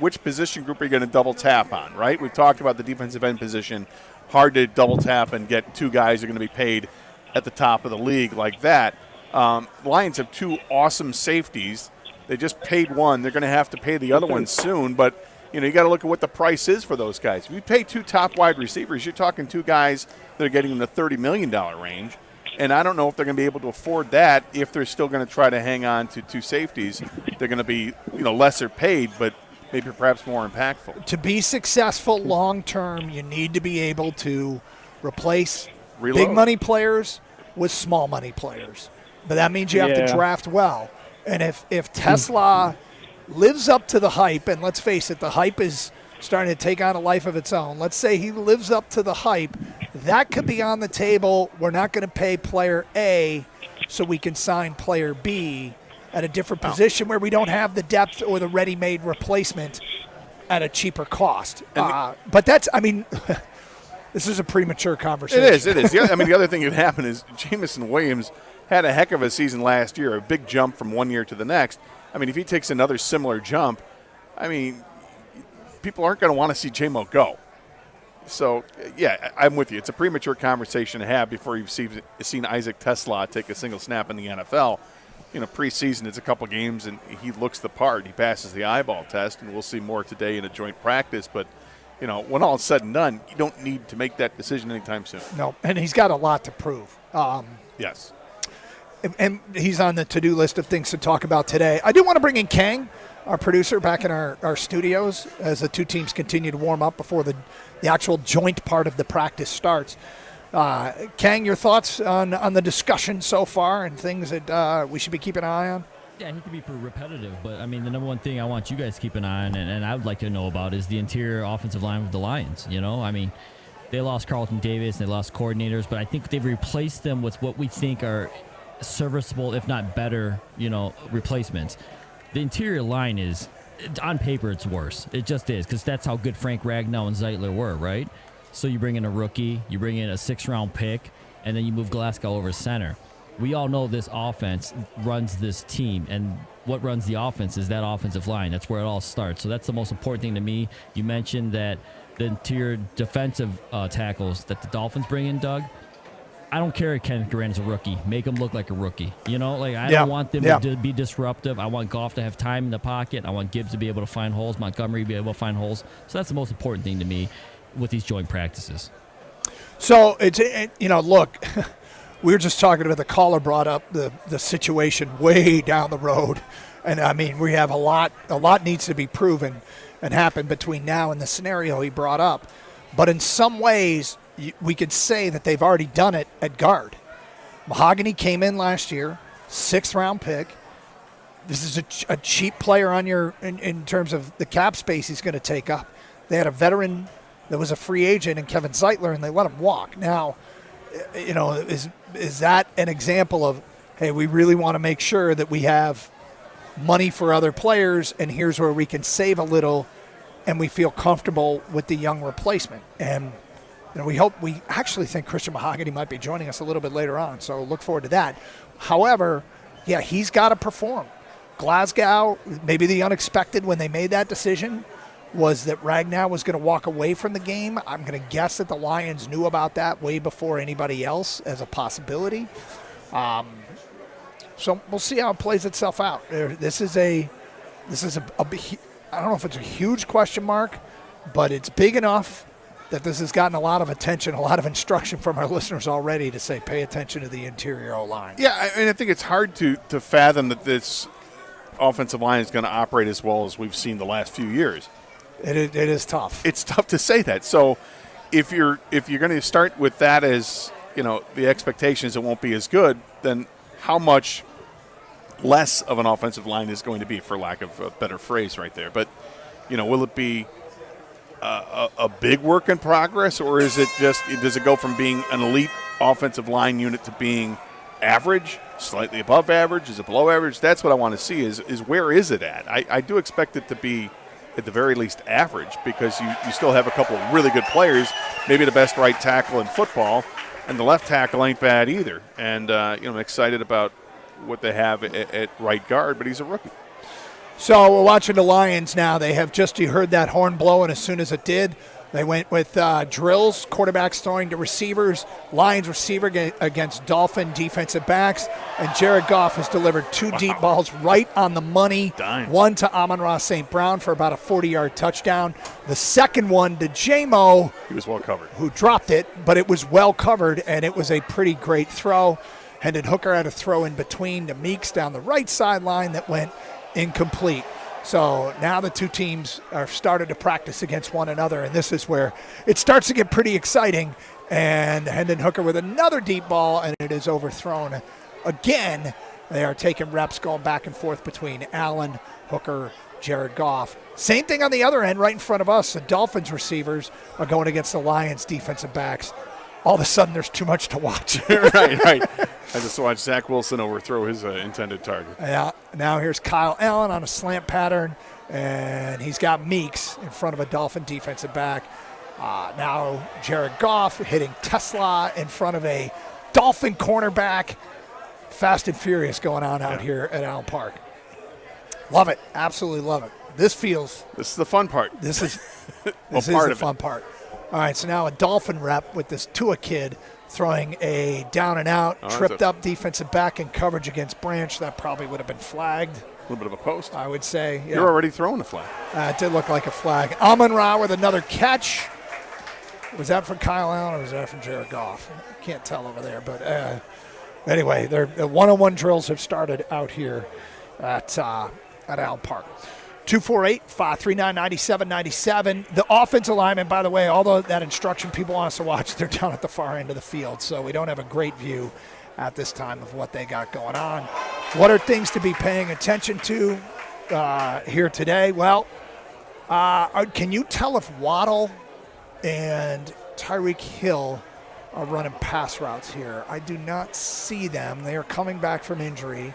which position group are you going to double tap on, right? We've talked about the defensive end position, hard to double tap and get two guys who are going to be paid at the top of the league like that. Lions have two awesome safeties. They just paid one. They're going to have to pay the other one soon, but you got to look at what the price is for those guys. If you pay two top wide receivers, you're talking two guys that are getting in the $30 million range. And I don't know if they're going to be able to afford that if they're still going to try to hang on to two safeties. They're going to be, lesser paid, but maybe perhaps more impactful. To be successful long term, you need to be able to replace big money players with small money players. But that means you have to draft well. And if Tesla lives up to the hype, and let's face it, the hype is starting to take on a life of its own. Let's say he lives up to the hype. That could be on the table. We're not going to pay player A so we can sign player B at a different position where we don't have the depth or the ready-made replacement at a cheaper cost. But this is a premature conversation. It is. The other thing that happened is Jameson Williams had a heck of a season last year, a big jump from one year to the next. If he takes another similar jump, people aren't going to want to see J-Mo go. So, I'm with you. It's a premature conversation to have before you've seen Isaac Tesla take a single snap in the NFL. Preseason, it's a couple games, and he looks the part. He passes the eyeball test, and we'll see more today in a joint practice. But, when all is said and done, you don't need to make that decision anytime soon. No, and he's got a lot to prove. Yes. And he's on the to-do list of things to talk about today. I do want to bring in Kang, our producer, back in our studios as the two teams continue to warm up before the actual joint part of the practice starts. Kang, your thoughts on the discussion so far and things that we should be keeping an eye on? Yeah, I hate to be repetitive, but the number one thing I want you guys to keep an eye on and I would like to know about is the interior offensive line of the Lions. They lost Carlton Davis, they lost coordinators, but I think they've replaced them with what we think are serviceable, if not better, replacements. The interior line is, on paper, it's worse. It just is, because that's how good Frank Ragnow and Zeitler were, right? So you bring in a rookie, you bring in a 6th-round pick, and then you move Glasgow over center. We all know this offense runs this team, and what runs the offense is that offensive line. That's where it all starts. So that's the most important thing to me. You mentioned that the interior defensive tackles that the Dolphins bring in, Doug. I don't care if Kenneth Durant's a rookie. Make him look like a rookie. I don't want them to be disruptive. I want Goff to have time in the pocket. I want Gibbs to be able to find holes, Montgomery to be able to find holes. So that's the most important thing to me with these joint practices. So, look, we were just talking about the caller brought up the situation way down the road. And, we have a lot needs to be proven and happen between now and the scenario he brought up. But in some ways, we could say that they've already done it at guard. Mahogany came in last year, 6th-round pick. This is a cheap player on in terms of the cap space he's going to take up. They had a veteran that was a free agent in Kevin Zeitler, and they let him walk. Now, is that an example of, hey, we really want to make sure that we have money for other players, and here's where we can save a little, and we feel comfortable with the young replacement? And we actually think Christian Mahogany might be joining us a little bit later on, so look forward to that. However, yeah, he's got to perform. Glasgow, maybe the unexpected when they made that decision was that Ragnow was going to walk away from the game. I'm going to guess that the Lions knew about that way before anybody else as a possibility. So we'll see how it plays itself out. This is a I don't know if it's a huge question mark, but it's big enough that this has gotten a lot of attention, a lot of instruction from our listeners already to say pay attention to the interior O-line. Yeah, I think it's hard to fathom that this offensive line is going to operate as well as we've seen the last few years. It is tough. It's tough to say that. So if you're going to start with that as, the expectations it won't be as good, then how much less of an offensive line is going to be, for lack of a better phrase right there. But, will it be a big work in progress, or is it does it go from being an elite offensive line unit to being average, slightly above average? Is it below average? That's what I want to see is where is it at? I do expect it to be at the very least average, because you still have a couple of really good players, maybe the best right tackle in football, and the left tackle ain't bad either. And, I'm excited about what they have at right guard, but he's a rookie. So we're watching the Lions now. They have you heard that horn blow, and as soon as it did, they went with drills, quarterbacks throwing to receivers, Lions receiver against Dolphin defensive backs, and Jared Goff has delivered two deep balls right on the money. Dime. One to Amon-Ra St. Brown for about a 40-yard touchdown. The second one to J-Mo. He was well covered. Who dropped it, but it was well covered, and it was a pretty great throw. Hendon Hooker had a throw in between to Meeks down the right sideline that went incomplete. So now the two teams are started to practice against one another, and this is where it starts to get pretty exciting. And Hendon Hooker with another deep ball, and it is overthrown again. They are taking reps going back and forth between Allen, Hooker, Jared Goff. Same thing on the other end right in front of us. The Dolphins receivers are going against the Lions defensive backs. All of a sudden, there's too much to watch. right. I just watched Zach Wilson overthrow his intended target. Yeah. Now here's Kyle Allen on a slant pattern, and he's got Meeks in front of a Dolphin defensive back. Now Jared Goff hitting Tesla in front of a Dolphin cornerback. Fast and furious going on out here at Allen Park. Love it. Absolutely love it. This is the fun part. This is the fun part. All right, so now a Dolphin rep with this Tua kid throwing a down and out, tripped up defensive back in coverage against Branch. That probably would have been flagged. A little bit of a post, I would say. Yeah. You're already throwing a flag. It did look like a flag. Amon-Ra with another catch. Was that from Kyle Allen or was that from Jared Goff? Can't tell over there. But anyway, the one-on-one drills have started out here at Allen Park. 248-539-9797. The offensive lineman, by the way, although that instruction people want us to watch, they're down at the far end of the field, so we don't have a great view at this time of what they got going on. What are things to be paying attention to here today? Well, can you tell if Waddle and Tyreek Hill are running pass routes here? I do not see them. They are coming back from injury.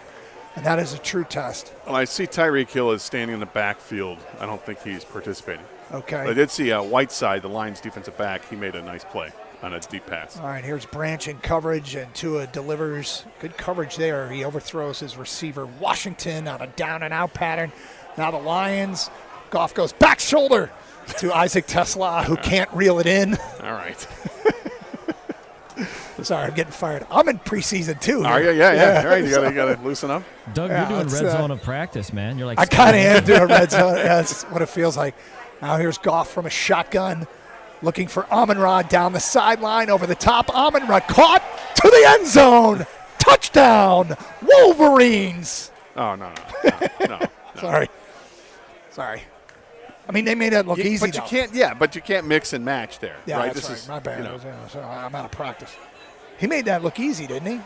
And that is a true test. Well, I see Tyreek Hill is standing in the backfield. I don't think he's participating. Okay. But I did see Whiteside, the Lions defensive back. He made a nice play on a deep pass. All right, here's Branch in coverage, and Tua delivers good coverage there. He overthrows his receiver, Washington, on a down-and-out pattern. Now the Lions. Goff goes back shoulder to Isaac Tesla, who can't reel it in. All right. Sorry, I'm getting fired. I'm in preseason too. Are you? Yeah. All right, you gotta loosen up. Doug, you're doing red zone of practice, man. You're like I kind of am doing red zone. Yeah, that's what it feels like. Now here's Goff from a shotgun, looking for Amon-Ra down the sideline, over the top. Amon-Ra caught to the end zone. Touchdown, Wolverines. Oh no. Sorry. I mean, they made that look easy. But you can't. Yeah, but you can't mix and match there. Yeah, right? that's right. My bad. So I'm out of practice. He made that look easy, didn't he?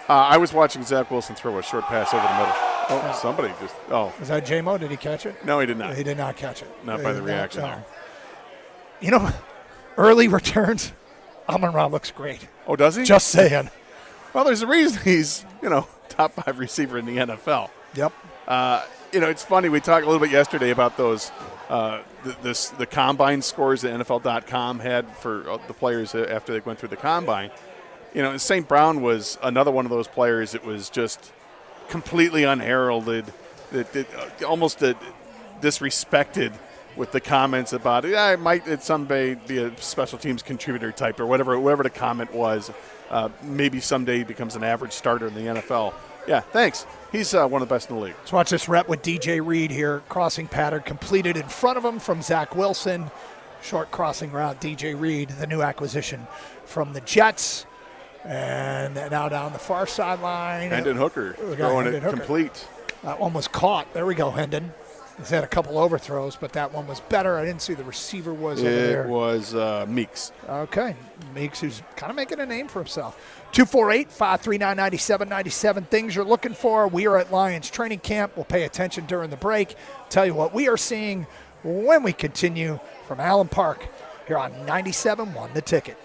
I was watching Zach Wilson throw a short pass over the middle. Oh, somebody just. Oh, was that J-Mo? Did he catch it? No, he did not. He did not catch it. Not by the reaction. No. You know, early returns. Amon-Ra looks great. Oh, does he? Just saying. Well, there's a reason he's top 5 receiver in the NFL. Yep. It's funny. We talked a little bit yesterday about those the combine scores that NFL.com had for the players after they went through the combine. St. Brown was another one of those players that was just completely unheralded, that almost disrespected with the comments about it. I might at someday be a special teams contributor type or whatever the comment was. Maybe someday he becomes an average starter in the NFL. Yeah, thanks. He's one of the best in the league. Let's watch this rep with DJ Reed here. Crossing pattern completed in front of him from Zach Wilson. Short crossing route, DJ Reed, the new acquisition from the Jets. And now down the far sideline. Hendon Hooker throwing it complete. That one was caught. There we go, Hendon. He's had a couple overthrows, but that one was better. I didn't see the receiver was over there. It was Meeks. Okay. Meeks, who's kind of making a name for himself. 248-539-9797. Things you're looking for. We are at Lions training camp. We'll pay attention during the break. Tell you what we are seeing when we continue from Allen Park here on 97.1 The Ticket.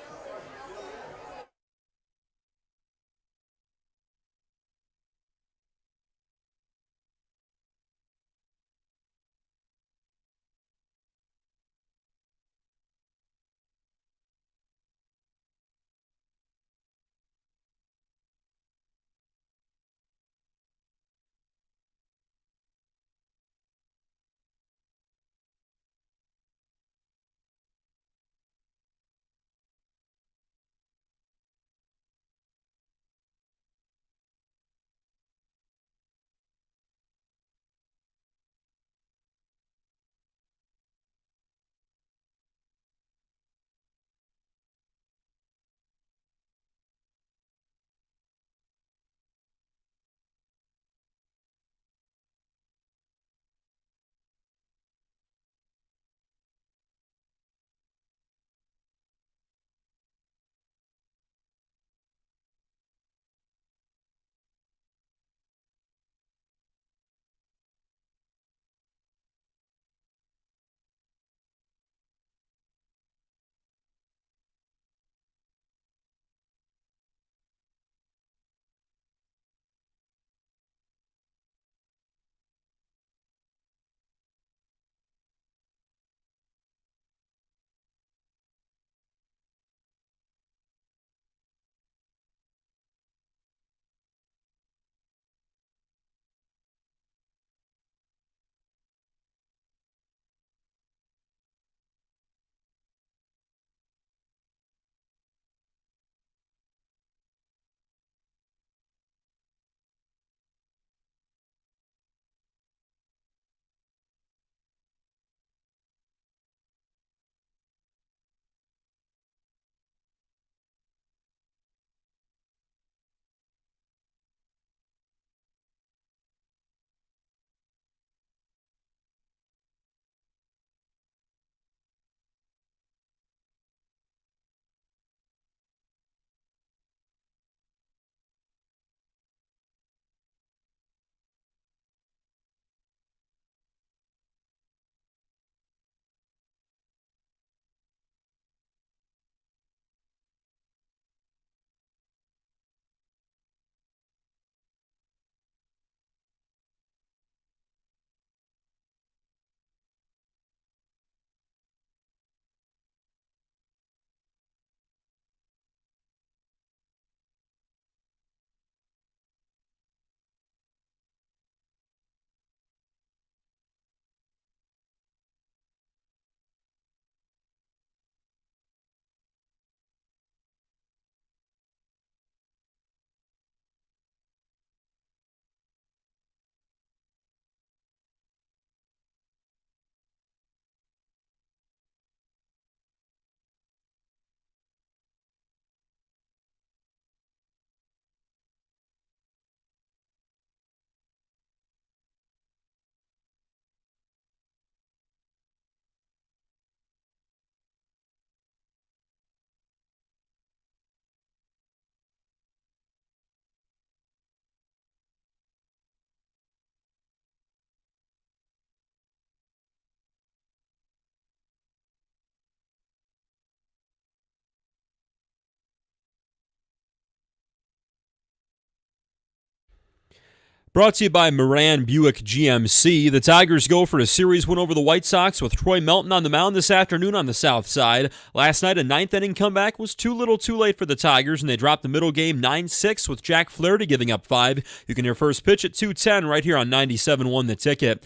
Brought to you by Moran Buick GMC. The Tigers go for a series win over the White Sox with Troy Melton on the mound this afternoon on the south side. Last night, a ninth-inning comeback was too little too late for the Tigers, and they dropped the middle game 9-6 with Jack Flaherty giving up 5. You can hear first pitch at 2:10 right here on 97.1 The Ticket.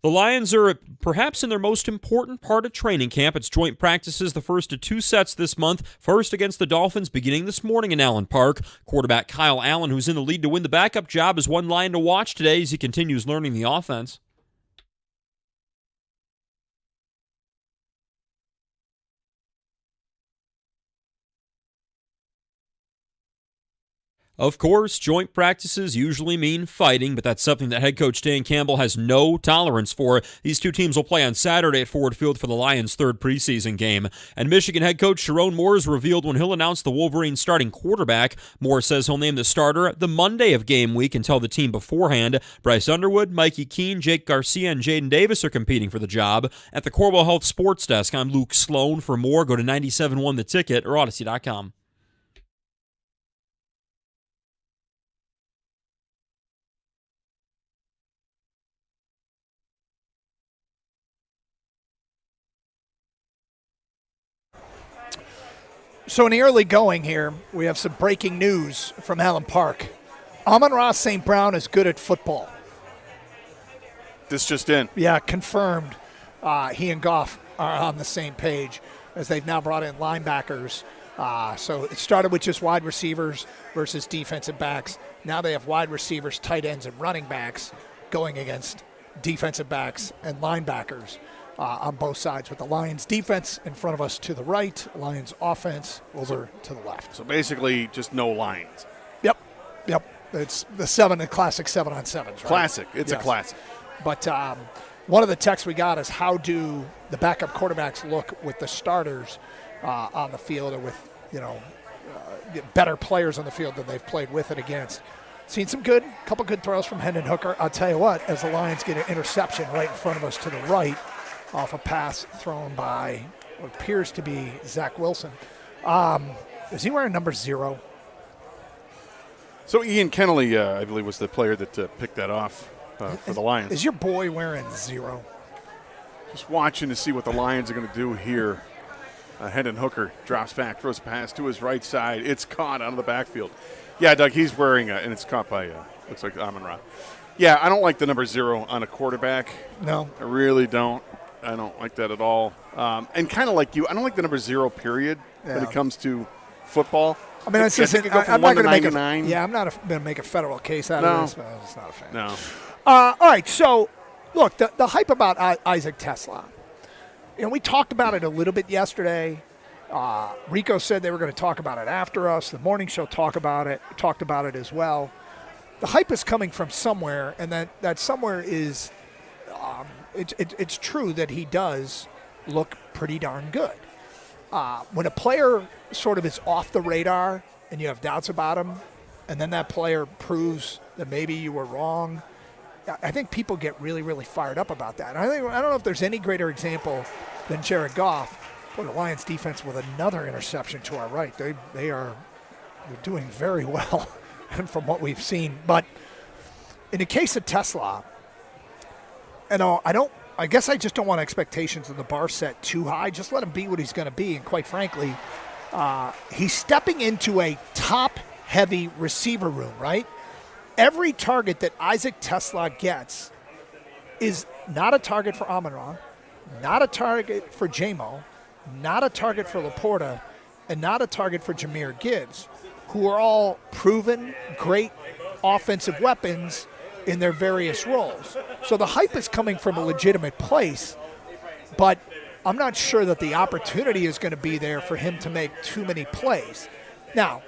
The Lions are perhaps in their most important part of training camp. It's joint practices, the first of 2 sets this month. First against the Dolphins beginning this morning in Allen Park. Quarterback Kyle Allen, who's in the lead to win the backup job, is one Lion to watch today as he continues learning the offense. Of course, joint practices usually mean fighting, but that's something that head coach Dan Campbell has no tolerance for. These two teams will play on Saturday at Ford Field for the Lions' third preseason game. And Michigan head coach Sharon Moore has revealed when he'll announce the Wolverines' starting quarterback. Moore says he'll name the starter the Monday of game week and tell the team beforehand. Bryce Underwood, Mikey Keene, Jake Garcia, and Jaden Davis are competing for the job. At the Corwell Health Sports Desk, I'm Luke Sloan. For more, go to 97.1 The Ticket or Odyssey.com. So in the early going here, we have some breaking news from Allen Park. Amon-Ra St. Brown is good at football. This just in. Yeah, confirmed. He and Goff are on the same page as they've now brought in linebackers. So it started with just wide receivers versus defensive backs. Now they have wide receivers, tight ends, and running backs going against defensive backs and linebackers. On both sides, with the Lions defense in front of us to the right, Lions offense over to the left. So basically just no lines. Yep. It's the classic 7-on-7s, right? Classic. It's a classic. But one of the texts we got is, how do the backup quarterbacks look with the starters on the field, or with better players on the field than they've played with and against? Seen some couple good throws from Hendon Hooker. I'll tell you what, as the Lions get an interception right in front of us to the right, off a pass thrown by what appears to be Zach Wilson. Is he wearing number 0? So Ian Kennelly, I believe, was the player that picked that off for the Lions. Is your boy wearing 0? Just watching to see what the Lions are going to do here. Hendon Hooker drops back, throws a pass to his right side. It's caught out of the backfield. Yeah, Doug, he's wearing and it's caught by, looks like Amon-Ra. Yeah, I don't like the number 0 on a quarterback. No. I really don't. I don't like that at all. And kind of like you, I don't like the number 0, period, when it comes to football. I mean, I'm not going to make going to make a federal case out of this, but I'm just not a fan. No. All right, so, look, the hype about Isaac Tesla. We talked about it a little bit yesterday. Rico said they were going to talk about it after us. The morning show talked about it as well. The hype is coming from somewhere, and that somewhere is it's true that he does look pretty darn good. When a player sort of is off the radar and you have doubts about him, and then that player proves that maybe you were wrong, I think people get really, really fired up about that. And I don't know if there's any greater example than Jared Goff. Boy, the Lions defense with another interception to our right. They're doing very well from what we've seen. But in the case of Tesla, I guess I just don't want expectations of the bar set too high. Just let him be what he's going to be. And quite frankly, he's stepping into a top-heavy receiver room, right? Every target that Isaac Tesla gets is not a target for Amon-Ra, not a target for J-Mo, not a target for Laporta, and not a target for Jahmyr Gibbs, who are all proven great offensive weapons in their various roles. So the hype is coming from a legitimate place, but I'm not sure that the opportunity is going to be there for him to make too many plays. Now,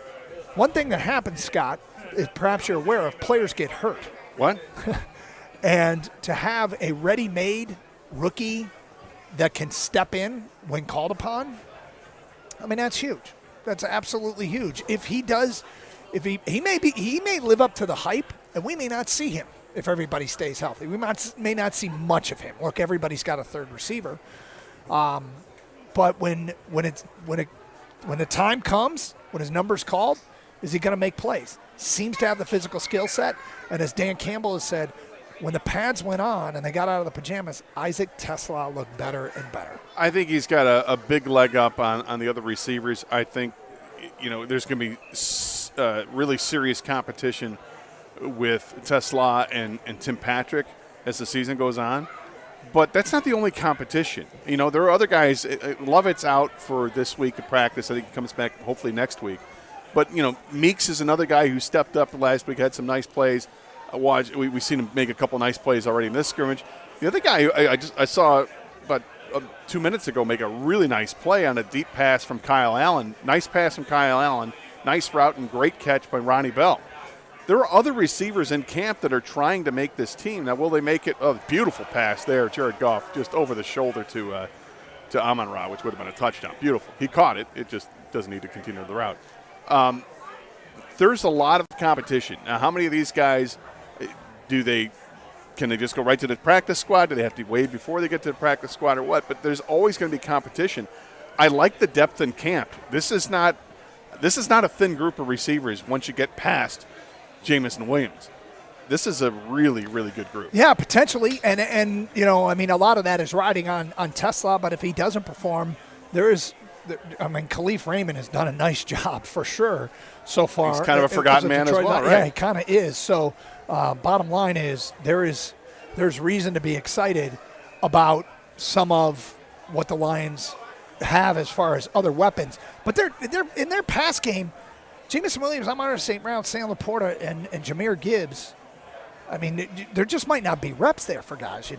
one thing that happens, Scott, is perhaps you're aware of, players get hurt. What? And to have a ready-made rookie that can step in when called upon, I mean, that's huge. That's absolutely huge. If he does, he may live up to the hype, and we may not see him if everybody stays healthy. We may not see much of him. Look, everybody's got a third receiver, but when the time comes, when his number's called, is he going to make plays? seems to have the physical skill set. And as Dan Campbell has said, when the pads went on and they got out of the pajamas, Isaac TeSlaa looked better and better. I think he's got a big leg up on the other receivers. I think, there's going to be really serious competition with TeSlaa and Tim Patrick as the season goes on. But that's not the only competition. There are other guys. Lovett's out for this week of practice. I think he comes back hopefully next week. But, Meeks is another guy who stepped up last week, had some nice plays. We've seen him make a couple nice plays already in this scrimmage. The other guy I saw about 2 minutes ago make a really nice play on a deep pass from Kyle Allen. Nice pass from Kyle Allen. Nice route and great catch by Ronnie Bell. There are other receivers in camp that are trying to make this team. Now, will they make it? Oh, beautiful pass there. Jared Goff just over the shoulder to Amon-Ra, which would have been a touchdown. Beautiful. He caught it. It just doesn't need to continue the route. There's a lot of competition. Now, how many of these guys can they just go right to the practice squad? Do they have to wait before they get to the practice squad or what? But there's always going to be competition. I like the depth in camp. This is not a thin group of receivers once you get past Jamison Williams. This is a really, really good group. Yeah, potentially. And a lot of that is riding on TeSlaa, but if he doesn't perform, Khalif Raymond has done a nice job for sure so far. He's kind of a forgotten man as well, right? Yeah, he kind of is. So bottom line is there's reason to be excited about some of what the Lions have as far as other weapons. But they're in their pass game, Jamison Williams, Amon-Ra St. Brown, Sam Laporta, and Jahmyr Gibbs. I mean, there just might not be reps there for guys,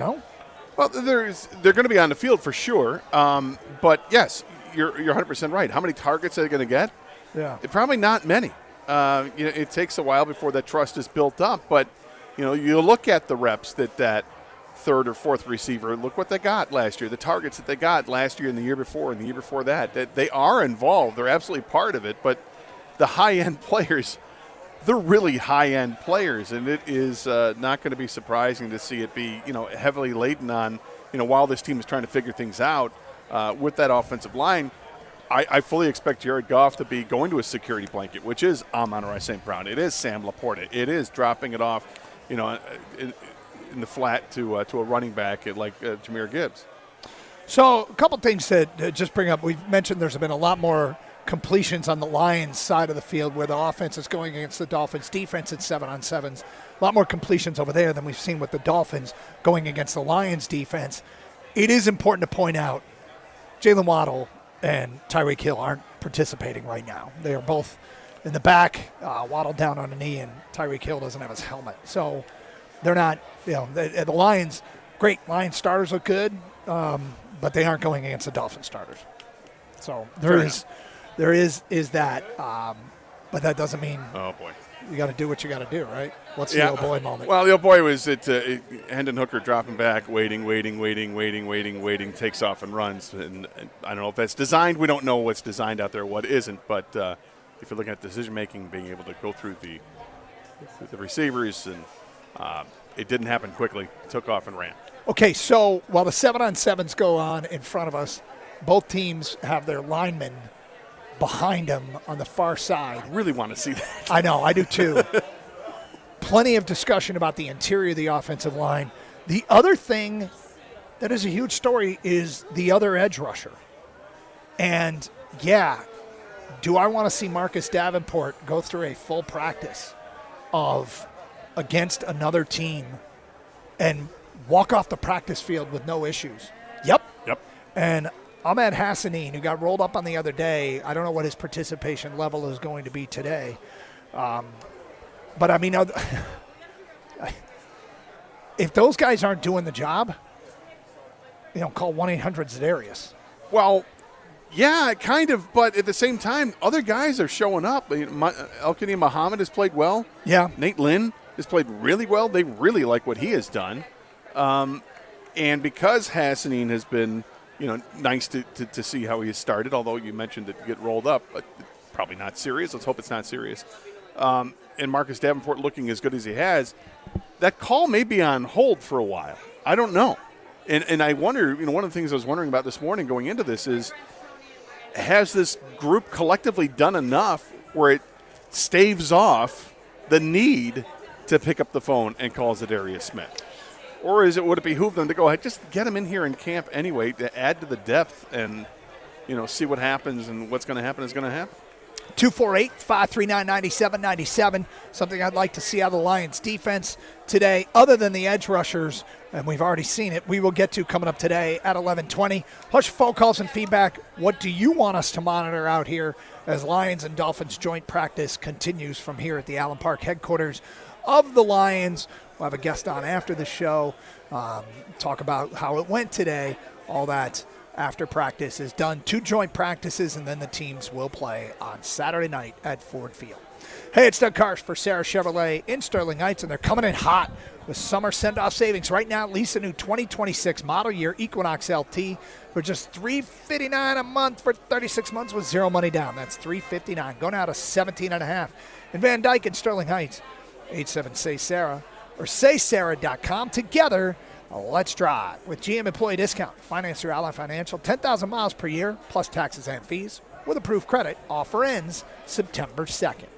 Well, they're going to be on the field for sure. But yes, you're 100% right. How many targets are they going to get? Yeah, probably not many. It takes a while before that trust is built up. But you look at the reps that third or fourth receiver. Look what they got last year. The targets that they got last year and the year before and the year before that. That they are involved. They're absolutely part of it. But the high-end players, they're really high-end players, and it is not going to be surprising to see it be heavily laden on while this team is trying to figure things out with that offensive line. I fully expect Jared Goff to be going to a security blanket, which is Amon-Ra St. Brown. It is Sam Laporta. It is dropping it off, in the flat to a running back like Jahmyr Gibbs. So a couple things to just bring up. We've mentioned there's been a lot more completions on the Lions side of the field where the offense is going against the Dolphins defense at 7-on-7s. A lot more completions over there than we've seen with the Dolphins going against the Lions defense. It is important to point out Jalen Waddle and Tyreek Hill aren't participating right now. They are both in the back, Waddle down on a knee, and Tyreek Hill doesn't have his helmet. So they're not, the Lions, great. Lions starters look good, but they aren't going against the Dolphin starters. So there is that, but that doesn't mean oh boy, you got to do what you got to do, right? What's the old boy moment? Well, the old boy was Hendon Hooker dropping back, waiting, takes off and runs. And I don't know if that's designed. We don't know what's designed out there, what isn't. But if you're looking at decision making, being able to go through the receivers, and it didn't happen quickly. Took off and ran. Okay, so while the 7-on-7s go on in front of us, both teams have their linemen behind them on the far side. I really want to see that. I know, I do too. Plenty of discussion about the interior of the offensive line. The other thing that is a huge story is the other edge rusher. And, do I want to see Marcus Davenport go through a full practice against another team and walk off the practice field with no issues? Yep. And Ahmed Hassanin, who got rolled up on the other day, I don't know what his participation level is going to be today. But, I mean, if those guys aren't doing the job, call 1-800-ZADARIUS. Well, yeah, kind of. But at the same time, other guys are showing up. Elkini Muhammad has played well. Yeah. Nate Lynn has played really well. They really like what he has done. And because Hassanin has been – nice to see how he has started, although you mentioned it get rolled up, but probably not serious. Let's hope it's not serious. And Marcus Davenport looking as good as he has, that call may be on hold for a while. I don't know. And I wonder, one of the things I was wondering about this morning going into this is, has this group collectively done enough where it staves off the need to pick up the phone and call Zadarius Smith? Or would it behoove them to go ahead, just get him in here in camp anyway to add to the depth and, see what happens, and what's going to happen is going to happen? 248-539-9797. Something I'd like to see out of the Lions defense today, other than the edge rushers, and we've already seen it. We will get to coming up today at 11:20. Hush phone calls and feedback. What do you want us to monitor out here as Lions and Dolphins joint practice continues from here at the Allen Park headquarters of the Lions? We'll have a guest on after the show, talk about how it went today, all that after practice is done. 2 joint practices, and then the teams will play on Saturday night at Ford Field. Hey, it's Doug Karsch for Sarah Chevrolet in Sterling Heights, and they're coming in hot with summer send-off savings. Right now, lease a new 2026 model year Equinox LT for just $359 a month for 36 months with 0 money down. That's $359. Go now to 17.5. In Van Dyke and Sterling Heights, 87-SAY-SARAH or saysarah.com. Together, let's drive with GM Employee Discount. Finance through Ally Financial. 10,000 miles per year, plus taxes and fees. With approved credit. Offer ends September 2nd.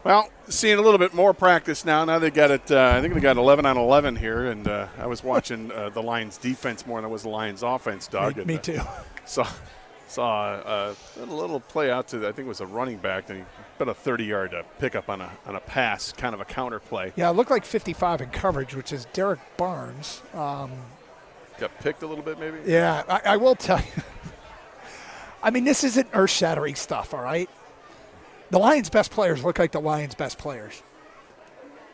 Well, seeing a little bit more practice now. Now they got it. I think they got 11 on 11 here, and I was watching the Lions' defense more than I was the Lions' offense, Doug. Me too. Saw a little play out to I think it was a running back, and he put a 30-yard pickup on a pass, kind of a counter play. Yeah, it looked like 55 in coverage, which is Derek Barnes. Got picked a little bit, maybe. Yeah, I will tell you. I mean, this isn't earth-shattering stuff, all right? The Lions' best players look like the Lions' best players.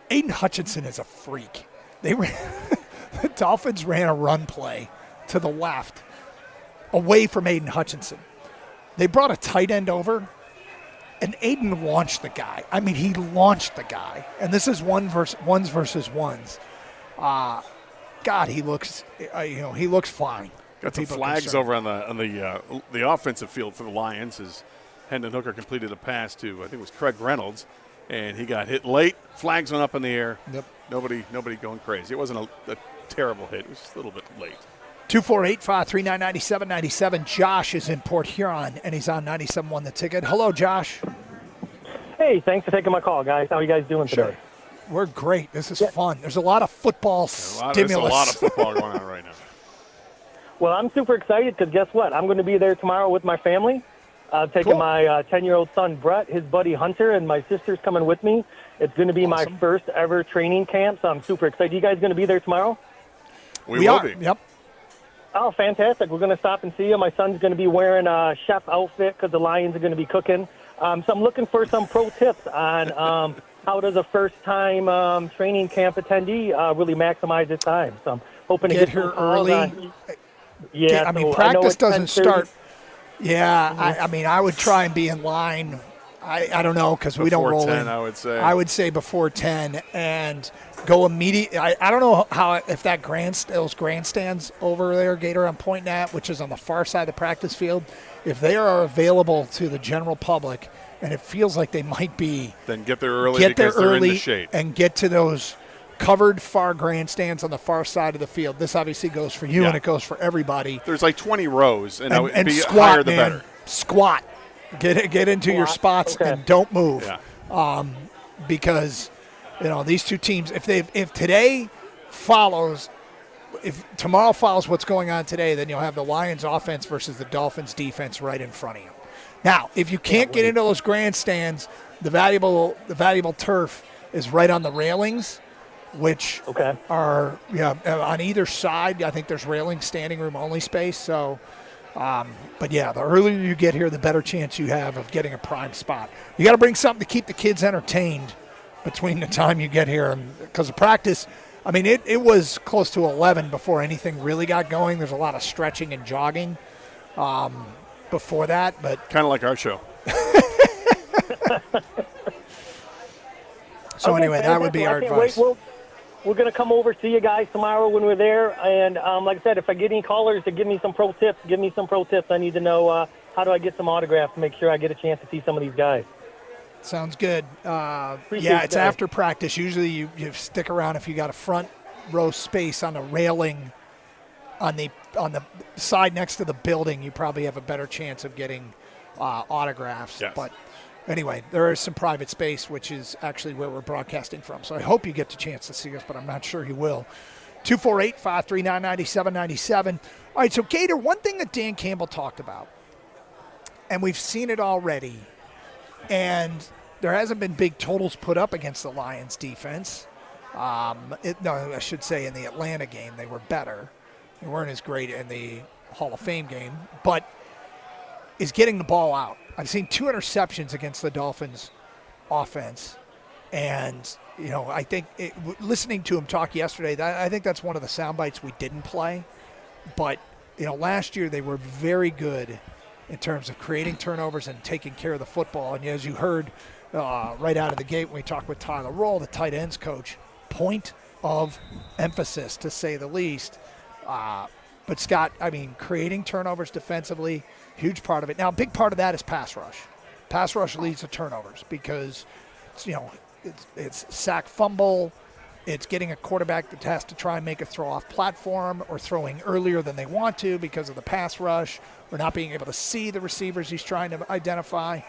Aiden Hutchinson is a freak. The Dolphins ran a run play to the left away from Aiden Hutchinson. They brought a tight end over, and Aiden launched the guy. I mean, he launched the guy. And this is ones versus ones. God, he looks fine. Got some flags over on the offensive field for the Lions as Hendon Hooker completed a pass to, I think it was Craig Reynolds, and he got hit late. Flags went up in the air. Yep. Nobody going crazy. It wasn't a terrible hit. It was just a little bit late. 248-539-9797. Josh is in Port Huron, and he's on 97.1 The Ticket. Hello, Josh. Hey, thanks for taking my call, guys. How are you guys doing today? We're great. This is fun. There's a lot of football stimulus. There's a lot of football going on right now. Well, I'm super excited because guess what? I'm going to be there tomorrow with my family. Taking my 10-year-old son, Brett, his buddy, Hunter, and my sister's coming with me. It's going to be my first ever training camp, so I'm super excited. You guys going to be there tomorrow? We will be. Yep. Oh, fantastic. We're going to stop and see you. My son's going to be wearing a chef outfit because the Lions are going to be cooking. So I'm looking for some pro tips on how does a first-time training camp attendee really maximize his time. So I'm hoping to get here some calls early. on. Yeah, I mean, so practice doesn't 10:30. start. Yeah, I mean, I would try and be in line. I don't know because we don't roll 10, in. I would say. I would say before 10 and go immediately. I don't know if that those grandstands over there, Gator, I'm pointing at, which is on the far side of the practice field, if they are available to the general public, and it feels like they might be, then get there early because they're in the shade. And get to those covered far grandstands on the far side of the field. This obviously goes for you, and it goes for everybody. There's like 20 rows, and and be squat, higher the man. better. Squat. Get into your spots and don't move. Yeah. Because these two teams, if tomorrow follows what's going on today, then you'll have the Lions offense versus the Dolphins defense right in front of you. Now, if you can't get into those grandstands, the valuable turf is right on the railings, which are on either side. I think there's railing, standing room only space. So, but yeah, the earlier you get here, the better chance you have of getting a prime spot. You got to bring something to keep the kids entertained between the time you get here, because the practice. I mean, it was close to 11 before anything really got going. There's a lot of stretching and jogging before that, but kind of like our show. So anyway, that would be our advice. We're going to come over see you guys tomorrow when we're there. And like I said, if I get any callers to give me some pro tips, I need to know how do I get some autographs to make sure I get a chance to see some of these guys. Sounds good. It's after practice. Usually you stick around if you got a front row space on a railing on the side next to the building. You probably have a better chance of getting autographs. Yes. But anyway, there is some private space, which is actually where we're broadcasting from. So I hope you get the chance to see us, but I'm not sure you will. 248-539-9797. All right, so Gator, one thing that Dan Campbell talked about, and we've seen it already, and there hasn't been big totals put up against the Lions defense. I should say in the Atlanta game, they were better. They weren't as great in the Hall of Fame game, but is getting the ball out. I've seen 2 interceptions against the Dolphins offense, and I think listening to him talk yesterday, I think that's one of the sound bites we didn't play. But last year they were very good in terms of creating turnovers and taking care of the football. And as you heard right out of the gate when we talked with Tyler Roll, the tight ends coach, point of emphasis to say the least. But Scott, creating turnovers defensively, huge part of it. Now, a big part of that is pass rush. Pass rush leads to turnovers because it's sack fumble. It's getting a quarterback that has to try and make a throw off platform or throwing earlier than they want to because of the pass rush or not being able to see the receivers he's trying to identify.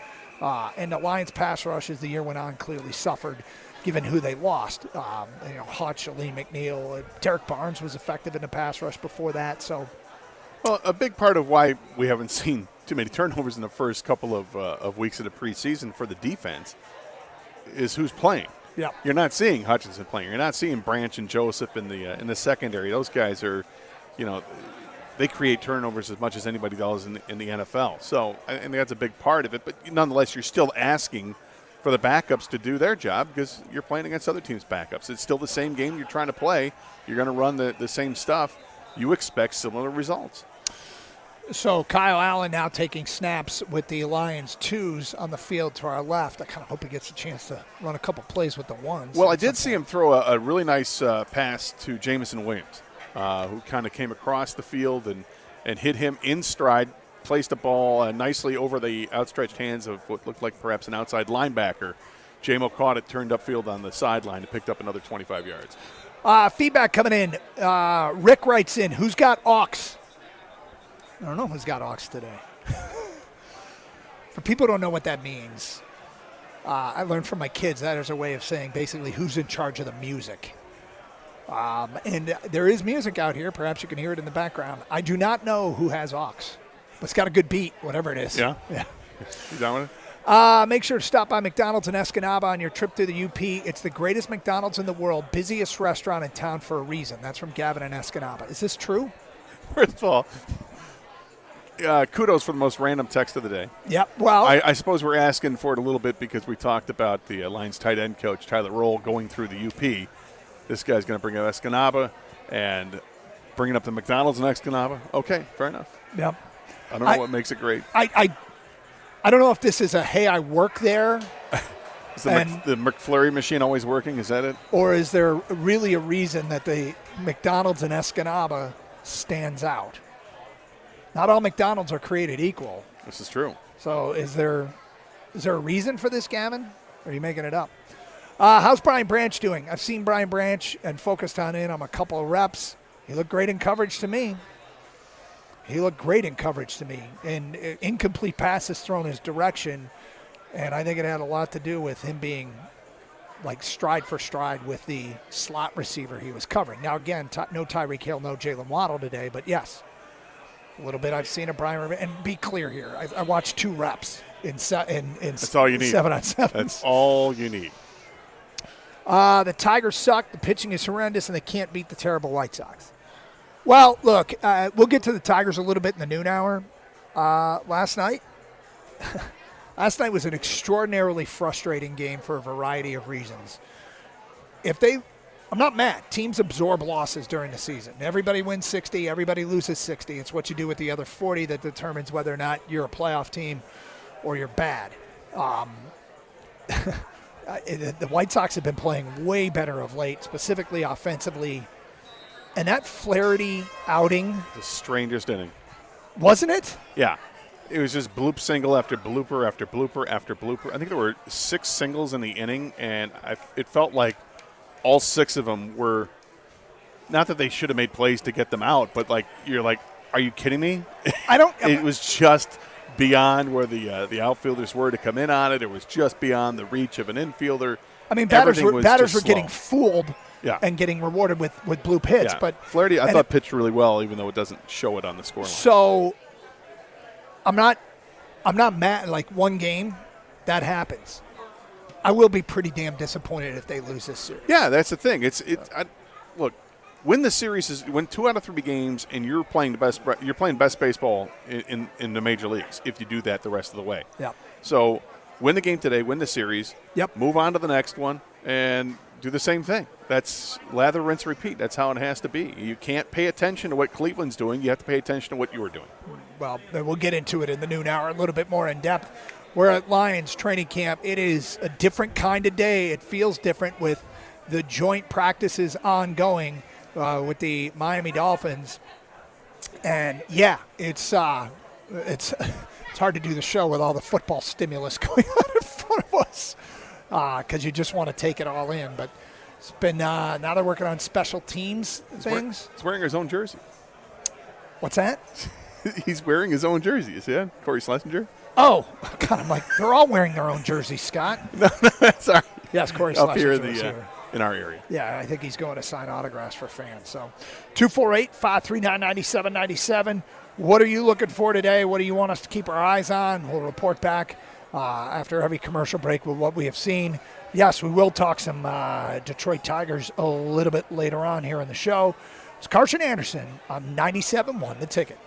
And the Lions pass rush as the year went on clearly suffered, given who they lost. Hutch, Lee McNeil, Derek Barnes was effective in the pass rush before that. So, well, a big part of why we haven't seen too many turnovers in the first couple of weeks of the preseason for the defense is who's playing. Yeah, you're not seeing Hutchinson playing. You're not seeing Branch and Joseph in the secondary. Those guys are, they create turnovers as much as anybody does in the NFL. So I think that's a big part of it. But nonetheless, you're still asking for the backups to do their job because you're playing against other teams' backups. It's still the same game you're trying to play. You're going to run the same stuff. You expect similar results. So Kyle Allen now taking snaps with the Lions 2s on the field to our left. I kind of hope he gets a chance to run a couple plays with the 1s. Well, I did see him throw a really nice pass to Jamison Williams, who kind of came across the field and hit him in stride, placed the ball nicely over the outstretched hands of what looked like perhaps an outside linebacker. J-Mo caught it, turned upfield on the sideline, and picked up another 25 yards. Feedback coming in. Rick writes in, who's got Aux? I don't know who's got Aux today. For people who don't know what that means, I learned from my kids that is a way of saying basically who's in charge of the music. And there is music out here. Perhaps you can hear it in the background. I do not know who has Aux, but it's got a good beat, whatever it is. Yeah? Yeah. You done with it? Make sure to stop by McDonald's in Escanaba on your trip through the UP. It's the greatest McDonald's in the world, busiest restaurant in town for a reason. That's from Gavin in Escanaba. Is this true? First of all, kudos for the most random text of the day. Yep. Well, I suppose we're asking for it a little bit because we talked about the Lions tight end coach, Tyler Roll, going through the UP. This guy's going to bring up Escanaba and bringing up the McDonald's in Escanaba. Okay, fair enough. Yep. I don't know what makes it great. I don't know if this is a, hey, I work there. Is the McFlurry machine always working? Is that it? Or is there really a reason that the McDonald's in Escanaba stands out? Not all McDonald's are created equal. This is true. So is there a reason for this, Gavin? Or are you making it up? How's Brian Branch doing? I've seen Brian Branch and focused on him a couple of reps. He looked great in coverage to me. And incomplete passes thrown his direction. And I think it had a lot to do with him being like stride for stride with the slot receiver he was covering. Now, again, no Tyreek Hill, no Jalen Waddle today, but yes, a little bit I've seen of Brian. And be clear here, I watched 2 reps in That's all you need. 7-on-7. That's all you need. The Tigers suck. The pitching is horrendous, and they can't beat the terrible White Sox. Well, look, we'll get to the Tigers a little bit in the noon hour. Last night was an extraordinarily frustrating game for a variety of reasons. I'm not mad. Teams absorb losses during the season. Everybody wins 60. Everybody loses 60. It's what you do with the other 40 that determines whether or not you're a playoff team or you're bad. The White Sox have been playing way better of late, specifically offensively. And that Flaherty outing. The strangest inning. Wasn't it? Yeah. It was just bloop single after blooper after blooper after blooper. I think there were 6 singles in the inning, and it felt like all 6 of them were – not that they should have made plays to get them out, but you're like, are you kidding me? It was just beyond where the outfielders were to come in on it. It was just beyond the reach of an infielder. I mean, batters were getting fooled and getting rewarded with bloop hits. Yeah. But Flaherty, I thought, pitched really well, even though it doesn't show it on the scoreline. So I'm not mad. Like, one game, that happens. I will be pretty damn disappointed if they lose this series. Yeah, that's the thing. Look, win the series win 2 out of 3 games, and you're playing best baseball in the major leagues if you do that the rest of the way. Yeah. So win the game today, win the series. Yep. Move on to the next one and do the same thing. That's lather, rinse, repeat. That's how it has to be. You can't pay attention to what Cleveland's doing. You have to pay attention to what you're doing. Well, we'll get into it in the noon hour a little bit more in depth. We're at Lions training camp. It is a different kind of day. It feels different with the joint practices ongoing with the Miami Dolphins. And, yeah, it's hard to do the show with all the football stimulus going on in front of us because you just want to take it all in. But it's been now they're working on special teams things. He's wearing his own jersey. What's that? He's wearing his own jersey. You see that? Corey Schlesinger? Oh, God, I'm like, they're all wearing their own jersey, Scott. No, sorry. Yes, Corey Up here Schlesinger in our area. Yeah, I think he's going to sign autographs for fans. So 248-539-9797. What are you looking for today? What do you want us to keep our eyes on? We'll report back after every commercial break with what we have seen. Yes, we will talk some Detroit Tigers a little bit later on here in the show. It's Carson Anderson on 97.1 The Ticket.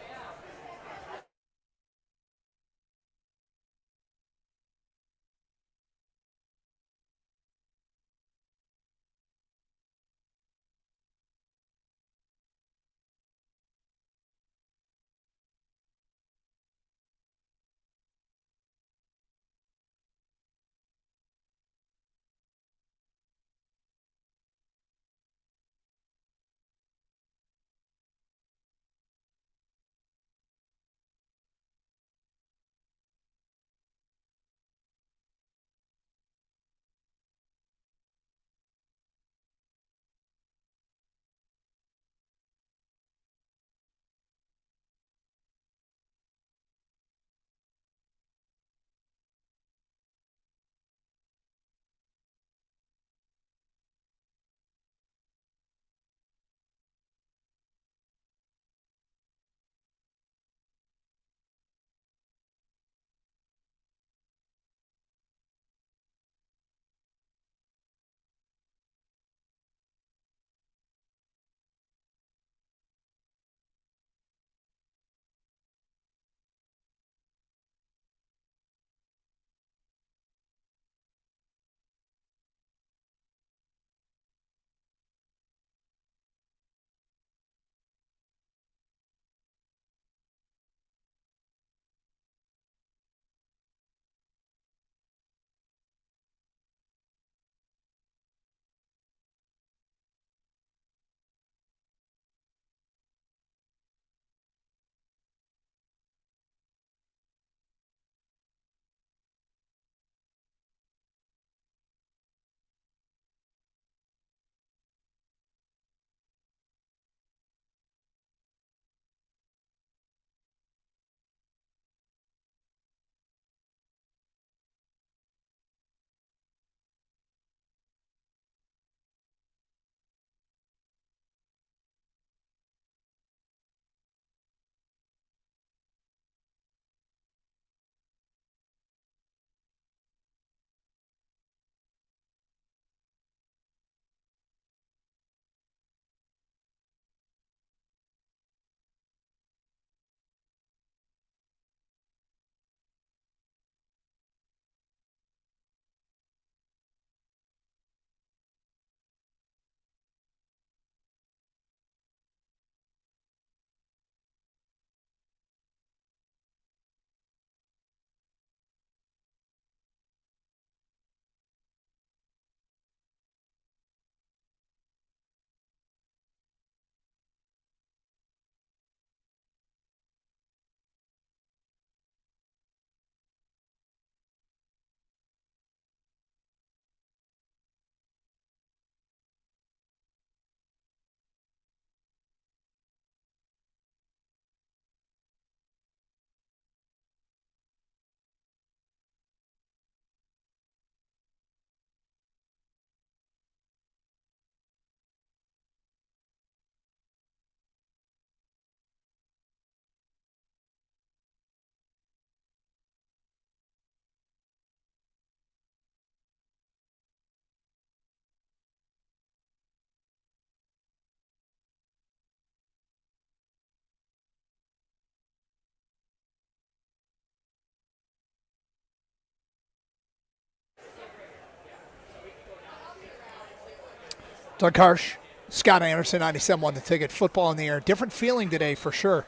Doug Harsh, Scott Anderson, 97.1 The Ticket. Football in the air. Different feeling today for sure.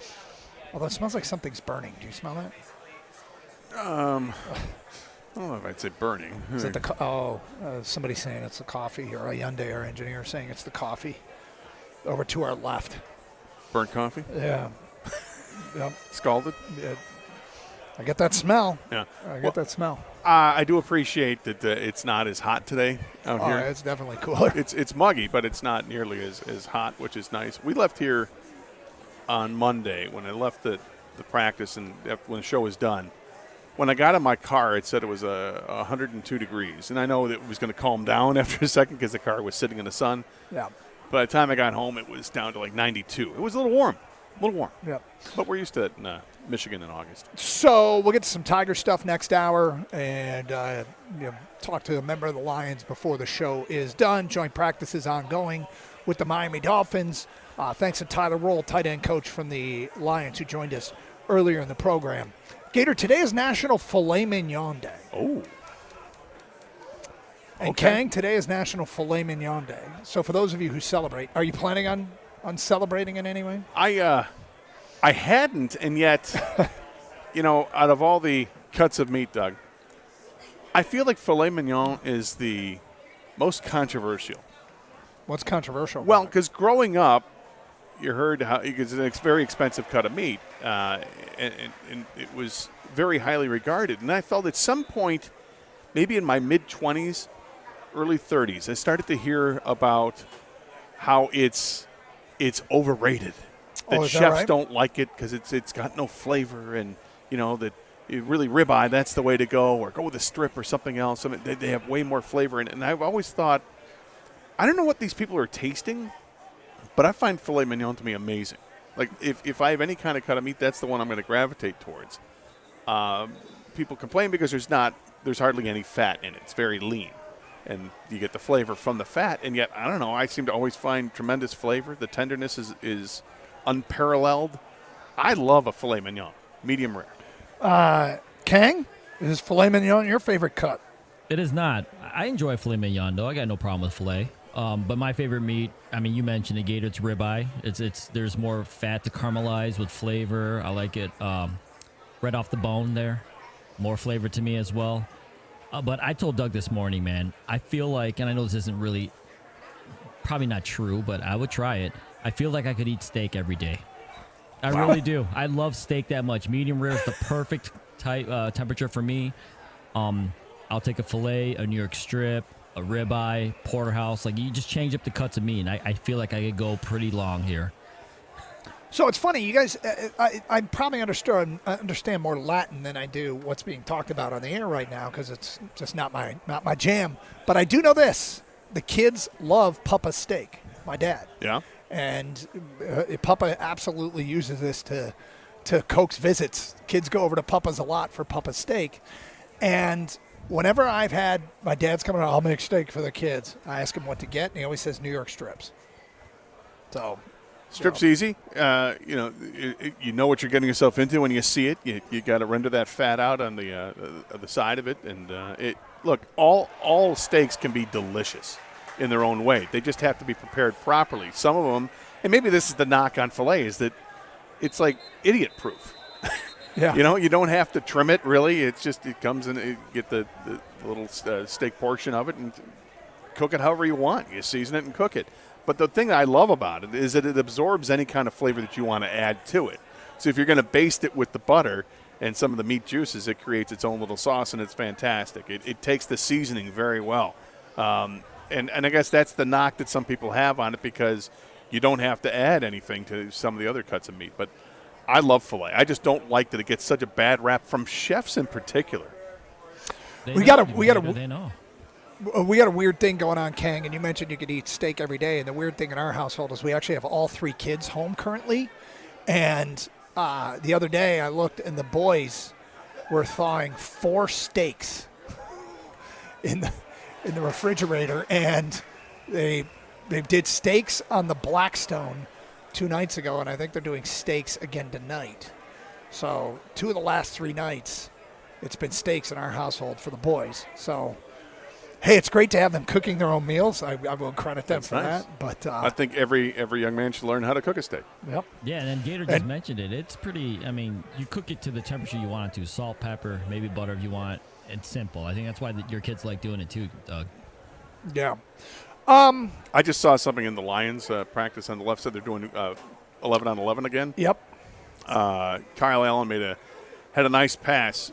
Although it smells like something's burning. Do you smell that? I don't know if I'd say burning. Is it somebody's saying it's the coffee, or a Hyundai, our engineer, saying it's the coffee. Over to our left. Burnt coffee? Yeah. Yep. Scalded? Yeah. I get that smell. Yeah. I get that smell. I do appreciate that it's not as hot today out here. It's definitely cooler. It's muggy, but it's not nearly as hot, which is nice. We left here on Monday when I left the practice and when the show was done. when I got in my car, it said it was 102 degrees. And I know that it was going to calm down after a second because the car was sitting in the sun. Yeah. By the time I got home, it was down to like 92. It was a little warm. Yeah. But we're used to it in Michigan in August. So we'll get to some Tiger stuff next hour and talk to a member of the Lions before the show is done. Joint practice is ongoing with the Miami Dolphins. Thanks to Tyler Roll, tight end coach from the Lions, who joined us earlier in the program. Gator, today is National Filet Mignon Day. Oh. And Kang, today is National Filet Mignon Day. So for those of you who celebrate, are you planning on celebrating in any way? I hadn't, and yet, out of all the cuts of meat, Doug, I feel like filet mignon is the most controversial. What's controversial? Well, because growing up, you heard how it's a very expensive cut of meat, and it was very highly regarded. And I felt at some point, maybe in my mid-20s, early 30s, I started to hear about how it's overrated. That chefs don't like it because it's got no flavor, and that really ribeye, that's the way to go, or go with a strip or something else. I mean, they have way more flavor, and I've always thought, I don't know what these people are tasting, but I find filet mignon to be amazing. Like if I have any kind of cut of meat, that's the one I'm going to gravitate towards. People complain because there's hardly any fat in it. It's very lean, and you get the flavor from the fat. And yet, I don't know, I seem to always find tremendous flavor. The tenderness is unparalleled. I love a filet mignon, medium rare. Kang, is filet mignon your favorite cut? It is not. I enjoy filet mignon, though. I got no problem with filet. But my favorite meat, I mean, you mentioned it, Gator. It's ribeye. There's more fat to caramelize with flavor. I like it right off the bone there. More flavor to me as well. But I told Doug this morning, man, I feel like, and I know this isn't really, probably not true, but I would try it. I feel like I could eat steak every day. I really do. I love steak that much. Medium rare is the perfect temperature for me. I'll take a filet, a New York strip, a ribeye, porterhouse. Like, you just change up the cuts of meat, and I feel like I could go pretty long here. So it's funny, you guys. I probably understand more Latin than I do what's being talked about on the air right now because it's just not my jam. But I do know this: the kids love Papa steak. My dad. Yeah. And Papa absolutely uses this to coax visits. Kids go over to Papa's a lot for Papa steak, and whenever I've had my dad's coming out, I'll make steak for the kids. I ask him what to get, and he always says New York strips. So. Strips easy. You know what you're getting yourself into when you see it. You got to render that fat out on the side of it, and look, all steaks can be delicious in their own way. They just have to be prepared properly. Some of them, and maybe this is the knock on filet, is that it's like idiot proof. Yeah. You don't have to trim it really. It's just it comes in. You get the little steak portion of it and cook it however you want. You season it and cook it. But the thing I love about it is that it absorbs any kind of flavor that you want to add to it. So if you're going to baste it with the butter and some of the meat juices, it creates its own little sauce, and it's fantastic. It takes the seasoning very well. And I guess that's the knock that some people have on it because you don't have to add anything to some of the other cuts of meat. But I love filet. I just don't like that it gets such a bad rap from chefs in particular. We got a weird thing going on, Kang, and you mentioned you could eat steak every day. And the weird thing in our household is we actually have all three kids home currently. And the other day I looked, and the boys were thawing 4 steaks in the refrigerator, and they did steaks on the Blackstone 2 nights ago, and I think they're doing steaks again tonight. So 2 of the last 3 nights, it's been steaks in our household for the boys. So. Hey, it's great to have them cooking their own meals. I will credit them for nice. that. But I think every young man should learn how to cook a steak. Yep. Yeah, and then Gator just mentioned it. It's pretty. I mean, you cook it to the temperature you want it to. Salt, pepper, maybe butter if you want. It's simple. I think that's why your kids like doing it too, Doug. Yeah. I just saw something in the Lions practice on the left side. They're doing 11 on 11 again. Yep. Kyle Allen had a nice pass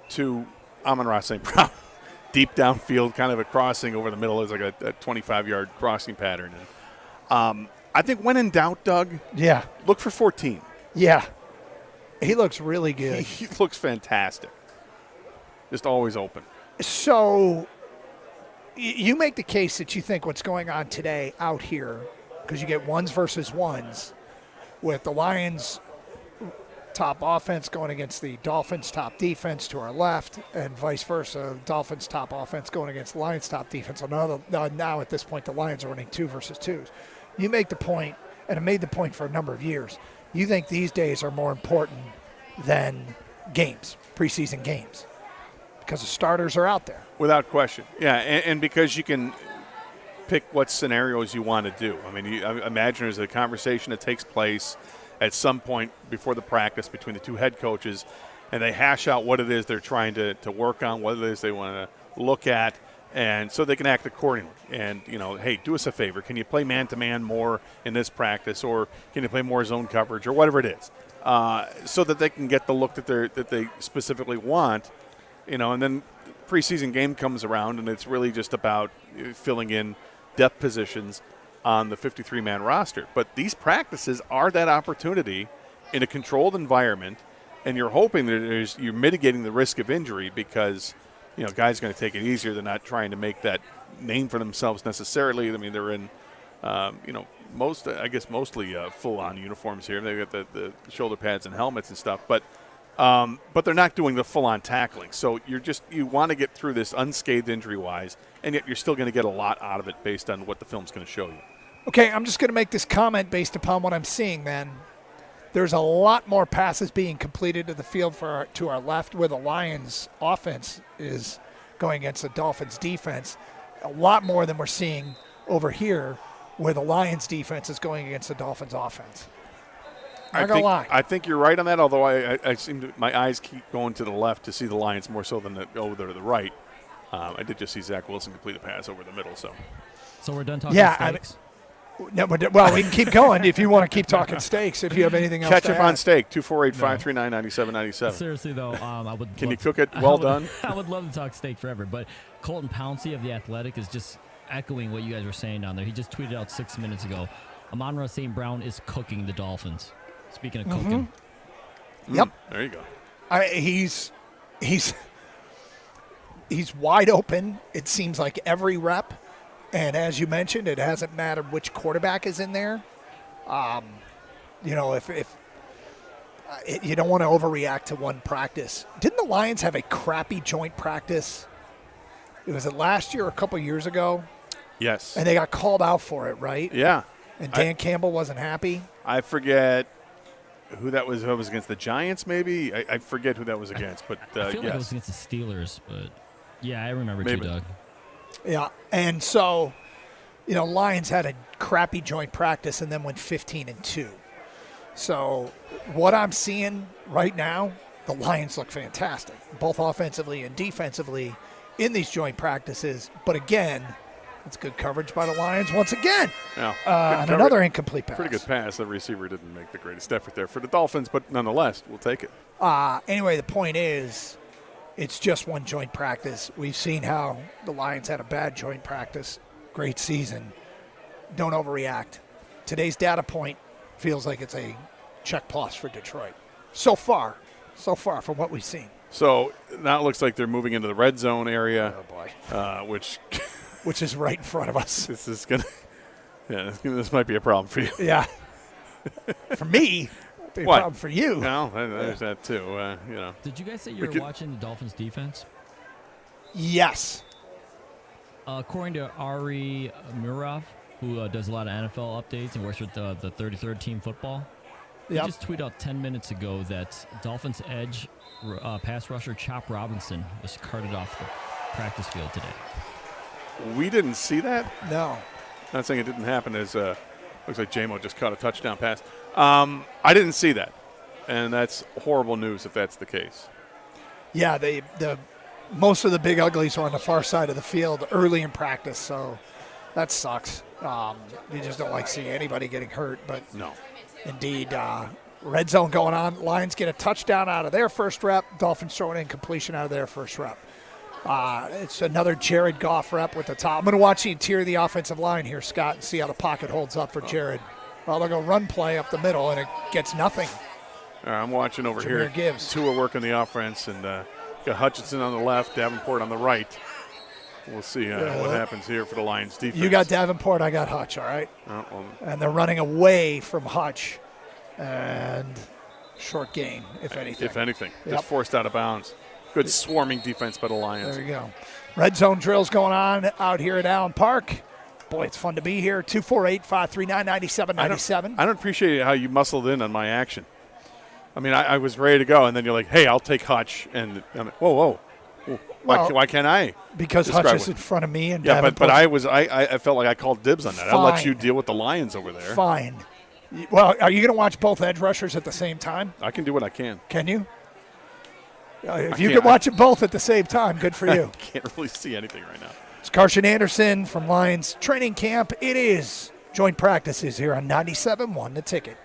to Amon-Ra St. Brown. Deep downfield, kind of a crossing over the middle. Is like a 25-yard crossing pattern. And I think when in doubt, Doug, yeah, look for 14. Yeah, he looks really good. He looks fantastic. just always open. So you make the case that you think what's going on today out here, because you get ones versus ones, with the Lions' top offense going against the Dolphins' top defense to our left, and vice versa, Dolphins' top offense going against the Lions' top defense. Now at this point, the Lions are running 2 versus 2s. You make the point, and have made the point for a number of years, you think these days are more important than games, preseason games, because the starters are out there. Without question. Yeah, and because you can pick what scenarios you want to do. I mean, I imagine there's a conversation that takes place at some point before the practice between the two head coaches, and they hash out what it is they're trying to work on, what it is they want to look at, and so they can act accordingly. And, hey, do us a favor. Can you play man-to-man more in this practice, or can you play more zone coverage, or whatever it is, so that they can get the look that they specifically want, and then preseason game comes around, and it's really just about filling in depth positions on the 53-man roster. But these practices are that opportunity in a controlled environment, and you're hoping that you're mitigating the risk of injury because, guys are going to take it easier. They're not trying to make that name for themselves necessarily. I mean, they're in, mostly full-on uniforms here. They got the shoulder pads and helmets and stuff, but they're not doing the full-on tackling. So you want to get through this unscathed injury-wise, and yet you're still going to get a lot out of it based on what the film's going to show you. Okay, I'm just going to make this comment based upon what I'm seeing then. There's a lot more passes being completed to the field to our left where the Lions offense is going against the Dolphins defense. A lot more than we're seeing over here where the Lions defense is going against the Dolphins offense. Not going to lie. I think you're right on that, although I seem to, my eyes keep going to the left to see the Lions more so than over to the right. I did just see Zach Wilson complete a pass over the middle. So we're done talking stakes? No, well, we can keep going if you want to keep talking stakes. If you have anything else Catch to up add. on steak, 248-539-9797. Seriously, though, Can you cook it well done? I would love to talk steak forever, but Colton Pouncey of The Athletic is just echoing what you guys were saying down there. He just tweeted out 6 minutes ago, Amon-Ra St. Brown is cooking the Dolphins. Speaking of cooking. Yep. There you go. He's wide open, it seems like, every rep. And as you mentioned, it hasn't mattered which quarterback is in there. If you don't want to overreact to one practice. Didn't the Lions have a crappy joint practice? Was it last year or a couple years ago? Yes. And they got called out for it, right? Yeah. And Dan Campbell wasn't happy? I forget who that was. Who it was against the Giants, maybe? I forget who that was against, but I feel yes. like it was against the Steelers, but yeah, I remember Maybe. too, Doug. Yeah, and so, Lions had a crappy joint practice and then went 15-2. So what I'm seeing right now, the Lions look fantastic, both offensively and defensively in these joint practices. But again, it's good coverage by the Lions once again. Yeah. And another incomplete pass. Pretty good pass. The receiver didn't make the greatest effort there for the Dolphins, but nonetheless, we'll take it. Anyway, the point is, it's just one joint practice. We've seen how the Lions had a bad joint practice. Great season. Don't overreact. Today's data point feels like it's a check plus for Detroit. So far from what we've seen. So now it looks like they're moving into the red zone area. Oh, boy. Which is right in front of us. This is going to – yeah, this might be a problem for you. Yeah. For me, it'd be a problem for you. No, there's that too. Did you guys say you were watching the Dolphins defense? Yes. According to Ari Murov, who does a lot of NFL updates and works with the 33rd Team Football, he just tweeted out 10 minutes ago that Dolphins edge pass rusher Chop Robinson was carted off the practice field today. We didn't see that? No. Not saying it didn't happen, as looks like J-Mo just caught a touchdown pass. I didn't see that, and that's horrible news if that's the case. Yeah, the most of the big uglies are on the far side of the field early in practice, so that sucks. You just don't like seeing anybody getting hurt, but no. Indeed, red zone going on. Lions get a touchdown out of their first rep. Dolphins throwing in completion out of their first rep. It's another Jared Goff rep with the top. I'm going to watch the interior of the offensive line here, Scott, and see how the pocket holds up for Jared. Well, they'll go run play up the middle, and it gets nothing. All right, I'm watching over here. Gibbs. Tua working the offense and Got Hutchinson on the left, Davenport on the right. We'll see what happens here for the Lions defense. You got Davenport, I got Hutch, all right? And they're running away from Hutch. And short gain, if anything. If anything. Yep. Just forced out of bounds. Good swarming defense by the Lions. There you go. Red zone drills going on out here at Allen Park. Boy, it's fun to be here. 248-539-9797. I don't appreciate how you muscled in on my action. I mean, I was ready to go, and then you're like, hey, I'll take Hutch. And I'm like, whoa. Why can't I? Because Hutch is in front of me and but I felt like I called dibs on that. I'll let you deal with the Lions over there. Fine. Well, are you going to watch both edge rushers at the same time? I can do what I can. Can you? If you can watch them both at the same time, good for you. I can't really see anything right now. It's Carson Anderson from Lions training camp. It is joint practices here on 97.1 The Ticket.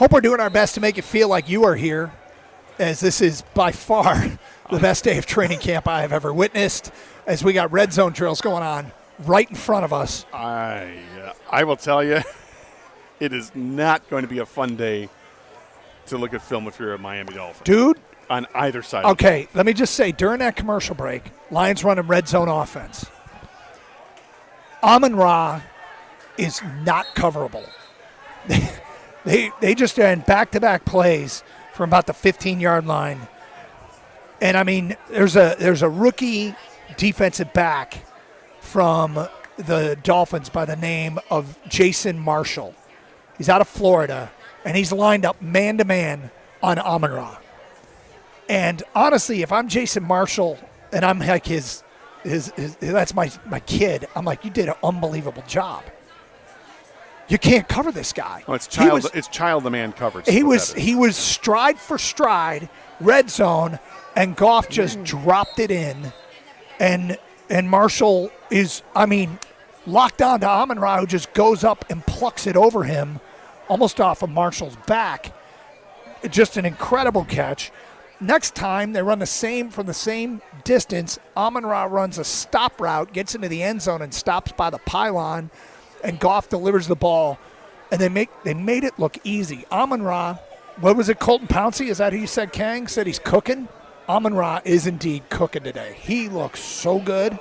Hope we're doing our best to make it feel like you are here, as this is by far the best day of training camp I have ever witnessed, as we got red zone drills going on right in front of us. I will tell you, it is not going to be a fun day to look at film if you're a Miami Dolphin. Dude. On either side. Okay, let me just say, during that commercial break, Lions running red zone offense. Amon-Ra is not coverable. They just ran back-to-back plays from about the 15-yard line. And, I mean, there's a rookie defensive back from the Dolphins by the name of Jason Marshall. He's out of Florida, and he's lined up man-to-man on Amon-Ra. And, honestly, if I'm Jason Marshall and I'm like his that's my kid, I'm like, you did an unbelievable job. You can't cover this guy. Oh, it's child the man coverage. He was stride for stride, red zone, and Goff just dropped it in. And Marshall is, I mean, locked on to Amon-Ra, who just goes up and plucks it over him, almost off of Marshall's back. Just an incredible catch. Next time they run from the same distance, Amon-Ra runs a stop route, gets into the end zone and stops by the pylon, and Goff delivers the ball. And they made it look easy. Amon-Ra, what was it, Colton Pouncey? Is that who you said, Kang? Said he's cooking? Amon-Ra is indeed cooking today. He looks so good.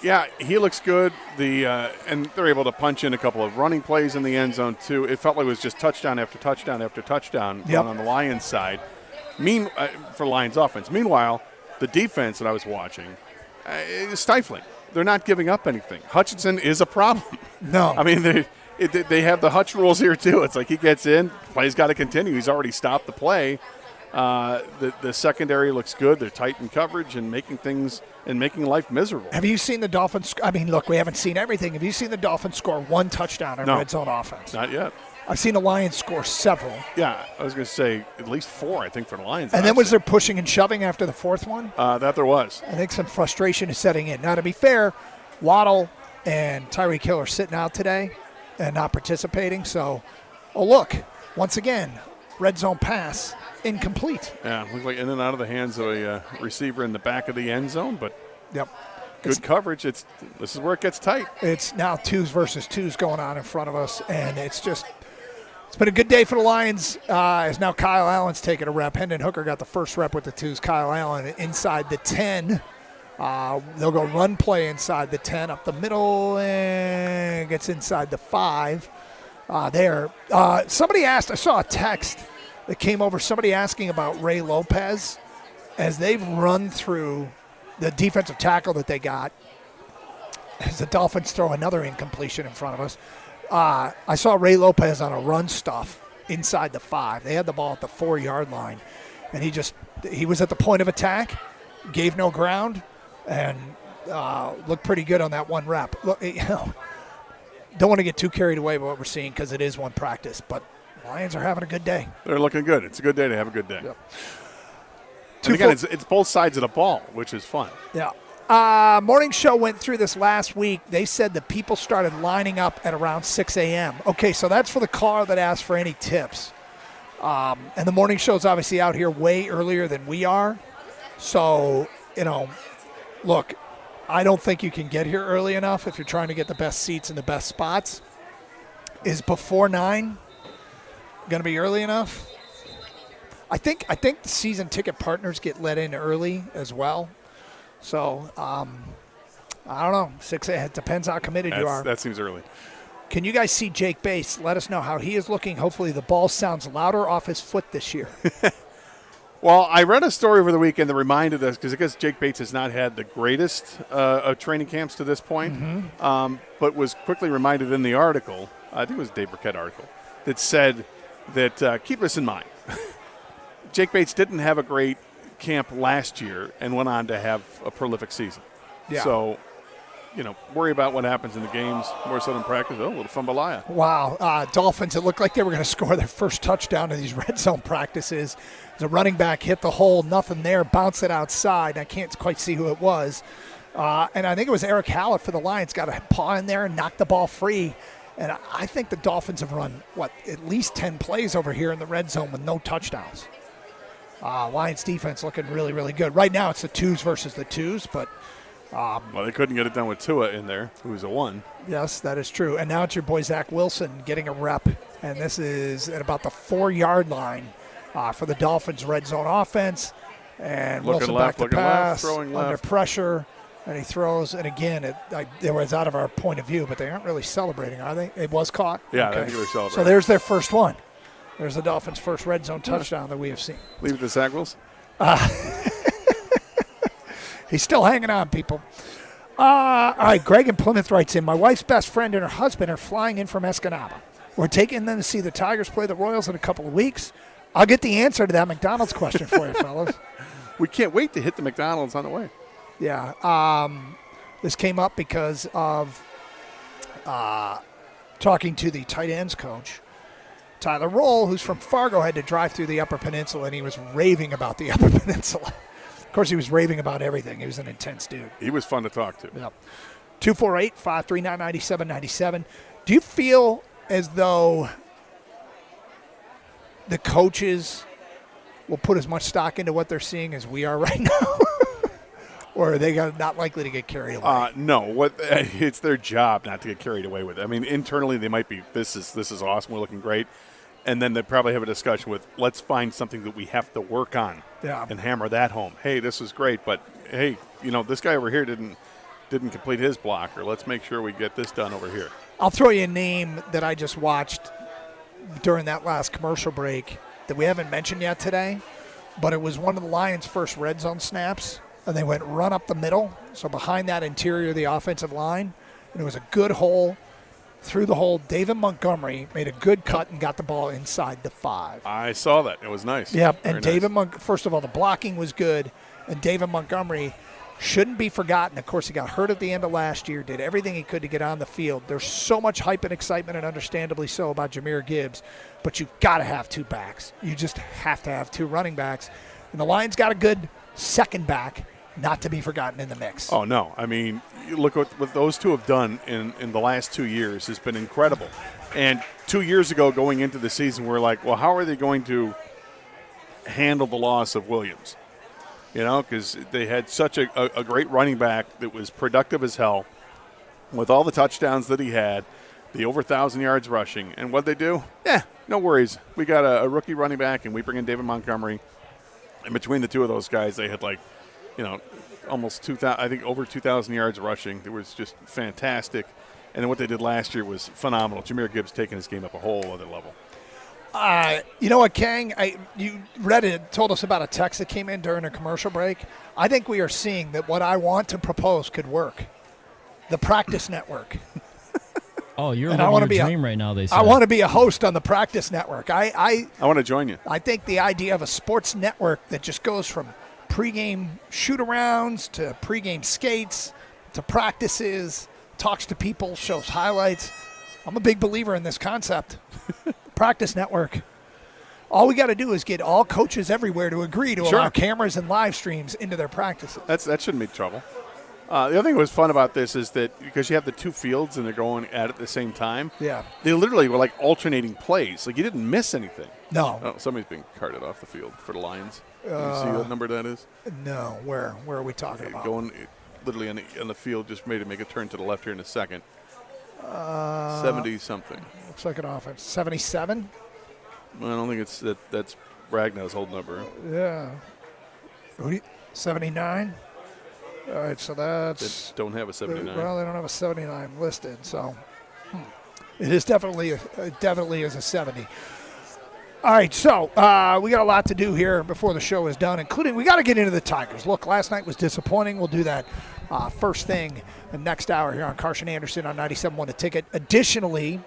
Yeah, he looks good. And they're able to punch in a couple of running plays in the end zone, too. It felt like it was just touchdown after touchdown after touchdown on the Lions side. For Lions offense. Meanwhile, the defense that I was watching is stifling. They're not giving up anything. Hutchinson is a problem. No. I mean, they have the Hutch rules here, too. It's like he gets in, play's got to continue. He's already stopped the play. The secondary looks good. They're tight in coverage and making life miserable. Have you seen the Dolphins? I mean, look, we haven't seen everything. Have you seen the Dolphins score one touchdown on red zone offense? Not yet. I've seen the Lions score several. Yeah, I was going to say at least 4, I think, for the Lions. And then was there pushing and shoving after the fourth one? That there was. I think some frustration is setting in. Now, to be fair, Waddle and Tyreek Hill are sitting out today and not participating. So, look, once again, red zone pass incomplete. Yeah, looked like in and out of the hands of a receiver in the back of the end zone, but good coverage. This is where it gets tight. It's now 2s versus 2s going on in front of us, and it's been a good day for the Lions, as now Kyle Allen's taking a rep. Hendon Hooker got the first rep with the 2s. Kyle Allen inside the 10. They'll go run play inside the 10, up the middle, and gets inside the 5 there. Somebody asked, I saw a text that came over, somebody asking about Ray Lopez as they've run through the defensive tackle that they got. As the Dolphins throw another incompletion in front of us. I saw Ray Lopez on a run stuff inside the 5. They had the ball at the 4-yard line, and he was at the point of attack, gave no ground, and looked pretty good on that one rep. Look, don't want to get too carried away by what we're seeing because it is one practice, but Lions are having a good day. They're looking good. It's a good day to have a good day. Yep. And again, it's both sides of the ball, which is fun. Yeah. Morning show went through this last week. They said that people started lining up at around 6 a.m. Okay, so that's for the caller that asked for any tips. And the morning show's obviously out here way earlier than we are. So, look, I don't think you can get here early enough if you're trying to get the best seats and the best spots. Is before 9 going to be early enough? I think the season ticket partners get let in early as well. So, I don't know. 6 a.m. It depends how committed you are. That seems early. Can you guys see Jake Bates? Let us know how he is looking. Hopefully the ball sounds louder off his foot this year. Well, I read a story over the weekend that reminded us, because I guess Jake Bates has not had the greatest of training camps to this point, but was quickly reminded in the article, I think it was a Dave Burkett article, that said that, keep this in mind, Jake Bates didn't have a great camp last year and went on to have a prolific season. Yeah. So, worry about what happens in the games more so than practice. Oh, a little fumbalaya. Wow. Dolphins, it looked like they were going to score their first touchdown in these red zone practices. The running back hit the hole, nothing there, bounced it outside. I can't quite see who it was. And I think it was Eric Hallett for the Lions, got a paw in there and knocked the ball free. And I think the Dolphins have run, at least 10 plays over here in the red zone with no touchdowns. Lions defense looking really, really good. Right now it's the twos versus the twos, but well, they couldn't get it done with Tua in there, who was a 1. Yes, that is true. And now it's your boy Zach Wilson getting a rep, and this is at about the 4-yard line for the Dolphins' red zone offense. And Looking Wilson left, back to looking left, pass, throwing under left. pressure, and he throws. And again, it was out of our point of view, but they aren't really celebrating, are they? It was caught? Yeah, I think they were celebrating. So there's their first one. There's the Dolphins' first red zone touchdown that we have seen. Leave it to Zach Wilson. He's still hanging on, people. All right, Greg in Plymouth writes in, my wife's best friend and her husband are flying in from Escanaba. We're taking them to see the Tigers play the Royals in a couple of weeks. I'll get the answer to that McDonald's question for you, fellas. We can't wait to hit the McDonald's on the way. Yeah. This came up because of talking to the tight ends coach. Tyler Roll, who's from Fargo, had to drive through the Upper Peninsula, and he was raving about the Upper Peninsula. Of course, he was raving about everything. He was an intense dude. He was fun to talk to. Yep. 248-539-9797. Do you feel as though the coaches will put as much stock into what they're seeing as we are right now? Or are they not likely to get carried away? No, it's their job not to get carried away with it. I mean, internally they might be, this is awesome, we're looking great. And then they probably have a discussion with, let's find something that we have to work on and hammer that home. Hey, this is great, but hey, this guy over here didn't complete his block, or let's make sure we get this done over here. I'll throw you a name that I just watched during that last commercial break that we haven't mentioned yet today, but it was one of the Lions' first red zone snaps, and they went run up the middle, so behind that interior of the offensive line, and it was a good hole. Through the hole, David Montgomery made a good cut and got the ball inside the 5. I saw that. It was nice. Yep, Very and nice. First of all, the blocking was good, and David Montgomery shouldn't be forgotten. Of course, he got hurt at the end of last year, did everything he could to get on the field. There's so much hype and excitement, and understandably so, about Jahmyr Gibbs, but you've got to have 2 backs. You just have to have 2 running backs. And the Lions got a good second back, not to be forgotten in the mix. Oh, no. I mean, you look what those two have done in the last 2 years has been incredible. And 2 years ago, going into the season, we're like, well, how are they going to handle the loss of Williams? Because they had such a great running back that was productive as hell with all the touchdowns that he had, the over 1,000 yards rushing. And what'd they do? Yeah, no worries. We got a rookie running back, and we bring in David Montgomery. And between the two of those guys, they had almost 2,000, I think over 2,000 yards rushing. It was just fantastic. And then what they did last year was phenomenal. Jahmyr Gibbs taking his game up a whole other level. You know what, Kang? You read it, told us about a text that came in during a commercial break. I think we are seeing that what I want to propose could work. The Practice Network. Oh, you're living your dream right now, they say. I want to be a host on the Practice Network. I want to join you. I think the idea of a sports network that just goes from pregame shoot-arounds to pregame skates to practices, talks to people, shows highlights. I'm a big believer in this concept. Practice Network. All we got to do is get all coaches everywhere to agree to allow cameras and live streams into their practices. That shouldn't be trouble. The other thing that was fun about this is that because you have the 2 fields and they're going at the same time, they literally were like alternating plays. Like you didn't miss anything. No. Oh, somebody's being carted off the field for the Lions. You see what number that is? No. Where are we talking about? Going literally on the field, just made to make a turn to the left here in a second. 70-something. Looks like an offense. 77? Well, I don't think it's that's Ragnar's old number. Yeah. 79? All right, so that's... They don't have a 79. Well, they don't have a 79 listed, so... It is definitely is a 70. All right, so we got a lot to do here before the show is done, including we got to get into the Tigers. Look, last night was disappointing. We'll do that first thing the next hour here on Carson Anderson on 97.1 The Ticket. Additionally,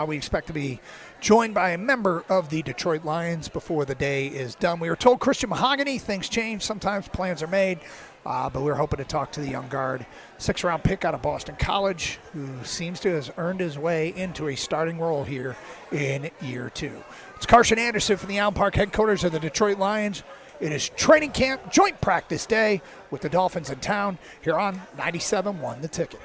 we expect to be joined by a member of the Detroit Lions before the day is done. We were told Christian Mahogany, things change. Sometimes plans are made, but we're hoping to talk to the young guard, 6th-round pick out of Boston College, who seems to have earned his way into a starting role here in year 2. It's Carson Anderson from the Allen Park headquarters of the Detroit Lions. It is training camp, joint practice day with the Dolphins in town here on 97.1 The Ticket.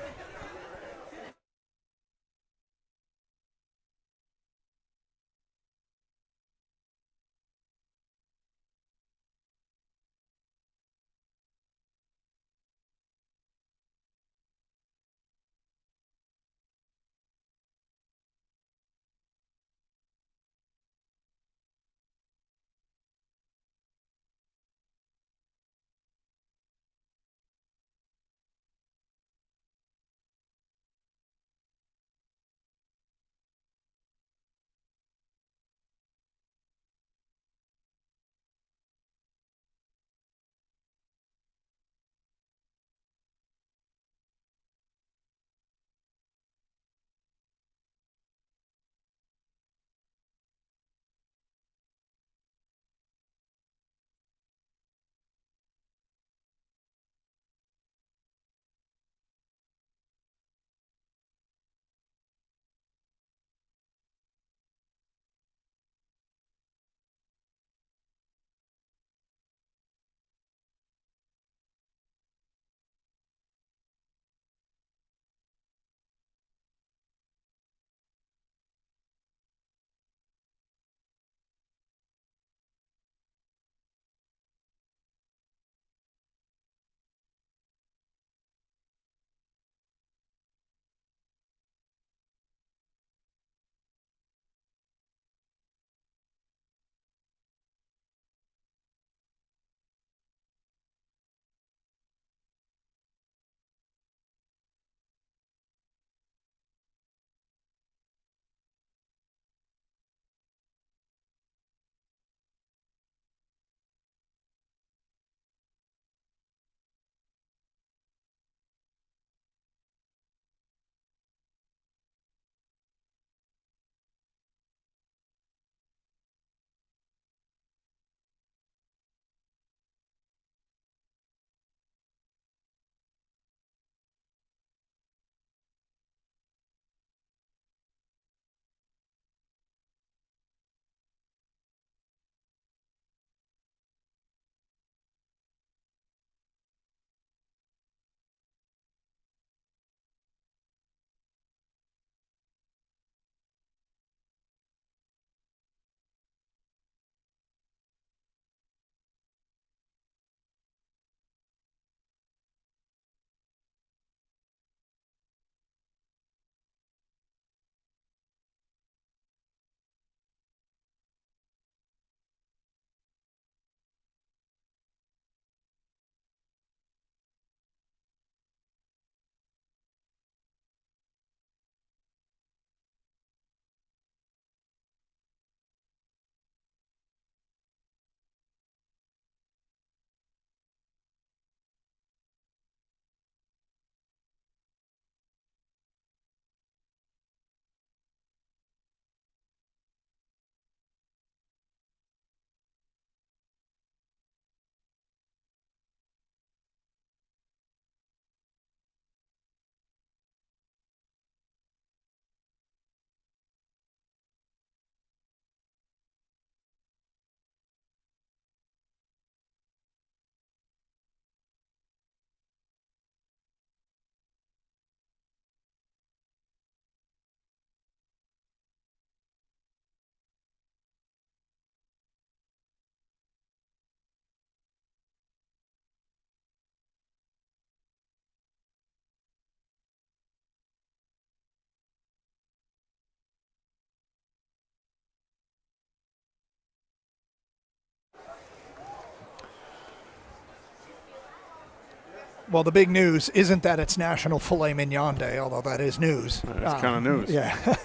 Well, the big news isn't that it's National Filet Mignon Day, although that is news. That's kind of news. Yeah.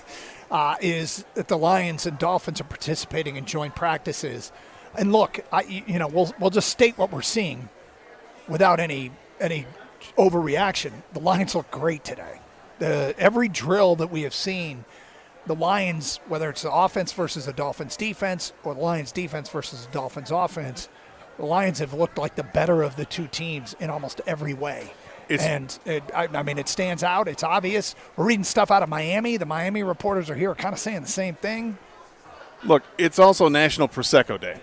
Is that the Lions and Dolphins are participating in joint practices. And look, we'll just state what we're seeing without any overreaction. The Lions look great today. Every drill that we have seen, the Lions, whether it's the offense versus the Dolphins defense or the Lions defense versus the Dolphins offense, the Lions have looked like the better of the two teams in almost every way. It stands out. It's obvious. We're reading stuff out of Miami. The Miami reporters are here kind of saying the same thing. Look, it's also National Prosecco Day.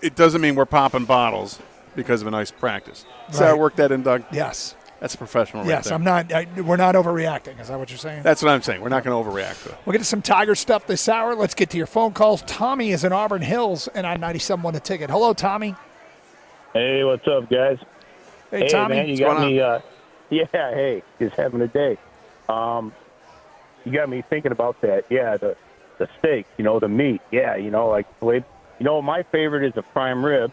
It doesn't mean we're popping bottles because of a nice practice. So I work that in, Doug? Yes. That's a professional right yes, there. We're not overreacting. Is that what you're saying? That's what I'm saying. We're not going to overreact to it. We'll get to some Tiger stuff this hour. Let's get to your phone calls. Tommy is in Auburn Hills, and on 97 the ticket. Hello, Tommy. Hey, what's up, guys? Hey, Tommy. Man, you got me. Hey, just having a day. You got me thinking about that. Yeah, the steak, the meat. Yeah, my favorite is a prime rib,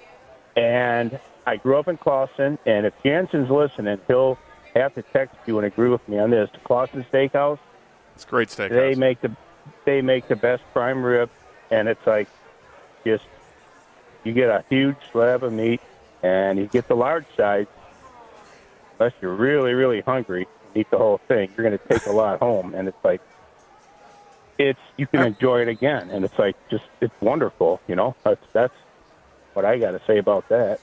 and I grew up in Clawson, and if Jansen's listening, he'll have to text you and agree with me on this. The Clawson Steakhouse. It's a great steakhouse. They make the best prime rib, and it's like you get a huge slab of meat, and you get the large size. Unless you're really, really hungry, eat the whole thing. You're going to take a lot home, and it's like you can enjoy it again, and it's like it's wonderful. That's what I got to say about that.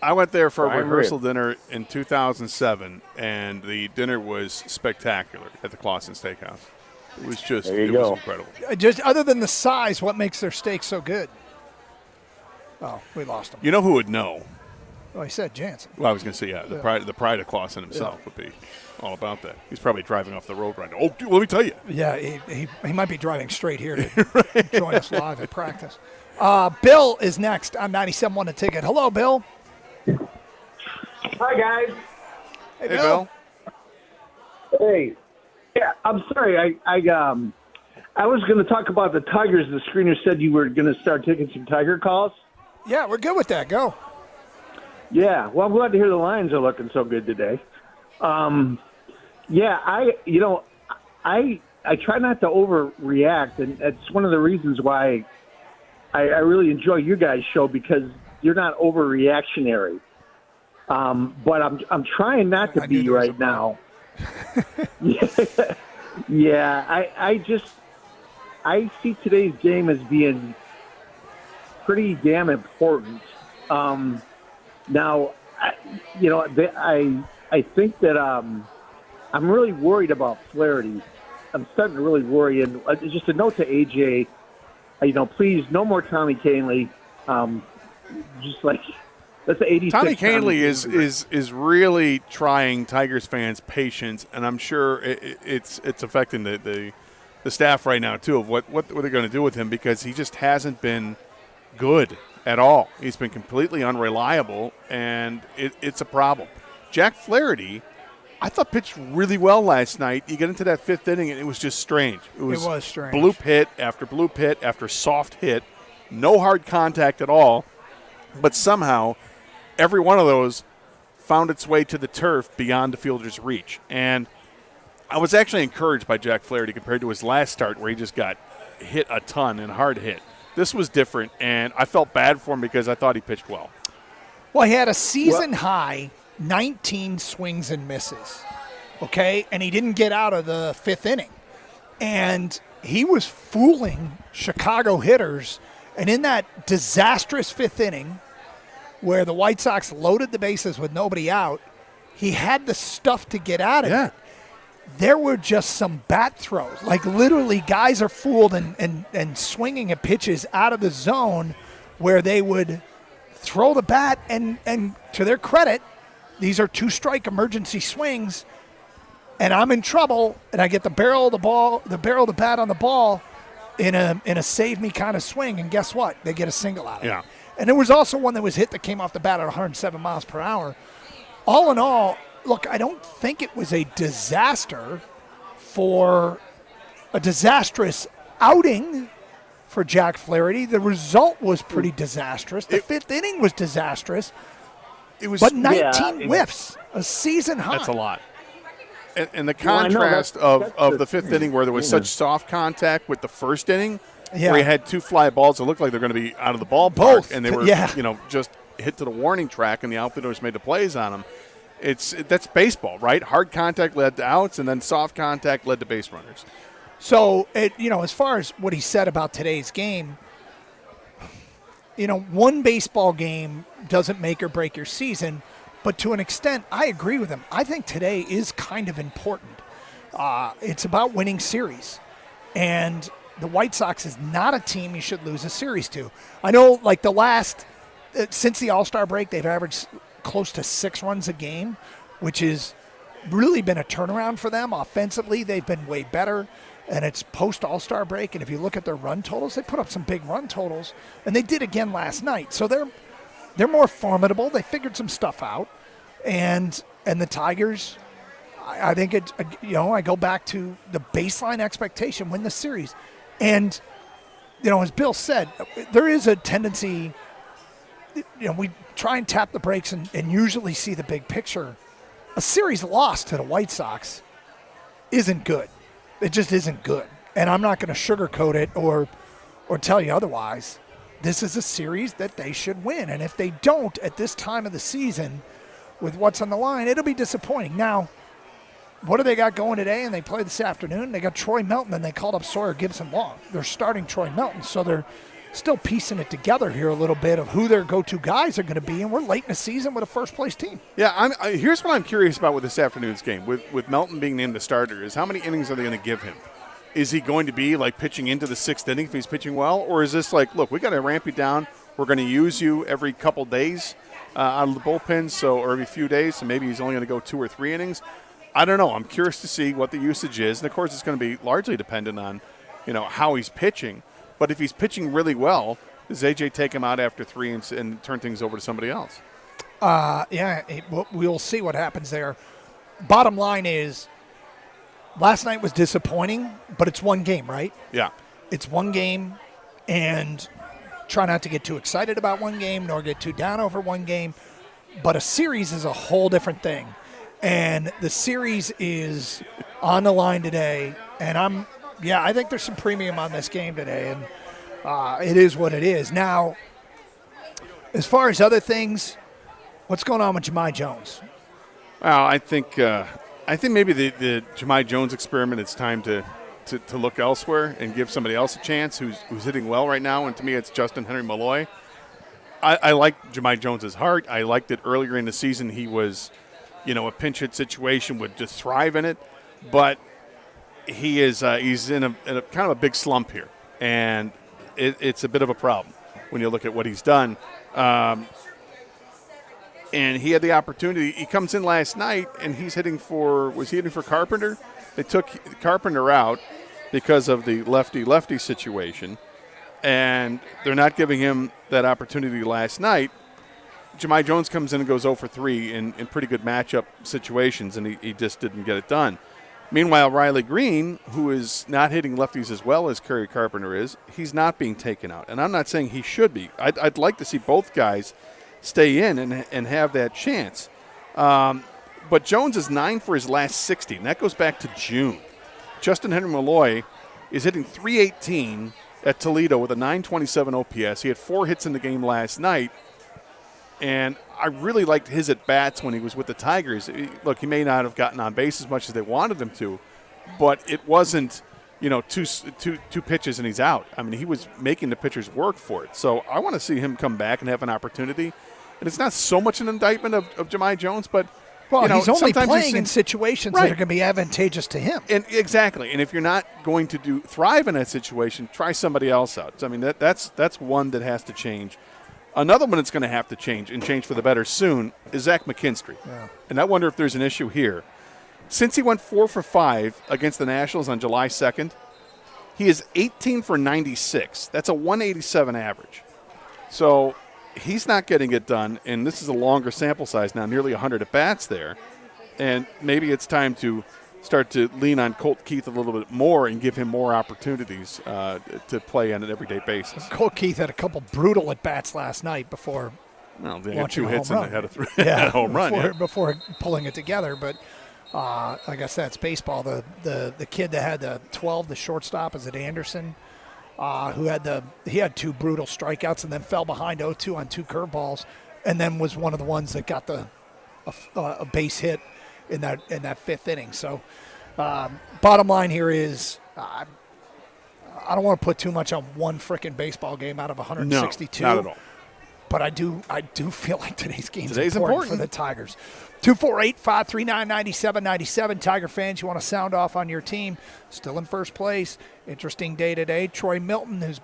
I went there for a rehearsal dinner in 2007, and the dinner was spectacular at the Clawson Steakhouse. It was just was incredible. Just other than the size, what makes their steak so good? Oh, we lost him. You know who would know? Well, he said Jansen. Well, I was going to say, the pride of Clawson himself would be all about that. He's probably driving off the road right now. Oh, dude, let me tell you. Yeah, he might be driving straight here to join us live at practice. Bill is next on 97 the ticket. Hello, Bill. Hi, guys. Hey, Bill. Hey. Yeah, I'm sorry. I was going to talk about the Tigers. The screener said you were going to start taking some Tiger calls. Yeah, we're good with that. Go. Yeah, well, I'm glad to hear the Lions are looking so good today. I try not to overreact, and it's one of the reasons why I really enjoy you guys' show, because you're not overreactionary. But I'm trying not to be right now. I see today's game as being pretty damn important. Now, I think that I'm really worried about Flaherty. I'm starting to really worry. And just a note to AJ, please, no more Tommy Canley. That's the 86. Tommy Canley is really trying Tigers fans' patience, and I'm sure it's affecting the staff right now too of what they're going to do with him, because he just hasn't been good at all. He's been completely unreliable, and it's a problem. Jack Flaherty, I thought, pitched really well last night. You get into that fifth inning, and it was just strange. It was strange. Bloop hit after soft hit, no hard contact at all, but somehow every one of those found its way to the turf beyond the fielder's reach. And I was actually encouraged by Jack Flaherty compared to his last start, where he just got hit a ton and hard hit. This was different, and I felt bad for him because I thought he pitched well. Well, he had a season-high 19 swings and misses, okay? And he didn't get out of the fifth inning. And he was fooling Chicago hitters. And in that disastrous fifth inning, where the White Sox loaded the bases with nobody out, he had the stuff to get out of it. There were just some bat throws. Like, literally, guys are fooled and swinging at pitches out of the zone where they would throw the bat, and to their credit, these are two-strike emergency swings, and I'm in trouble, and I get the barrel of the bat on the ball in a save me kind of swing, and guess what? They get a single out of it. And there was also one that was hit that came off the bat at 107 miles per hour. All in all, look, I don't think it was a disastrous outing for Jack Flaherty. The result was pretty disastrous. The fifth inning was disastrous. It was, but 19 whiffs, a season high. That's a lot. And the Well, I know contrast that's of the fifth inning where there was yeah. such soft contact with the first inning, Yeah. where he had 2 fly balls that looked like they're going to be out of the ballpark, Both. and they were Yeah. just hit to the warning track, and the outfielders made the plays on them. That's baseball, right? Hard contact led to outs, and then soft contact led to base runners. So, as far as what he said about today's game, one baseball game doesn't make or break your season, but to an extent, I agree with him. I think today is kind of important. It's about winning series, and the White Sox is not a team you should lose a series to. I know, like since the All-Star break, they've averaged close to 6 runs a game, which has really been a turnaround for them. Offensively, they've been way better, and it's post-All-Star break. And if you look at their run totals, they put up some big run totals, and they did again last night. So they're more formidable. They figured some stuff out, and the Tigers, I think I go back to the baseline expectation: win the series, and as Bill said, there is a tendency. We try and tap the brakes and usually see the big picture. A series loss to the White Sox isn't good. It just isn't good. And I'm not going to sugarcoat it or tell you otherwise. This is a series that they should win. And if they don't at this time of the season with what's on the line, it'll be disappointing. Now, what do they got going today? And they play this afternoon. They got Troy Melton, and they called up Sawyer Gibson-Long. They're starting Troy Melton, so they're still piecing it together here a little bit of who their go-to guys are going to be, and we're late in the season with a first-place team. Yeah, here's what I'm curious about with this afternoon's game. With Melton being named the starter, is how many innings are they going to give him? Is he going to be like pitching into the 6th inning if he's pitching well, or is this like, look, we got to ramp you down. We're going to use you every couple days out of the bullpen, or every few days, so maybe he's only going to go 2 or 3 innings. I don't know. I'm curious to see what the usage is, and of course, it's going to be largely dependent on, how he's pitching. But if he's pitching really well, does AJ take him out after 3 and turn things over to somebody else? We'll see what happens there. Bottom line is, last night was disappointing, but it's one game, right? Yeah. It's one game, and try not to get too excited about one game, nor get too down over one game. But a series is a whole different thing. And the series is on the line today, and I think there's some premium on this game today, and it is what it is. Now, as far as other things, what's going on with Jahmai Jones? Well, I think maybe the Jahmai Jones experiment, it's time to look elsewhere and give somebody else a chance who's hitting well right now, and to me it's Justin Henry Malloy. I like Jahmai Jones's heart. I liked it earlier in the season. He was, a pinch hit situation, would just thrive in it, but he's in a kind of a big slump here, and it's a bit of a problem when you look at what he's done. And he had the opportunity. He comes in last night, and was he hitting for Carpenter? They took Carpenter out because of the lefty-lefty situation, and they're not giving him that opportunity last night. Jahmai Jones comes in and goes 0 for 3 in pretty good matchup situations, and he just didn't get it done. Meanwhile, Riley Green, who is not hitting lefties as well as Kerry Carpenter is, he's not being taken out. And I'm not saying he should be. I'd like to see both guys stay in and have that chance. But Jones is 9 for his last 60, and that goes back to June. Justin Henry Malloy is hitting .318 at Toledo with a .927 OPS. He had 4 hits in the game last night, and I really liked his at-bats when he was with the Tigers. Look, he may not have gotten on base as much as they wanted him to, but it wasn't, two pitches and he's out. I mean, he was making the pitchers work for it. So I want to see him come back and have an opportunity. And it's not so much an indictment of Jahmai Jones, but he's only playing in situations that are going to be advantageous to him. And exactly. And if you're not going to thrive in that situation, try somebody else out. So, I mean, that's one that has to change. Another one that's going to have to change, and change for the better soon, is Zach McKinstry. Yeah. And I wonder if there's an issue here. Since he went 4 for 5 against the Nationals on July 2nd, he is 18 for 96. That's a 187 average. So he's not getting it done, and this is a longer sample size now, nearly 100 at-bats there. And maybe it's time to start to lean on Colt Keith a little bit more and give him more opportunities to play on an everyday basis. Colt Keith had a couple brutal at-bats last night before Well, they had launching 2 a hits home and they run. had a Yeah, home run. before, Yeah. before pulling it together. But like I said, it's baseball. The kid that had the 12, the shortstop, is it Anderson? Who had 2 brutal strikeouts and then fell behind 0-2 on 2 curveballs, and then was one of the ones that got a base hit in that 5th inning. So, bottom line here is, I don't want to put too much on one frickin' baseball game out of 162. No, not at all. But I do feel like today's game is Today's important for important. the Tigers. 248-539-9797. Tiger fans, you want to sound off on your team. Still in first place. Interesting day today. Troy Milton, who's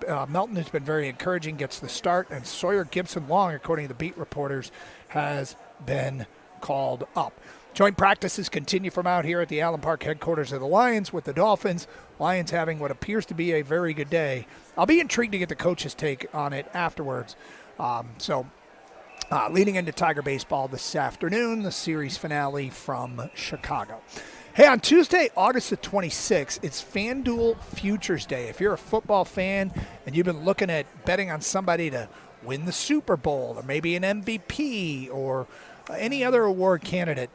been very encouraging, gets the start. And Sawyer Gibson-Long, according to the beat reporters, has been called up. Joint practices continue from out here at the Allen Park headquarters of the Lions with the Dolphins. Lions having what appears to be a very good day. I'll be intrigued to get the coach's take on it afterwards. Leading into Tiger baseball this afternoon, the series finale from Chicago. Hey, on Tuesday, August the 26th, it's FanDuel Futures Day. If you're a football fan and you've been looking at betting on somebody to win the Super Bowl or maybe an MVP or any other award candidate,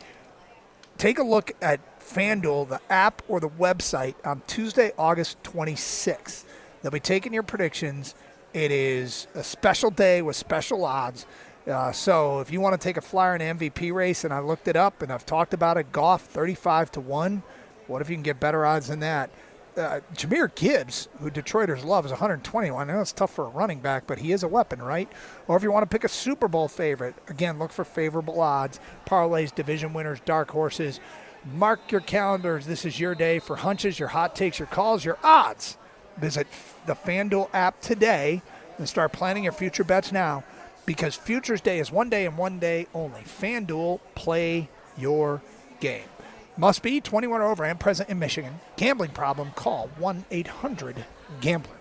take a look at FanDuel, the app or the website, on Tuesday, August 26th. They'll be taking your predictions. It is a special day with special odds. So if you want to take a flyer in an MVP race, and I looked it up and I've talked about it, Goff 35-1. What if you can get better odds than that? Jahmyr Gibbs, who Detroiters love, is 121. I know it's tough for a running back, but he is a weapon, right? Or if you want to pick a Super Bowl favorite, again, look for favorable odds, parlays, division winners, dark horses. Mark your calendars. This is your day for hunches, your hot takes, your calls, your odds. Visit the FanDuel app today and start planning your future bets now, because Futures Day is one day and one day only. FanDuel, play your game. Must be 21 or over and present in Michigan. Gambling problem? Call 1-800-GAMBLER.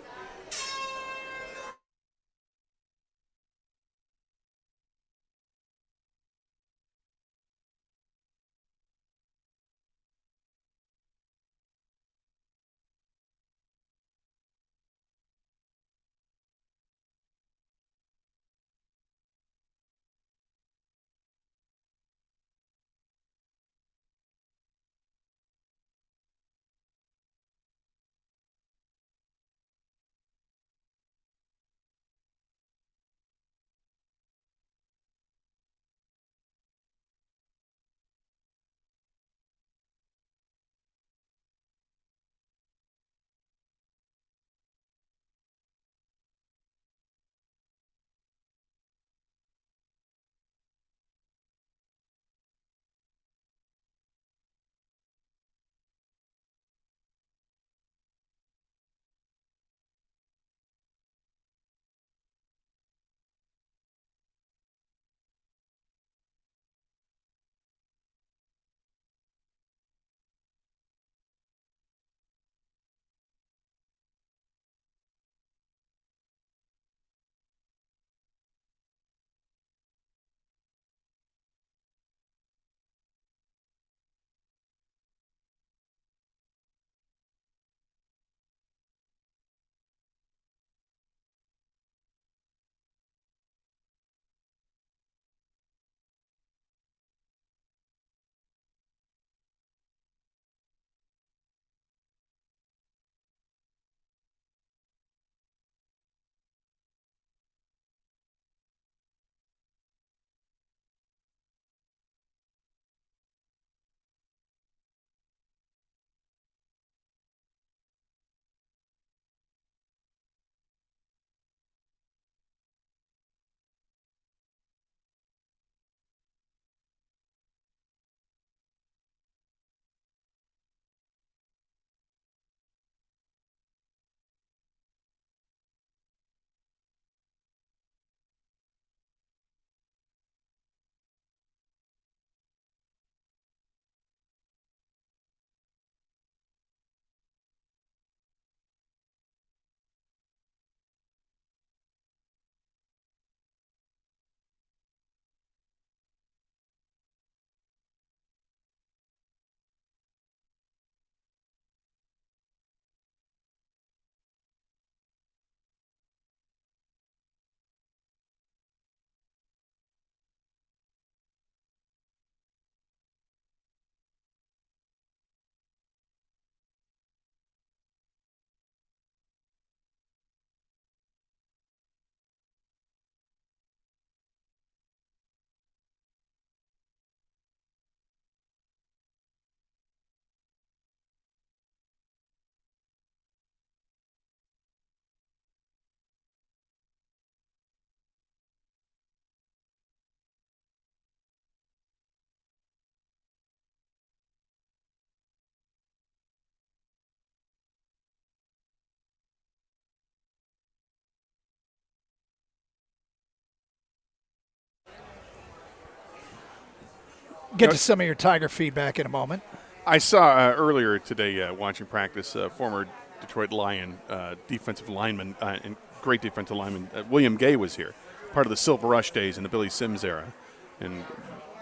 Get to some of your Tiger feedback in a moment. I saw earlier today watching practice former Detroit Lion defensive lineman and great defensive lineman William Gay was here, part of the Silver Rush days in the Billy Sims era, and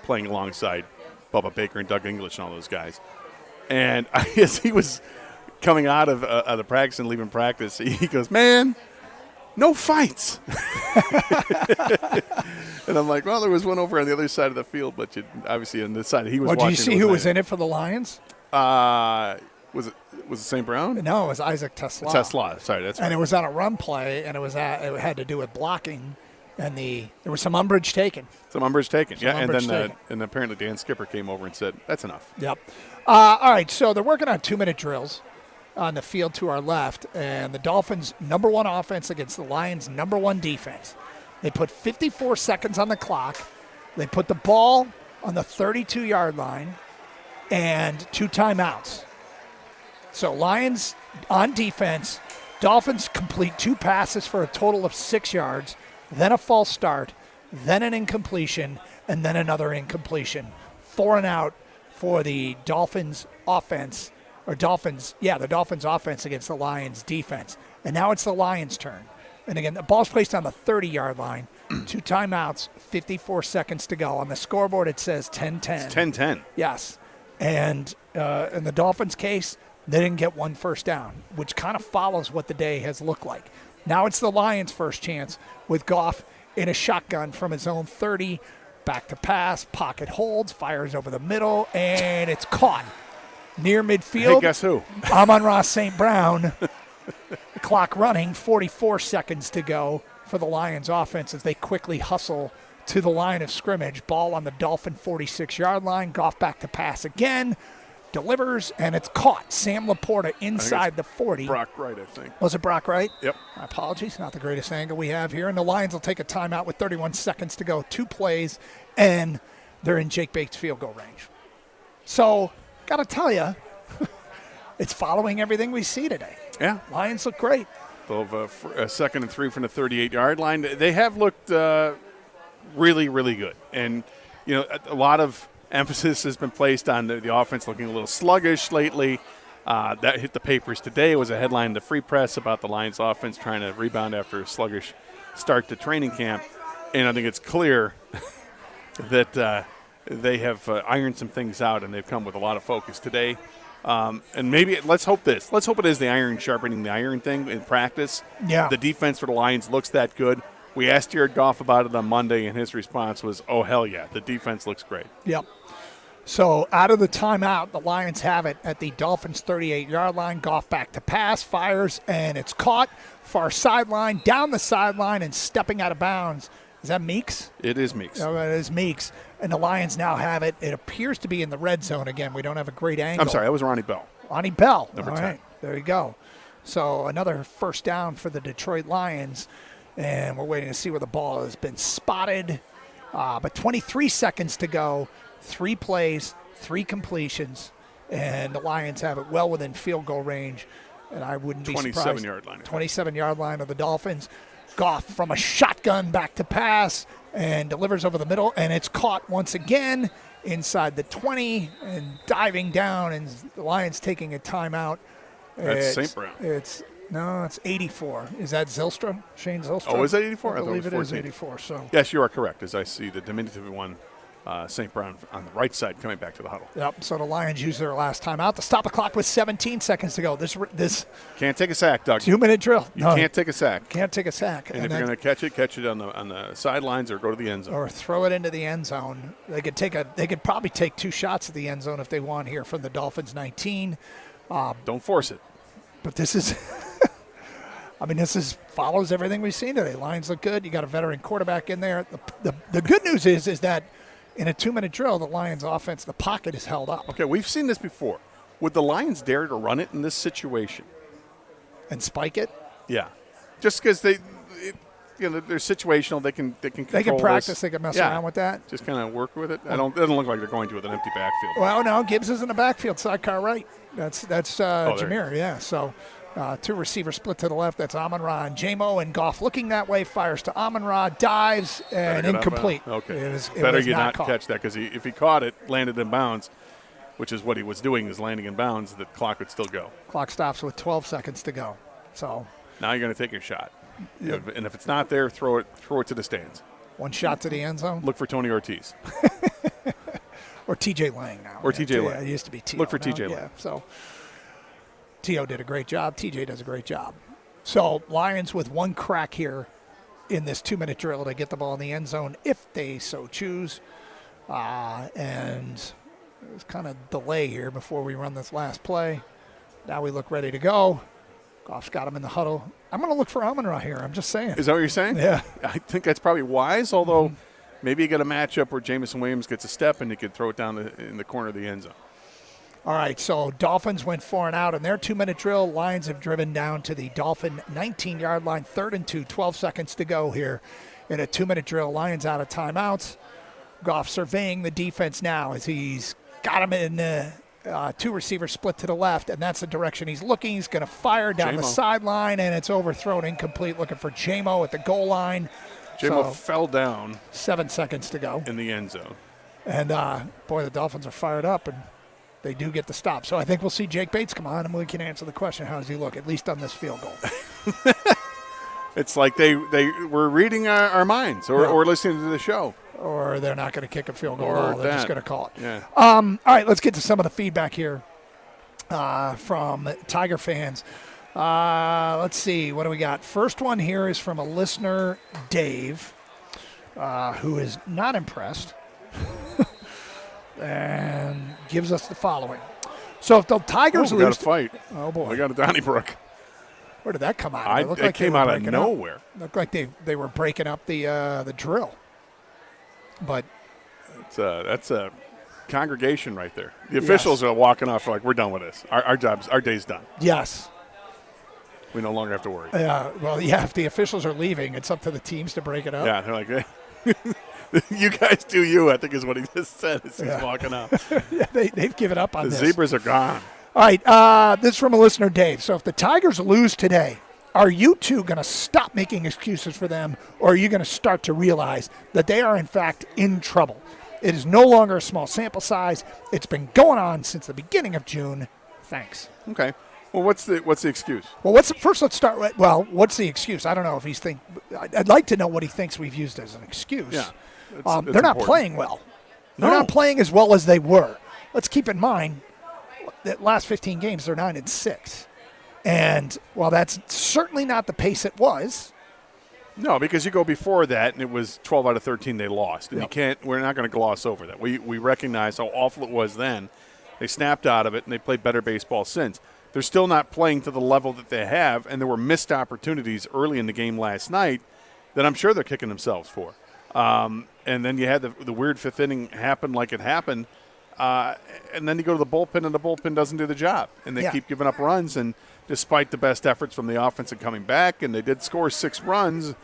playing alongside Bubba Baker and Doug English and all those guys. And as he was coming out of the practice and leaving practice, he goes, "Man, no fights." And I'm like, well, there was one over on the other side of the field, but obviously on the side he was watching. Did you see who was in it for the Lions? Was it St. Brown? No, it was Isaac Tesla. Tesla, sorry, that's right. And it was on a run play, and it had to do with blocking, and there was some umbrage taken. And apparently Dan Skipper came over and said, "That's enough." Yep. All right, so they're working on 2-minute drills on the field to our left, and the Dolphins' number 1 offense against the Lions' number 1 defense. They put 54 seconds on the clock. They put the ball on the 32-yard line and 2 timeouts. So Lions on defense, Dolphins complete 2 passes for a total of 6 yards, then a false start, then an incompletion, and then another incompletion. 4 and out for the Dolphins offense, the Dolphins offense against the Lions defense. And now it's the Lions' turn. And again, the ball's placed on the 30-yard line. 2 timeouts, 54 seconds to go. On the scoreboard, it says 10-10. It's 10-10. Yes. And in the Dolphins' case, they didn't get 1 first down, which kind of follows what the day has looked like. Now it's the Lions' first chance with Goff in a shotgun from his own 30. Back to pass, pocket holds, fires over the middle, and it's caught near midfield. Hey, guess who? Amon-Ra St. Brown. Clock running, 44 seconds to go for the Lions offense as they quickly hustle to the line of scrimmage. Ball on the Dolphin 46-yard line. Goff back to pass again. Delivers, and it's caught. Sam Laporta inside the 40. Brock Wright, I think. Was it Brock Wright? Yep. My apologies. Not the greatest angle we have here. And the Lions will take a timeout with 31 seconds to go. 2 plays, and they're in Jake Bates field goal range. So, got to tell you, it's following everything we see today. Yeah. Lions look great. They'll have a 2nd and 3 from the 38-yard line. They have looked really, really good. And, a lot of emphasis has been placed on the offense looking a little sluggish lately. That hit the papers today. It was a headline in the Free Press about the Lions offense trying to rebound after a sluggish start to training camp. And I think it's clear that they have ironed some things out, and they've come with a lot of focus today. And maybe let's hope it is the iron sharpening the iron thing in practice. Yeah. The defense for the Lions looks that good. We asked Jared Goff about it on Monday, and his response was, "Oh, hell yeah, the defense looks great." Yep. So out of the timeout, the Lions have it at the Dolphins' 38-yard line. Goff back to pass, fires, and it's caught. Far sideline, down the sideline, and stepping out of bounds. Is that Meeks? It is Meeks. Oh, it is Meeks. And the Lions now have it. It appears to be in the red zone again. We don't have a great angle. I'm sorry, that was Ronnie Bell. Ronnie Bell. Number All 10. right, there you go. So another first down for the Detroit Lions. And we're waiting to see where the ball has been spotted. But 23 seconds to go. 3 plays, 3 completions. And the Lions have it well within field goal range. And I wouldn't be surprised. 27-yard line. 27-yard line of the Dolphins. Goff from a shotgun back to pass and delivers over the middle. And it's caught once again inside the 20 and diving down. And the Lions taking a timeout. That's St. Brown. It's 84. Is that Zylstra? Shane Zylstra? Oh, is that 84? I believe it it was is 84. So yes, you are correct. As I see the diminutive one, St. Brown on the right side coming back to the huddle. Yep. So the Lions use their last timeout to stop the clock with 17 seconds to go. This can't take a sack, Doug. 2-minute drill. You can't take a sack. Can't take a sack. And if you're going to catch it on the sidelines or go to the end zone or throw it into the end zone. They could probably take 2 shots at the end zone if they want here from the Dolphins 19. Don't force it. But this is. This follows everything we've seen today. Lions look good. You got a veteran quarterback in there. The good news is that in a 2-minute drill, the Lions offense, the pocket is held up. Okay, we've seen this before. Would the Lions dare to run it in this situation? And spike it? Yeah. Just because they're situational, they can control They can practice. This. They can mess around with that. Just kind of work with it. It doesn't look like they're going to with an empty backfield. Well, no, Gibbs is in the backfield, sidecar right. That's Jameer, yeah. So Two receivers split to the left. That's Amon-Ra and J-Mo, and Goff looking that way, fires to Amon-Ra, dives, and incomplete. Okay. It Better was you not caught. catch that, because if he caught it, landed in bounds, which is what he was doing, is landing in bounds, the clock would still go. Clock stops with 12 seconds to go. So now you're going to take your shot. Yep. And if it's not there, throw it to the stands. one shot to the end zone. Look for Tony Ortiz. Or T.J. Lang now. Or T.J. Lang. Yeah, it used to be T.O. Look for now. T.J. Lang. Yeah, so T.O. did a great job. T.J. does a great job. So Lions with one crack here in this 2-minute drill to get the ball in the end zone if they so choose. And there's kind of delay here before we run this last play. Now we look ready to go. Goff's got him in the huddle. I'm going to look for Amon-Ra here. I'm just saying. Is that what you're saying? Yeah. I think that's probably wise, although maybe you get a matchup where Jamison Williams gets a step and you could throw it down in the corner of the end zone. All right, so Dolphins went 4 and out in their 2-minute drill. Lions have driven down to the Dolphin 19-yard line, 3rd and 2, 12 seconds to go here in a 2-minute drill. Lions out of timeouts. Goff surveying the defense now as he's got him in the two receivers split to the left, and that's the direction he's looking. He's going to fire down the sideline, and it's overthrown, incomplete, looking for J-Mo at the goal line. J-Mo fell down. 7 seconds to go. In the end zone. And, boy, the Dolphins are fired up, and they do get the stop. So I think we'll see Jake Bates come on, and we can answer the question, how does he look, at least on this field goal? It's like they were reading our minds or listening to the show. Or they're not going to kick a field goal Or at all. They're that. just going to call it. Yeah. All right, let's get to some of the feedback here from Tiger fans. Let's see. What do we got? First one here is from a listener, Dave, who is not impressed and gives us the following. So if the Tigers we got lose... a fight. Oh, boy. We got a Donnybrook. Where did that come out of? It came out of nowhere. Looked like they were breaking up the drill. But that's a congregation right there. The officials are walking off like, we're done with this. Our day's done. Yes. We no longer have to worry. Well, yeah, if the officials are leaving, it's up to the teams to break it up. Yeah, they're like, hey, you guys do you, I think is what he just said as he's walking out. Yeah, they've given up on the this. Zebras are gone. All right, this is from a listener, Dave. So if the Tigers lose today, are you two going to stop making excuses for them, or are you going to start to realize that they are, in fact, in trouble? It is no longer a small sample size. It's been going on since the beginning of June. Thanks. Okay. Well, what's the excuse? Well, first let's start with, what's the excuse? I don't know if he's I'd like to know what he thinks we've used as an excuse. Yeah. They're not playing well. They're not playing as well as they were. Let's keep in mind that last 15 games, they're 9-6. And while that's certainly not the pace it was. No, because you go before that, and it was 12 out of 13 they lost. And we're not going to gloss over that. We recognize how awful it was then. They snapped out of it, and they played better baseball since. They're still not playing to the level that they have, and there were missed opportunities early in the game last night that I'm sure they're kicking themselves for. And then you had the weird fifth inning happen like it happened, and then you go to the bullpen, and the bullpen doesn't do the job. And they keep giving up runs, and despite the best efforts from the offense and coming back, and they did score 6 runs,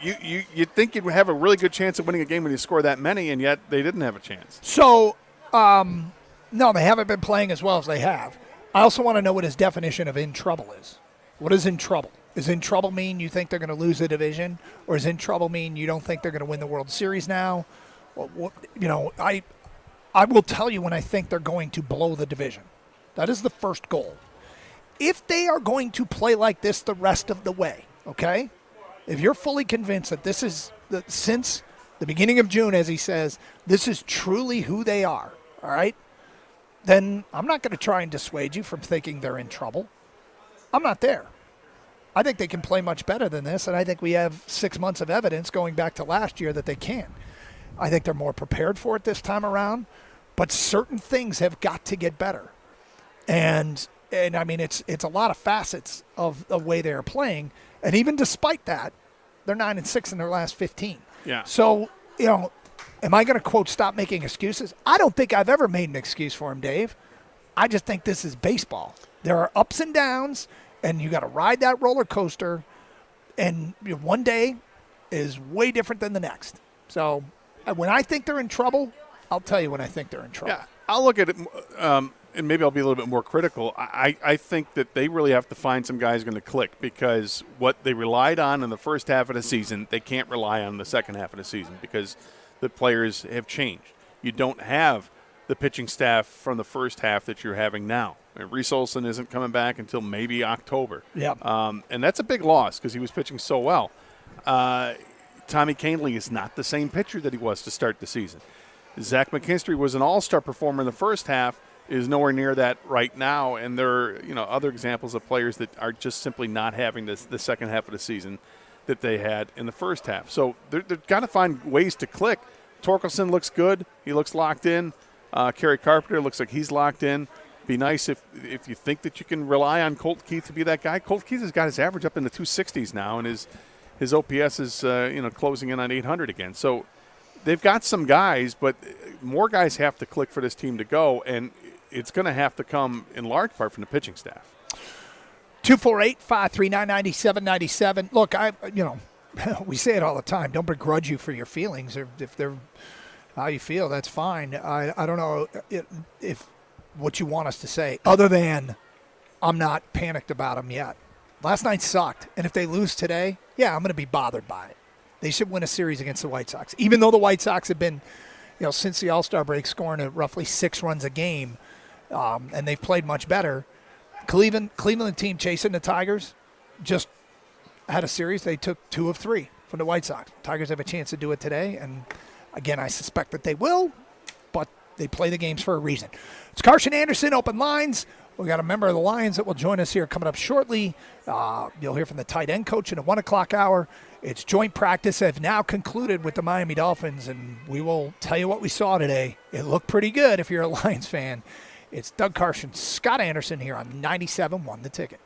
you'd think you'd have a really good chance of winning a game when you score that many, and yet they didn't have a chance. So, no, they haven't been playing as well as they have. I also want to know what his definition of in trouble is. What is in trouble? Does in trouble mean you think they're going to lose the division? Or does in trouble mean you don't think they're going to win the World Series now? I will tell you when I think they're going to blow the division. That is the first goal. If they are going to play like this the rest of the way, okay? If you're fully convinced that this is, since the beginning of June, as he says, this is truly who they are, all right? Then I'm not going to try and dissuade you from thinking they're in trouble. I'm not there. I think they can play much better than this, and I think we have 6 months of evidence going back to last year that they can. I think they're more prepared for it this time around, but certain things have got to get better. And I mean, it's a lot of facets of the way they're playing, and even despite that, they're 9-6 in their last 15. Yeah. So, am I going to, quote, stop making excuses? I don't think I've ever made an excuse for him, Dave. I just think this is baseball. There are ups and downs, and you got to ride that roller coaster, and one day is way different than the next. So when I think they're in trouble, I'll tell you when I think they're in trouble. Yeah, I'll look at it and maybe I'll be a little bit more critical, I think that they really have to find some guys going to click, because what they relied on in the first half of the season, they can't rely on in the second half of the season because the players have changed. You don't have the pitching staff from the first half that you're having now. And Reese Olson isn't coming back until maybe October. Yep. And that's a big loss because he was pitching so well. Tommy Kahnle is not the same pitcher that he was to start the season. Zach McKinstry was an all-star performer in the first half, is nowhere near that right now, and there are other examples of players that are just simply not having the second half of the season that they had in the first half. So they've got to find ways to click. Torkelson looks good. He looks locked in. Kerry Carpenter looks like he's locked in. Be nice if you think that you can rely on Colt Keith to be that guy. Colt Keith has got his average up in the 260s now, and his OPS is closing in on 800 again. So they've got some guys, but more guys have to click for this team to go, and it's going to have to come in large part from the pitching staff. 248-539-9797. Look, we say it all the time. Don't begrudge you for your feelings, or if they're how you feel, that's fine. I don't know if what you want us to say, other than I'm not panicked about them yet. Last night sucked, and if they lose today, yeah, I'm going to be bothered by it. They should win a series against the White Sox, even though the White Sox have been, since the All-Star break, scoring at roughly 6 runs a game. And they've played much better. Cleveland team chasing the Tigers just had a series. They took 2 of 3 from the White Sox. Tigers have a chance to do it today, and again, I suspect that they will, but they play the games for a reason. It's Carson Anderson, Open Lines. We got a member of the Lions that will join us here coming up shortly. You'll hear from the tight end coach in the 1 o'clock hour. It's joint practice have now concluded with the Miami Dolphins, and we will tell you what we saw today. It looked pretty good if you're a Lions fan. It's Doug Carson, Scott Anderson here on 97.1 The Ticket.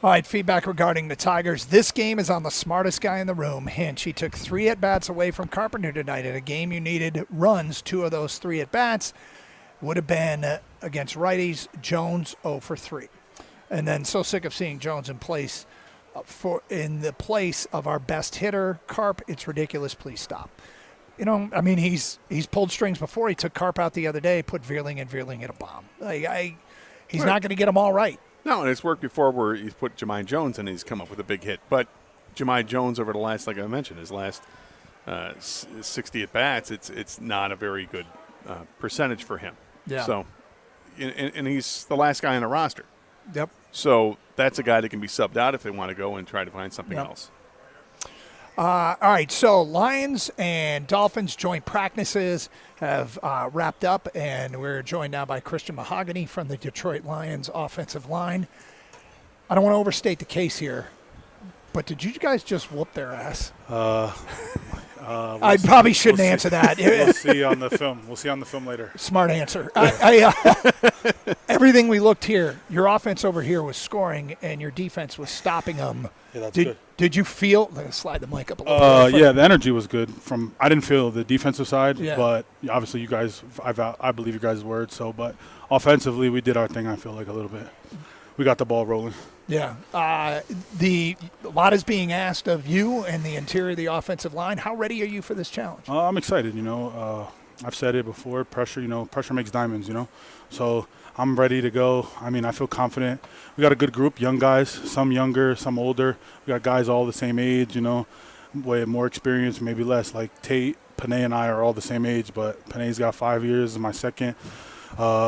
All right, feedback regarding the Tigers. This game is on the smartest guy in the room. Hinch. He took 3 at-bats away from Carpenter tonight. In a game you needed runs, 2 of those 3 at-bats would have been against righties. Jones 0 for 3. And then so sick of seeing Jones in the place of our best hitter, Carp. It's ridiculous. Please stop. You know, I mean, he's pulled strings before. He took Carp out the other day, put Veerling hit a bomb. He's not going to get them all right. No, and it's worked before where he's put Jemai Jones in and he's come up with a big hit. But Jemai Jones over the last, like I mentioned, his last 60 at-bats, it's not a very good percentage for him. Yeah. So, and he's the last guy on the roster. Yep. So that's a guy that can be subbed out if they want to go and try to find something else. All right, so Lions and Dolphins joint practices have wrapped up, and we're joined now by Christian Mahogany from the Detroit Lions offensive line. I don't want to overstate the case here, but did you guys just whoop their ass? I probably shouldn't answer that. We'll see on the film. We'll see on the film later. Smart answer. Everything we looked here, your offense over here was scoring, and your defense was stopping them. Yeah, that's good. Did you feel? Let's slide the mic up a little bit. Yeah, the energy was good. I didn't feel the defensive side, Yeah. but obviously you guys, I believe you guys' word. So, but offensively, we did our thing. I feel like a little bit. We got the ball rolling. Yeah. A lot is being asked of you and the interior of the offensive line. How ready are you for this challenge? I'm excited. I've said it before. Pressure. Pressure makes diamonds. So I'm ready to go. I mean, I feel confident. We got a good group, young guys, some younger, some older. We got guys all the same age, way more experience, maybe less. Like Tate, Panay, and I are all the same age, but Panay's got 5 years, my second.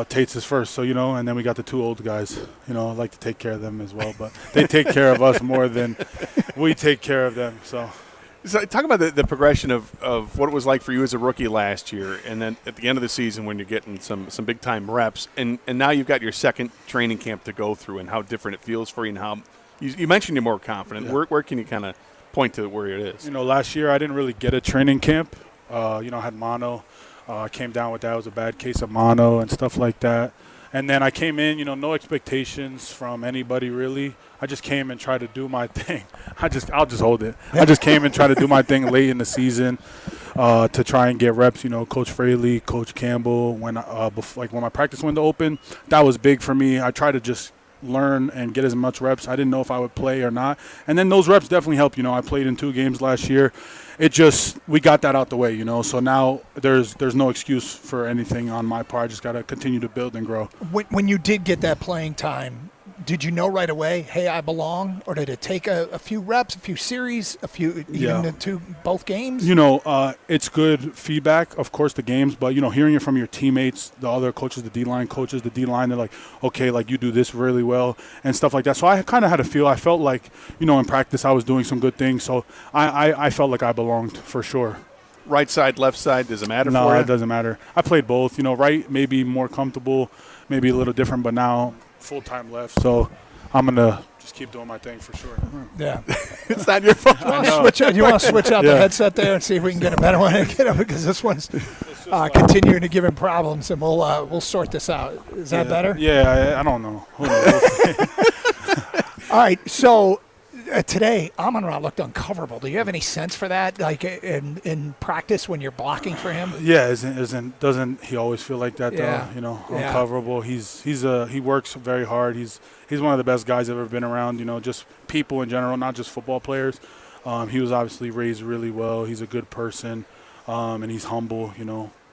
Tate's his first, and then we got the 2 old guys. I like to take care of them as well, but they take care of us more than we take care of them. So talk about the progression of what it was like for you as a rookie last year, and then at the end of the season when you're getting some big-time reps, and now you've got your second training camp to go through and how different it feels for you and how you mentioned you're more confident. Yeah. Where can you kind of point to where it is? Last year I didn't really get a training camp. I had mono. I came down with that. It was a bad case of mono and stuff like that. And then I came in, no expectations from anybody really. I just came and tried to do my thing. I'll just hold it. I just came and tried to do my thing late in the season to try and get reps. Coach Fraley, Coach Campbell, when my practice window opened, that was big for me. I tried to just learn and get as much reps. I didn't know if I would play or not. And then those reps definitely help. I played in 2 games last year. We got that out the way, So now there's no excuse for anything on my part. I just got to continue to build and grow. When you did get that playing time, did you know right away, hey, I belong? Or did it take a few reps, a few series, even into both games? It's good feedback, of course, the games, but, hearing it from your teammates, the other coaches, the D-line coaches, the D-line, they're like, okay, you do this really well and stuff like that. So I kind of had a feel. I felt like, in practice I was doing some good things. So I felt like I belonged for sure. Right side, left side, does it matter for you? No, it doesn't matter. I played both. Right, maybe more comfortable, maybe a little different, but now full-time left. So I'm going to just keep doing my thing for sure. Yeah. It's not your fault. You want to switch out the headset there and see if we can get a better one? Because this one's continuing to give him problems, and we'll sort this out. Is that better? Yeah, I don't know. Who knows? All right, so today, Amon-Ra looked uncoverable. Do you have any sense for that, in practice when you're blocking for him? Yeah, doesn't he always feel like that, though? Yeah. Uncoverable. He works very hard. He's one of the best guys I've ever been around, just people in general, not just football players. He was obviously raised really well. He's a good person, and he's humble,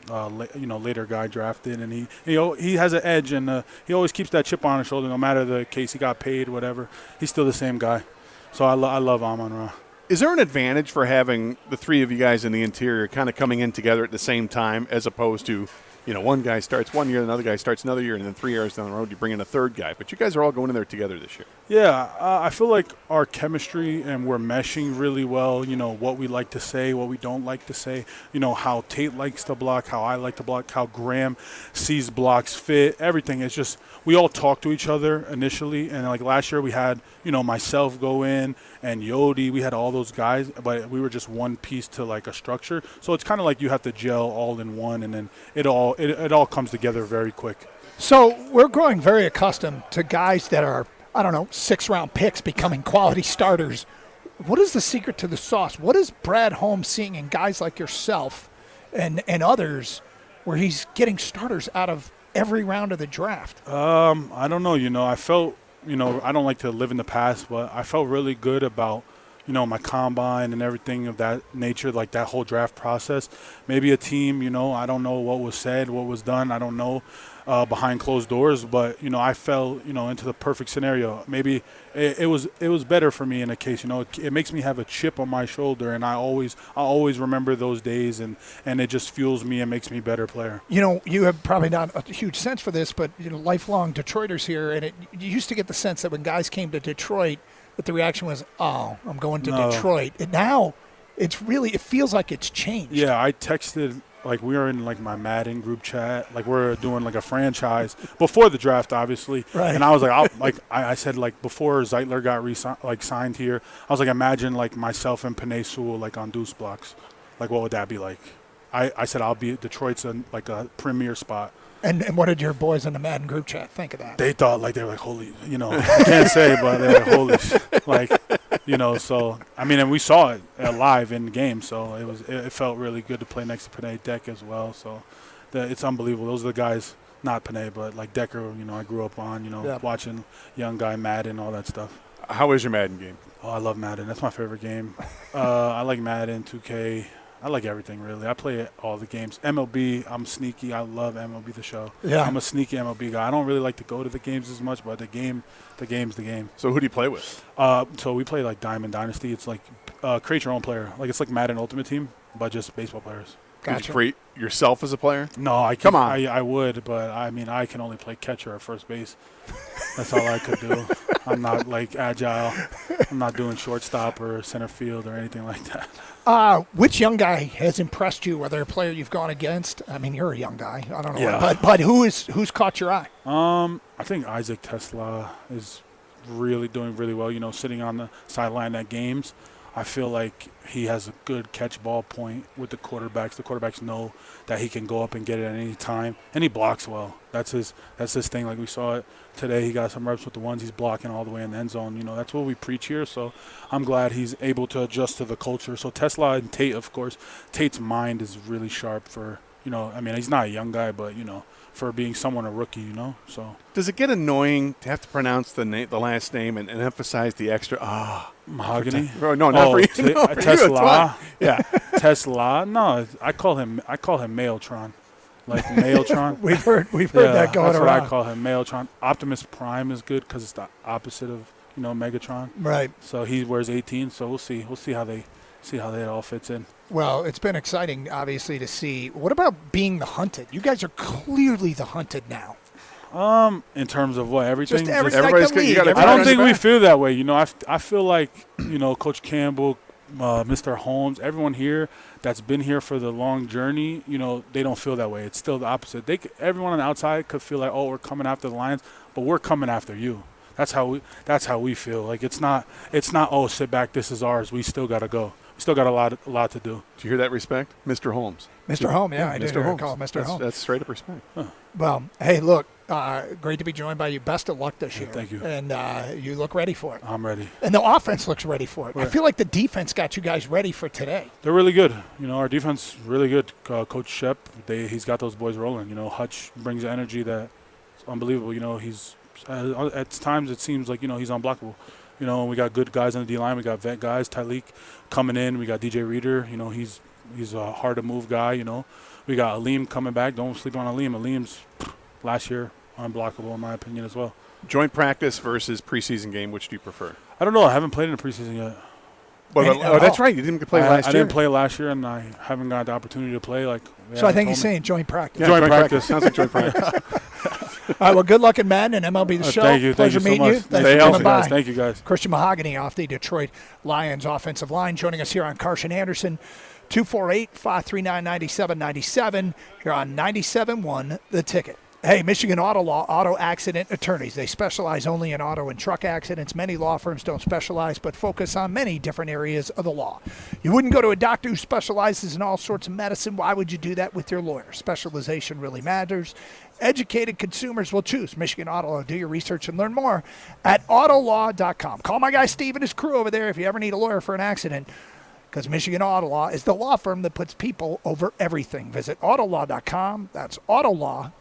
later guy drafted, and he has an edge, and he always keeps that chip on his shoulder no matter the case. He got paid, whatever. He's still the same guy. So I love Amon-Ra. Is there an advantage for having the 3 of you guys in the interior kind of coming in together at the same time as opposed to, one guy starts 1 year, another guy starts another year, and then 3 years down the road you bring in a third guy? But you guys are all going in there together this year. Yeah, I feel like our chemistry and we're meshing really well, what we like to say, what we don't like to say, how Tate likes to block, how I like to block, how Graham sees blocks fit, everything. It's just we all talk to each other initially, and last year we had, myself go in and Yodi, we had all those guys, but we were just one piece to a structure. So it's kind of like you have to gel all in one, and then it all comes together very quick. So we're growing very accustomed to guys that are I don't know, 6th-round picks becoming quality starters. What is the secret to the sauce? What is Brad Holmes seeing in guys like yourself and others where he's getting starters out of every round of the draft? I don't know. I felt, I don't like to live in the past, but I felt really good about, my combine and everything of that nature, like that whole draft process. Maybe a team, I don't know what was said, what was done. I don't know behind closed doors, but, I fell, into the perfect scenario. Maybe it was better for me in a case, it makes me have a chip on my shoulder, and I always remember those days, and it just fuels me and makes me a better player. You have probably not a huge sense for this, but, lifelong Detroiters here, and you used to get the sense that when guys came to Detroit, that the reaction was, oh, I'm going to Detroit. And now it feels like it's changed. Yeah, I texted, we were in, my Madden group chat. We're doing, a franchise before the draft, obviously. Right. And I was I said, before Zeitler got signed here, I was imagine, myself and Penei Sewell, on Deuce Blocks. What would that be like? I said, I'll be Detroit's a premier spot. And what did your boys in the Madden group chat think of that? They thought they were holy, I can't say, but they're holy, so and we saw it live in the game, so it felt really good to play next to Penei Deck as well. So it's unbelievable. Those are the guys, not Penei, but Decker. I grew up on, watching young guy Madden, all that stuff. How is your Madden game? Oh, I love Madden. That's my favorite game. I like Madden, 2K. I like everything, really. I play all the games. MLB, I'm sneaky. I love MLB The Show. Yeah. I'm a sneaky MLB guy. I don't really like to go to the games as much, but the game's the game. So who do you play with? So we play Diamond Dynasty. It's create your own player. It's like Madden Ultimate Team, but just baseball players. Gotcha. Would you create yourself as a player? No, Come on. I would, but I can only play catcher or first base. That's all I could do. I'm not agile. I'm not doing shortstop or center field or anything like that. Which young guy has impressed you? Whether a player you've gone against? You're a young guy. I don't know. Yeah. But who's caught your eye? I think Isaac Tesla is really doing really well. Sitting on the sideline at games, I feel like he has a good catch ball point with the quarterbacks. The quarterbacks know that he can go up and get it at any time, and he blocks well. That's his thing. We saw it today. He got some reps with the ones. He's blocking all the way in the end zone. That's what we preach here. So I'm glad he's able to adjust to the culture. So Tesla and Tate, of course, Tate's mind is really sharp for, he's not a young guy, but, for being someone a rookie, So does it get annoying to have to pronounce the last name and emphasize the extra Mahogany? No, not for you. No, for Tesla. You, yeah, Tesla. No, I call him Mailtron. Mailtron. we've heard that going that's around. What I call him, Mailtron. Optimus Prime is good because it's the opposite of Megatron. Right. So he wears 18. So we'll see how that all fits in. Well, it's been exciting, obviously, to see. What about being the hunted? You guys are clearly the hunted now. In terms of what, everything? Just everybody's I don't think we feel that way. I feel like Coach Campbell, Mr. Holmes, everyone here that's been here for the long journey, they don't feel that way. It's still the opposite. Everyone on the outside could feel like, oh, we're coming after the Lions, but we're coming after you. That's how we feel. It's not oh, sit back, this is ours. We still got to go. We still got a lot to do. Do you hear that respect? Mr. Holmes. Mr. Holmes, yeah, I did Mr. Holmes. call Mr. Holmes. That's straight up respect. Huh. Well, hey, look, great to be joined by you. Best of luck this year. Thank you. And you look ready for it. I'm ready. And the offense looks ready for it. Right. I feel like the defense got you guys ready for today. They're really good. Our defense really good. Coach Shep, he's got those boys rolling. Hutch brings energy that's unbelievable. He's at times it seems like he's unblockable. We got good guys on the D-line. We got vet guys. Tyleek coming in. We got DJ Reader. He's a hard-to-move guy, We got Aleem coming back. Don't sleep on Aleem. Aleem's, last year, unblockable in my opinion as well. Joint practice versus preseason game, which do you prefer? I don't know. I haven't played in a preseason yet. That's right. You didn't play last year. I didn't play last year, and I haven't got the opportunity to play. So I think he's saying joint practice. Yeah, joint practice. Sounds like joint practice. All right, well, good luck in Madden and MLB The Show. Thank you. Pleasure Thank you so meeting much. you. Thanks for coming by. Thank you, guys. Christian Mahogany off the Detroit Lions offensive line, joining us here on Carson Anderson, 248-539-9797. Here on 97.1 The Ticket. Hey, Michigan Auto Law, auto accident attorneys. They specialize only in auto and truck accidents. Many law firms don't specialize, but focus on many different areas of the law. You wouldn't go to a doctor who specializes in all sorts of medicine. Why would you do that with your lawyer? Specialization really matters. Educated consumers will choose Michigan Auto Law. Do your research and learn more at autolaw.com. Call my guy Steve and his crew over there if you ever need a lawyer for an accident, because Michigan Auto Law is the law firm that puts people over everything. Visit autolaw.com. That's autolaw.com.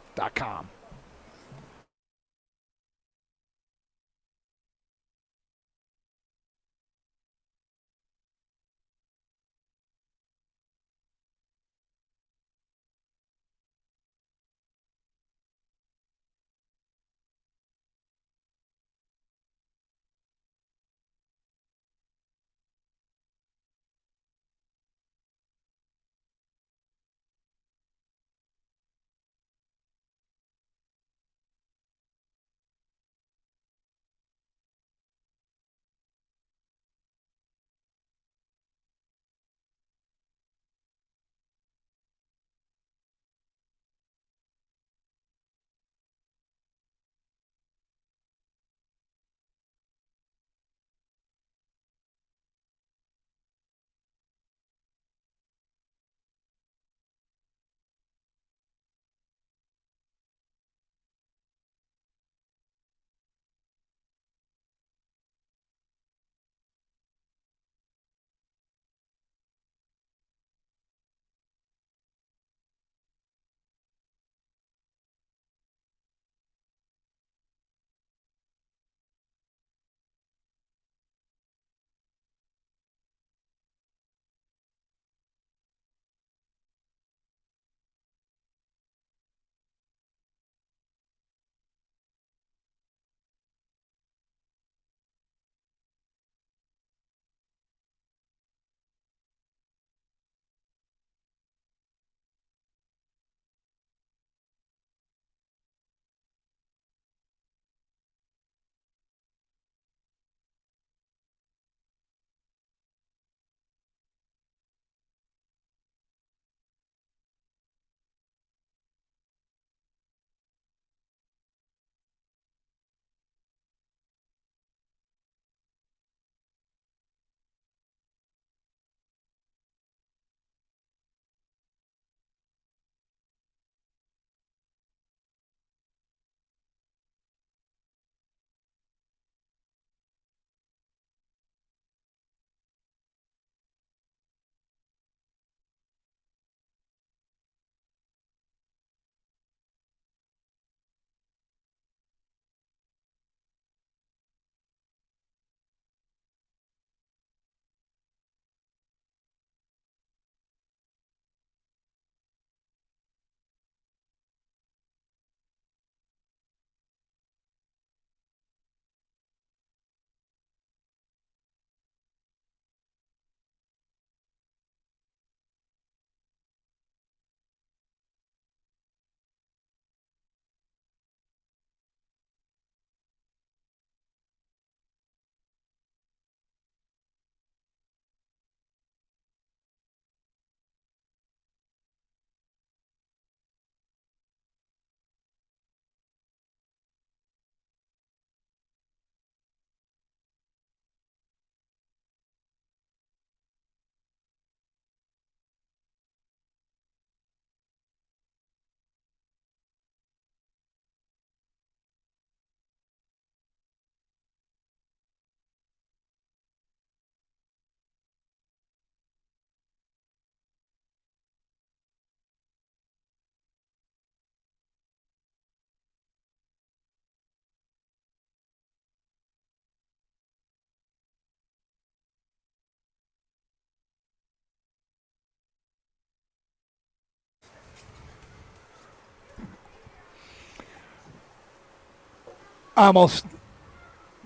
I almost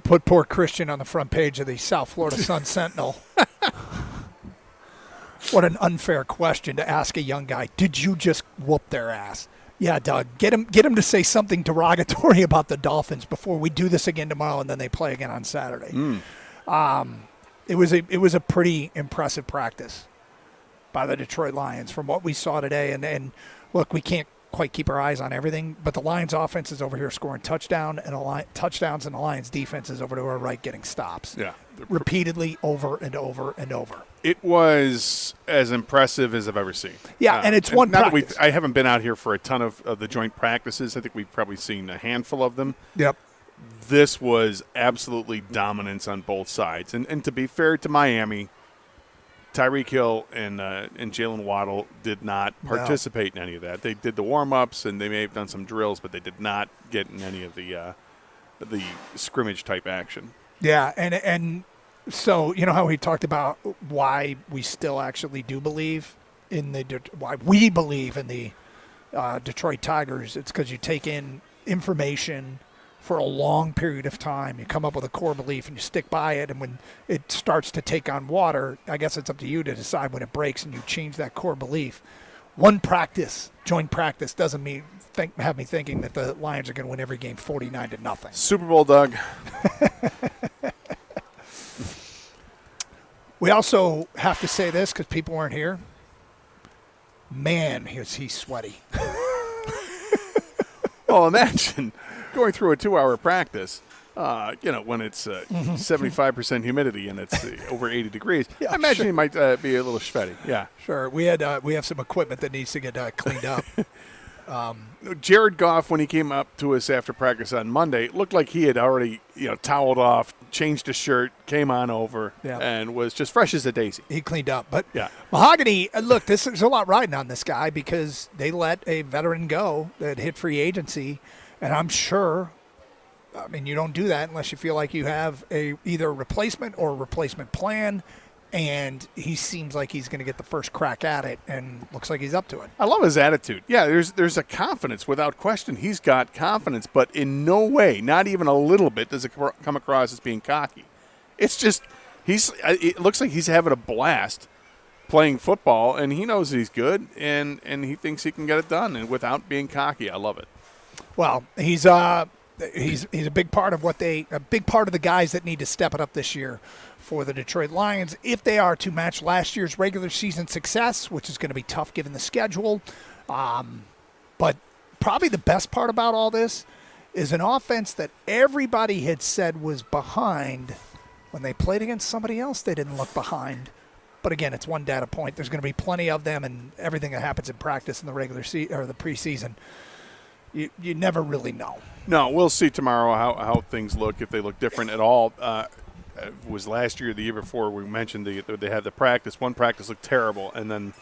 put poor Christian on the front page of the South Florida Sun Sentinel. What an unfair question to ask a young guy. Did you just whoop their ass? Yeah, Doug, get him to say something derogatory about the Dolphins before we do this again tomorrow and then they play again on Saturday. It was a pretty impressive practice by the Detroit Lions from what we saw today. And look, we can't quite keep our eyes on everything. But the Lions offense is over here scoring touchdowns, and the Lions defense is over to our right getting stops. Yeah. Repeatedly over and over and over. It was as impressive as I've ever seen. Yeah, and it's one practice. I haven't been out here for a ton of the joint practices. I think we've probably seen a handful of them. Yep. This was absolutely dominance on both sides. And to be fair to Miami, Tyreek Hill and Jalen Waddle did not participate in any of that. They did the warm-ups, and they may have done some drills, but they did not get in any of the scrimmage-type action. Yeah, and so you know how we talked about why we still actually do believe in why we believe in the Detroit Tigers. It's because you take in information for a long period of time. You come up with a core belief and you stick by it. And when it starts to take on water, I guess it's up to you to decide when it breaks and you change that core belief. One practice, joint practice, doesn't have me thinking that the Lions are going to win every game 49-0. Super Bowl, Doug. We also have to say this because people weren't here. Man, he's sweaty. Well, imagine going through a 2-hour practice, when it's 75% humidity and it's over 80 degrees. Yeah, I imagine sure. he might be a little sweaty. Yeah. Sure. We have some equipment that needs to get cleaned up. Jared Goff, when he came up to us after practice on Monday, looked like he had already, toweled off, changed his shirt, came on over, and was just fresh as a daisy. He cleaned up. But yeah. Mahogany, look, there's a lot riding on this guy because they let a veteran go that hit free agency, and I'm sure, you don't do that unless you feel like you have either a replacement or a replacement plan. And he seems like he's going to get the first crack at it, and looks like he's up to it. I love his attitude. Yeah, there's a confidence without question. He's got confidence, but in no way, not even a little bit, does it come across as being cocky. It's just it looks like he's having a blast playing football, and he knows he's good, and he thinks he can get it done, and without being cocky. I love it. Well, he's a big part of the guys that need to step it up this year for the Detroit Lions if they are to match last year's regular season success, which is going to be tough given the schedule. But probably the best part about all this is an offense that everybody had said was behind. When they played against somebody else, they didn't look behind. But again, it's one data point. There's going to be plenty of them, and everything that happens in practice in the regular season or the preseason, you never really know. No, we'll see tomorrow how things look, if they look different at all. Was last year, the year before, we mentioned they had the practice. One practice looked terrible, and then,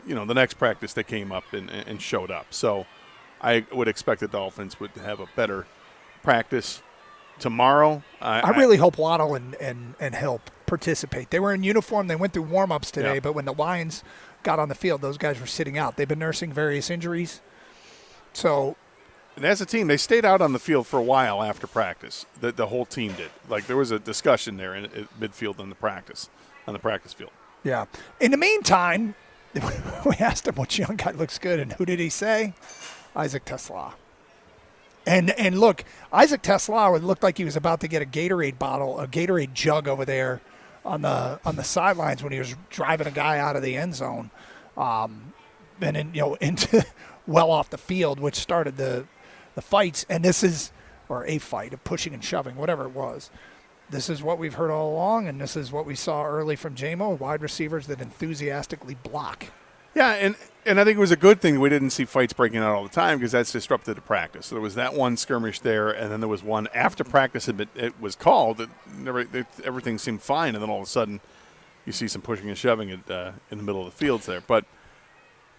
the next practice they came up and showed up. So I would expect the Dolphins would have a better practice tomorrow. I really hope Waddle and Hill participate. They were in uniform. They went through warm-ups today, but when the Lions got on the field, those guys were sitting out. They've been nursing various injuries. So, and as a team, they stayed out on the field for a while after practice. The whole team did. Like, there was a discussion there in midfield on the practice field. Yeah. In the meantime, we asked him which young guy looks good, and who did he say? Isaac Tesla. And look, Isaac Tesla looked like he was about to get a Gatorade jug over there on the sidelines when he was driving a guy out of the end zone, and then into well off the field, which started the fights. And this is, or a fight of pushing and shoving, whatever it was. This is what we've heard all along, and this is what we saw early from JMO, wide receivers that enthusiastically block. Yeah, and I think it was a good thing we didn't see fights breaking out all the time, because that's disrupted the practice. So there was that one skirmish there, and then there was one after practice it was called. Everything seemed fine, and then all of a sudden you see some pushing and shoving in the middle of the fields there. But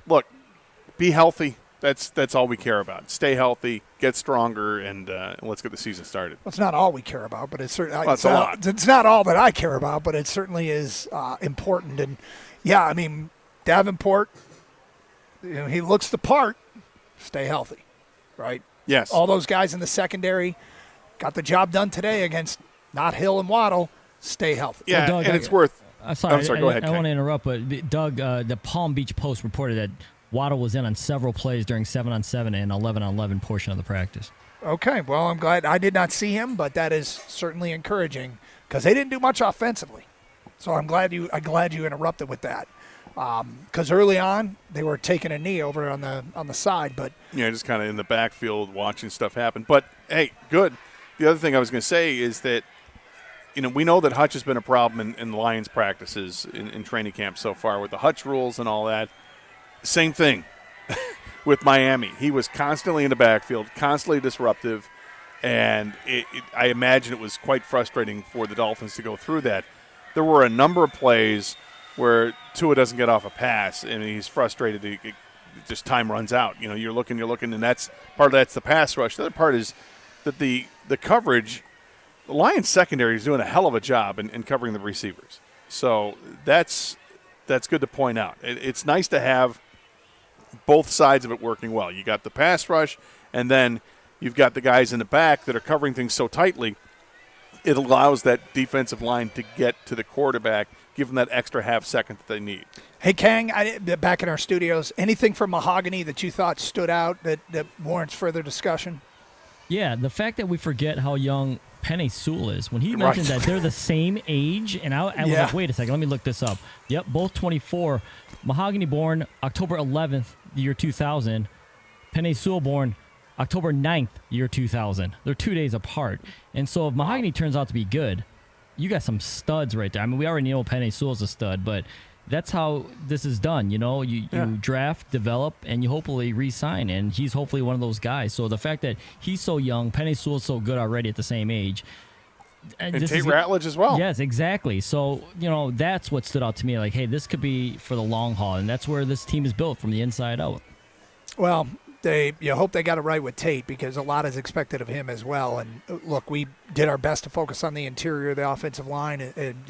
look, be healthy. That's all we care about. Stay healthy, get stronger, and let's get the season started. Well, it's not all we care about, but it's certainly a lot. It's not all that I care about, but it certainly is important. And yeah, Davenport, he looks the part. Stay healthy, right? Yes. All those guys in the secondary got the job done today against not Hill and Waddle. Stay healthy. Yeah, Doug, and it's worth. Sorry, go ahead. I don't want to interrupt, but Doug, the Palm Beach Post reported that Waddle was in on several plays during 7-on-7 and 11-on-11 portion of the practice. Okay, well, I'm glad I did not see him, but that is certainly encouraging because they didn't do much offensively. So I'm glad you interrupted with that. Because early on they were taking a knee over on the side, but Yeah, just kind of in the backfield watching stuff happen. But, hey, good. The other thing I was going to say is that, we know that Hutch has been a problem in the Lions practices in training camp so far with the Hutch rules and all that. Same thing with Miami. He was constantly in the backfield, constantly disruptive, and I imagine it was quite frustrating for the Dolphins to go through that. There were a number of plays where Tua doesn't get off a pass, and he's frustrated. Just time runs out. You're looking, and that's part of that's the pass rush. The other part is that the coverage, the Lions secondary is doing a hell of a job in covering the receivers. So that's good to point out. It's nice to have both sides of it working well. You got the pass rush, and then you've got the guys in the back that are covering things so tightly, it allows that defensive line to get to the quarterback, give them that extra half second that they need. Hey, Kang, back in our studios, anything from Mahogany that you thought stood out that warrants further discussion? Yeah, the fact that we forget how young Penei Sewell is. When he mentioned that they're the same age, and I was like, wait a second, let me look this up. Yep, both 24. Mahogany born October 11th, year 2000. Penei Sewell born October 9th, year 2000. They're 2 days apart. And so if Mahogany turns out to be good, you got some studs right there. I mean, we already know Penei Sewell's a stud, but that's how this is done. You draft, develop, and you hopefully re-sign. And he's hopefully one of those guys. So the fact that he's so young, Penei Sewell's so good already at the same age. And Tate Ratledge as well. Yes, exactly. So, that's what stood out to me. Like, hey, this could be for the long haul. And that's where this team is built from the inside out. Well, you hope they got it right with Tate because a lot is expected of him as well. And look, we did our best to focus on the interior of the offensive line, and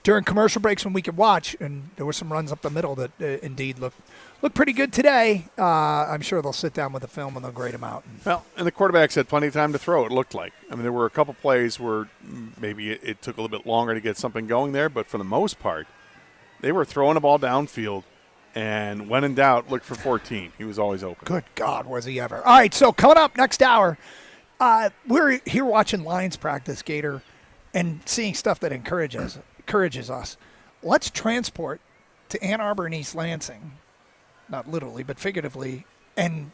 during commercial breaks when we could watch, and there were some runs up the middle that indeed look pretty good today. I'm sure they'll sit down with the film and they'll grade them out. Well, and the quarterbacks had plenty of time to throw. It looked like. I mean, there were a couple plays where maybe it took a little bit longer to get something going there, but for the most part, they were throwing the ball downfield. And when in doubt, look for 14. He was always open. Good God, was he ever. All right, so coming up next hour, we're here watching Lions practice, Gator, and seeing stuff that encourages us. Let's transport to Ann Arbor and East Lansing, not literally, but figuratively, and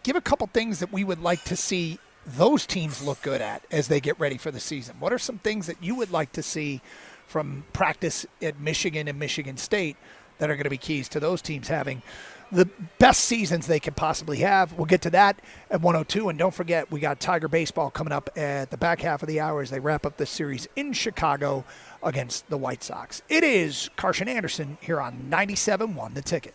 give a couple things that we would like to see those teams look good at as they get ready for the season. What are some things that you would like to see from practice at Michigan and Michigan State that are going to be keys to those teams having the best seasons they could possibly have? We'll get to that at 102. And don't forget, we got Tiger Baseball coming up at the back half of the hour as they wrap up this series in Chicago against the White Sox. It is Carson Anderson here on 97.1 The Ticket.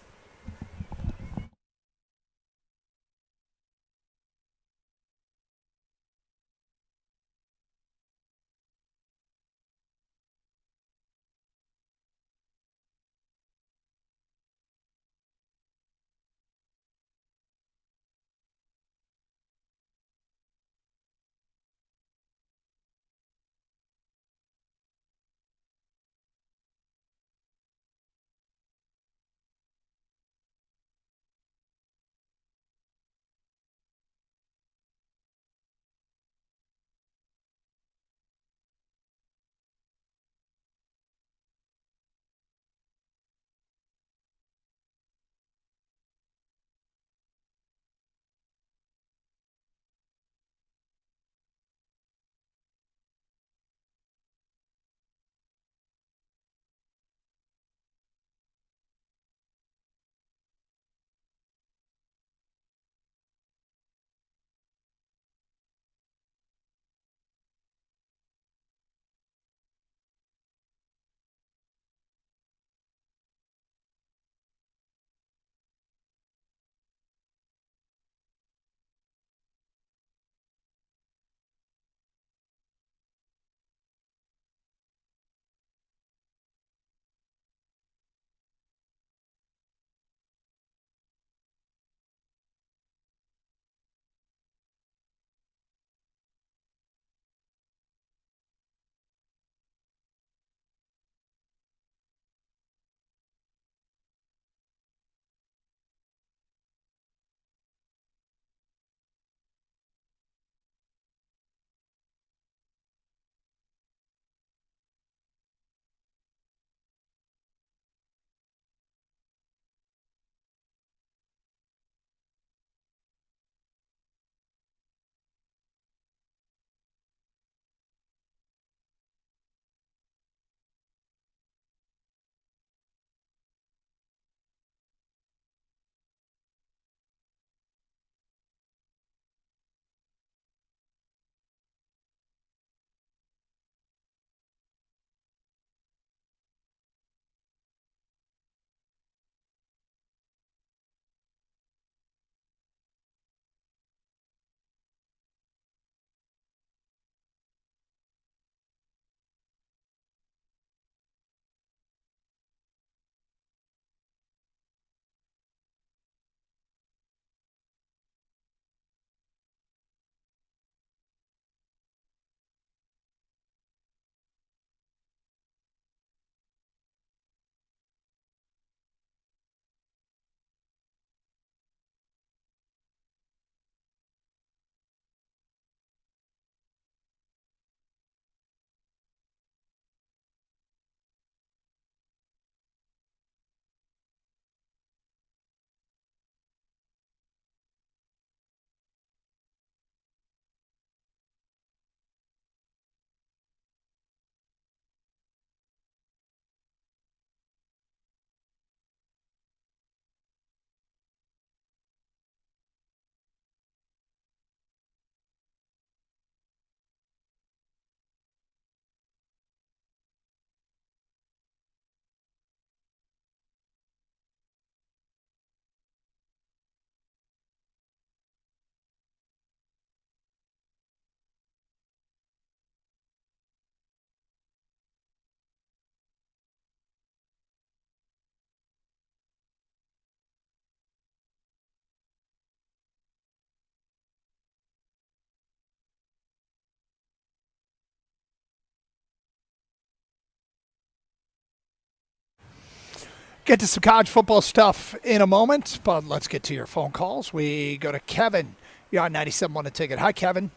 Get to some college football stuff in a moment, but let's get to your phone calls. We go to Kevin. You're on 97.1 The Ticket. Hi, Kevin.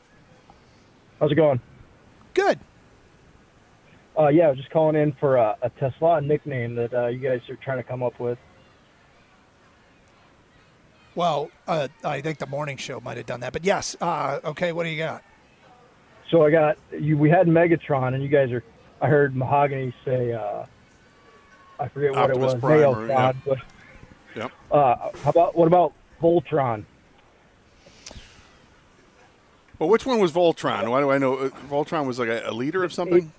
How's it going? Good. Yeah, I was just calling in for a Tesla nickname that you guys are trying to come up with. Well, I think the morning show might have done that, but yes. Okay, what do you got? So I got you. We had Megatron, and you guys are. I heard Mahogany say. I forget what Optimus it was. Prime, Neotron, but Yep. what about Voltron? Well, which one was Voltron? Why do I know Voltron was like a leader of something?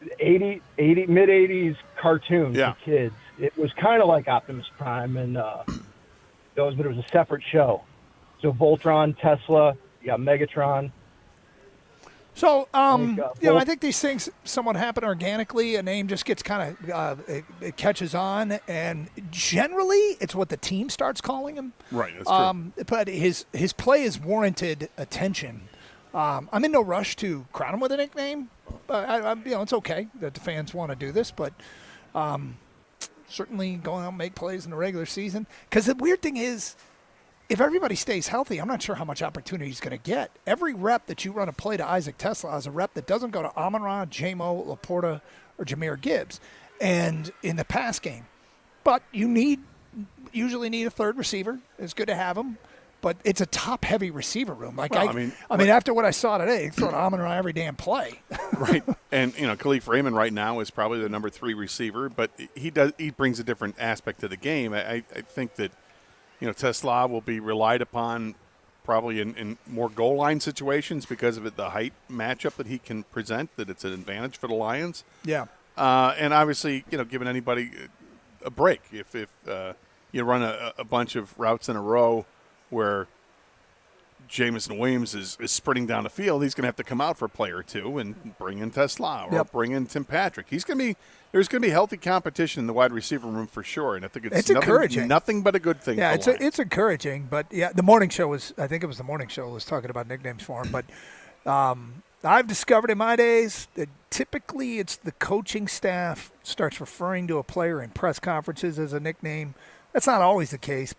mid 80s cartoon Yeah. for kids. It was kind of like Optimus Prime, and but it was a separate show. So Voltron, Tesla, you got Megatron. So, Bolt- I think these things somewhat happen organically. A name just gets kind of it catches on, and generally, it's what the team starts calling him. Right, that's true. But his play is warranted attention. I'm in no rush to crown him with a nickname. It's okay that the fans want to do this, but certainly going out and make plays in the regular season. Because the weird thing is, if everybody stays healthy, I'm not sure how much opportunity he's going to get. Every rep that you run a play to Isaac Tesla is a rep that doesn't go to Amon-Ra, J-Mo, Laporta, or Jahmyr Gibbs, and in the pass game. But you usually need a third receiver. It's good to have him, but it's a top-heavy receiver room. I mean, after what I saw today, throwing Amon-Ra every damn play. Right, and Khalif Raymond right now is probably the number 3 receiver, but he brings a different aspect to the game. I think that. Tesla will be relied upon probably in more goal line situations because of the height matchup that he can present, that it's an advantage for the Lions. Yeah. And obviously, giving anybody a break. If you run a bunch of routes in a row where Jamison Williams is sprinting down the field, he's going to have to come out for a play or two and bring in Tesla or bring in Tim Patrick. There's going to be healthy competition in the wide receiver room for sure, and I think it's encouraging. Nothing but a good thing. Yeah, for it's encouraging. But yeah, the morning show was talking about nicknames for him. But I've discovered in my days that typically it's the coaching staff starts referring to a player in press conferences as a nickname. That's not always the case,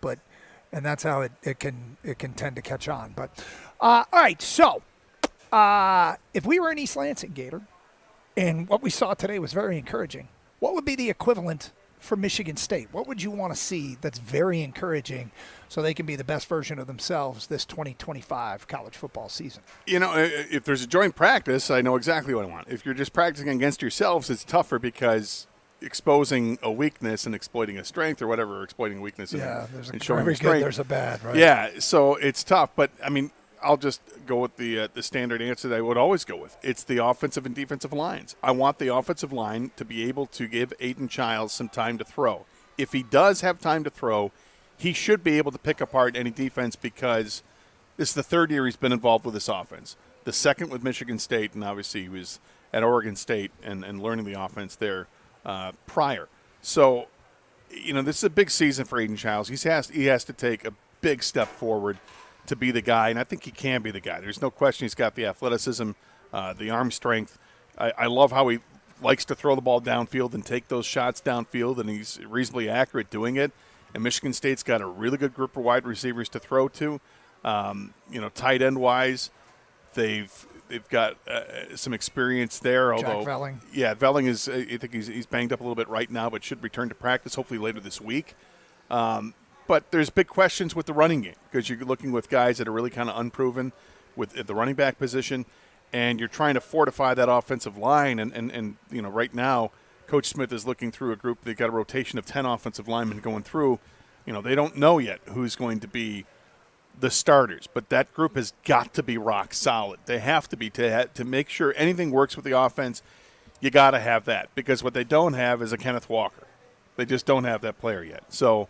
and that's how it can tend to catch on. But all right, so if we were in East Lansing, Gator, and what we saw today was very encouraging, what would be the equivalent for Michigan State? What would you want to see that's very encouraging so they can be the best version of themselves this 2025 college football season? If there's a joint practice, I know exactly what I want. If you're just practicing against yourselves, it's tougher because exposing a weakness and exploiting a strength or whatever, exploiting a weakness and showing every a strength. good, there's a bad, right? Yeah, so it's tough. But, I'll just go with the standard answer that I would always go with. It's the offensive and defensive lines. I want the offensive line to be able to give Aiden Childs some time to throw. If he does have time to throw, he should be able to pick apart any defense because this is the third year he's been involved with this offense. The second with Michigan State, and obviously he was at Oregon State and learning the offense there prior. So, this is a big season for Aiden Childs. He has to take a big step forward to be the guy, and I think he can be the guy. There's no question he's got the athleticism, the arm strength. I love how he likes to throw the ball downfield and take those shots downfield, and he's reasonably accurate doing it. And Michigan State's got a really good group of wide receivers to throw to. Tight end-wise, they've got some experience there. Jack Although, Velling. Yeah, Velling is. I think he's banged up a little bit right now, but should return to practice hopefully later this week. But there's big questions with the running game because you're looking with guys that are really kind of unproven at the running back position, and you're trying to fortify that offensive line. And right now, Coach Smith is looking through a group. They've got a rotation of 10 offensive linemen going through. They don't know yet who's going to be the starters, but that group has got to be rock solid. They have to be to make sure anything works with the offense. You got to have that because what they don't have is a Kenneth Walker. They just don't have that player yet. So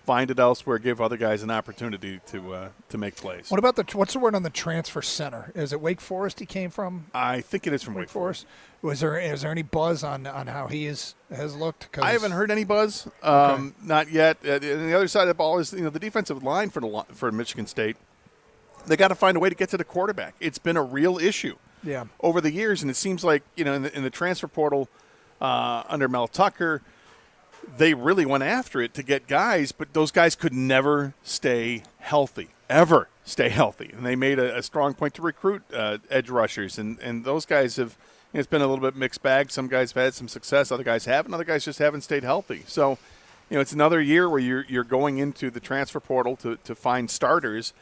find it elsewhere. Give other guys an opportunity to make plays. What about what's the word on the transfer center? Is it Wake Forest he came from? I think it is from Wake Forest. Is there any buzz on how he has looked? I haven't heard any buzz. Not yet. And the other side of the ball is the defensive line for Michigan State. They got to find a way to get to the quarterback. It's been a real issue over the years, and it seems like in the transfer portal under Mel Tucker, they really went after it to get guys, but those guys could never stay healthy, ever stay healthy. And they made a strong point to recruit edge rushers, and those guys have – it's been a little bit mixed bag. Some guys have had some success, other guys haven't, other guys just haven't stayed healthy. So, it's another year where you're going into the transfer portal to find starters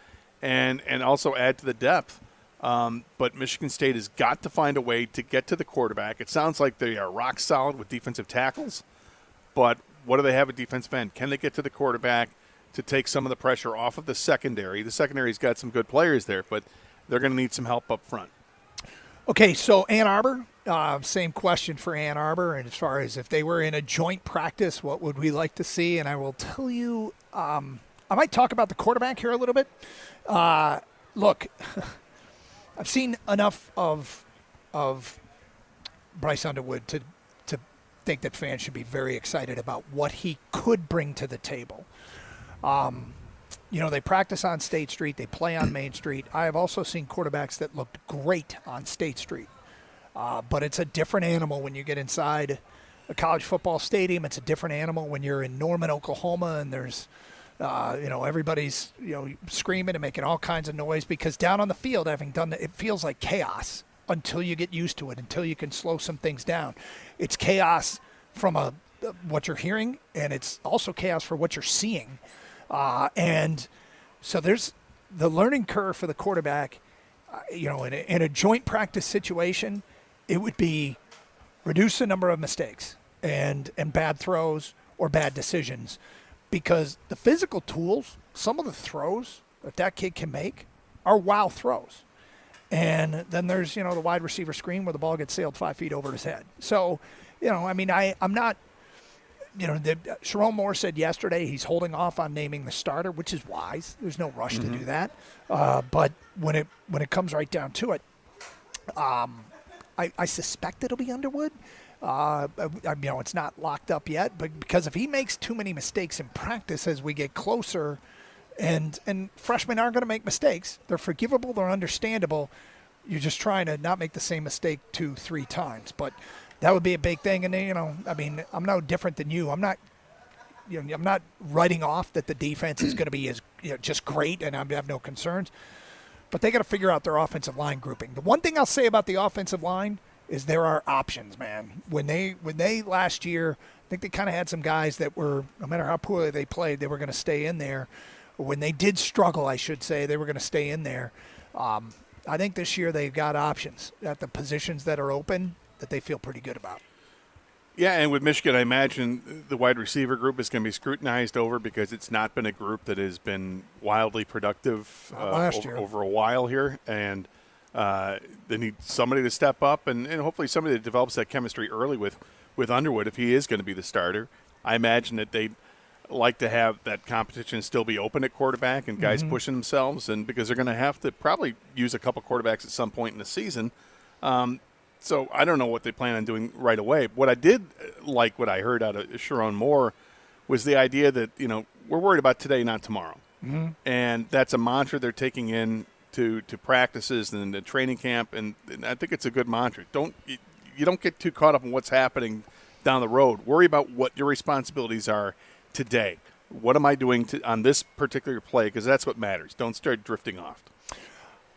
and also add to the depth. But Michigan State has got to find a way to get to the quarterback. It sounds like they are rock solid with defensive tackles, but what do they have at defensive end? Can they get to the quarterback to take some of the pressure off of the secondary? The secondary's got some good players there, but they're going to need some help up front. Okay, so Ann Arbor, same question for Ann Arbor. And as far as if they were in a joint practice, what would we like to see? And I will tell you, I might talk about the quarterback here a little bit. Look, I've seen enough of Bryce Underwood to think that fans should be very excited about what he could bring to the table. They practice on State Street. They play on Main Street. I have also seen quarterbacks that looked great on State Street. But it's a different animal when you get inside a college football stadium. It's a different animal when you're in Norman, Oklahoma, and there's, everybody's, screaming and making all kinds of noise because down on the field, having done that, it feels like chaos until you get used to it, until you can slow some things down. It's chaos from what you're hearing, and it's also chaos for what you're seeing. And so there's the learning curve for the quarterback, in a joint practice situation, it would be reduce the number of mistakes and bad throws or bad decisions because the physical tools, some of the throws that kid can make are wow throws. And then there's, the wide receiver screen where the ball gets sailed 5 feet over his head. So, I'm not, Sharon Moore said yesterday he's holding off on naming the starter, which is wise. There's no rush to do that. But when it comes right down to it, I suspect it'll be Underwood. It's not locked up yet, but because if he makes too many mistakes in practice as we get closer, and freshmen aren't going to make mistakes. They're forgivable. They're understandable. You're just trying to not make the same mistake 2-3 times. But that would be a big thing. And I'm no different than you. I'm not writing off that the defense is going to be as just great, and I have no concerns. But they got to figure out their offensive line grouping. The one thing I'll say about the offensive line is there are options, man. When they last year, I think they kind of had some guys that were, no matter how poorly they played, they were going to stay in there. When they did struggle, I should say, they were going to stay in there. I think this year they've got options at the positions that are open that they feel pretty good about. Yeah, and with Michigan, I imagine the wide receiver group is going to be scrutinized over because it's not been a group that has been wildly productive over a while here. And they need somebody to step up and hopefully somebody that develops that chemistry early with Underwood if he is going to be the starter. I imagine that they'd like to have that competition still be open at quarterback and guys pushing themselves, and because they're going to have to probably use a couple quarterbacks at some point in the season. So I don't know what they plan on doing right away. What I did like, what I heard out of Sharon Moore, was the idea that, we're worried about today, not tomorrow. And that's a mantra they're taking in to practices and the training camp, and I think it's a good mantra. You don't get too caught up in what's happening down the road. Worry about what your responsibilities are today. What am I doing on this particular play? Because that's what matters. Don't start drifting off.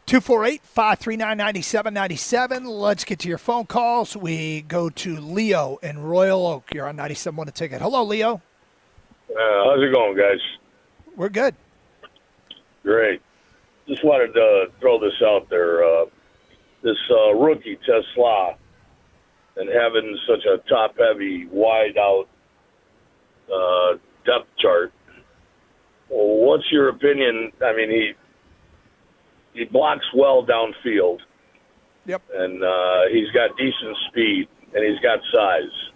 248-539-9797. Let's get to your phone calls. We go to Leo in Royal Oak. You're on 97.1 A Ticket. Hello, Leo. How's it going, guys? We're good. Great. Just wanted to throw this out there. This rookie, Tesla, and having such a top-heavy, wide-out depth chart. Well, what's your opinion? I mean, he blocks well downfield. Yep. And he's got decent speed, and he's got size.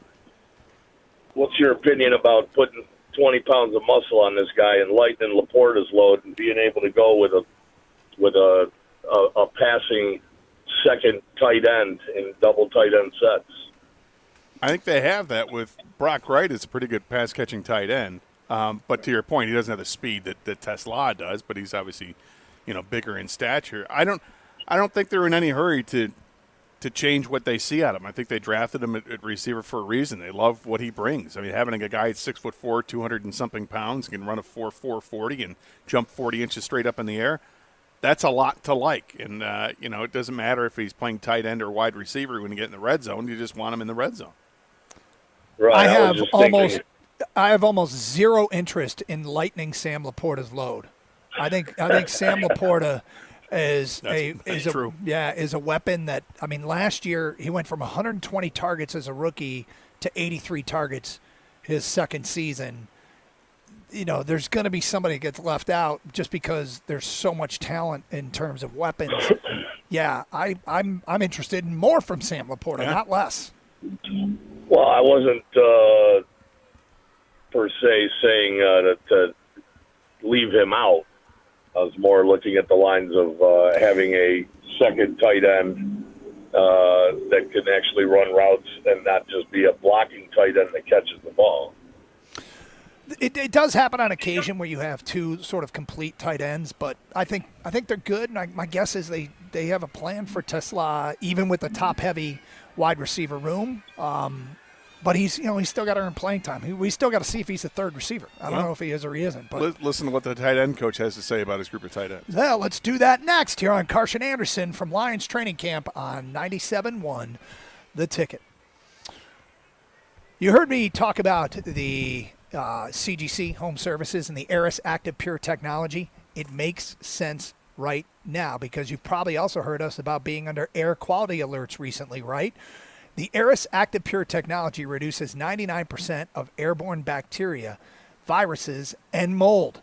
What's your opinion about putting 20 pounds of muscle on this guy and lightening Laporta's load and being able to go with a passing second tight end in double tight end sets? I think they have that with Brock Wright. Is a pretty good pass-catching tight end. But to your point, he doesn't have the speed that Tesla does, but he's obviously, bigger in stature. I don't think they're in any hurry to to change what they see out of him. I think they drafted him at receiver for a reason. They love what he brings. I mean, having a guy at 6'4", 200 and something pounds, can run a 4.4 40 and jump 40 inches straight up in the air. That's a lot to like. And, it doesn't matter if he's playing tight end or wide receiver when you get in the red zone. You just want him in the red zone. Right. I have almost zero interest in lightening Sam Laporta's load. I think Sam Laporta is a weapon that, I mean, last year he went from 120 targets as a rookie to 83 targets his second season. There's going to be somebody that gets left out just because there's so much talent in terms of weapons. Yeah, I'm interested in more from Sam Laporta, not less. Well, I wasn't per se saying to leave him out. I was more looking at the lines of having a second tight end that can actually run routes and not just be a blocking tight end that catches the ball. It does happen on occasion where you have two sort of complete tight ends, but I think they're good. And my guess is they have a plan for Tesla, even with the top-heavy wide receiver room. But he's still got to earn playing time. We still got to see if he's a third receiver. I don't know if he is or he isn't. But listen to what the tight end coach has to say about his group of tight ends. Well, let's do that next here on Carson Anderson from Lions Training Camp on 97.1 The Ticket. You heard me talk about the CGC Home Services and the Aris Active Pure technology. It makes sense right now because you've probably also heard us about being under air quality alerts recently, right? The Aris Active Pure technology reduces 99% of airborne bacteria, viruses, and mold.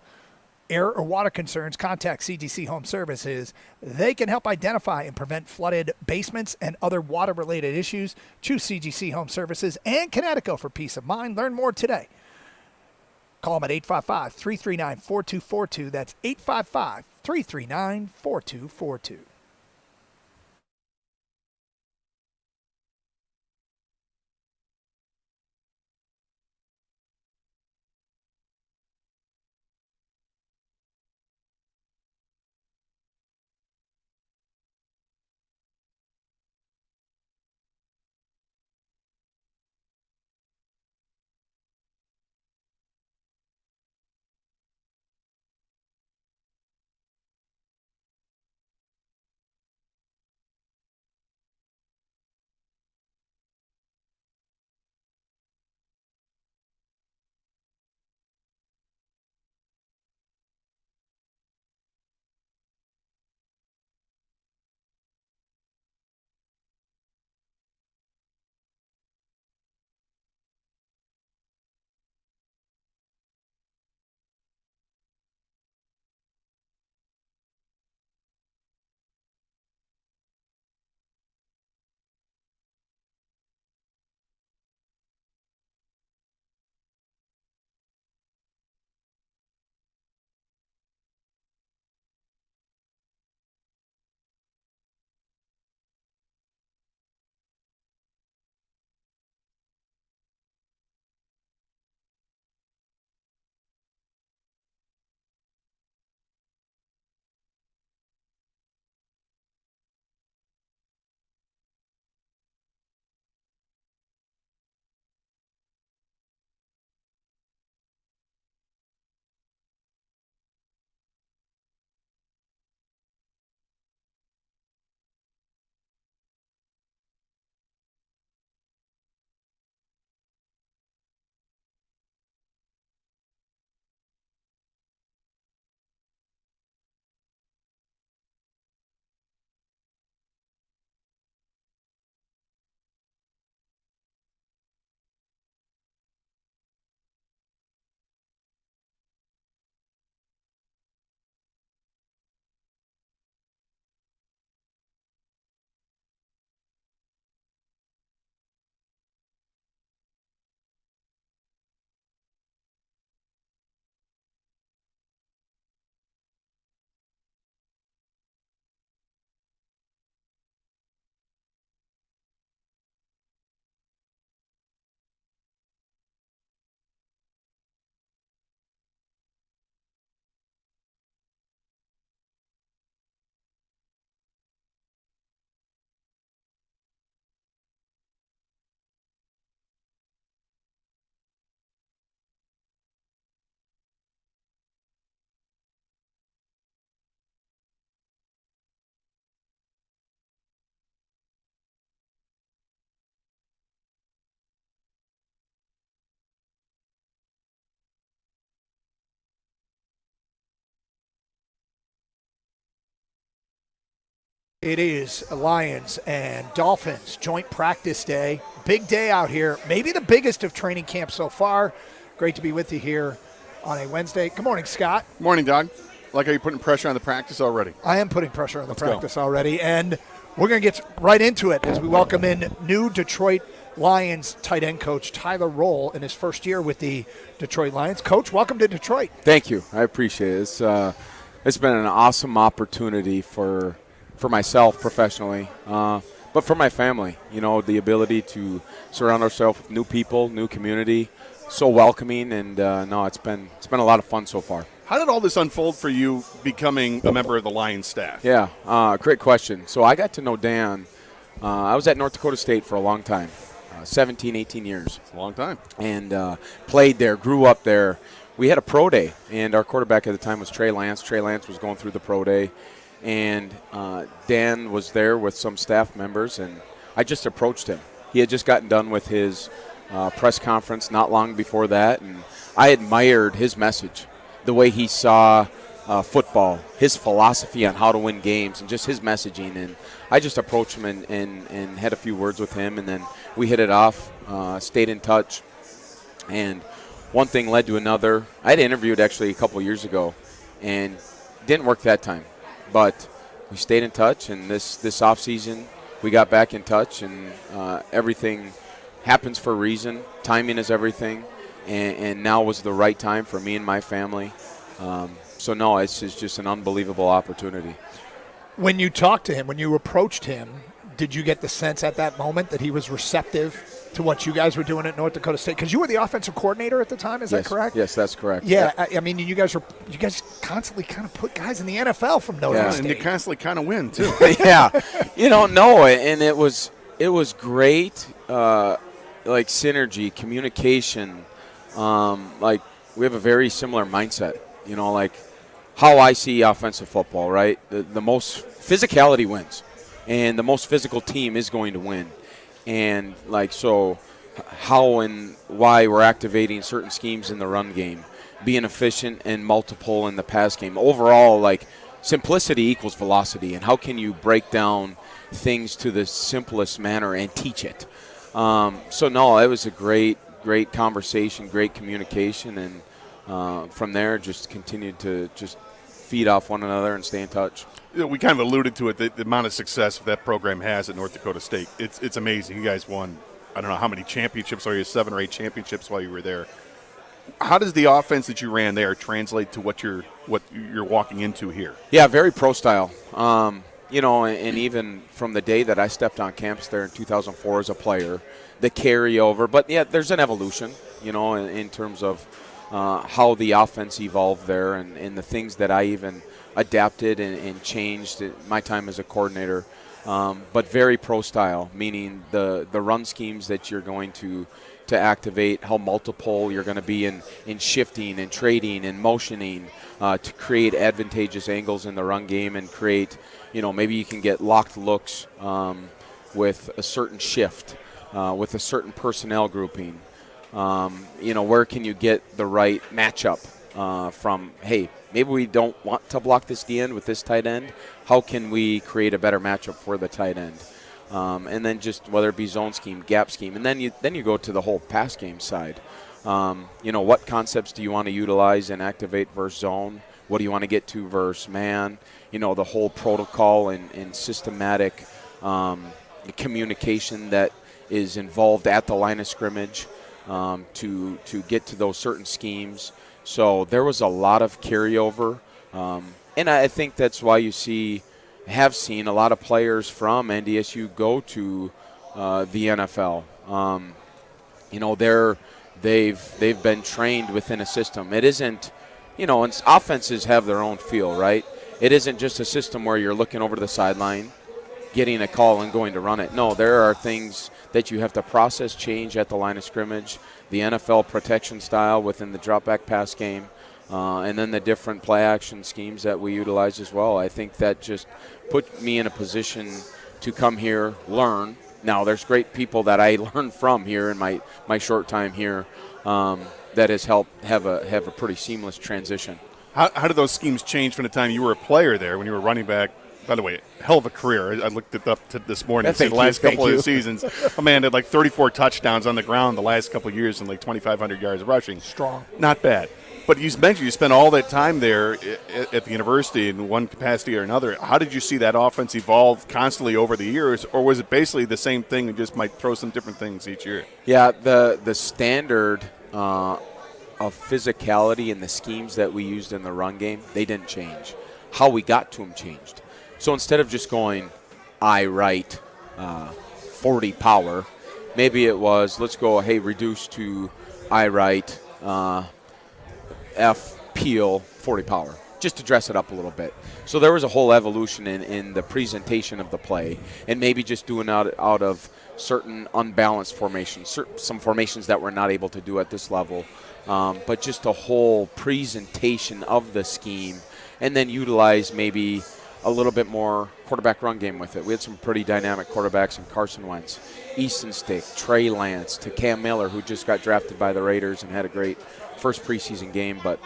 Air or water concerns, contact CGC Home Services. They can help identify and prevent flooded basements and other water-related issues. Choose CGC Home Services and Connecticut for peace of mind. Learn more today. Call them at 855-339-4242. That's 855-339-4242. It is Lions and Dolphins joint practice day. Big day out here. Maybe the biggest of training camp so far. Great to be with you here on a Wednesday. Good morning, Scott. Morning, Doug. Like how you're putting pressure on the practice already. I am putting pressure on the Let's practice go. already. And we're going to get right into it as we welcome in new Detroit Lions tight end coach Tyler Roll in his first year with the Detroit Lions. Coach, welcome to Detroit. Thank you. I appreciate it. It's been an awesome opportunity for myself professionally, but for my family. You know, the ability to surround ourselves with new people, new community, so welcoming, and it's been a lot of fun so far. How did all this unfold for you becoming a member of the Lions staff? Yeah, great question. So I got to know Dan. I was at North Dakota State for a long time, 17, 18 years. It's a long time. And played there, grew up there. We had a pro day, and our quarterback at the time was Trey Lance. Trey Lance was going through the pro day, and Dan was there with some staff members, and I just approached him. He had just gotten done with his press conference not long before that, and I admired his message, the way he saw football, his philosophy on how to win games, and just his messaging. And I just approached him and had a few words with him, and then we hit it off, stayed in touch, and one thing led to another. I had interviewed actually a couple years ago, and didn't work that time. But we stayed in touch, and this offseason we got back in touch, and everything happens for a reason. Timing is everything, and now was the right time for me and my family. It's just an unbelievable opportunity. When you talked to him, when you approached him, did you get the sense at that moment that he was receptive to what you guys were doing at North Dakota State? Because you were the offensive coordinator at the time, is that correct? Yes, that's correct. Yeah, I mean, you guys constantly kind of put guys in the NFL from Notre Dame. And you constantly kind of win, too. Yeah. And it was great, like synergy, communication. Like we have a very similar mindset, like how I see offensive football, right? The most physicality wins, and the most physical team is going to win. And so how and why we're activating certain schemes in the run game, being efficient and multiple in the pass game. Overall, simplicity equals velocity, and how can you break down things to the simplest manner and teach it? It was a great conversation, great communication, and from there just continued to just feed off one another and stay in touch. We kind of alluded to it, the amount of success that program has at North Dakota State. It's amazing. You guys won, I don't know how many championships, or you 7 or 8 championships while you were there. How does the offense that you ran there translate to what you're walking into here? Yeah, very pro style. And even from the day that I stepped on campus there in 2004 as a player, the carryover. But yeah, there's an evolution, in terms of how the offense evolved there, and the things that I even adapted and changed in my time as a coordinator. But very pro style, meaning the run schemes that you're going to activate, how multiple you're going to be in shifting and trading and motioning to create advantageous angles in the run game and create, maybe you can get locked looks with a certain shift, with a certain personnel grouping. Where can you get the right matchup from, hey, maybe we don't want to block this D end with this tight end. How can we create a better matchup for the tight end? And then just whether it be zone scheme, gap scheme, and then you go to the whole pass game side. What concepts do you want to utilize and activate versus zone? What do you want to get to versus man? The whole protocol and systematic communication that is involved at the line of scrimmage to get to those certain schemes. So there was a lot of carryover, and I think that's why you have seen a lot of players from NDSU go to the NFL. They've been trained within a system. It isn't, and offenses have their own feel, right? It isn't just a system where you're looking over to the sideline, getting a call and going to run it. No, there are things that you have to process change at the line of scrimmage, the NFL protection style within the drop back pass game, and then the different play action schemes that we utilize as well. I think that just put me in a position to come here, learn. Now, there's great people that I learned from here in my short time here that has helped have a pretty seamless transition. How did those schemes change from the time you were a player there when you were running back By the way, hell of a career. I looked it up this morning. Thank The last you, couple thank of you. seasons, a man had like 34 touchdowns on the ground the last couple of years and like 2,500 yards rushing. Strong. Not bad. But you mentioned you spent all that time there at the university in one capacity or another. How did you see that offense evolve constantly over the years, or was it basically the same thing and just might throw some different things each year? Yeah, the standard of physicality and the schemes that we used in the run game, they didn't change. How we got to them changed. So instead of just going I right 40 power, maybe it was let's go, hey, reduce to I right F peel 40 power, just to dress it up a little bit. So there was a whole evolution in the presentation of the play, and maybe just doing out of certain unbalanced formations, some formations that we're not able to do at this level, but just a whole presentation of the scheme, and then utilize maybe a little bit more quarterback run game with it. We had some pretty dynamic quarterbacks in Carson Wentz, Easton Stick, Trey Lance, to Cam Miller, who just got drafted by the Raiders and had a great first preseason game, but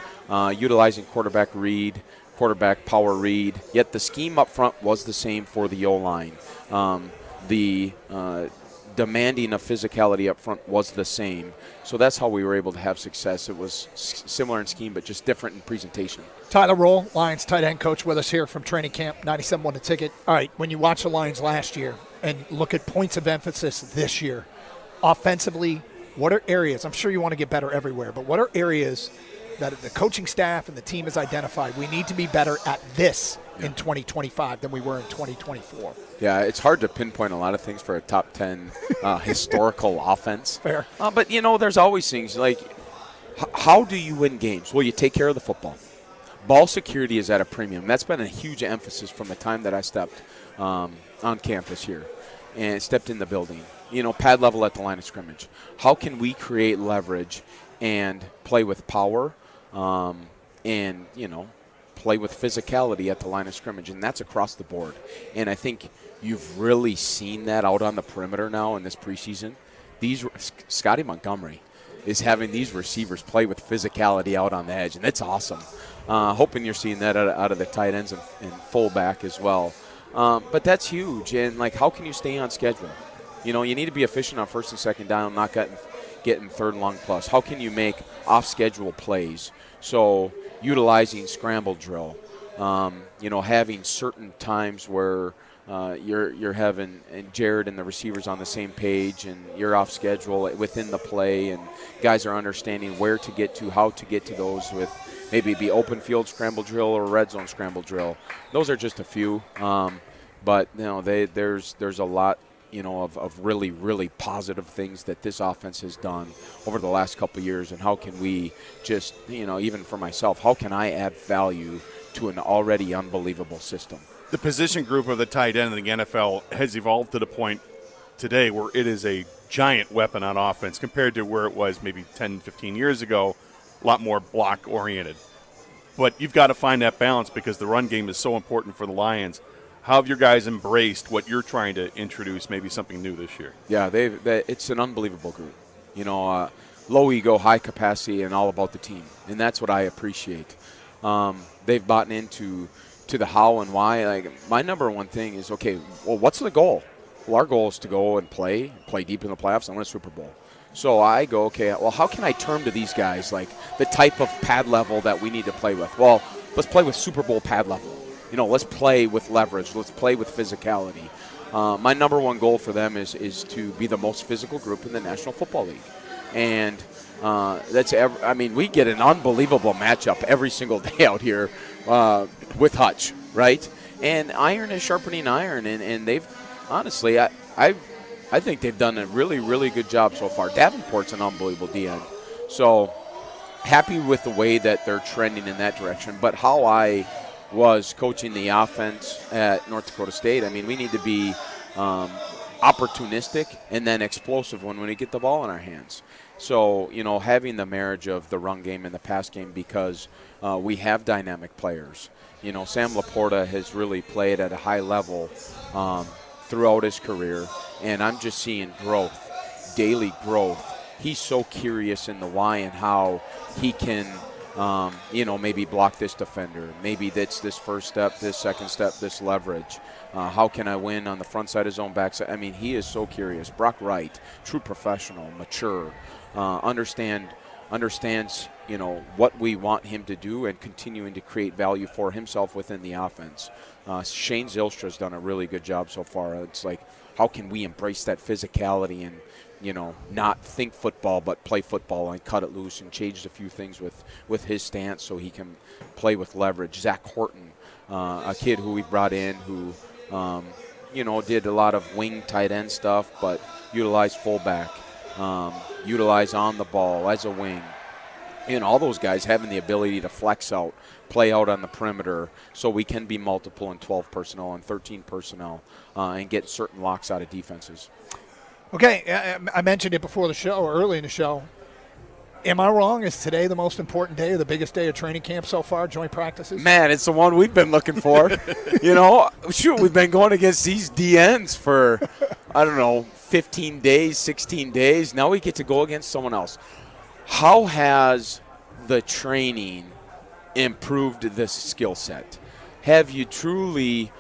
utilizing quarterback read, quarterback power read, yet the scheme up front was the same for the O-line. The demanding of physicality up front was the same. So that's how we were able to have success. It was similar in scheme, but just different in presentation. Tyler Roll, Lions tight end coach, with us here from training camp, 97.1 The Ticket. All right, when you watch the Lions last year and look at points of emphasis this year, offensively, what are areas, I'm sure you want to get better everywhere, but what are areas that the coaching staff and the team has identified we need to be better at this in 2025 than we were in 2024? Yeah, it's hard to pinpoint a lot of things for a top 10 historical offense. Fair. But, there's always things like how do you win games? Well, you take care of the football. Ball security is at a premium. That's been a huge emphasis from the time that I stepped on campus here and stepped in the building. Pad level at the line of scrimmage. How can we create leverage and play with power and, play with physicality at the line of scrimmage? And that's across the board. And I think you've really seen that out on the perimeter now in this preseason. Scotty Montgomery is having these receivers play with physicality out on the edge, and it's awesome. Hoping you're seeing that out of the tight ends and fullback as well. But that's huge. And, how can you stay on schedule? You need to be efficient on first and second down, not getting third and long plus. How can you make off-schedule plays? So utilizing scramble drill, having certain times where you're having Jared and the receivers on the same page and you're off schedule within the play, and guys are understanding where to get to, how to get to those with maybe be open field scramble drill or red zone scramble drill. Those are just a few, but there's a lot of really, really positive things that this offense has done over the last couple of years, and how can we just, even for myself, how can I add value to an already unbelievable system? The position group of the tight end in the NFL has evolved to the point today where it is a giant weapon on offense compared to where it was maybe 10, 15 years ago, a lot more block-oriented. But you've got to find that balance because the run game is so important for the Lions. How have your guys embraced what you're trying to introduce, maybe something new this year? Yeah, it's an unbelievable group. Low ego, high capacity, and all about the team. And that's what I appreciate. They've bought into the how and why. My number one thing is, okay, well, what's the goal? Well, our goal is to go and play deep in the playoffs and win a Super Bowl. So I go, okay, well, how can I turn to these guys, the type of pad level that we need to play with? Well, let's play with Super Bowl pad level. Let's play with leverage. Let's play with physicality. My number one goal for them is to be the most physical group in the National Football League. And we get an unbelievable matchup every single day out here with Hutch, right? And iron is sharpening iron, and they've honestly, I think they've done a really, really good job so far. Davenport's an unbelievable D-end. So happy with the way that they're trending in that direction. But how I was coaching the offense at North Dakota State, we need to be opportunistic and then explosive when we get the ball in our hands. So, having the marriage of the run game and the pass game because we have dynamic players. Sam Laporta has really played at a high level throughout his career, and I'm just seeing growth, daily growth. He's so curious in the why and how he can Maybe block this defender. Maybe that's this first step, this second step, this leverage. How can I win on the front side of zone, backside? I mean, he is so curious. Brock Wright, true professional, mature, understands, what we want him to do and continuing to create value for himself within the offense. Shane Zylstra's done a really good job so far. It's like, how can we embrace that physicality and, not think football but play football and cut it loose and change a few things with his stance so he can play with leverage. Zach Horton, a kid who we brought in who, did a lot of wing tight end stuff but utilized fullback, utilize on the ball as a wing. All those guys having the ability to flex out, play out on the perimeter so we can be multiple in 12 personnel and 13 personnel and get certain locks out of defenses. Okay, I mentioned it before the show or early in the show. Am I wrong? Is today the most important day or the biggest day of training camp so far, joint practices? Man, it's the one we've been looking for. We've been going against these DNs for, 15 days, 16 days. Now we get to go against someone else. How has the training improved this skill set? Have you truly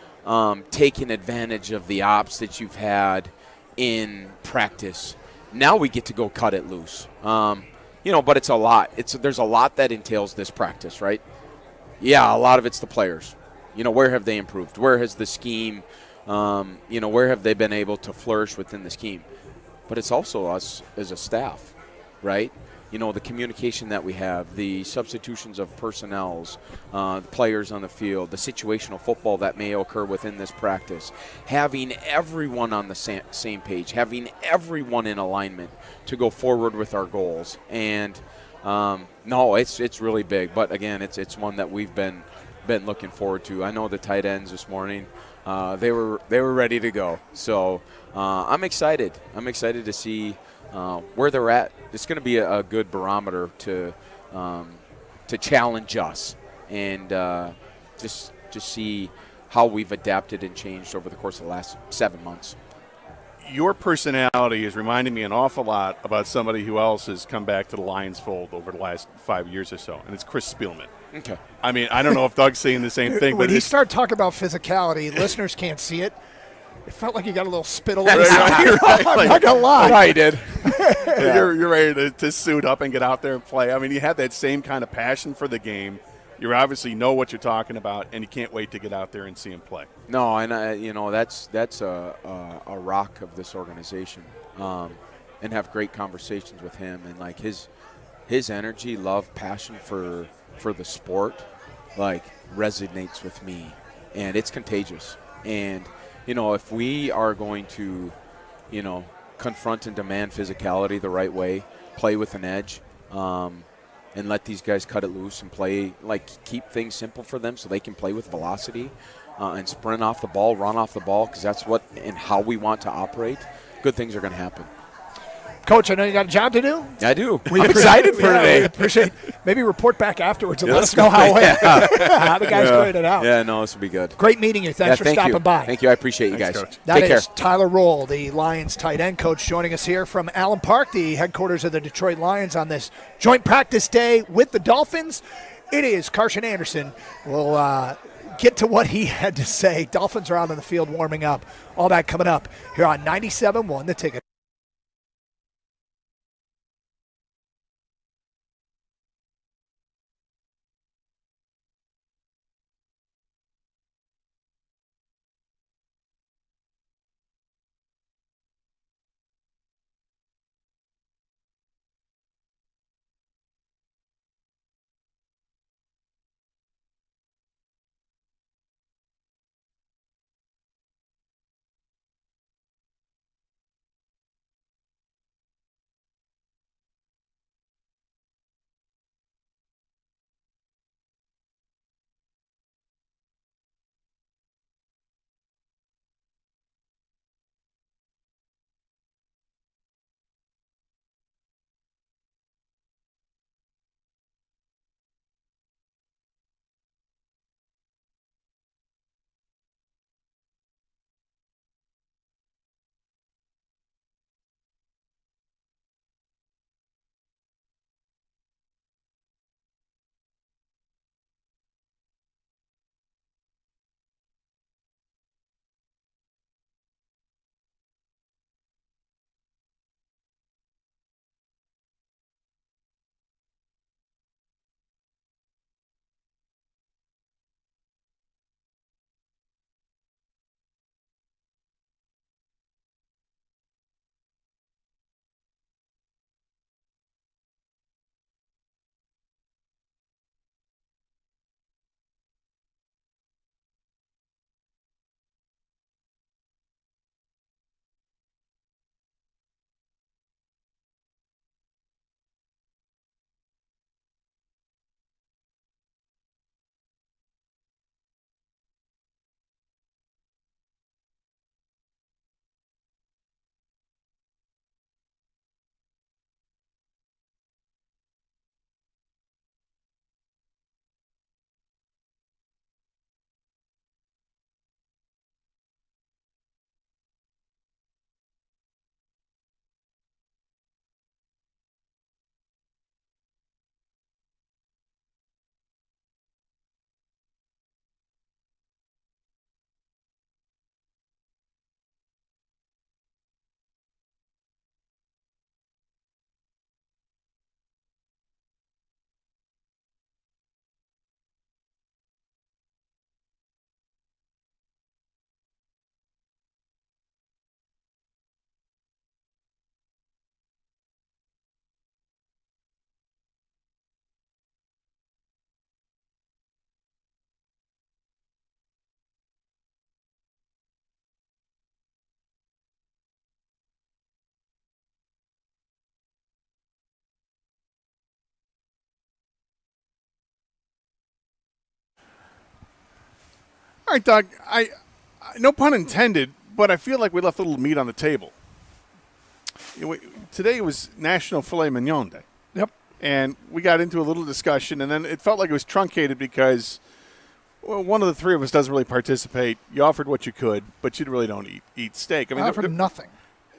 taken advantage of the ops that you've had in practice? Now we get to go cut it loose. But it's a lot. There's a lot that entails this practice, right? Yeah, a lot of it's the players. Where have they improved? Where has the scheme, where have they been able to flourish within the scheme? But it's also us as a staff, right? The communication that we have, the substitutions of personnels, the players on the field, the situational football that may occur within this practice, having everyone on the same page, having everyone in alignment to go forward with our goals. And it's really big. But again, it's one that we've been looking forward to. I know the tight ends this morning, they were ready to go. So I'm excited. I'm excited to see where they're at. It's going to be a good barometer to challenge us and just see how we've adapted and changed over the course of the last 7 months. Your personality is reminding me an awful lot about somebody who else has come back to the Lions fold over the last 5 years or so, and it's Chris Spielman. Okay. I mean, I don't know if Doug's saying the same thing, when but he started talking about physicality, listeners can't see it. It felt like you got a little spittle. I'm not gonna lie. Yeah, he did. Yeah. You're ready to suit up and get out there and play. I mean, you have that same kind of passion for the game. You obviously know what you're talking about, and you can't wait to get out there and see him play. No, and that's a rock of this organization, and have great conversations with him, and like his energy, love, passion for the sport, like resonates with me, and it's contagious. And if we are going to, confront and demand physicality the right way, play with an edge, and let these guys cut it loose and play, keep things simple for them so they can play with velocity and sprint off the ball, run off the ball, because that's what and how we want to operate, good things are going to happen. Coach, I know you got a job to do. I do. I'm excited for today. We appreciate. Maybe report back afterwards and let us know how the guys played it out. Yeah, no, this will be good. Great meeting you. Thanks for stopping by. Thank you. I appreciate you guys. Coach. That Take is care. Tyler Roll, the Lions tight end coach, joining us here from Allen Park, the headquarters of the Detroit Lions, on this joint practice day with the Dolphins. It is Carson Anderson. We'll get to what he had to say. Dolphins are out on the field warming up. All that coming up here on 97.1 The Ticket. All right, Doug, I no pun intended, but I feel like we left a little meat on the table. Today was National Filet Mignon Day. Yep. And we got into a little discussion, and then it felt like it was truncated because one of the three of us doesn't really participate. You offered what you could, but you really don't eat steak. I mean, offered nothing.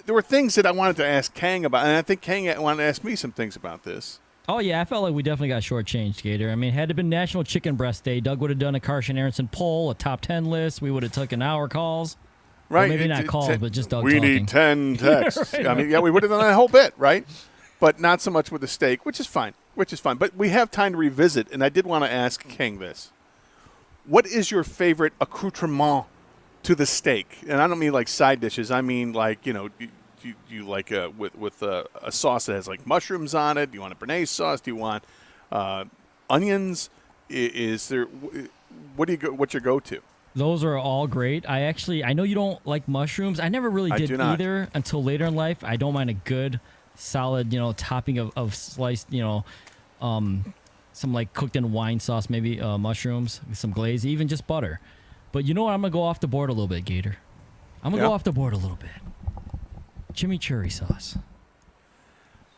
There were things that I wanted to ask Kang about, and I think Kang wanted to ask me some things about this. Oh, yeah, I felt like we definitely got shortchanged, Gator. I mean, had it been National Chicken Breast Day, Doug would have done a Carson Aronson poll, a top 10 list. We would have taken hour calls. Right. Well, maybe not calls, but just Doug we talking. Need 10 texts. Right. I mean, yeah, we would have done that whole bit, right? But not so much with the steak, which is fine. But we have time to revisit, and I did want to ask King this. What is your favorite accoutrement to the steak? And I don't mean like side dishes. I mean like, you like with a sauce that has like mushrooms on it? Do you want a béarnaise sauce? Do you want onions? Is there what's your go-to? Those are all great. I know you don't like mushrooms. I never really did either until later in life. I don't mind a good, solid, topping of sliced, some like cooked in wine sauce, maybe mushrooms, some glaze, even just butter. But you know what? I'm going to go off the board a little bit, Gator. I'm going to go off the board a little bit. Chimichurri sauce.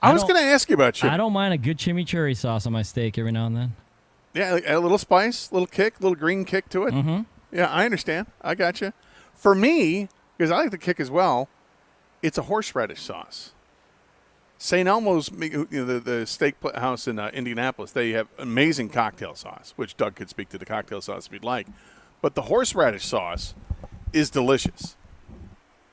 I was going to ask you about chimichurri. I don't mind a good chimichurri sauce on my steak every now and then. Yeah, a little spice, a little kick, a little green kick to it. Mm-hmm. Yeah, I understand. I got you. For me, because I like the kick as well, it's a horseradish sauce. St. Elmo's, the steak house in Indianapolis, they have amazing cocktail sauce, which Doug could speak to the cocktail sauce if you'd like. But the horseradish sauce is delicious.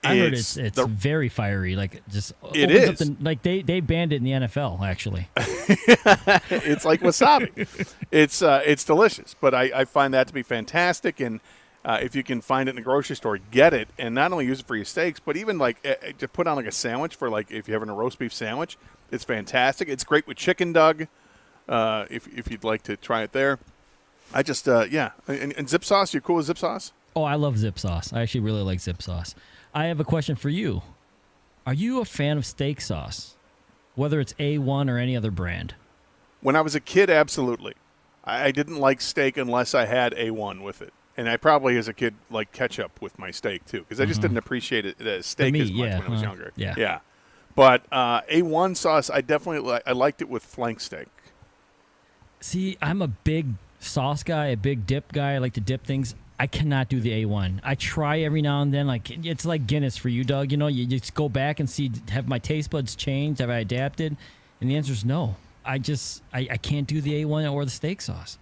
I heard it's very fiery. Like just it is. They banned it in the NFL actually. It's like wasabi. It's delicious, but I find that to be fantastic. And if you can find it in the grocery store, get it, and not only use it for your steaks, but even like to put on like a sandwich for like if you're having a roast beef sandwich, it's fantastic. It's great with chicken, Doug. If you'd like to try it there, I just and zip sauce. You cool with zip sauce? Oh, I love zip sauce. I actually really like zip sauce. I have a question for you. Are you a fan of steak sauce, whether it's A1 or any other brand? When I was a kid, absolutely. I didn't like steak unless I had A1 with it. And I probably, as a kid, like ketchup with my steak, too, because I just didn't appreciate it as steak as much when I was younger. Yeah. But A1 sauce, I definitely I liked it with flank steak. See, I'm a big sauce guy, a big dip guy. I like to dip things. I cannot do the A1. I try every now and then. Like it's like Guinness for you, Doug. You just go back and see, have my taste buds changed? Have I adapted? And the answer is no. I can't do the A1 or the steak sauce.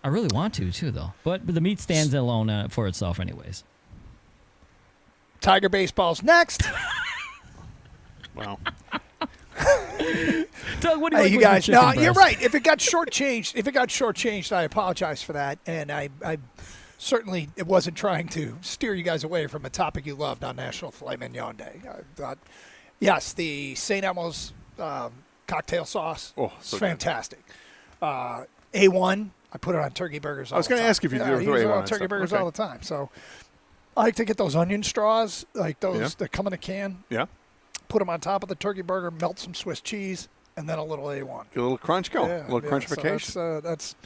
I really want to, too, though. But the meat stands alone for itself anyways. Tiger baseball's next. Wow. Doug, what do you you like guys? with your No, chicken you're breast? right. If it got shortchanged, I apologize for that. And I certainly it wasn't trying to steer you guys away from a topic you loved on National Filet Mignon Day. I thought, yes, the St. Elmo's cocktail sauce is fantastic. A1, I put it on turkey burgers all the time. I was going to ask if you do it with A1 A1 on turkey burgers all the time. So I like to get those onion straws, like those that come in a can. Yeah. Put them on top of the turkey burger, melt some Swiss cheese, and then a little A1. Get a little crunch going. Yeah, a little crunchification. So that's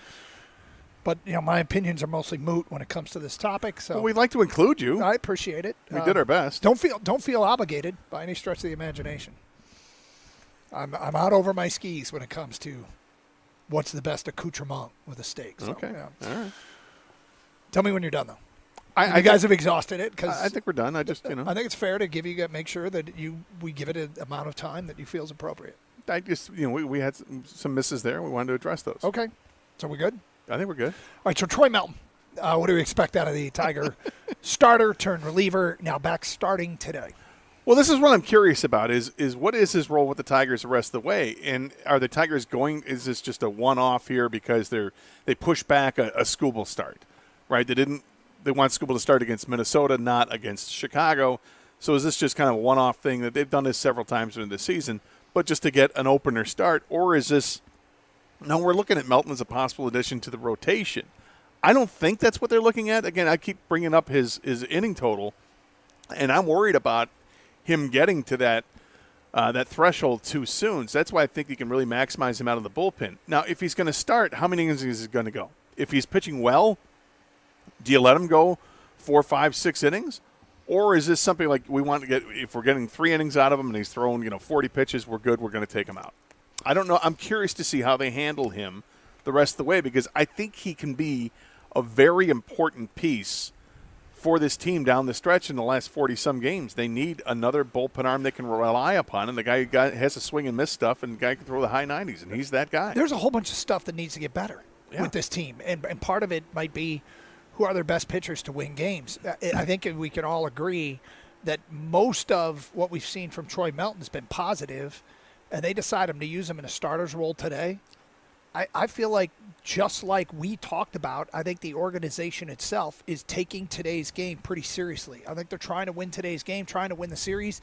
but my opinions are mostly moot when it comes to this topic. So we'd like to include you. I appreciate it. We did our best. Don't feel obligated by any stretch of the imagination. I'm out over my skis when it comes to what's the best accoutrement with a steak. So, okay. Yeah. All right. Tell me when you're done, though. You guys have exhausted it because I think we're done. I think it's fair to make sure that we give it an amount of time that you feel is appropriate. I just we had some misses there. We wanted to address those. Okay, so we good? I think we're good. All right. So Troy Melton, what do we expect out of the Tiger starter turned reliever? Now back starting today. Well, this is what I'm curious about is what is his role with the Tigers the rest of the way? And are the Tigers is this just a one-off here because they push back a Skubal start, right? They want Skubal to start against Minnesota, not against Chicago. So is this just kind of a one-off thing that they've done this several times during the season, but just to get an opener start? Or is this, no, we're looking at Melton as a possible addition to the rotation. I don't think that's what they're looking at. Again, I keep bringing up his inning total, and I'm worried about him getting to that threshold too soon. So that's why I think you can really maximize him out of the bullpen. Now, if he's going to start, how many innings is he going to go? If he's pitching well, Do you let him go 4, 5, 6 innings? Or is this something like we want to get, if we're getting 3 innings out of him and he's throwing, 40 pitches, we're good, we're going to take him out? I don't know. I'm curious to see how they handle him the rest of the way, because I think he can be a very important piece for this team down the stretch in the last 40-some games. They need another bullpen arm they can rely upon, and the guy who has a swing and miss stuff, and the guy can throw the high 90s, and he's that guy. There's a whole bunch of stuff that needs to get better with this team, and part of it might be who are their best pitchers to win games. I think we can all agree that most of what we've seen from Troy Melton has been positive, and they decide to use him in a starter's role today. I feel like, just like we talked about, I think the organization itself is taking today's game pretty seriously. I think they're trying to win today's game, trying to win the series,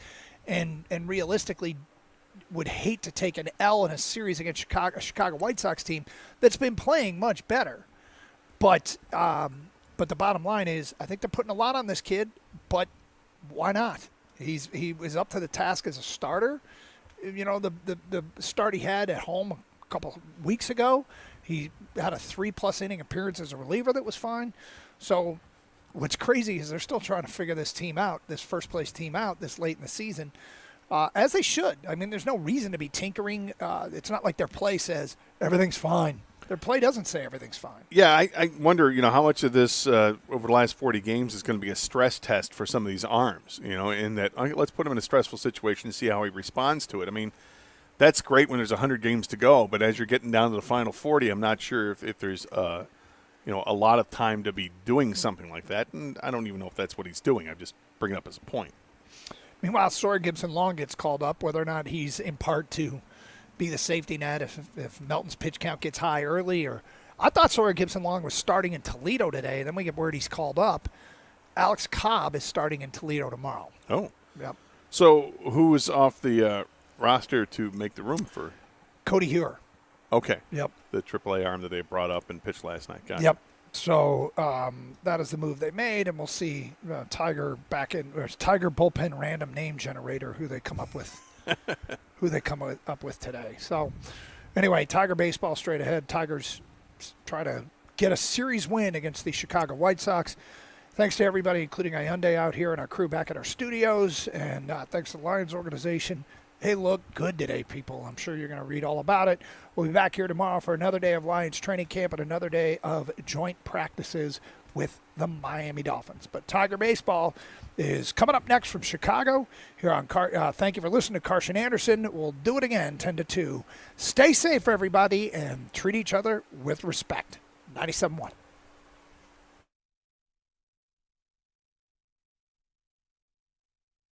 and realistically would hate to take an L in a series against a Chicago White Sox team that's been playing much better. But the bottom line is, I think they're putting a lot on this kid, but why not? He was up to the task as a starter. The start he had at home a couple weeks ago, he had a 3+ inning appearance as a reliever that was fine. So what's crazy is they're still trying to figure this team out, this first-place team out this late in the season, as they should. I mean, there's no reason to be tinkering. It's not like their play says everything's fine. Their play doesn't say everything's fine. Yeah, I wonder, how much of this over the last 40 games is going to be a stress test for some of these arms, in that let's put him in a stressful situation and see how he responds to it. I mean, that's great when there's 100 games to go, but as you're getting down to the final 40, I'm not sure if there's, a lot of time to be doing something like that, and I don't even know if that's what he's doing. I just bring it up as a point. Meanwhile, Sawyer Gibson-Long gets called up, whether or not he's in part to be the safety net if Melton's pitch count gets high early. Or I thought Sawyer Gibson-Long was starting in Toledo today. Then we get word he's called up. Alex Cobb is starting in Toledo tomorrow. Oh. Yep. So who is off the roster to make the room for? Cody Hewer. Okay. Yep. The AAA arm that they brought up and pitched last night. Got Yep. So that is the move they made, and we'll see Tiger bullpen random name generator who they come up with. Up with today. So anyway, Tiger baseball straight ahead. Tigers try to get a series win against the Chicago White Sox. Thanks to everybody, including Hyundai out here and our crew back at our studios. And thanks to the Lions organization. They look good today, people. I'm sure you're going to read all about it. We'll be back here tomorrow for another day of Lions training camp and another day of joint practices with the Miami Dolphins. But Tiger baseball is coming up next from Chicago here on thank you for listening to Carson Anderson. We'll do it again 10 to 2. Stay safe, everybody, and treat each other with respect. 97.1.